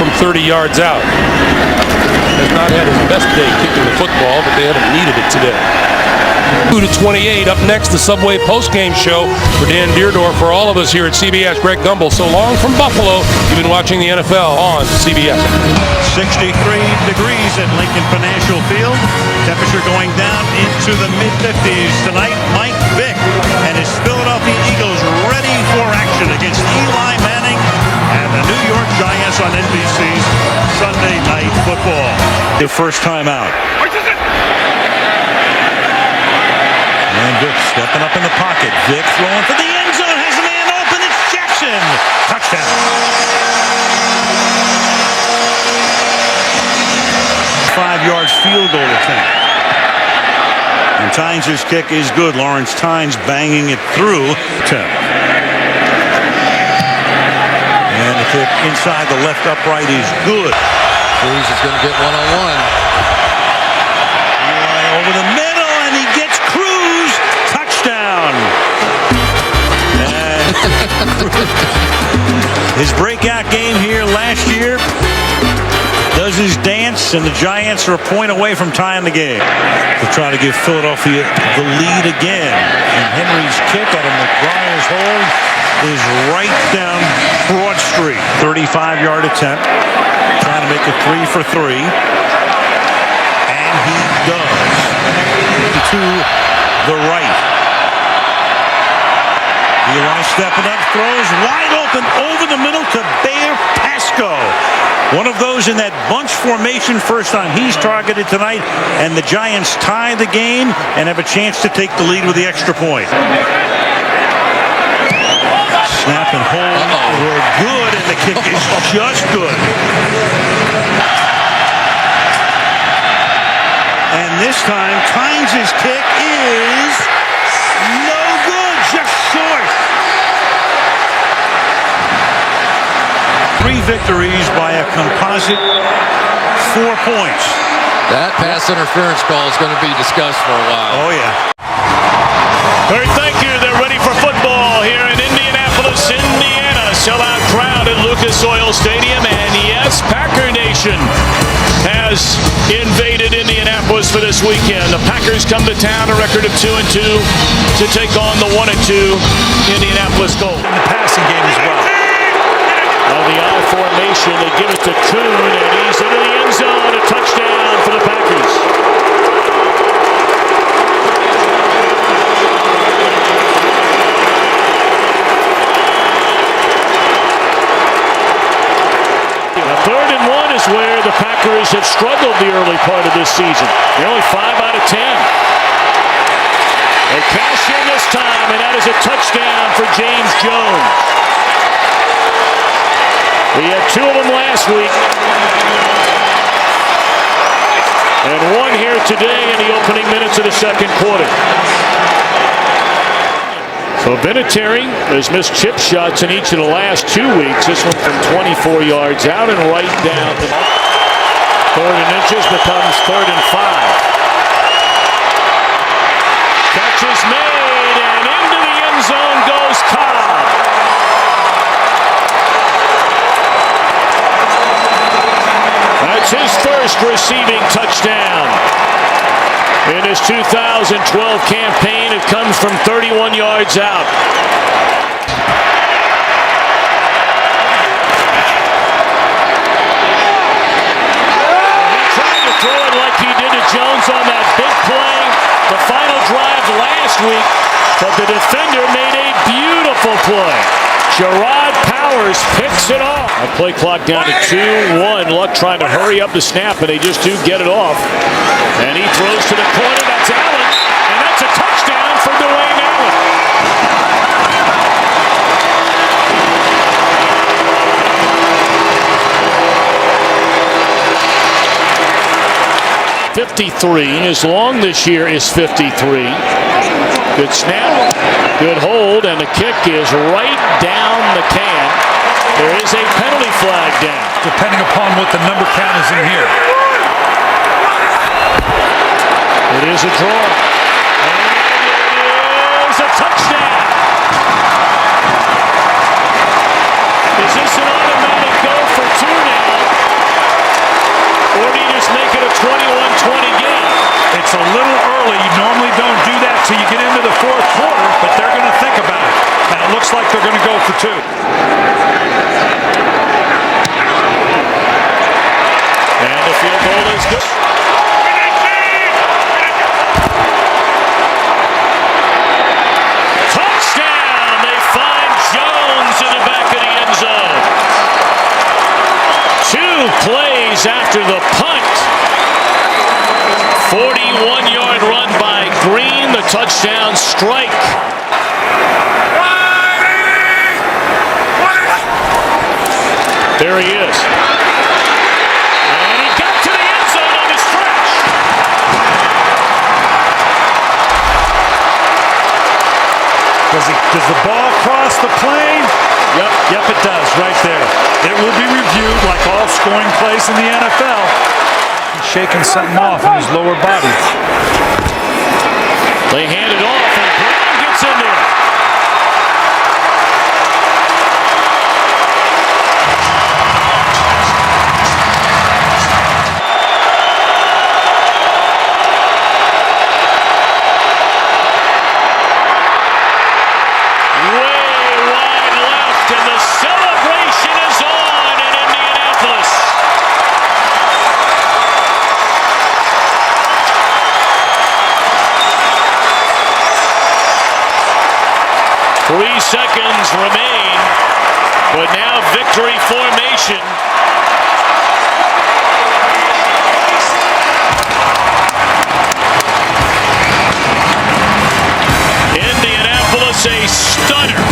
From 30 yards out. Has not had his best day kicking the football, but they haven't needed it today. 2-28. Up next, the Subway postgame show for Dan Deerdorf. For all of us here at CBS, Greg Gumbel. So long from Buffalo. You've been watching the NFL on CBS. 63 degrees at Lincoln Financial Field. Temperature going down into the mid-50s tonight. Mike Vick and his Philadelphia Eagles ready for action against Eli Manning and the New York Giants on NBC's Sunday Night Football. Their first time out. And Vick stepping up in the pocket. Vick throwing for the end zone. Has a man open. It's Jackson. Touchdown. 5-yard field goal attempt. And Tynes' kick is good. Lawrence Tynes banging it through. And the kick inside the left upright is good. Cruz is going to get one-on-one. Eli over the middle, and he gets Cruz. Touchdown. And his breakout game here last year does his dance, and the Giants are a point away from tying the game. They'll try to give Philadelphia the lead again. And Henry's kick out of McBriar's hole is right down Broad Street. 35-yard attempt. Trying to make it 3 for 3. And he does. To the right. Eli stepping up, throws wide open over the middle to Bayer Pasco. One of those in that bunch formation first time he's targeted tonight, and the Giants tie the game and have a chance to take the lead with the extra point. Snap and hold were good, and the kick is just good. And this time, Tynes' kick is no good, just short. 3 victories by a composite 4 points. That pass interference call is going to be discussed for a while. Oh, yeah. Third, thank you. They're ready for football here in Indianapolis, Indiana. Sellout crowd at Lucas Oil Stadium. And yes, Packer Nation has invaded Indianapolis for this weekend. The Packers come to town, a record of 2-2, to take on the 1-2 Indianapolis Colts. In the passing game as well. On the I formation, they give it to Kuhn, and he's into the end zone. A touchdown for the Packers. Now, 3rd and 1 is where the Packers have struggled the early part of this season. They're only 5 out of 10. They cash in this time, and that is a touchdown for James Jones. We had 2 of them last week. And 1 here today in the opening minutes of the second quarter. So Vinatieri has missed chip shots in each of the last 2 weeks. This one from 24 yards out and right down to 3rd and inches becomes 3rd and 5. Catch is made, and into the end zone goes Cobb. That's his first receiving touchdown. In his 2012 campaign, it comes from 31 yards out. He tried to throw it like he did to Jones on that big play, the final drive last week, but the defender made a beautiful play. Gerard Powers picks it off. A play clock down to 2-1. Luck trying to hurry up the snap, and they just do get it off. And he throws to the corner. That's Allen, and that's a touchdown for Dwayne Allen. 53. His long this year is 53. Good snap, good hold, and the kick is right down the can. There is a penalty flag down. Depending upon what the number count is in here. It is a draw. And it is a touchdown. Is this an automatic go for two now? Or do you just make it a 21-20 game? It's a little early. You normally don't do that till you get into the fourth quarter, but they're going to think about it. And it looks like they're going to go for two. And the field goal is good. Touchdown! They find Jones in the back of the end zone. 2 plays after the punt. 41-yard run by Green, the touchdown strike. There he is. And he got to the end zone on the stretch. Does the ball cross the plane? Yep, it does, right there. It will be reviewed like all scoring plays in the NFL. He's shaking something off in his lower body. They hand it off, and Brown gets in there. And the celebration is on in Indianapolis. Three seconds remain, but now victory formation. Indianapolis a stunner.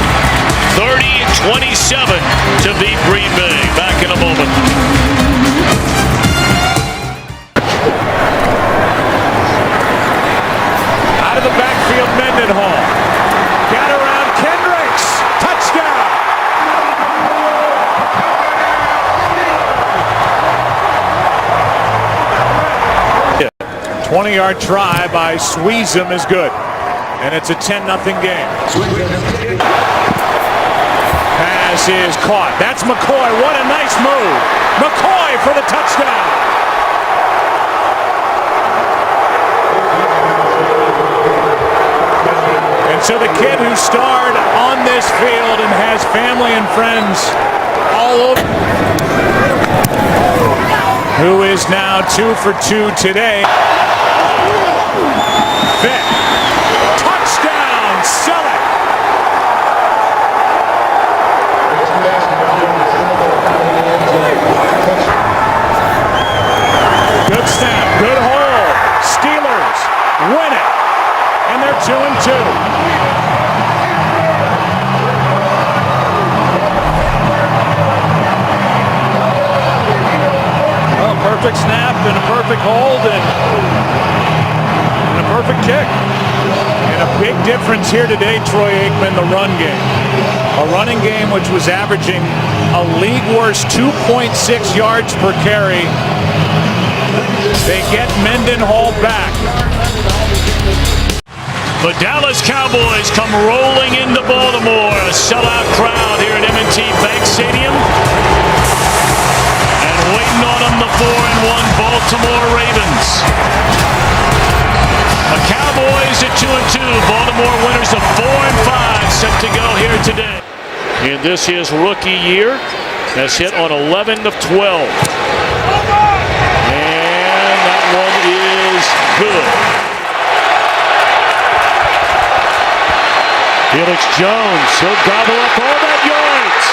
30-27 to beat Green Bay. Back in a moment. Out of the backfield, Mendenhall. Got around Kendricks. Touchdown. 20-yard try by Sweezum is good. And it's a 10-0 game. Pass is caught. That's McCoy. What a nice move. McCoy for the touchdown. And so the kid who starred on this field and has family and friends all over, who is now 2 for 2 today. Vick. Touchdown. Sell it. Good snap, good hold. Steelers win it, and they're 2-2. Well, perfect snap and a perfect hold and a perfect kick. And a big difference here today, Troy Aikman, the run game. A running game which was averaging a league worst 2.6 yards per carry. They get Mendenhall back. The Dallas Cowboys come rolling into Baltimore. A sellout crowd here at M&T Bank Stadium. And waiting on them, the 4-1 Baltimore Ravens. The Cowboys at 2-2. Baltimore winners of 4-5 set to go here today. In this his rookie year, has hit on 11 of 12. And that one is good. Felix Jones, he'll gobble up all that yards.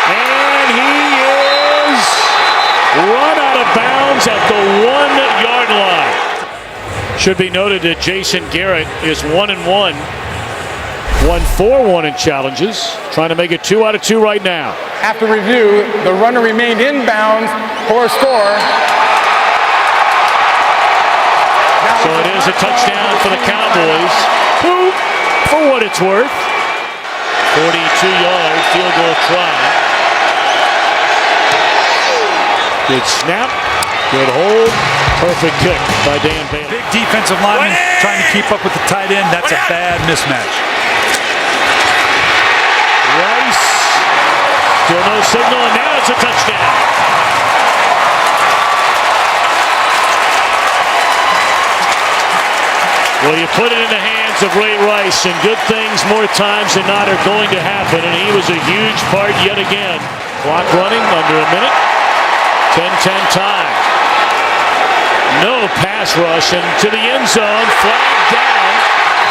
And he is run out of bounds at the 1-yard line. Should be noted that Jason Garrett is 1-1. Won 4 1 in challenges. Trying to make it 2 out of 2 right now. After review, the runner remained inbounds for a score. So it is a touchdown for the Cowboys, who, for what it's worth, 42-yard field goal try. Good snap, good hold, perfect kick by Dan Bailey. Big defensive lineman trying to keep up with the tight end. That's a bad mismatch. Rice, still no signal, and now it's a touchdown. Well, you put it in the hands of Ray Rice, and good things more times than not are going to happen, and he was a huge part yet again. Clock running under a minute. 10-10 tie. No pass rush, and to the end zone, flag down.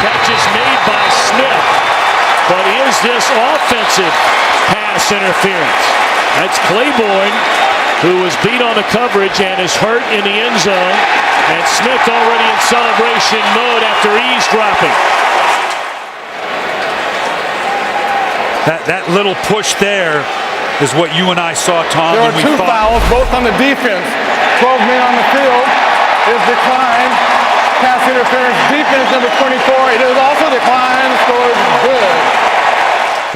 Catch is made by Smith. But is this offensive pass interference? That's Claiborne, who was beat on the coverage and is hurt in the end zone. And Smith already in celebration mode after eavesdropping. That little push there is what you and I saw, Tom. There were 2 fouls, both on the defense. 12 men on the field. Is declined. Pass interference. Defense number 24. It is also declined. Scores good.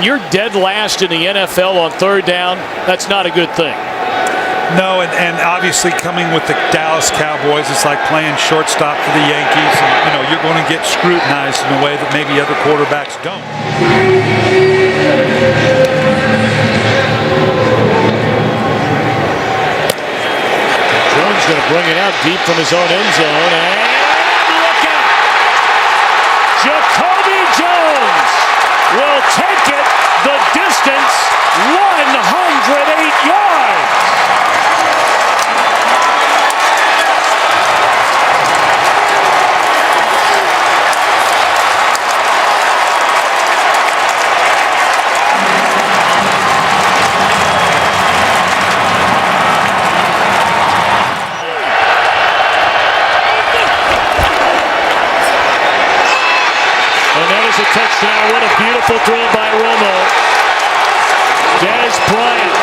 You're dead last in the NFL on 3rd down. That's not a good thing. No, and obviously coming with the Dallas Cowboys, it's like playing shortstop for the Yankees. And, you know, you're going to get scrutinized in a way that maybe other quarterbacks don't. Jones going to bring it out deep from his own end zone, and look out! Jacoby Jones will take it the distance, 108 yards. A touchdown. What a beautiful throw by Romo. Dez Bryant,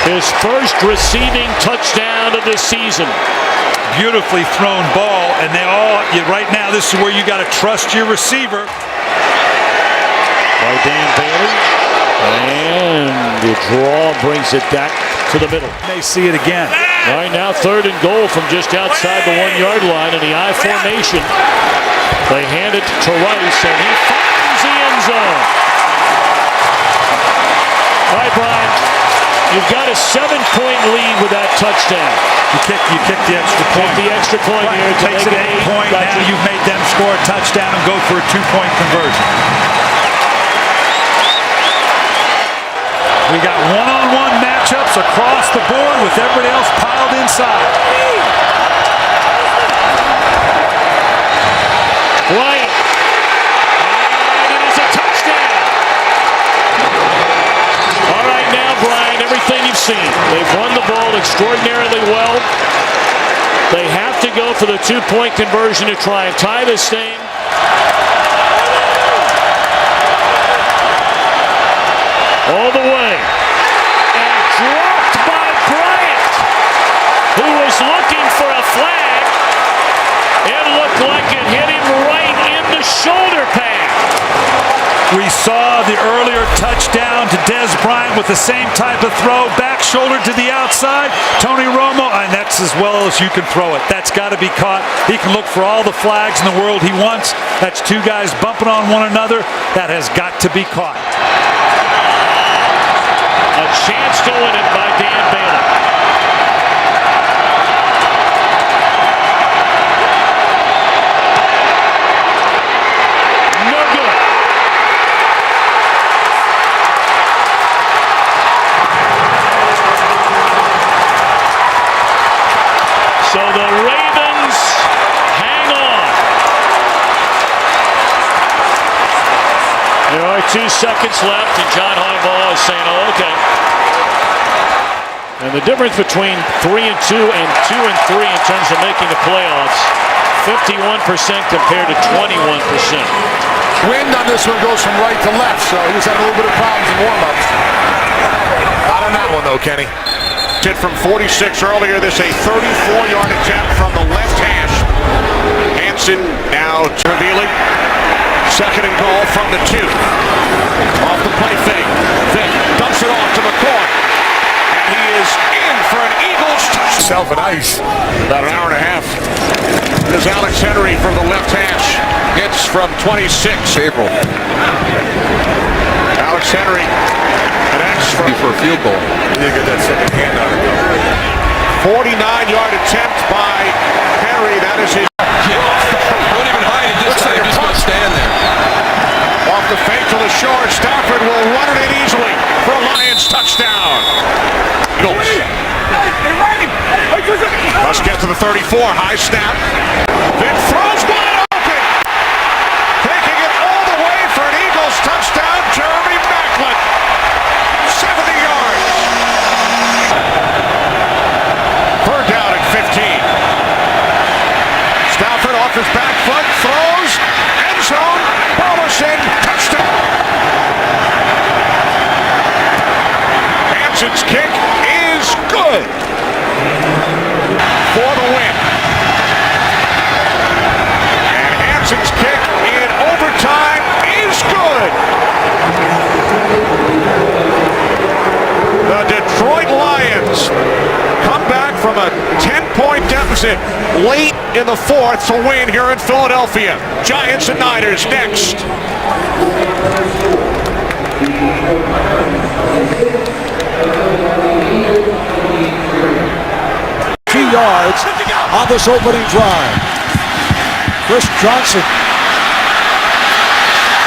his first receiving touchdown of the season. Beautifully thrown ball, and they all, right now, this is where you got to trust your receiver. By Dan Bailey, and the draw brings it back to the middle. May see it again. All right, now 3rd and goal from just outside the 1-yard line in the I formation. They hand it to Rice, and he finds the end zone. All right, Brian, you've got a 7-point lead with that touchdown. You kick the extra point. The extra point here to takes make it 8 point. Now you've made them score a touchdown and go for a 2-point conversion. We got one-on-one matchups across the board with everybody else piled inside. Bryant. And it is a touchdown. All right now, Brian, everything you've seen. They've run the ball extraordinarily well. They have to go for the 2-point conversion to try and tie this thing. All the way. And dropped by Bryant, who was looking for a flag. It looked like it hit him right in the shoulder pad. We saw the earlier touchdown to Dez Bryant with the same type of throw, back shoulder to the outside. Tony Romo, and that's as well as you can throw it. That's got to be caught. He can look for all the flags in the world he wants. That's 2 guys bumping on one another. That has got to be caught. A chance to win it by Dan Bailey. There are 2 seconds left, and John Harbaugh is saying, oh, okay. And the difference between 3-2 and 2-3 in terms of making the playoffs, 51% compared to 21%. Wind on this one goes from right to left, so he was having a little bit of problems in warm-ups. Not on that one, though, Kenny. Hit from 46 earlier. This a 34-yard attempt from the left hash. Hansen now revealing. Second and goal from the 2. Off the play fake. Vick dumps it off to McCoy. And he is in for an Eagles touchdown. Self and ice. About an hour and a half. There's Alex Henry from the left hash. Hits from 26. April. Alex Henry. An X for a field goal. You didn't get that second hand on it, though. 49-yard attempt by Henry. That is his. Don't even hide it. Just like you're just going to stand there. Off the fake to the short. Stafford will run it in easily for a Lions touchdown. Eagles. Must get to the 34. High snap. Vick throws wide open. Taking it all the way for an Eagles touchdown. Jeremy Maclin. 70 yards. Third down at 15. Stafford off his back foot. Throws. End zone. Robertson. Touchdown. Hansen's kick is good. For the win. And Hansen's kick in overtime is good. The Detroit Lions come back from a 10-point deficit late in the 4th to win here in Philadelphia. Giants and Niners next. 2 yards on this opening drive. Chris Johnson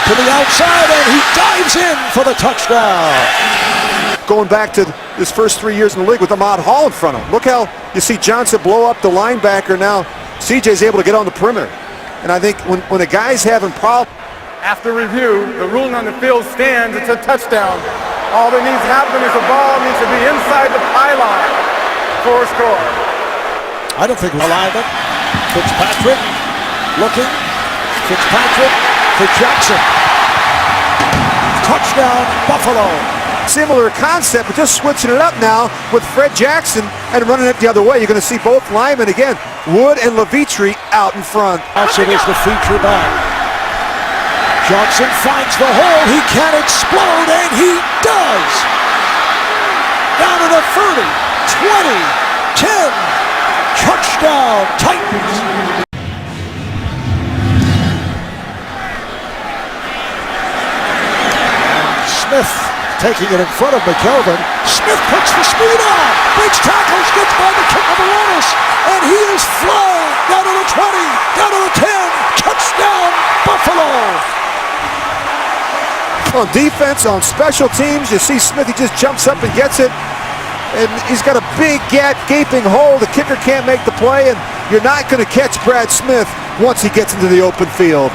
to the outside, and he dives in for the touchdown. Going back to his first 3 years in the league with Ahmad Hall in front of him. Look how you see Johnson blow up the linebacker. Now CJ's able to get on the perimeter. And I think when a guy's having problems. After review, the ruling on the field stands. It's a touchdown. All that needs to happen is the ball needs to be inside the pylon for a score. I don't think alignment. Fitzpatrick looking. Fitzpatrick for Jackson. Touchdown, Buffalo. Similar concept, but just switching it up now with Fred Jackson and running it the other way. You're going to see both linemen again, Wood and Levitri out in front. Johnson is the feature back. Johnson finds the hole. He can explode, and he does. Down to the 30, 20, 10. Touchdown, Titans. Smith taking it in front of McKelvin. Smith puts the speed on. Breaks tackles, gets by the kick of the runners, and he is flying down to the 20, down to the 10. Touchdown, Buffalo. On defense, on special teams, you see Smith, he just jumps up and gets it. And he's got a big gaping hole. The kicker can't make the play, and you're not going to catch Brad Smith once he gets into the open field.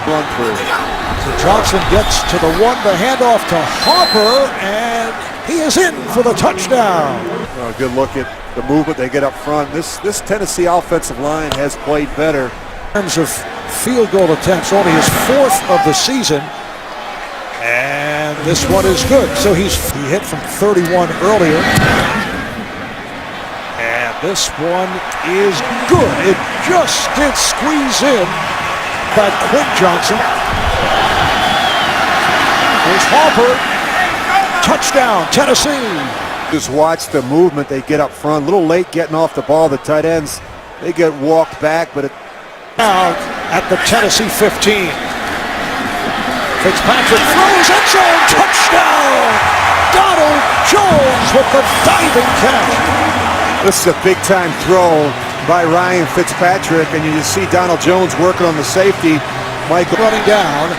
Run through. So Johnson gets to the 1, the handoff to Harper, and he is in for the touchdown. Oh, good look at the movement they get up front. This Tennessee offensive line has played better. In terms of field goal attempts, only his 4th of the season. And this one is good. So he hit from 31 earlier. And this one is good. It just did squeeze in by Quinn Johnson. Here's Harper. Touchdown, Tennessee. Just watch the movement they get up front. A little late getting off the ball. The tight ends, they get walked back, but out at the Tennessee 15. Fitzpatrick throws, end zone, touchdown! Donald Jones with the diving catch. This is a big-time throw by Ryan Fitzpatrick, and you just see Donald Jones working on the safety. Michael running down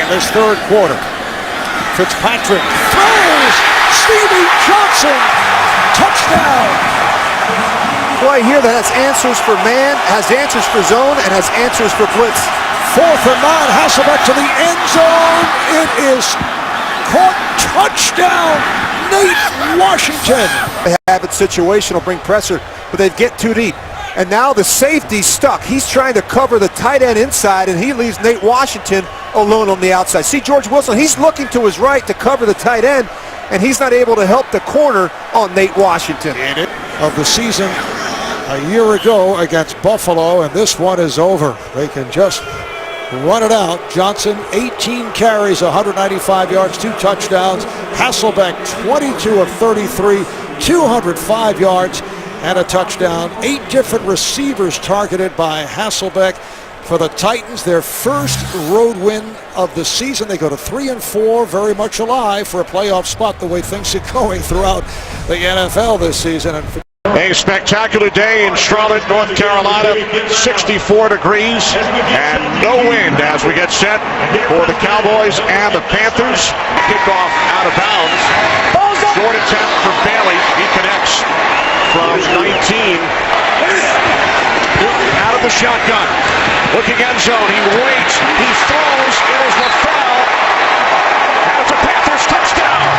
in this 3rd quarter. Fitzpatrick throws, Stevie Johnson, touchdown! Play here that has answers for man, has answers for zone, and has answers for blitz. 4th and 9. Hasselbeck to the end zone. It is caught. Touchdown, Nate Washington. They have it situational, bring pressure, but they get too deep. And now the safety's stuck. He's trying to cover the tight end inside, and he leaves Nate Washington alone on the outside. See George Wilson, he's looking to his right to cover the tight end, and he's not able to help the corner on Nate Washington. Of the season a year ago against Buffalo, and this one is over. They can just run it out. Johnson, 18 carries, 195 yards, 2 touchdowns. Hasselbeck, 22 of 33, 205 yards, and a touchdown. 8 different receivers targeted by Hasselbeck for the Titans. Their first road win of the season. They go to 3-4, very much alive for a playoff spot the way things are going throughout the NFL this season. And a spectacular day in Charlotte, North Carolina, 64 degrees and no wind as we get set for the Cowboys and the Panthers. Kickoff out of bounds. Short attempt for Bailey. He connects from 19. Out of the shotgun. Looking end zone. He waits. He throws. It is LaFell. And it's a Panthers touchdown.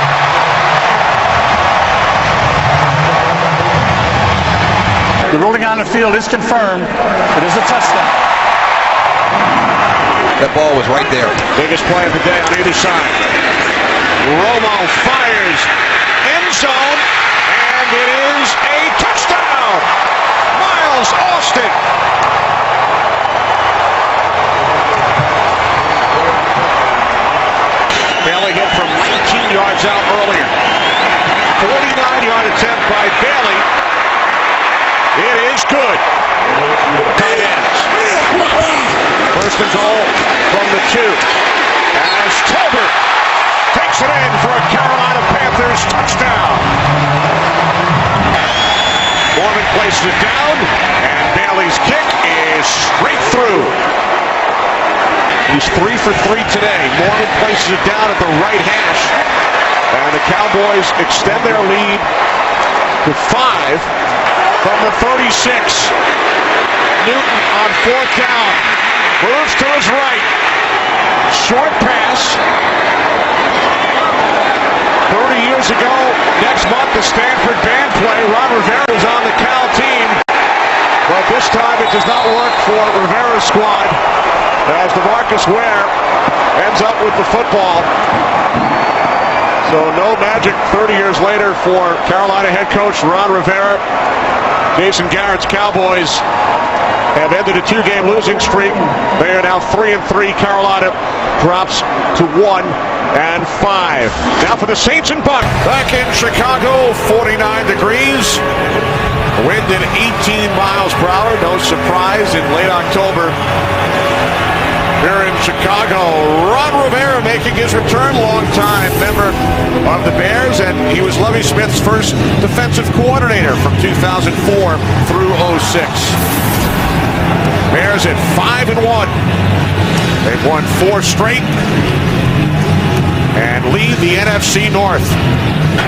The ruling on the field is confirmed. It is a touchdown. That ball was right there. Biggest play of the day on either side. Romo fires. End zone. And it is a touchdown. Miles Austin. Bailey hit from 19 yards out earlier. 49-yard attempt by Bailey. It is good. Tight ends. First and goal from the 2. As Tolbert takes it in for a Carolina Panthers touchdown. Mormon places it down, and Bailey's kick is straight through. He's 3 for 3 today. Mormon places it down at the right hash, and the Cowboys extend their lead to 5. From the 36, Newton on 4th down, moves to his right, short pass. 30 years ago, next month, the Stanford band play, Ron Rivera was on the Cal team, but this time it does not work for Rivera's squad, as DeMarcus Ware ends up with the football. So no magic 30 years later for Carolina head coach Ron Rivera. Jason Garrett's Cowboys have ended a 2-game losing streak. They are now 3-3. Carolina drops to 1-5. Now for the Saints and Bucks. Back in Chicago, 49 degrees. Wind at 18 miles per hour. No surprise in late October. Here in Chicago, Ron Rivera making his return, longtime member of the Bears, and he was Lovie Smith's first defensive coordinator from 2004 through 06. Bears at 5-1. They've won 4 straight and lead the NFC North.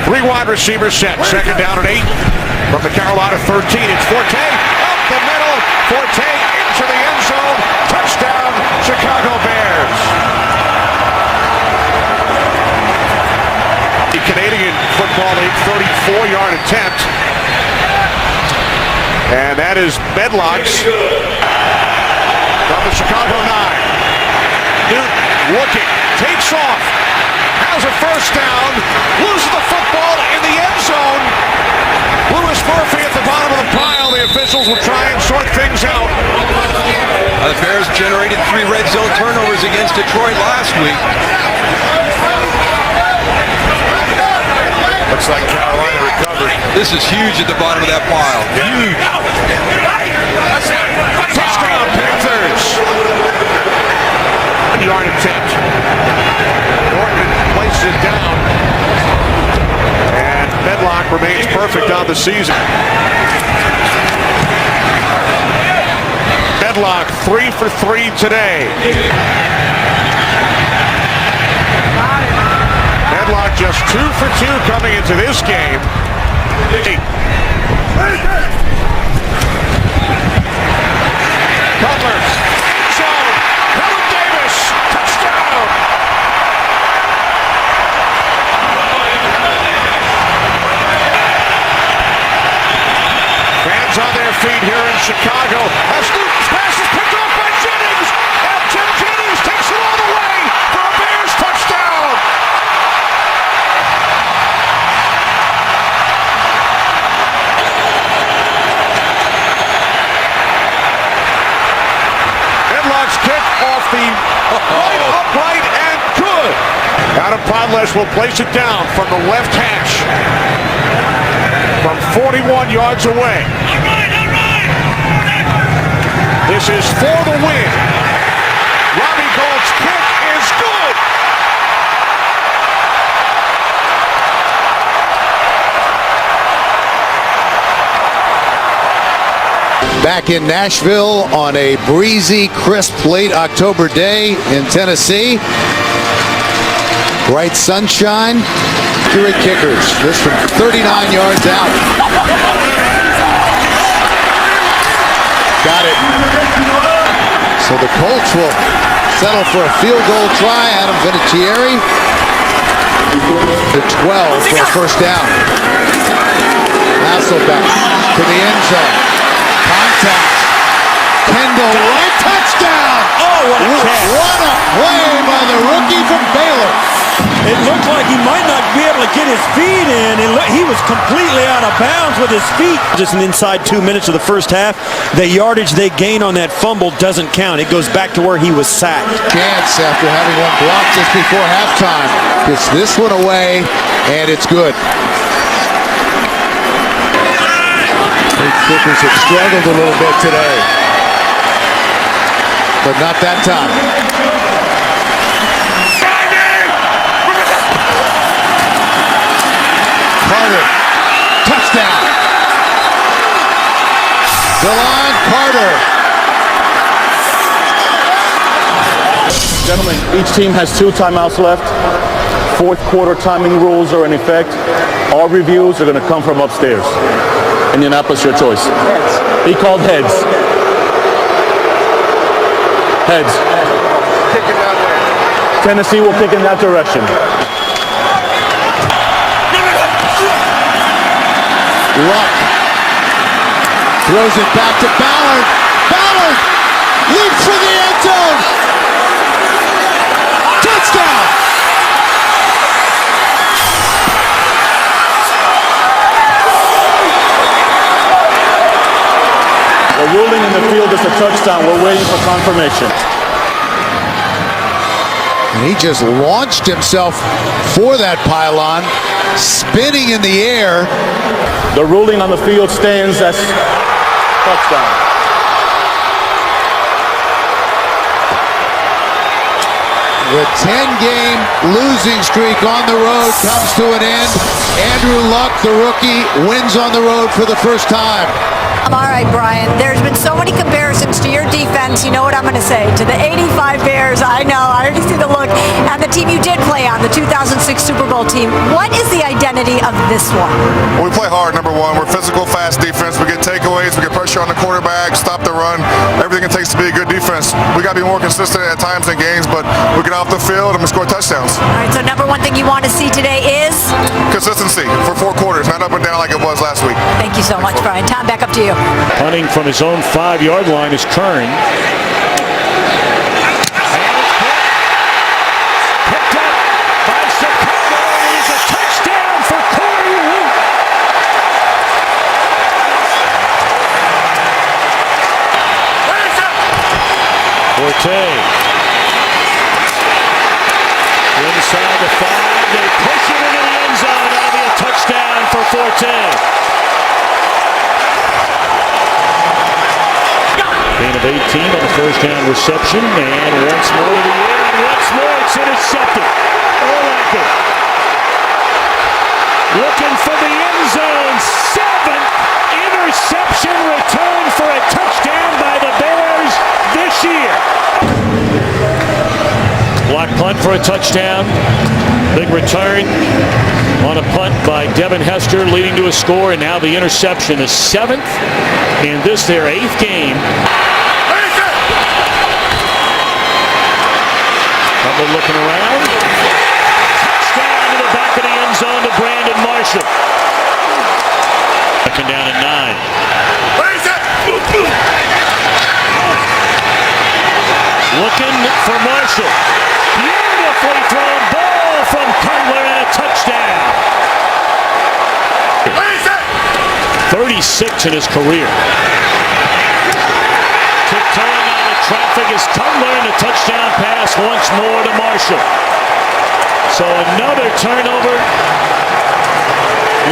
3 wide receivers set, second down and 8 from the Carolina 13. It's Forte up the middle. Forte into the end zone. Touchdown, Chicago Bears. The Canadian Football League 34-yard attempt. And that is Medlock's from the Chicago 9. Newton looking, takes off, has a first down, loses the football in the end zone. Lewis Murphy at the bottom of the pile. The officials will try and sort things out. The Bears generated 3 red zone turnovers against Detroit last week. Looks like Carolina recovered. This is huge at the bottom of that pile. Huge. Touchdown Panthers. 1-yard attempt. Norton places it down. And Medlock remains perfect on the season. Medlock 3 for 3 today. Medlock just 2 for 2 coming into this game. Cutler, zone, coming the right upright and good. Adam Podlesh will place it down from the left hash from 41 yards away. This is for the win. Robbie Gould's kick is good. Back in Nashville on a breezy, crisp, late October day in Tennessee. Bright sunshine. Accurate kickers. This from 39 yards out. Got it. So the Colts will settle for a field goal try. Adam Vinatieri. The 12 for a first down. Hasselbeck to the end zone. Contact. Kendall Wright, touchdown! Oh, what a catch. What a play by the rookie from Baylor. It looked like he might not be able to get his feet in. He was completely out of bounds with his feet. Just an inside 2 minutes of the first half. The yardage they gain on that fumble doesn't count. It goes back to where he was sacked. Chance after having one blocked just before halftime. Gets this one away, and it's good. Kickers have struggled a little bit today, but not that time. Carter, touchdown. DeLon Carter. Gentlemen, each team has 2 timeouts left. Fourth quarter timing rules are in effect. All reviews are going to come from upstairs. Indianapolis, your choice. Heads. He called heads. Heads. Tennessee will kick in that direction. Luck throws it back to Ballard. Ballard leaps for the end zone. Touchdown. The ruling in the field is a touchdown. We're waiting for confirmation. And he just launched himself for that pylon, spinning in the air. The ruling on the field stands as touchdown. The 10-game losing streak on the road comes to an end. Andrew Luck, the rookie, wins on the road for the first time. I'm all right, Brian. There's been so many comparisons to your defense. You know what I'm going to say. To the 85 Bears, I know. I already see the look. And the team you did play on, the 2006 Super Bowl team. What is the identity of this one? We play hard, number one. We're physical, fast defense. We get takeaways. We get pressure on the quarterback, stop the run. Everything it takes to be a good defense. We got to be more consistent at times in games, but we get off the field and we score touchdowns. All right, so number one thing you want to see today is? Consistency for 4 quarters, not up and down like it was last week. Thank you so much, Brian. Tom, back up to you. Punting from his own 5-yard line is Kern. Picked up by Chicago. It's a touchdown for Corey Root. Forte. Inside the 5. They push it into the end zone. That'll be a touchdown for Forte. Gain of 18 on the first down reception, and once more to the air, and once more it's intercepted. Oracle looking for the end zone. 7th interception return for a touchdown by the Bears this year. Block punt for a touchdown. Big return on a punt by Devin Hester, leading to a score, and now the interception is 7th in this their 8th game. Butler looking around. Touchdown to the back of the end zone to Brandon Marshall. Second down at 9. Looking for Marshall. Beautifully thrown ball from Cutler and a touchdown. 36 in his career. Tiptoeing out of traffic is Cutler and a touchdown once more to Marshall. So another turnover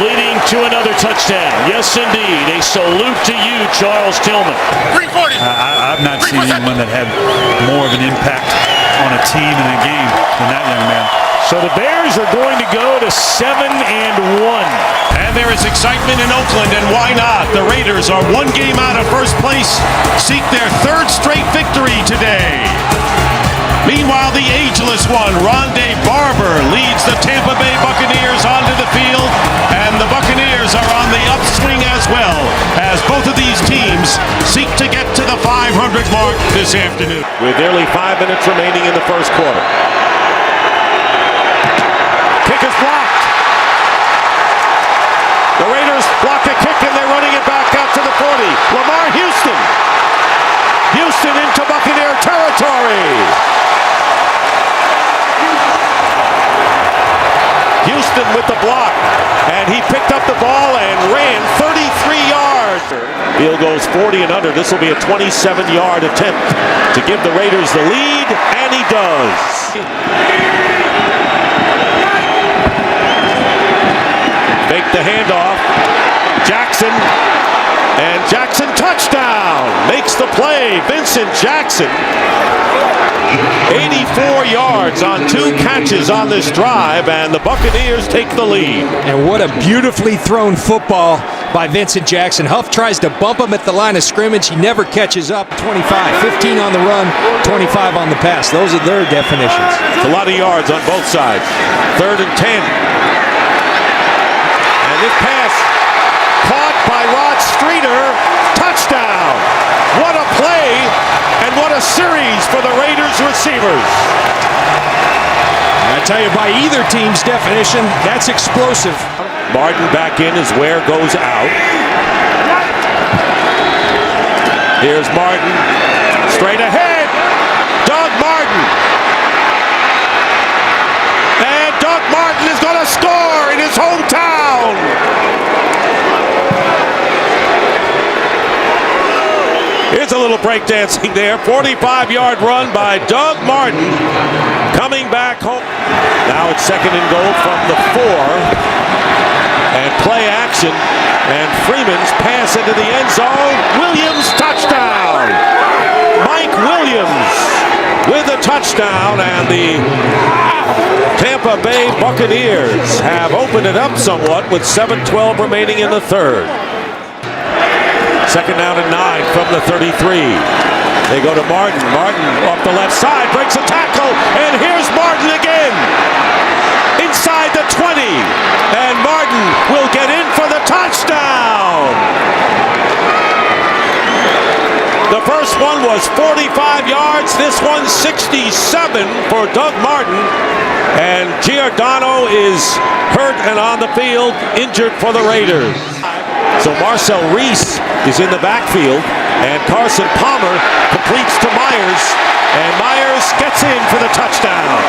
leading to another touchdown. Yes, indeed. A salute to you, Charles Tillman. 340. I've not seen anyone that had more of an impact on a team in a game than that young man. So the Bears are going to go to 7-1. And there is excitement in Oakland, and why not? The Raiders are one game out of first place, seek their third straight victory today. Meanwhile, the ageless one, Rondé Barber, leads the Tampa Bay Buccaneers onto the field, and the Buccaneers are on the upswing as well, as both of these teams seek to get to the 500 mark this afternoon. With nearly 5 minutes remaining in the first quarter. Kick is blocked. The Raiders block a kick and they're running it back out to the 40. Lamar Houston. Houston into Buccaneer territory. Houston with the block, and he picked up the ball and ran 33 yards. Field goes 40 and under. This will be a 27-yard attempt to give the Raiders the lead, and he does. Make the handoff. Jackson, and Jackson touchdown. Makes the play. Vincent Jackson. 84 yards on 2 catches on this drive, and the Buccaneers take the lead. And what a beautifully thrown football by Vincent Jackson. Huff tries to bump him at the line of scrimmage. He never catches up. 25, 15 on the run, 25 on the pass. Those are their definitions. It's a lot of yards on both sides. 3rd and 10. And this pass caught by Rod Streeter. Touchdown. What a play, and what a series for the Raiders receivers. I tell you, by either team's definition, that's explosive. Martin back in as Ware goes out. Here's Martin, straight ahead. Doug Martin. And Doug Martin is going to score in his hometown. Here's a little breakdancing there. 45-yard run by Doug Martin. Coming back home. Now it's 2nd and goal from the 4. And play action. And Freeman's pass into the end zone. Williams touchdown. Mike Williams with a touchdown. And the Tampa Bay Buccaneers have opened it up somewhat with 7:12 remaining in the 3rd. 2nd down and 9 from the 33. They go to Martin. Martin off the left side, breaks a tackle, and here's Martin again. Inside the 20, and Martin will get in for the touchdown. The first one was 45 yards. This one's 67 for Doug Martin. And Giordano is hurt and on the field, injured for the Raiders. So Marcel Reese is in the backfield, and Carson Palmer completes to Myers, and Myers gets in for the touchdown.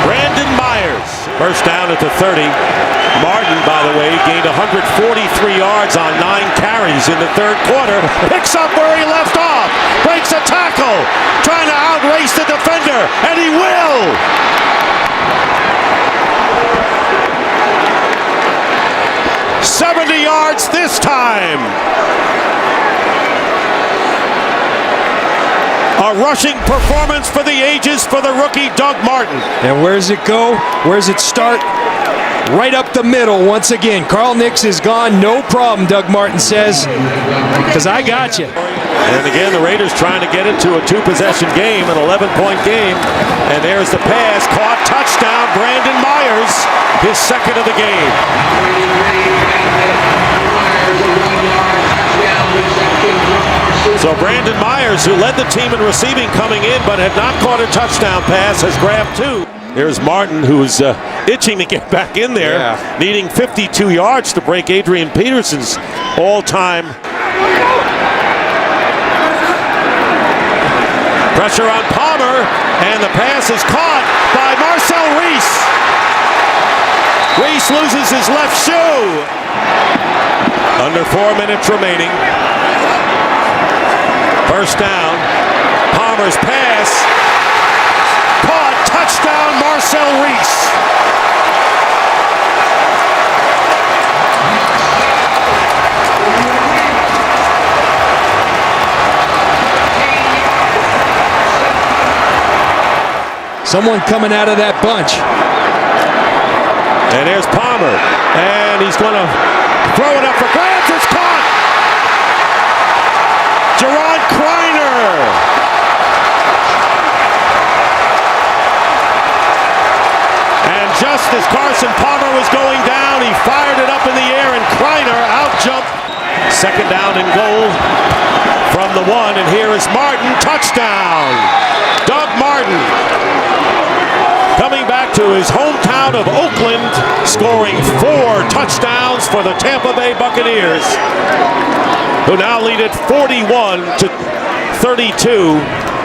Brandon Myers, first down at the 30. Martin, by the way, gained 143 yards on 9 carries in the 3rd quarter. Picks up where he left off, breaks a tackle, trying to outrace the defender, and he will. 70 yards this time. A rushing performance for the ages for the rookie Doug Martin. And where does it go? Where does it start? Right up the middle once again. Carl Nix is gone. No problem, Doug Martin says, because I got you. And again, the Raiders trying to get into a 2-possession game, an 11-point game. And there's the pass, caught, touchdown, Brandon Myers, his 2nd of the game. So Brandon Myers, who led the team in receiving coming in, but had not caught a touchdown pass, has grabbed 2. There's Martin, who's itching to get back in there, needing 52 yards to break Adrian Peterson's all-time. Pressure on Palmer, and the pass is caught by Marcel Reese. Reese loses his left shoe. Under 4 minutes remaining. First down. Palmer's pass. Caught. Touchdown, Marcel Reese. Someone coming out of that bunch. And there's Palmer. And he's going to throw it up for grabs. It's caught. Gerard Kreiner. And just as Carson Palmer was going down, he fired it up in the air, and Kreiner out-jumped. Second down and goal from the 1, and here is Martin. Touchdown. Doug Martin, coming back to his hometown of Oakland, scoring 4 touchdowns for the Tampa Bay Buccaneers, who now lead it 41-32,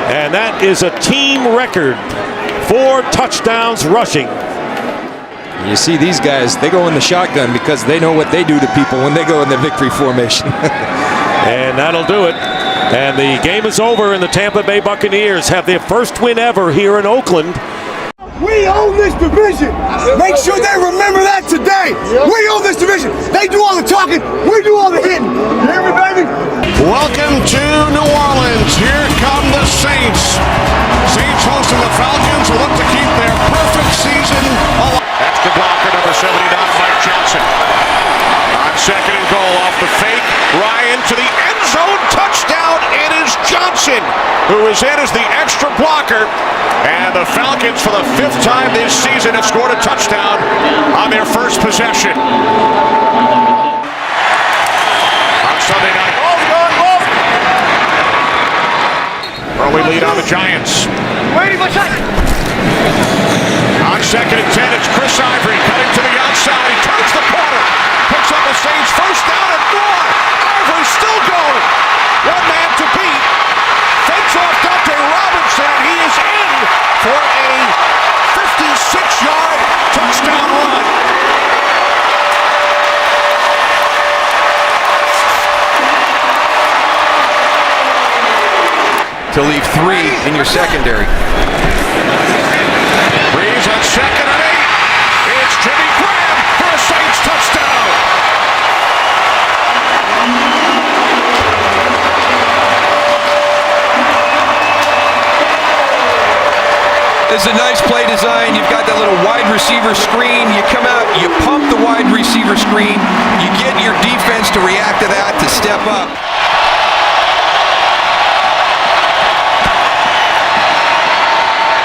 and that is a team record. 4 touchdowns rushing. You see these guys, they go in the shotgun because they know what they do to people when they go in the victory formation. And that'll do it. And the game is over, and the Tampa Bay Buccaneers have their first win ever here in Oakland. We own this division. Make sure they remember that today. We own this division. They do all the talking. We do all the hitting. You hear me, baby? Welcome to New Orleans. Here come the Saints. Saints hosting the Falcons will look to keep their perfect season alive. That's the blocker, number 79, Mike Johnson. On second and goal off the fake. Ryan to the end zone. Touchdown. It is Johnson who is in as the extra blocker. And the Falcons, for the 5th time this season, have scored a touchdown on their first possession. On Sunday night. Early lead on the Giants. On second and 10, it's Chris Ivory cutting to the outside. He turns the corner. Picks up the Saints first down and more. Ivory still going. One man to beat. Fakes off Dante Robinson. He is in for a 56-yard touchdown run. To leave 3 in your secondary. Breeze on second and 8. It's Jimmy Graham for a Saints touchdown. This is a nice play design. You've got that little wide receiver screen. You come out, you pump the wide receiver screen. You get your defense to react to that, to step up.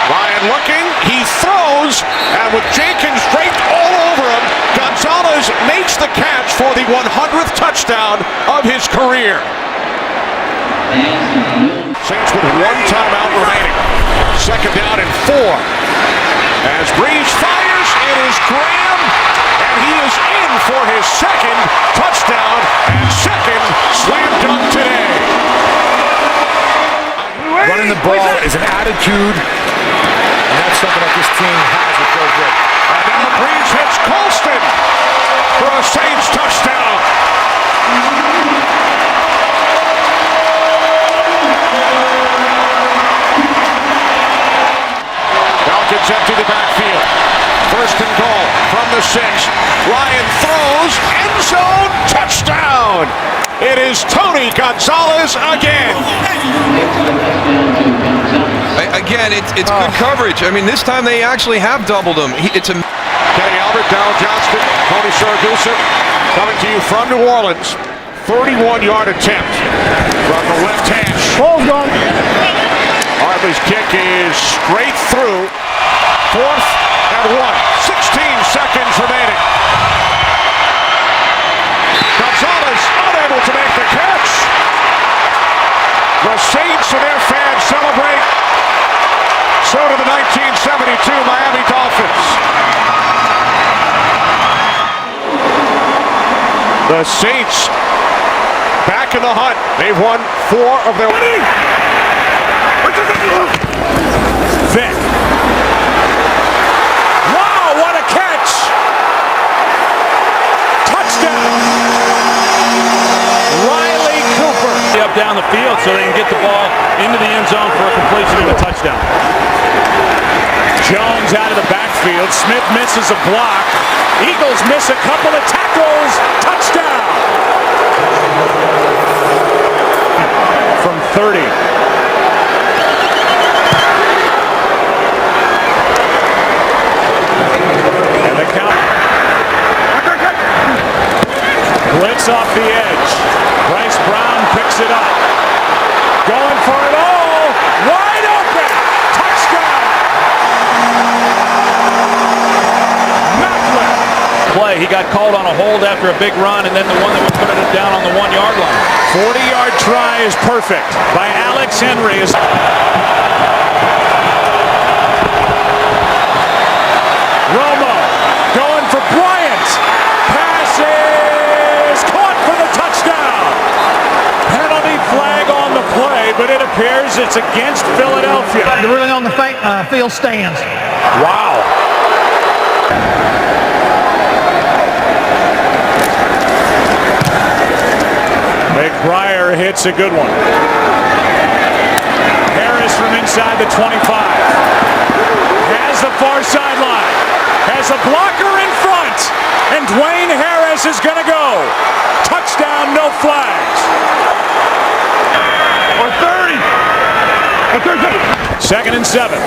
Ryan looking, he throws, and with Jenkins draped all over him, Gonzalez makes the catch for the 100th touchdown of his career. Saints with 1 timeout remaining. Second down and 4. As Breeze fires, it is Graham, and he is in for his second touchdown and second slam dunk today. Running the ball is an attitude, and that's something that this team has with Joe Britt. And now Breeze hits Colston for a Saints touchdown. Falcons empty the backfield. First and goal from the 6. Ryan throws, end zone, touchdown. It is Tony Gonzalez again. Again, it's good coverage. I mean, this time they actually have doubled him. Kenny Albert, Darryl Johnston, Tony Saragusa coming to you from New Orleans. 31-yard attempt from the left hash. Ball's gone. Hartley's kick is straight through. 4th and 1. 16 seconds remaining. Gonzalez unable to make the catch. The Saints and their fans celebrate. So do the 1972 Miami Dolphins. The Saints back in the hunt. They've won 4 of their... Vick. Wow, what a catch! Touchdown! Riley Cooper. down the field so they can get the ball into the end zone for a completion and a touchdown. Jones out of the backfield. Smith misses a block. Eagles miss a couple of tackles. Touchdown! From 30. And the count. Blitz off the edge. Bryce Brown picks it up. Going for it all. Wide open. Touchdown! Play. He got called on a hold after a big run, and then the one that was putting it down on the 1 yard line. 40-yard try is perfect by Alex Henry. Romo going for Bryant. Pass is caught for the touchdown. Penalty flag on the play, but it appears it's against Philadelphia. They're really on the field stands. Wow. McBriar hits a good one. Harris from inside the 25. Has the far sideline. Has a blocker in front. And Dwayne Harris is going to go. Touchdown, no flags. Or 30. Second and 7.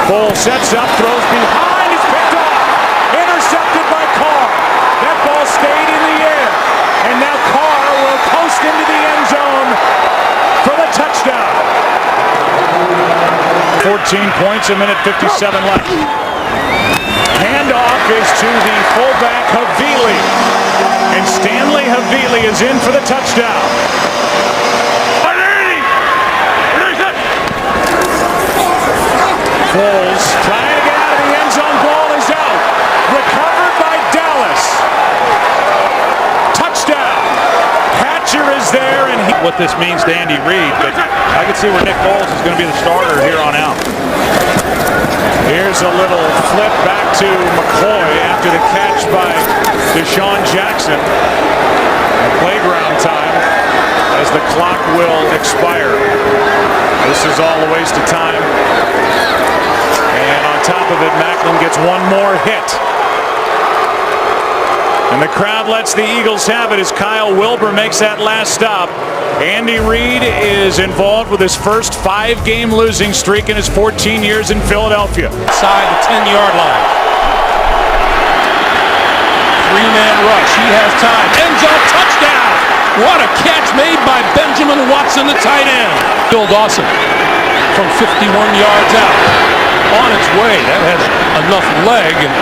Bull sets up, throws behind. He's picked off. Intercepted by Carr. That ball stayed in the air. And now Carr will post into the end zone for the touchdown. 14 points, a minute 57 left. Handoff is to the fullback Havili. And Stanley Havili is in for the touchdown. Foles trying to get out of the end zone. Ball is out. Recovered by Dallas. Touchdown. Hatcher is there, and what this means to Andy Reid, but I can see where Nick Foles is going to be the starter here on out. Here's a little flip back to McCoy after the catch by Deshaun Jackson. Playground time as the clock will expire. This is all a waste of time. And on top of it, Macklin gets one more hit. And the crowd lets the Eagles have it as Kyle Wilbur makes that last stop. Andy Reid is involved with his first 5-game losing streak in his 14 years in Philadelphia. Side the 10-yard line. 3-man rush. He has time. End zone touchdown. What a catch made by Benjamin Watson, the tight end. Bill Dawson from 51 yards out. On its way. That has enough leg and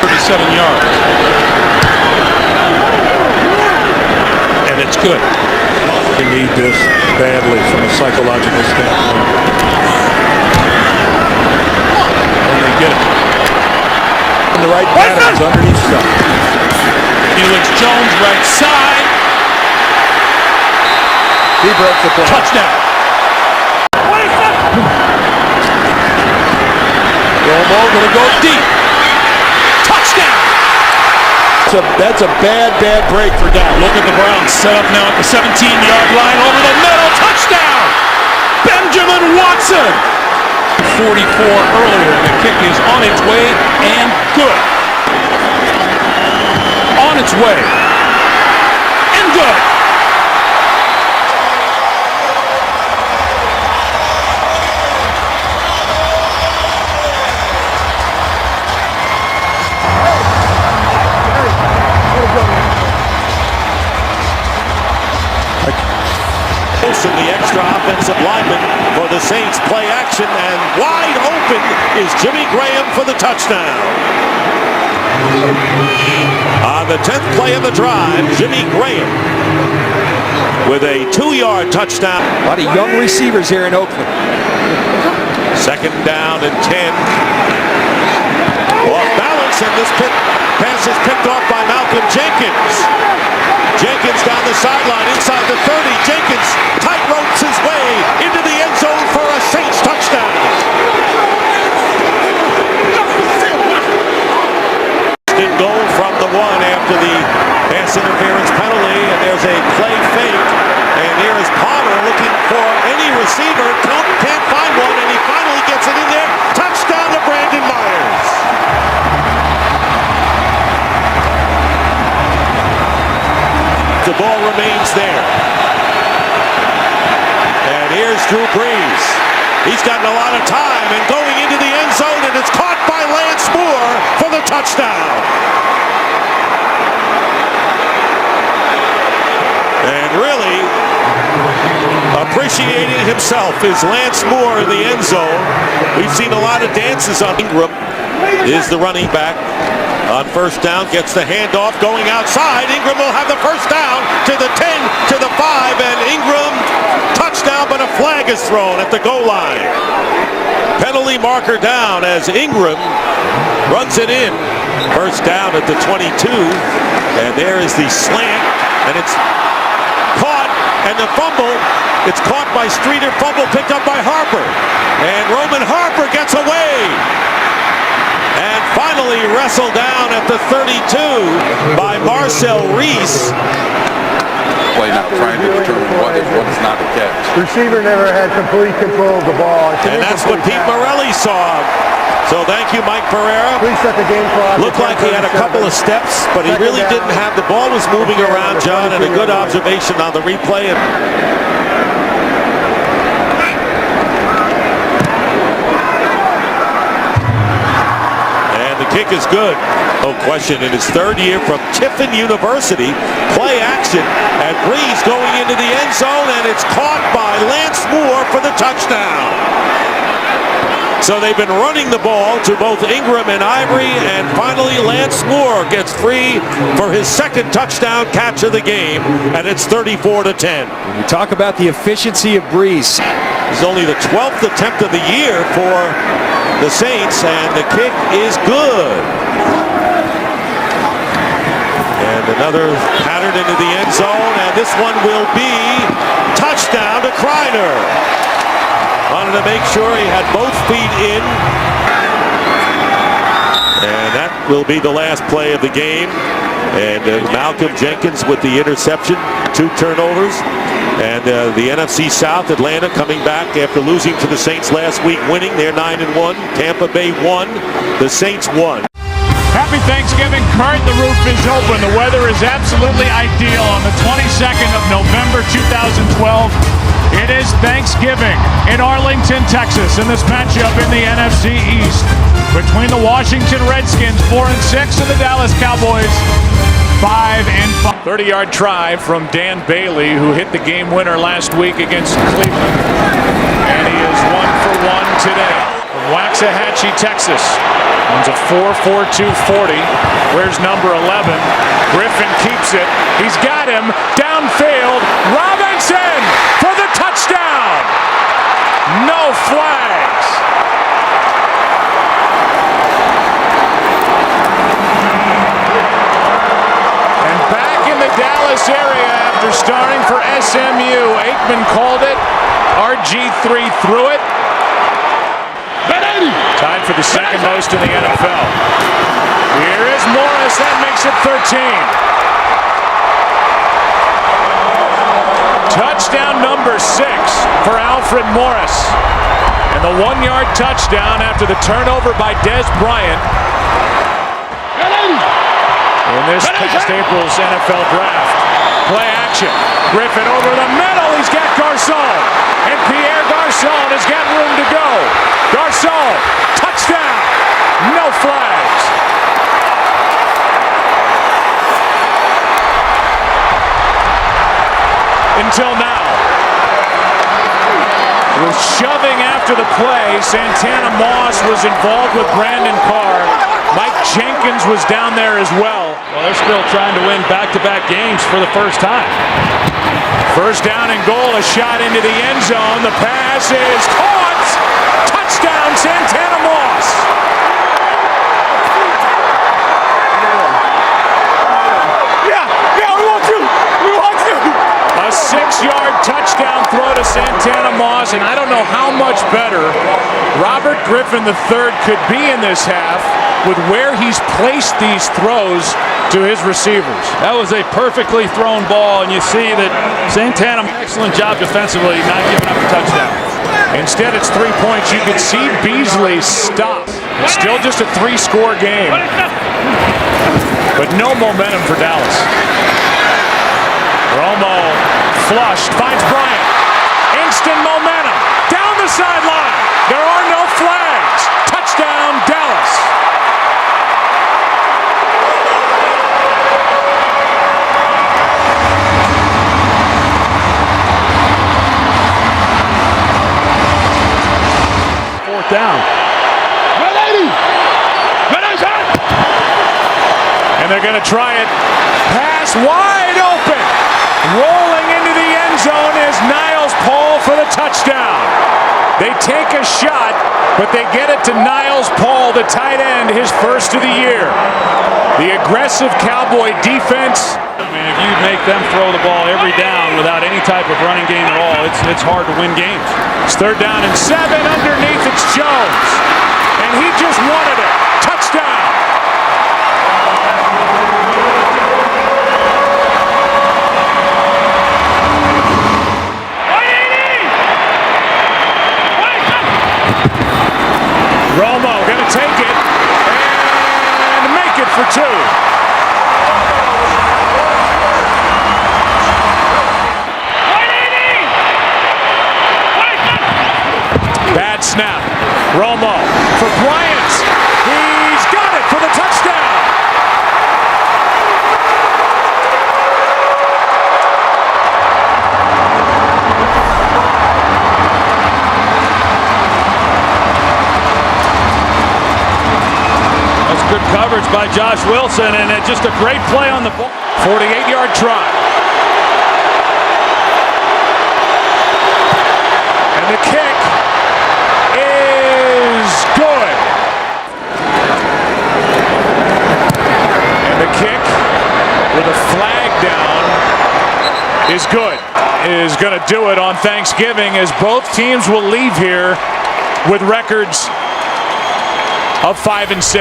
37 yards. And it's good. We need this badly from a psychological standpoint. And they get it. In the right patterns underneath stuff. Felix Jones right side. He broke the play. Touchdown. Romo going to go deep. Touchdown. That's a bad break for Dallas. Look at the Browns set up now at the 17-yard line over the middle. Touchdown. Benjamin Watson. 44 earlier. The kick is on its way and good. On its way and good. The extra offensive lineman for the Saints. Play action, and wide open is Jimmy Graham for the touchdown. On the 10th play of the drive, Jimmy Graham with a 2-yard touchdown. A lot of young receivers here in Oakland. Second down and 10. Off balance, and this pass is picked off by Malcolm Jenkins. Jenkins down the sideline, inside the 30. Jenkins tight ropes his way into the end zone for a Saints touchdown. Good goal from the 1 after the pass interference penalty, and there's a play fake. And here is The ball remains there. And here's Drew Brees. He's gotten a lot of time and going into the end zone, and it's caught by Lance Moore for the touchdown. And really appreciating himself is Lance Moore in the end zone. We've seen a lot of dances on Ingram. Is the running back on first down, gets the handoff going outside. Ingram will have the first down to the 10, to the 5, and Ingram touchdown, but a flag is thrown at the goal line. Penalty marker down as Ingram runs it in. First down at the 22, and there is the slant, and it's caught, and the fumble, it's caught by Streeter, fumble picked up by Harper, and Roman Harper gets away. And finally wrestled down at the 32 by Marcel Reese. Play now trying to determine what is not a catch. Receiver never had complete control of the ball. And that's what Pete Morelli saw. So thank you, Mike Pereira. Please set the game clock. Looked like he had a couple of steps, but he really didn't have. The ball was moving around, John, and a good observation on the replay. Kick is good. No question. In his third year from Tiffin University, play action, and Brees going into the end zone, and it's caught by Lance Moore for the touchdown. So they've been running the ball to both Ingram and Ivory, and finally Lance Moore gets free for his second touchdown catch of the game, and it's 34-10. When you talk about the efficiency of Brees. It's only the 12th attempt of the year for the Saints, and the kick is good. And another pattern into the end zone, and this one will be touchdown to Kreiner. Wanted to make sure he had both feet in. And that will be the last play of the game. And Malcolm Jenkins with the interception, 2 turnovers. And the NFC South, Atlanta coming back after losing to the Saints last week, winning. They're 9-1. Tampa Bay won. The Saints won. Happy Thanksgiving, Kurt. The roof is open. The weather is absolutely ideal on the 22nd of November 2012. It is Thanksgiving in Arlington, Texas, in this matchup in the NFC East between the Washington Redskins, 4-6, and the Dallas Cowboys, 5-5. 30-yard try from Dan Bailey, who hit the game winner last week against Cleveland. And he is 1 for 1 today. From Waxahachie, Texas. Runs a 4.42 40. Where's number 11? Griffin keeps it. He's got him. Downfield. Robinson for the touchdown. No flags. And back in the Dallas area after starting for SMU. Aikman called it. RG3 threw it. Tied for the second most in the NFL. Here is Morris. That makes it 13. Touchdown number 6 for Alfred Morris. And the 1-yard touchdown after the turnover by Des Bryant. In this past April's NFL draft. Play action. Griffin over the middle. He's got Garcon. And Pierre Garcon has got room to go. Garcon, touchdown. No flags. Until now. With shoving after the play, Santana Moss was involved with Brandon Carr. Mike Jenkins was down there as well. Well, they're still trying to win back-to-back games for the first time. First down and goal, a shot into the end zone. The pass is caught. Touchdown, Santana Moss. Yeah, we want you. We want you. A 6-yard touchdown throw to Santana Moss, and I don't know how much better Robert Griffin III could be in this half with where he's placed these throws to his receivers. That was a perfectly thrown ball, and you see that Santana, excellent job defensively, not giving up a touchdown. Instead, it's 3 points. You can see Beasley stop. It's still just a 3-score game, but no momentum for Dallas. flushed, finds Bryant. Instant momentum. Down the sideline. There are no flags. Touchdown, Dallas. Fourth down. And they're going to try it. Pass wide open. Rolling into the end zone is Niles Paul for the touchdown. They take a shot, but they get it to Niles Paul, the tight end, his first of the year. The aggressive Cowboy defense. I mean, if you make them throw the ball every down without any type of running game at all, it's hard to win games. It's 3rd down and 7. Underneath, it's Jones. And he just wanted it. Touchdown. Romo gonna take it and make it for 2. Bad snap. Romo for Bryant. He's got it for the touchdown. Good coverage by Josh Wilson, and just a great play on the ball. 48-yard try. And the kick is good. And the kick with a flag down is good. Is going to do it on Thanksgiving, as both teams will leave here with records of 5 and 6.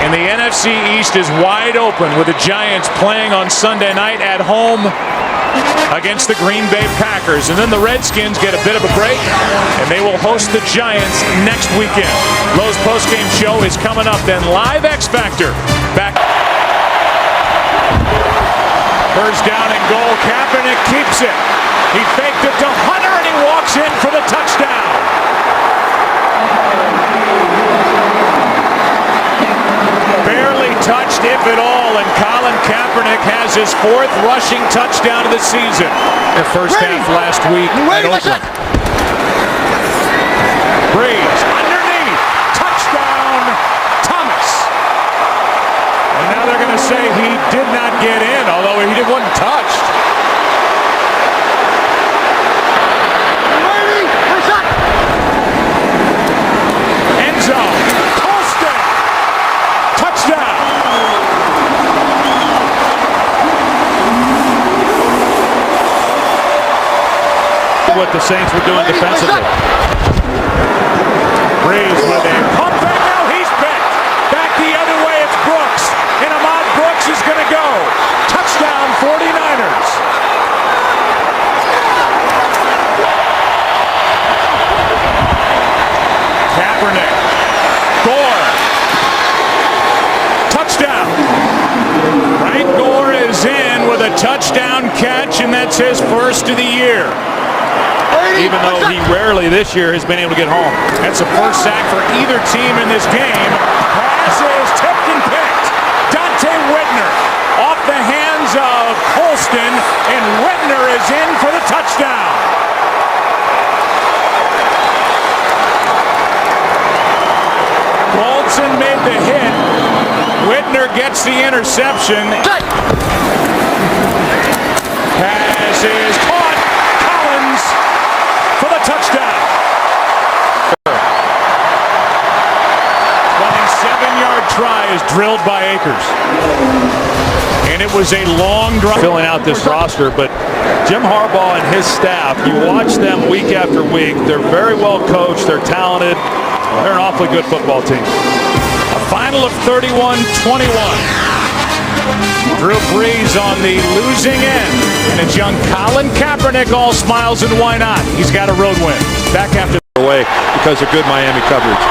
And the NFC East is wide open with the Giants playing on Sunday night at home against the Green Bay Packers. And then the Redskins get a bit of a break, and they will host the Giants next weekend. Lowe's postgame show is coming up, then live X Factor back. First down and goal. Kaepernick keeps it. He faked it to Hunter, and he walks in for the touchdown. Barely touched, if at all, and Colin Kaepernick has his 4th rushing touchdown of the season. The first half last week at Oakland. Breeze underneath, touchdown, Thomas. And now they're going to say he did not get in, although he wasn't touched. End zone. What the Saints were doing defensively. Breeze with a pump fake. Now he's bent. Back the other way, it's Brooks. And Ahmad Brooks is going to go. Touchdown, 49ers. Kaepernick. Gore. Touchdown. Frank Gore is in with a touchdown catch, and that's his first of the year. Even though he rarely this year has been able to get home. That's the first sack for either team in this game. Pass is tipped and picked. Dante Whitner off the hands of Colston, and Whitner is in for the touchdown. Colston made the hit. Whitner gets the interception. Pass is caught. Collins for the touchdown. 27-yard try is drilled by Akers. And it was a long drive. Filling out this roster, but Jim Harbaugh and his staff, you watch them week after week. They're very well coached. They're talented. They're an awfully good football team. A final of 31-21. Drew Brees on the losing end. And it's young Colin Kaepernick, all smiles, and why not? He's got a road win. Back after away because of good Miami coverage.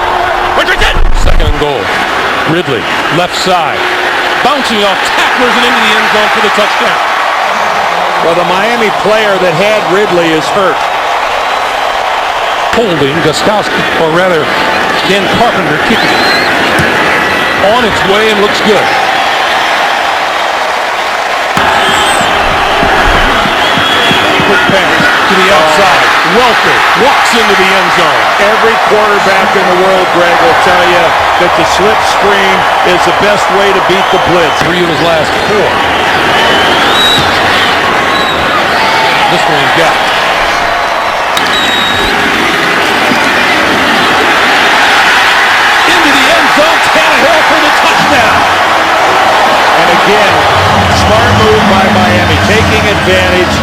Second and goal. Ridley, left side. Bouncing off tacklers and into the end zone for the touchdown. Well, the Miami player that had Ridley is hurt. Holding Gostkowski, or rather, Dan Carpenter kicking it. On its way and looks good. Quick pass to the outside. Welker walks into the end zone. Every quarterback in the world, Greg, will tell you that the slip screen is the best way to beat the blitz. 3 of his last 4. This one he's got. Into the end zone, Tannehill for the touchdown. And again, smart move by Miami, taking advantage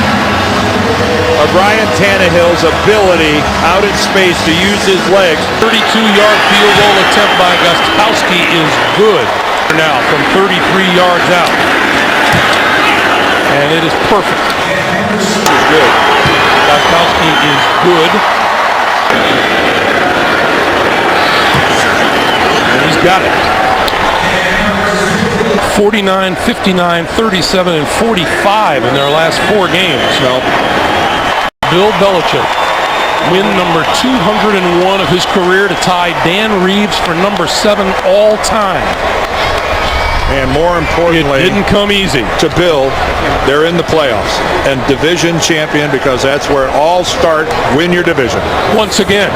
of Ryan Tannehill's ability out in space to use his legs. 32-yard field goal attempt by Gostkowski is good now from 33 yards out. And it is perfect. This is good. Gostkowski is good. And he's got it. 49, 59, 37, and 45 in their last 4 games. Well, Bill Belichick, win number 201 of his career to tie Dan Reeves for number 7 all time. and more importantly, it didn't come easy. To Bill, they're in the playoffs and division champion, because that's where it all starts. Win your division. Once again,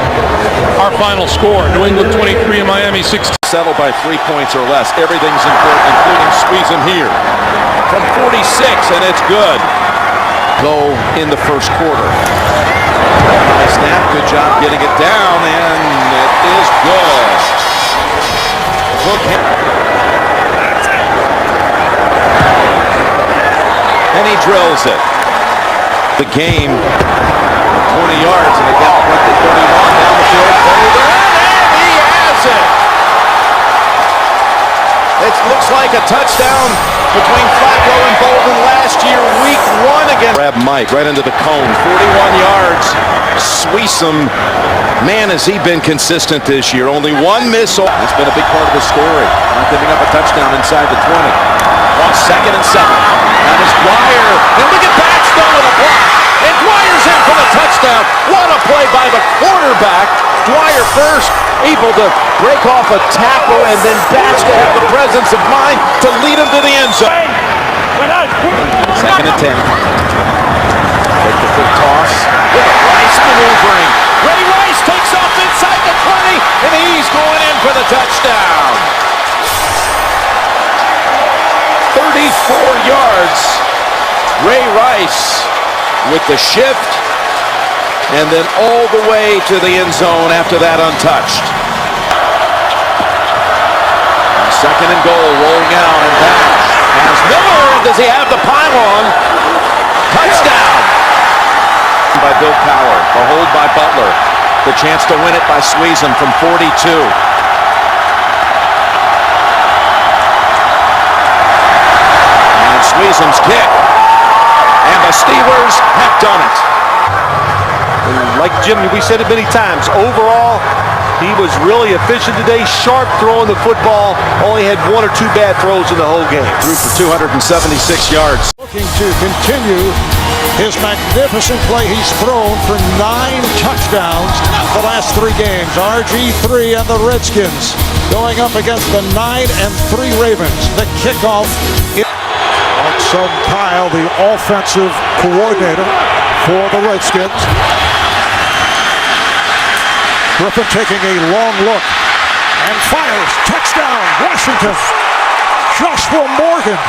our final score: New England 23 and Miami 16. Settled by 3 points or less. Everything's important, including squeezing here from 46, and it's good. Though in the first quarter. Nice snap, good job getting it down, and it is good. Look. And he drills it. The game, 20 yards, and they got 31 down the field. And he has it. It looks like a touchdown between Flacco and Bolden last year, week 1 against. Grab Mike right into the cone, 41 yards. Sweesum, man, has he been consistent this year. Only 1 miss. That's been a big part of the story. Not giving up a touchdown inside the 20. On 2nd and 7. That is Dwyer. And look at Baxter with a block. And Dwyer's in for the touchdown. What a play by the quarterback. Dwyer first, able to break off a tackle, and then Baxter had the presence of mind to lead him to the end zone. 2nd and 10. Take the quick toss. With a Rice maneuvering. Ray Rice takes off inside the 20, and he's going in for the touchdown. 34 yards. Ray Rice with the shift, and then all the way to the end zone after that untouched. 2nd and goal, rolling out and back. Has Miller, and does he have the pylon? Touchdown! By Bill Power, the hold by Butler. The chance to win it by Sweesum from 42. And Sweesum's kick. And the Steelers have done it. Like Jim, we said it many times, overall, he was really efficient today, sharp throwing the football, only had 1 or 2 bad throws in the whole game. Threw for 276 yards. Looking to continue his magnificent play. He's thrown for 9 touchdowns the last 3 games. RG3 and the Redskins going up against the 9-3 Ravens. The kickoff. Sung Kyle, the offensive coordinator for the Redskins. Griffin taking a long look and fires. Touchdown, Washington. Joshua Morgan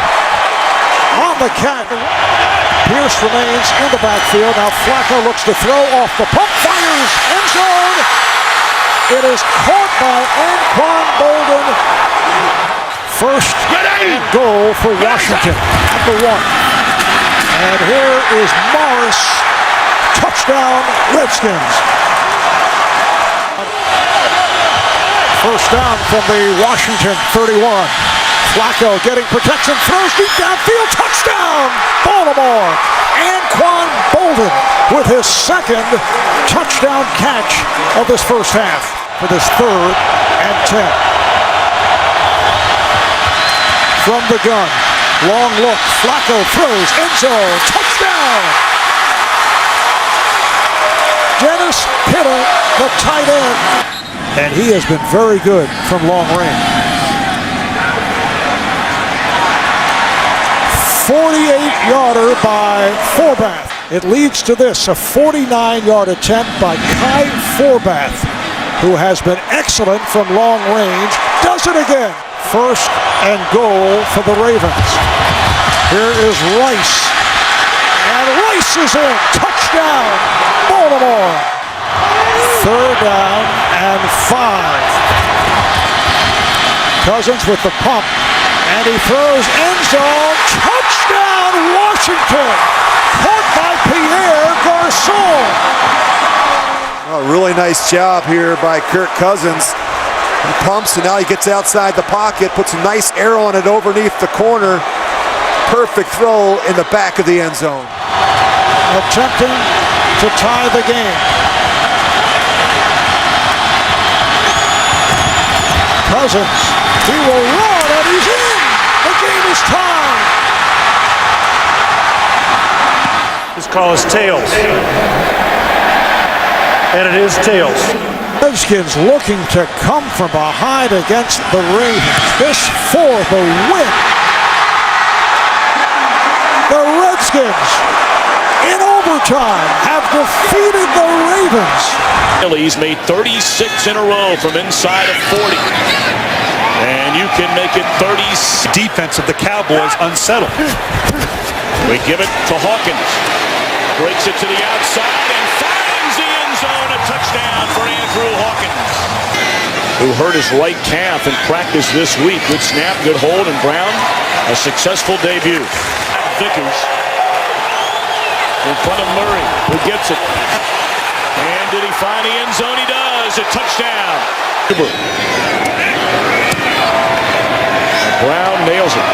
on the catch. Pierce remains in the backfield. Now Flacco looks to throw off the pump. Fires, end zone. It is caught by Anquan Bolden. First and goal for Washington at the 1. And here is Morris. Touchdown, Redskins. First down from the Washington 31. Flacco getting protection, throws deep downfield, touchdown, Baltimore. Anquan Bolden with his 2nd touchdown catch of this first half for this 3rd and 10. From the gun, Long look. Flacco throws. End zone. Touchdown. Dennis Pitta, the tight end. And he has been very good from long range. 48-yarder by Forbath. It leads to this, a 49-yard attempt by Kai Forbath, who has been excellent from long range. Does it again. First and goal for the Ravens. Here is Rice. And Rice is in. Touchdown, Baltimore. Third down and 5. Cousins with the pump. And he throws end zone. Touchdown, Washington. Caught by Pierre Garçon. A really nice job here by Kirk Cousins. He pumps and now he gets outside the pocket, puts a nice arrow on it underneath the corner. Perfect throw in the back of the end zone. Attempting to tie the game. Cousins, he will run and he's in. The game is tied. This call is tails. And it is tails. Redskins looking to come from behind against the Ravens. This for the win. The Redskins, in overtime, have defeated the Ravens. He's made 36 in a row from inside of 40. And you can make it 30. Defense of the Cowboys unsettled. We give it to Hawkins. Breaks it to the outside and finds the end zone. A touchdown for Andrew Hawkins, who hurt his right calf in practice this week. Good snap, good hold, and Brown, a successful debut. Vickers in front of Murray, who gets it. And did he find the end zone? He does. A touchdown. Brown nails it.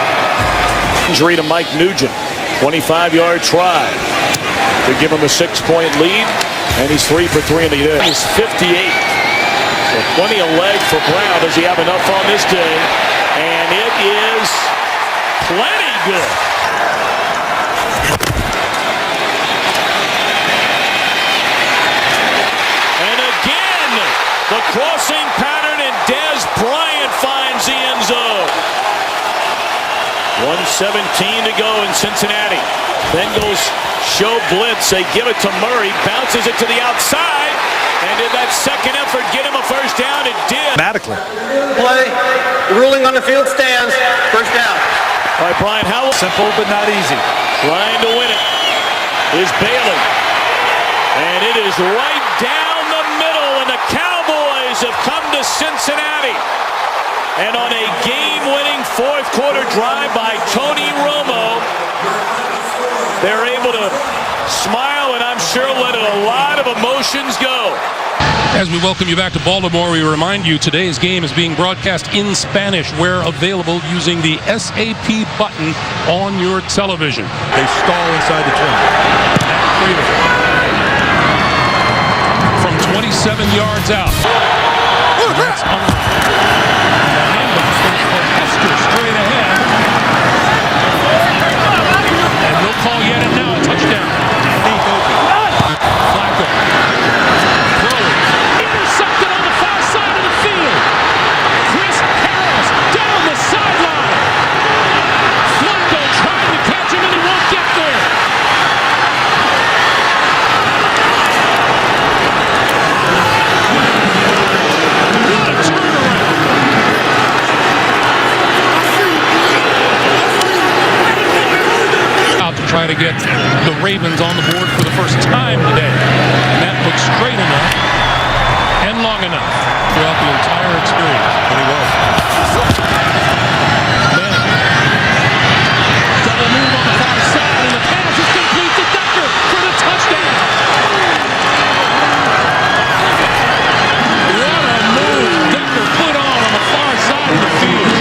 Injury to Mike Nugent. 25-yard try to give him a 6-point lead. And he's 3 for 3 in the day. He's 58. So plenty of leg for Brown. Does he have enough on this day? And it is plenty good. And again, the crossing pattern, and Dez Bryant finds the end zone. 1:17 to go in Cincinnati. Bengals show blitz. They give it to Murray. Bounces it to the outside. And did that second effort get him a first down? It did. Dramatically. Play. Ruling on the field stands. First down. All right, Brian, how simple but not easy. Trying to win it is Bailey. And it is right down the middle. And the Cowboys have come to Cincinnati. And on a game-winning fourth-quarter drive by Tony Romo, they're able to smile and I'm sure let a lot of emotions go. As we welcome you back to Baltimore, we remind you today's game is being broadcast in Spanish where available using the SAP button on your television. They stall inside the 20. From 27 yards out. That's straight ahead. And no call yet, and now a touchdown. Flacco. Throwing. Intercepted on the far side of the field. Chris Harris down the sideline. Flacco trying to catch him, and he won't get there. What a turnaround. Try to get the Ravens on the board for the first time today. And that looks straight enough and long enough throughout the entire experience. And he was. Then, double move on the far side, and the pass is complete to Decker for the touchdown. What a move Decker put on the far side of the field.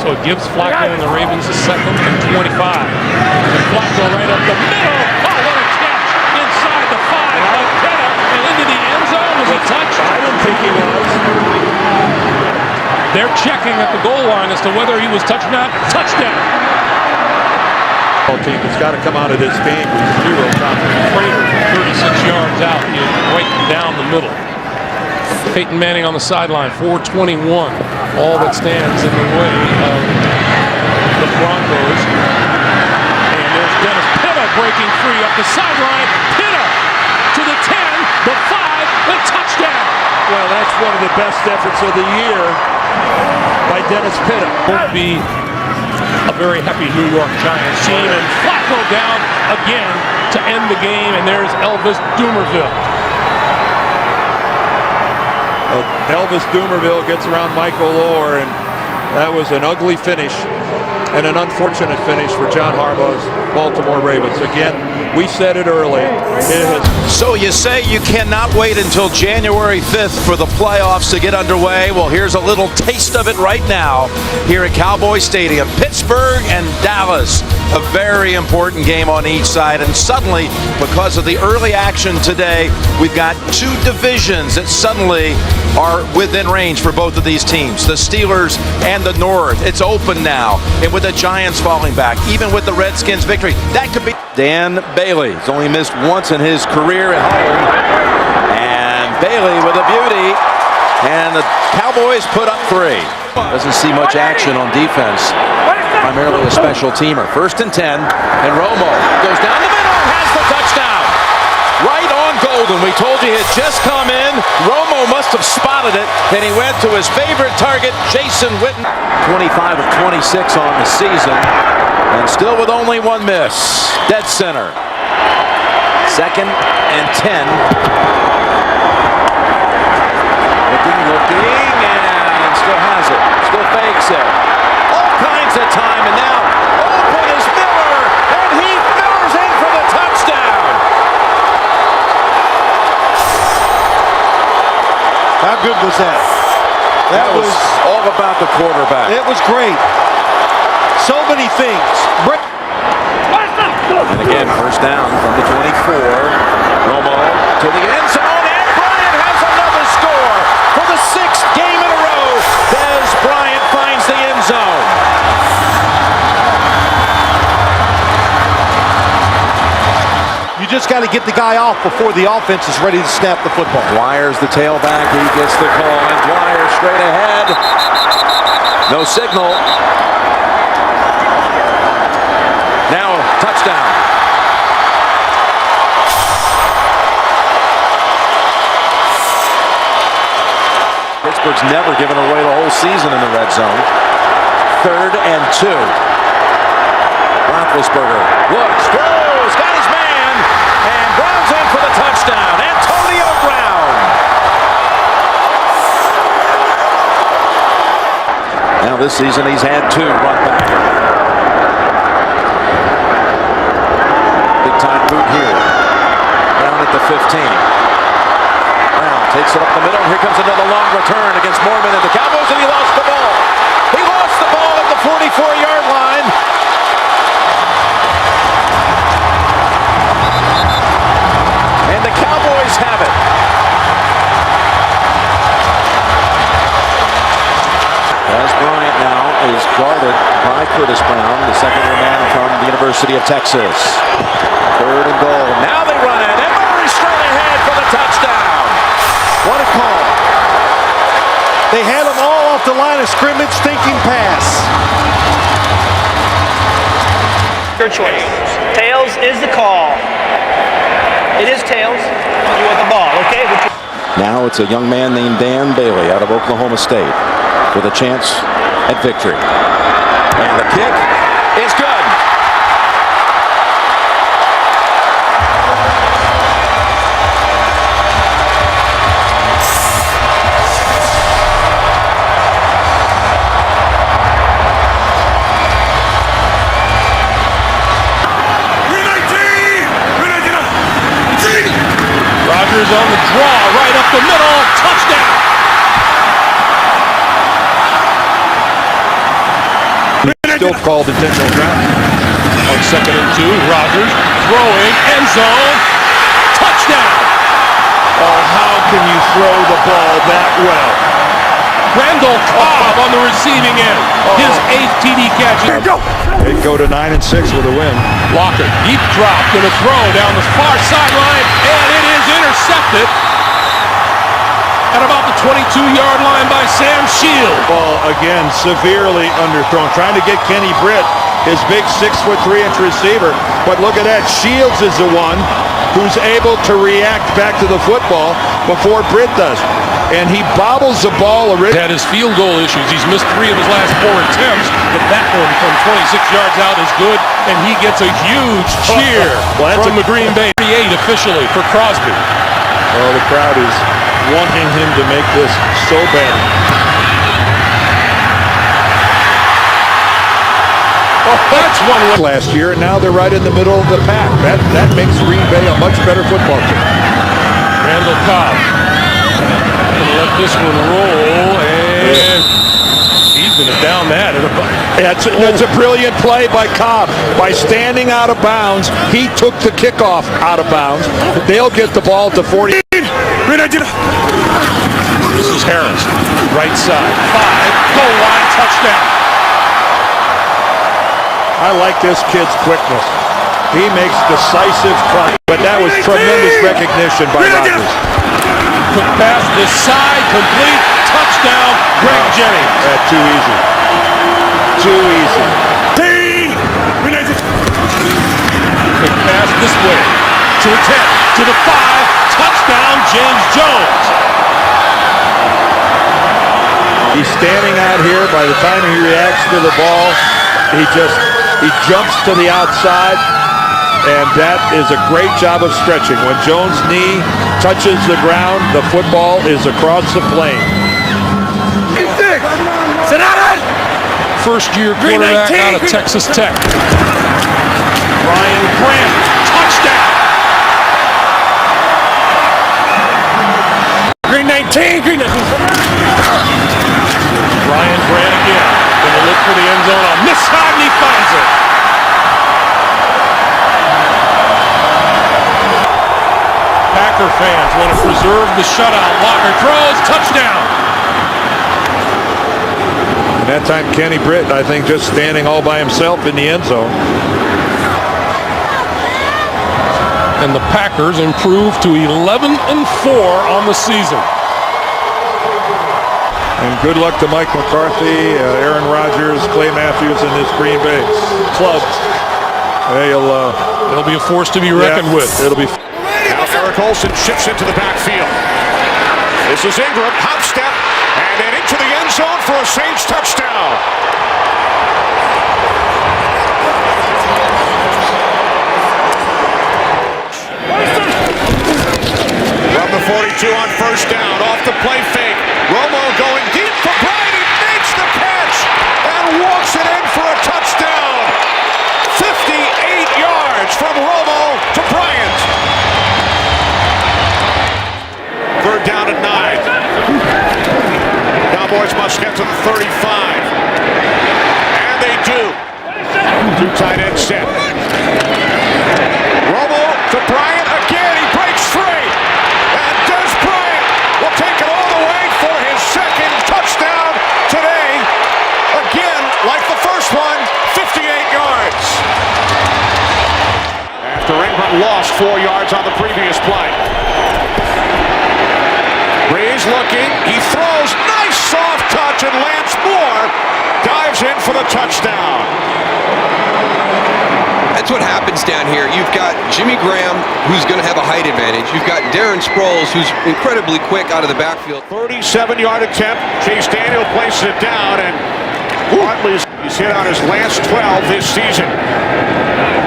So it gives Flacco and the Ravens a second and 25. Flacco right up the middle. Oh, what a catch inside the 5 by Pita and into the end zone. Was he touched? I didn't think he was. They're checking at the goal line as to whether he was touched or not. Touchdown. Team that's got to come out of this game with zero confidence. Prater from 36 yards out. He is right down the middle. Peyton Manning on the sideline, 4:21. All that stands in the way of the Broncos. And there's Dennis Pita breaking free up the sideline. Pita to the 10, the 5, the touchdown. Well, that's one of the best efforts of the year by Dennis Pita. Won't be a very happy New York Giants team. And Flacco down again to end the game. And there's Elvis Dumervil. Elvis Dumervil gets around Michael Orr, and that was an ugly finish and an unfortunate finish for John Harbaugh's Baltimore Ravens. Again, we said it early. So you say you cannot wait until January 5th for the playoffs to get underway. Well, here's a little taste of it right now here at Cowboy Stadium. Pittsburgh and Dallas, a very important game on each side. And suddenly, because of the early action today, we've got two divisions that suddenly are within range for both of these teams. The Steelers and the North. It's open now. And with the Giants falling back, even with the Redskins victory, that could be. Dan Bailey has only missed once in his career at home. And Bailey with a beauty. And the Cowboys put up 3. Doesn't see much action on defense. Primarily a special teamer. 1st and 10. And Romo goes down the middle and has the touchdown. Right on Golden. We told you he had just come in. Romo must have spotted it. And he went to his favorite target, Jason Witten. 25 of 26 on the season. And still with only 1 miss. Dead center. 2nd and 10. Looking, and still has it. Still fakes it. All kinds of time, and now open is Miller, and Heath Miller's in for the touchdown. How good was that? That was all about the quarterback. It was great. So many things. And again, 1st down from the 24. Romo to the end zone, and Bryant has another score for the 6th game in a row. Dez Bryant finds the end zone. You just got to get the guy off before the offense is ready to snap the football. Dwyer's the tailback. He gets the call, and Dwyer straight ahead. No signal. Now touchdown. Pittsburgh's never given away the whole season in the red zone. 3rd and 2. Roethlisberger looks, throws, got his man, and Brown's in for the touchdown. Antonio Brown. Now this season he's had 2 run back. Big time boot here. Down at the 15. Takes it up the middle. Here comes another long return against Mormon and the Cowboys, and he lost the ball. He lost the ball at the 44-yard line. And the Cowboys have it. As Bryant now is guarded by Curtis Brown, the second-year man from the University of Texas. 3rd and goal. Now they run it, and Murray straight ahead for the touchdown. What a call. They had them all off the line of scrimmage thinking pass. Your choice. Tails is the call. It is tails. You want the ball, okay? Now it's a young man named Dan Bailey out of Oklahoma State with a chance at victory. And the kick is good. On the draw, right up the middle, touchdown! Still called intentional grounding. On 2nd and 2, Rodgers throwing, end zone, touchdown. Oh, how can you throw the ball that well? Randall Cobb on the receiving end. His 8th TD catch. They go to 9-6 with a win. Locker, deep drop, gonna throw down the far sideline, and it is intercepted at about the 22-yard line by Sam Shields. Ball again severely underthrown, trying to get Kenny Britt, his big 6'3" receiver. But look at that, Shields is the one who's able to react back to the football before Britt does. And he bobbles the ball. Had his field goal issues. He's missed 3 of his last 4 attempts, but that one from 26 yards out is good, and he gets a huge cheer from the Green Bay 38 officially for Crosby. Well, the crowd is wanting him to make this so bad. Oh, that's one last year, and now they're right in the middle of the pack. That makes Green Bay a much better football team. Randall Cobb gonna let this one roll, and he's gonna down that. That's a brilliant play by Cobb. By standing out of bounds, he took the kickoff out of bounds. They'll get the ball to 40. This is Harris, right side, 5, goal line, touchdown. I like this kid's quickness. He makes decisive cuts, but that was tremendous recognition by Rodgers. Quick pass this side, complete, touchdown, Greg Jennings. Too easy. Too easy. Quick pass this way, to the 10, to the 5, touchdown, James Jones. He's standing out here. By the time he reacts to the ball, he jumps to the outside, and that is a great job of stretching. When Jones' knee touches the ground, the football is across the plane. First-year quarterback out of Texas Tech. Ryan Grant, touchdown. Green 19, Green 19. Ryan Grant again. Gonna look for the end zone on this side, and he finds it. Packer fans want to preserve the shutout. Locker throws, touchdown. And that time, Kenny Britt, I think, just standing all by himself in the end zone. And the Packers improve to 11-4 on the season. And good luck to Mike McCarthy, Aaron Rodgers, Clay Matthews, and this Green Bay club. It'll be a force to be reckoned with. It'll be. Now Eric Olsen shifts into the backfield. This is Ingram, hop step, and then into the end zone for a Saints touchdown. From the 42 on first down, off the play fake. Romo going deep for Bryant. He makes the catch and walks it in for a touchdown. 58 yards from Romo to Bryant. Third down at 9. Cowboys must get to the 35. And they do. 2 tight end set. Romo to Bryant again. He breaks free. And Des Bryant will take it all the way for his second touchdown today. Again, like the first one, 58 yards. After Ingram lost 4 yards on the previous play. Breeze looking, he throws, nice soft touch, and Lance Moore dives in for the touchdown. That's what happens down here. You've got Jimmy Graham, who's going to have a height advantage. You've got Darren Sproles, who's incredibly quick out of the backfield. 37-yard attempt. Chase Daniel places it down, and Hartley's he's hit on his last 12 this season.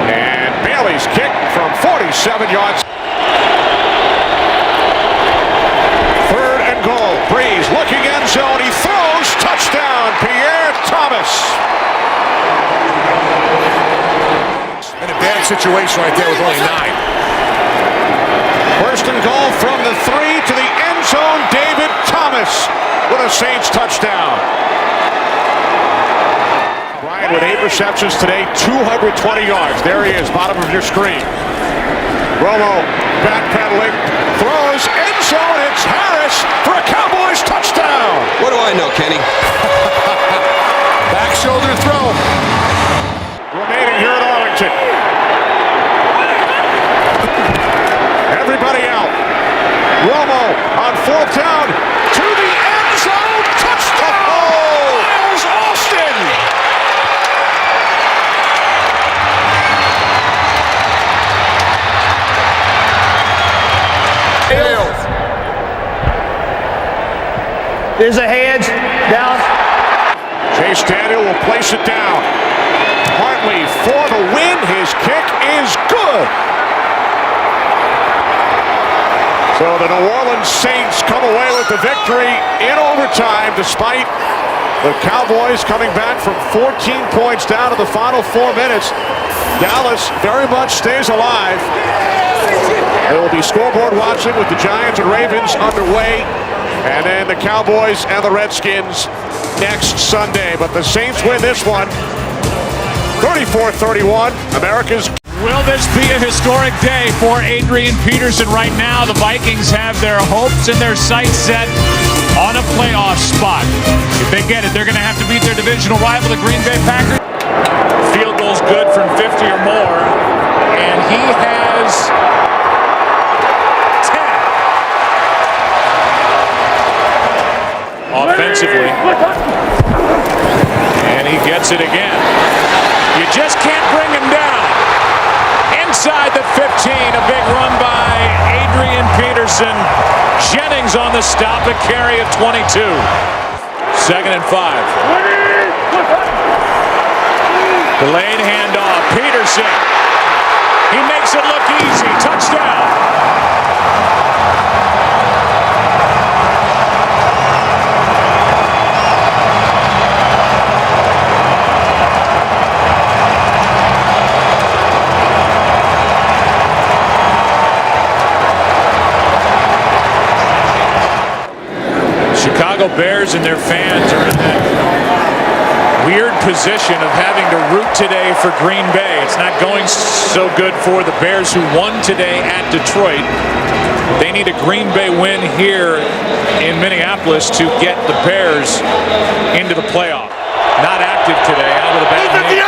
And Bailey's kick from 47 yards. Third and goal. Breeze looking end zone. He throws. Touchdown. Pierre Thomas. An advantage situation right there with only 9. First and goal from the 3 to the end zone. David Thomas with a Saints touchdown. Bryant with 8 receptions today, 220 yards. There he is, bottom of your screen. Romo backpedaling, throws, end zone, it's Harris for a Cowboys touchdown. What do I know, Kenny? Back shoulder throw. Remaining here at Arlington. Everybody out. Romo on fourth down to the end zone. Touchdown! Miles Austin! There's a hedge down. Chase Daniel will place it down. Hartley for the win. His kick is good. So the New Orleans Saints come away with the victory in overtime despite the Cowboys coming back from 14 points down to the final 4 minutes. Dallas very much stays alive. There will be scoreboard watching with the Giants and Ravens underway. And then the Cowboys and the Redskins next Sunday. But the Saints win this one 34-31. America's. Will this be a historic day for Adrian Peterson? Right now, the Vikings have their hopes and their sights set on a playoff spot. If they get it, they're going to have to beat their divisional rival, the Green Bay Packers. Field goal's good from 50 or more, and he has 10 offensively, and he gets it again. You just can't bring him down. Inside the 15, a big run by Adrian Peterson. Jennings on the stop, a carry of 22. 2nd and 5. Delayed handoff. Peterson. He makes it look easy. Touchdown. Chicago Bears and their fans are in that weird position of having to root today for Green Bay. It's not going so good for the Bears, who won today at Detroit. They need a Green Bay win here in Minneapolis to get the Bears into the playoff. Not active today, out with a bad knee.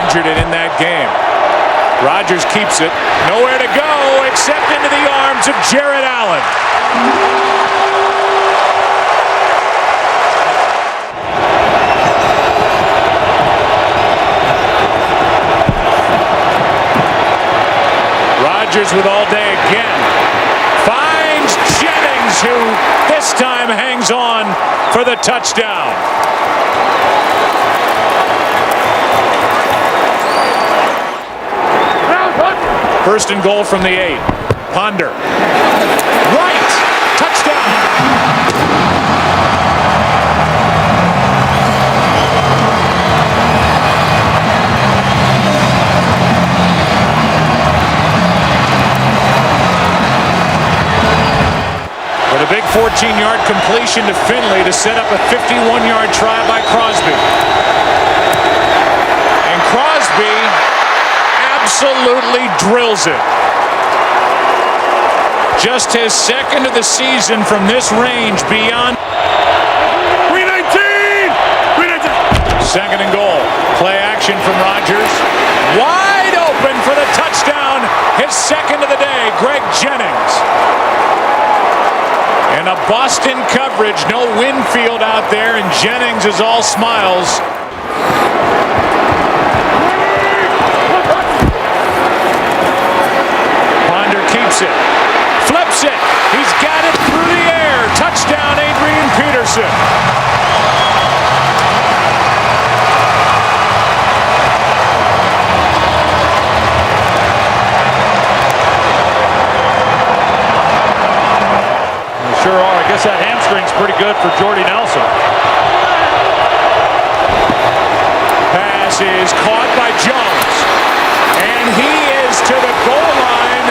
Injured it in that game. Rodgers keeps it. Nowhere to go except into the arms of Jared Allen. Rodgers with all day again. Finds Jennings, who this time hangs on for the touchdown. First and goal from the 8. Ponder. Right. Touchdown. With a big 14-yard completion to Finley to set up a 51-yard try by Crosby. And Crosby absolutely drills it. Just his second of the season from this range beyond. 2nd and goal. Play action from Rodgers. Wide open for the touchdown. His second of the day, Greg Jennings. And a Boston coverage, no Winfield out there, and Jennings is all smiles. Ponder keeps it, flips it, he's got it through the air. Touchdown, Adrian Peterson. Sure are. I guess that hamstring's pretty good for Jordy Nelson. Pass is caught by Jones. And he is to the goal line.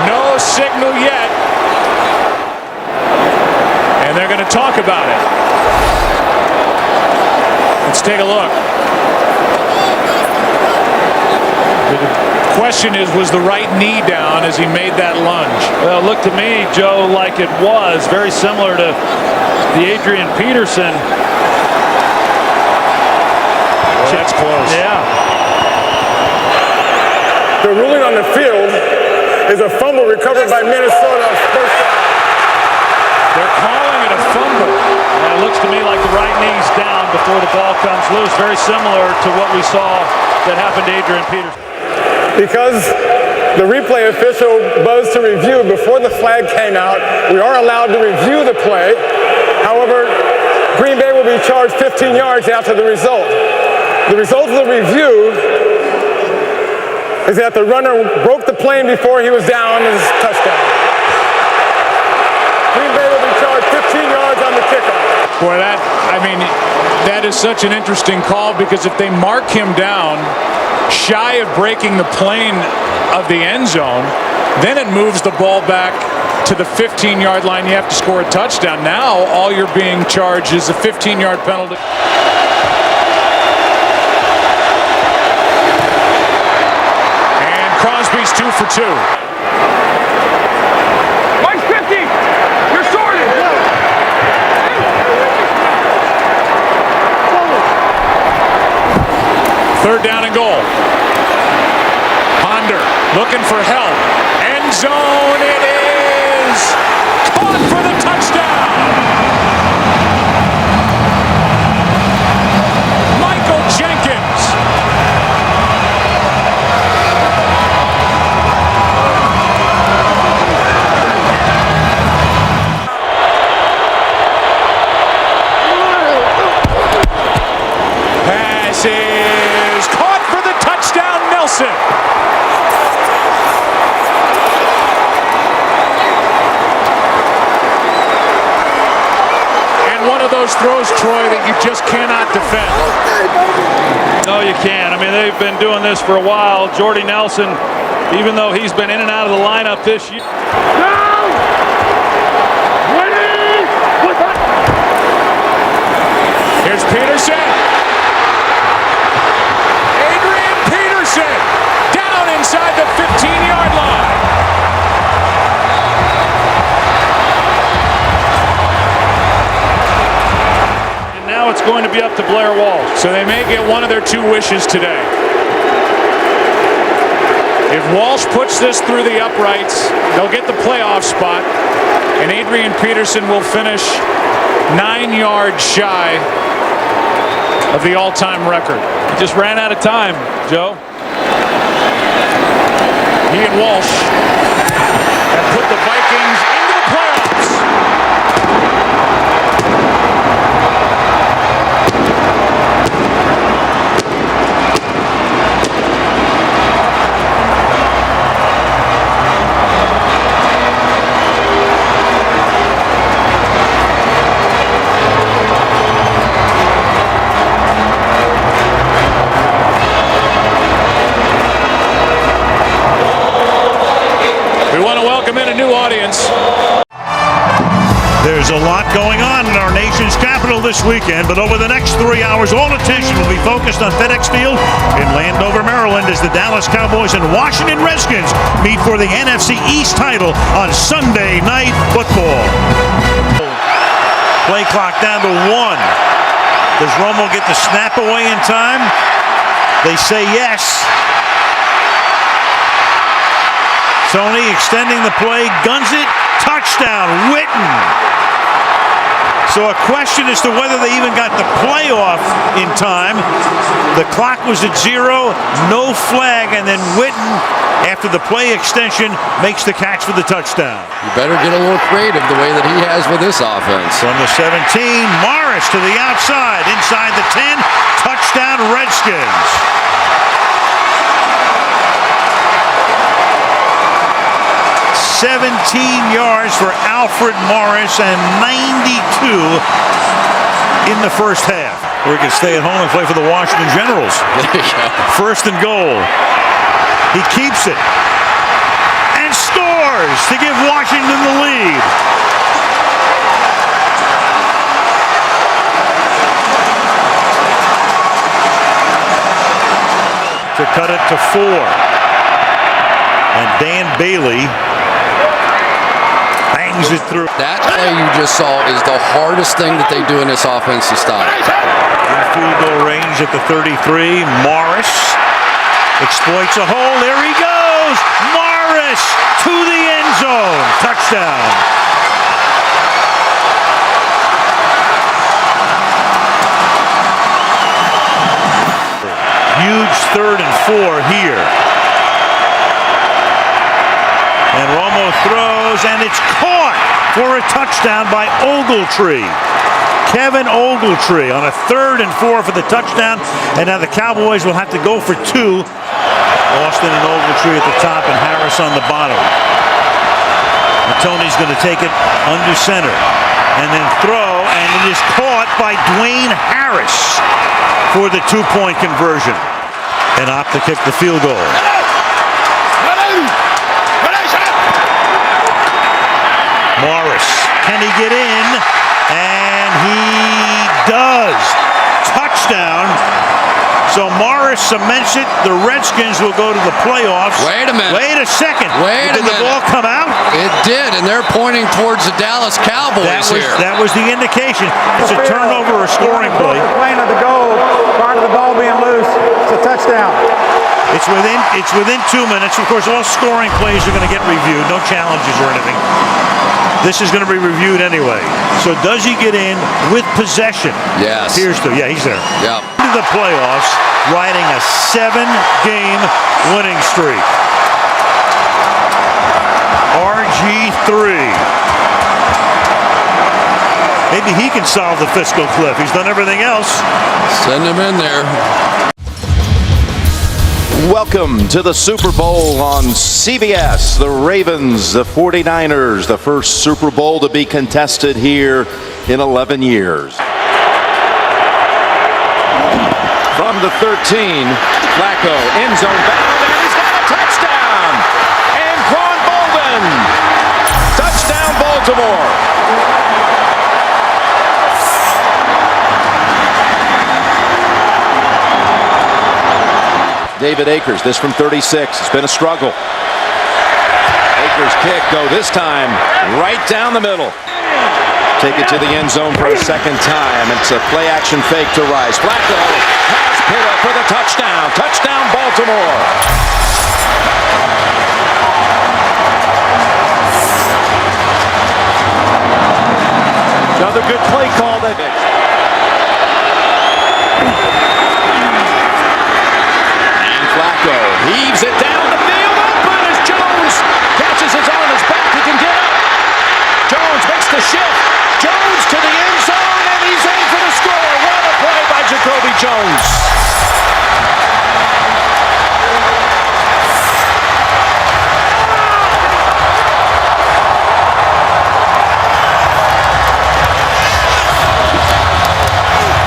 No signal yet. And they're going to talk about it. It's Let's take a look. The question is, was the right knee down as he made that lunge? Well, it looked to me, Joe, like it was very similar to the Adrian Peterson. Well, that's close. Yeah. The ruling on the field is a fumble recovered by Minnesota. First down. They're calling it a fumble. And it looks to me like the right knee's down before the ball comes loose. Very similar to what we saw that happened to Adrian Peterson. Because the replay official buzzed to review before the flag came out, we are allowed to review the play. However, Green Bay will be charged 15 yards after the result. The result of the review is that the runner broke the plane before he was down and it's a touchdown. Green Bay will be charged 15 yards on the kickoff. Boy, that is such an interesting call, because if they mark him down shy of breaking the plane of the end zone, then it moves the ball back to the 15-yard line. You have to score a touchdown. Now all you're being charged is a 15-yard penalty. And Crosby's 2 for 2. Mike's 50. You're sorted. Third down and goal. Ponder looking for help. End zone it is. Caught for the touchdown. Michael Jenkins. Pass is caught for the touchdown, Nelson. And one of those throws, Troy, that you just cannot defend. No, you can't. I mean, they've been doing this for a while. Jordy Nelson, even though he's been in and out of the lineup this year. Here's Peterson. Adrian Peterson down inside the 15-yard line. And now it's going to be up to Blair Walsh. So they may get one of their 2 wishes today. If Walsh puts this through the uprights, they'll get the playoff spot, and Adrian Peterson will finish 9 yards shy of the all-time record. He just ran out of time, Joe. He and Walsh have put the Vikings into the playoffs. Audience. There's a lot going on in our nation's capital this weekend, but over the next 3 hours, all attention will be focused on FedEx Field in Landover, Maryland, as the Dallas Cowboys and Washington Redskins meet for the NFC East title on Sunday Night Football. Play clock down to 1. Does Romo get the snap away in time? They say yes. Tony extending the play, guns it, touchdown, Witten. So a question as to whether they even got the play off in time. The clock was at 0, no flag, and then Witten, after the play extension, makes the catch for the touchdown. You better get a little creative the way that he has with this offense. From the 17, Morris to the outside, inside the 10, touchdown Redskins. 17 yards for Alfred Morris and 92 in the first half. Or he can stay at home and play for the Washington Generals. First and goal. He keeps it and scores to give Washington the lead. cut it to 4. And Dan Bailey bangs it through. That play you just saw is the hardest thing that they do in this offense to stop. In field goal range at the 33. Morris exploits a hole. There he goes. Morris to the end zone. Touchdown. Huge 3rd and 4 here. And Romo throws, and it's caught for a touchdown by Ogletree. Kevin Ogletree on a 3rd and 4 for the touchdown. And now the Cowboys will have to go for 2. Austin and Ogletree at the top and Harris on the bottom. And Tony's going to take it under center. And then throw, and it is caught by Dwayne Harris for the 2-point conversion. And opt to kick the field goal. Morris, can he get in? And he does. Touchdown. So Morris cements it. The Redskins will go to the playoffs. Wait a minute. Wait a second. Wait a minute. Did the ball come out? It did, and they're pointing towards the Dallas Cowboys here. That was the indication. It's a turnover or scoring play. Playing at the goal, prior to the ball being loose. It's a touchdown. It's within 2 minutes. Of course, all scoring plays are going to get reviewed. No challenges or anything. This is going to be reviewed anyway. So does he get in with possession? Yes. Here's the, yeah, he's there. Yep. Into the playoffs, riding a 7-game winning streak. RG3. Maybe he can solve the fiscal cliff. He's done everything else. Send him in there. Welcome to the Super Bowl on CBS. The Ravens, the 49ers, the first Super Bowl to be contested here in 11 years. From the 13, Flacco, end zone bound, and he's got a touchdown! And Quan Bolden! Touchdown, Baltimore! David Akers, this from 36. It's been a struggle. Akers kick, though, this time right down the middle. Take it to the end zone for a second time. It's a play-action fake to Rice. Flacco has Pitta for the touchdown. Touchdown, Baltimore. Another good play call that Flacco heaves it down the field. Open as Jones catches his on his back. He can get up. Jones makes the shift. Jones to the end zone, and he's in for the score. What a play by Jacoby Jones.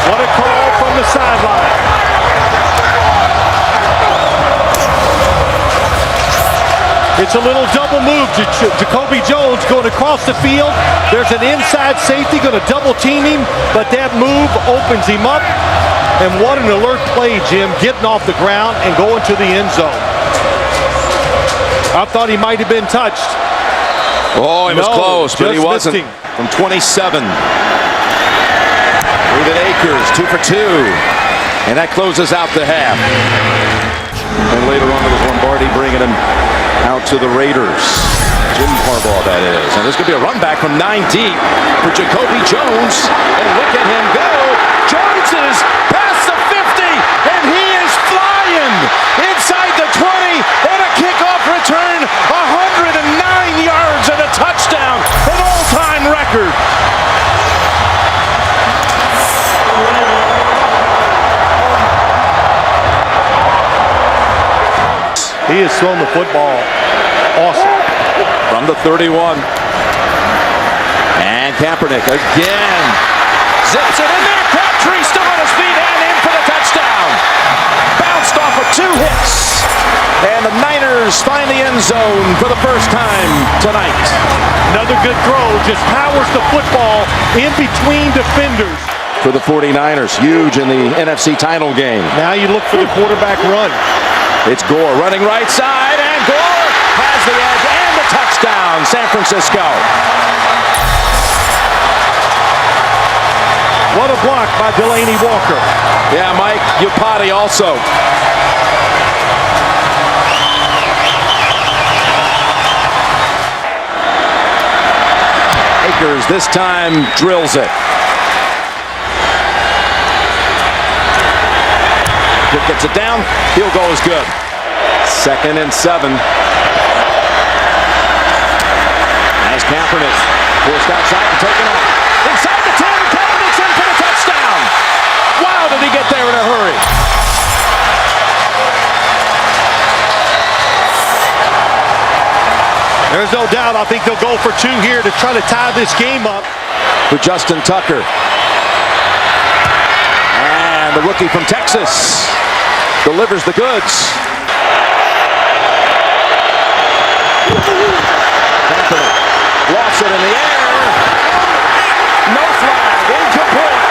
What a call from the sideline. It's a little double move to Jacoby Jones going across the field. There's an inside safety going to double team him, but that move opens him up. And what an alert play, Jim, getting off the ground and going to the end zone. I thought he might have been touched. Oh, he was close, but he wasn't. From 27. David Akers, 2 for 2. And that closes out the half. And later on, it was Lombardi bringing him out to the Raiders. Jim Harbaugh, that is. And there's going to be a run back from 9 deep for Jacoby Jones. And look at him go. Jones is past the 50, and he is flying inside the 20 on a kickoff return. 109 yards and a touchdown, an all-time record. He has thrown the football awesome. From the 31. And Kaepernick again. Zips it in there. Crabtree still on his feet and in for the touchdown. Bounced off of 2 hits. And the Niners find the end zone for the first time tonight. Another good throw. Just powers the football in between defenders. For the 49ers, huge in the NFC title game. Now you look for the quarterback run. It's Gore running right side, and Gore has the edge and the touchdown, San Francisco. What a block by Delaney Walker. Yeah, Mike Iupati also. Akers this time drills it. Gets it down. Field goal is good. 2nd and 7. As Kaepernick forced outside and taken off. Inside the 10, Kaepernick's in for the touchdown. Wow, did he get there in a hurry. There's no doubt. I think they'll go for 2 here to try to tie this game up. For Justin Tucker. And the rookie from Texas delivers the goods. Kaepernick lofts it in the air. No flag, incomplete.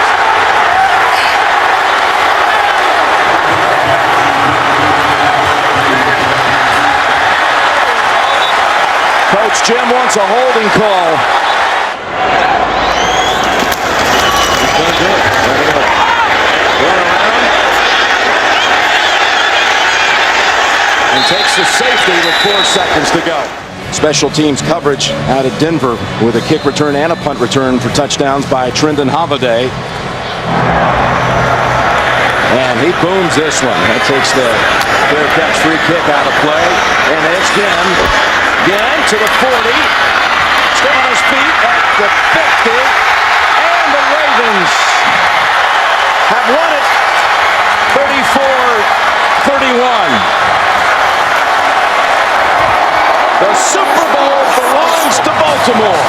Coach Jim wants a holding call. And takes the safety with 4 seconds to go. Special teams coverage out of Denver with a kick return and a punt return for touchdowns by Trendon Holiday. And he booms this one. That takes the fair catch free kick out of play. And it's again to the 40. Still on his feet at the 50. And the Ravens have won it 34-31. The Super Bowl belongs to Baltimore.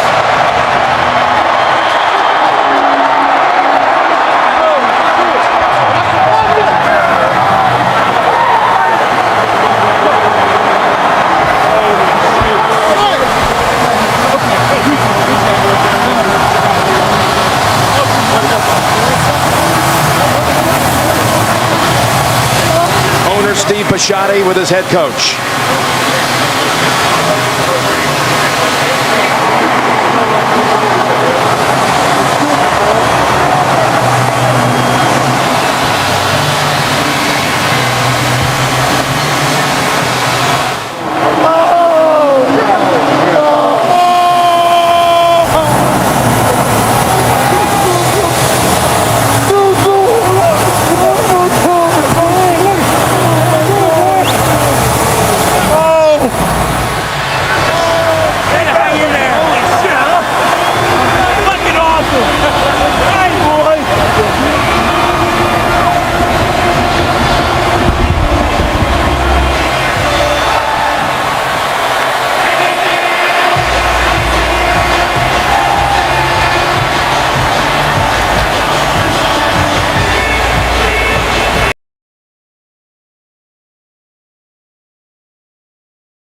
Owner Steve Bisciotti with his head coach.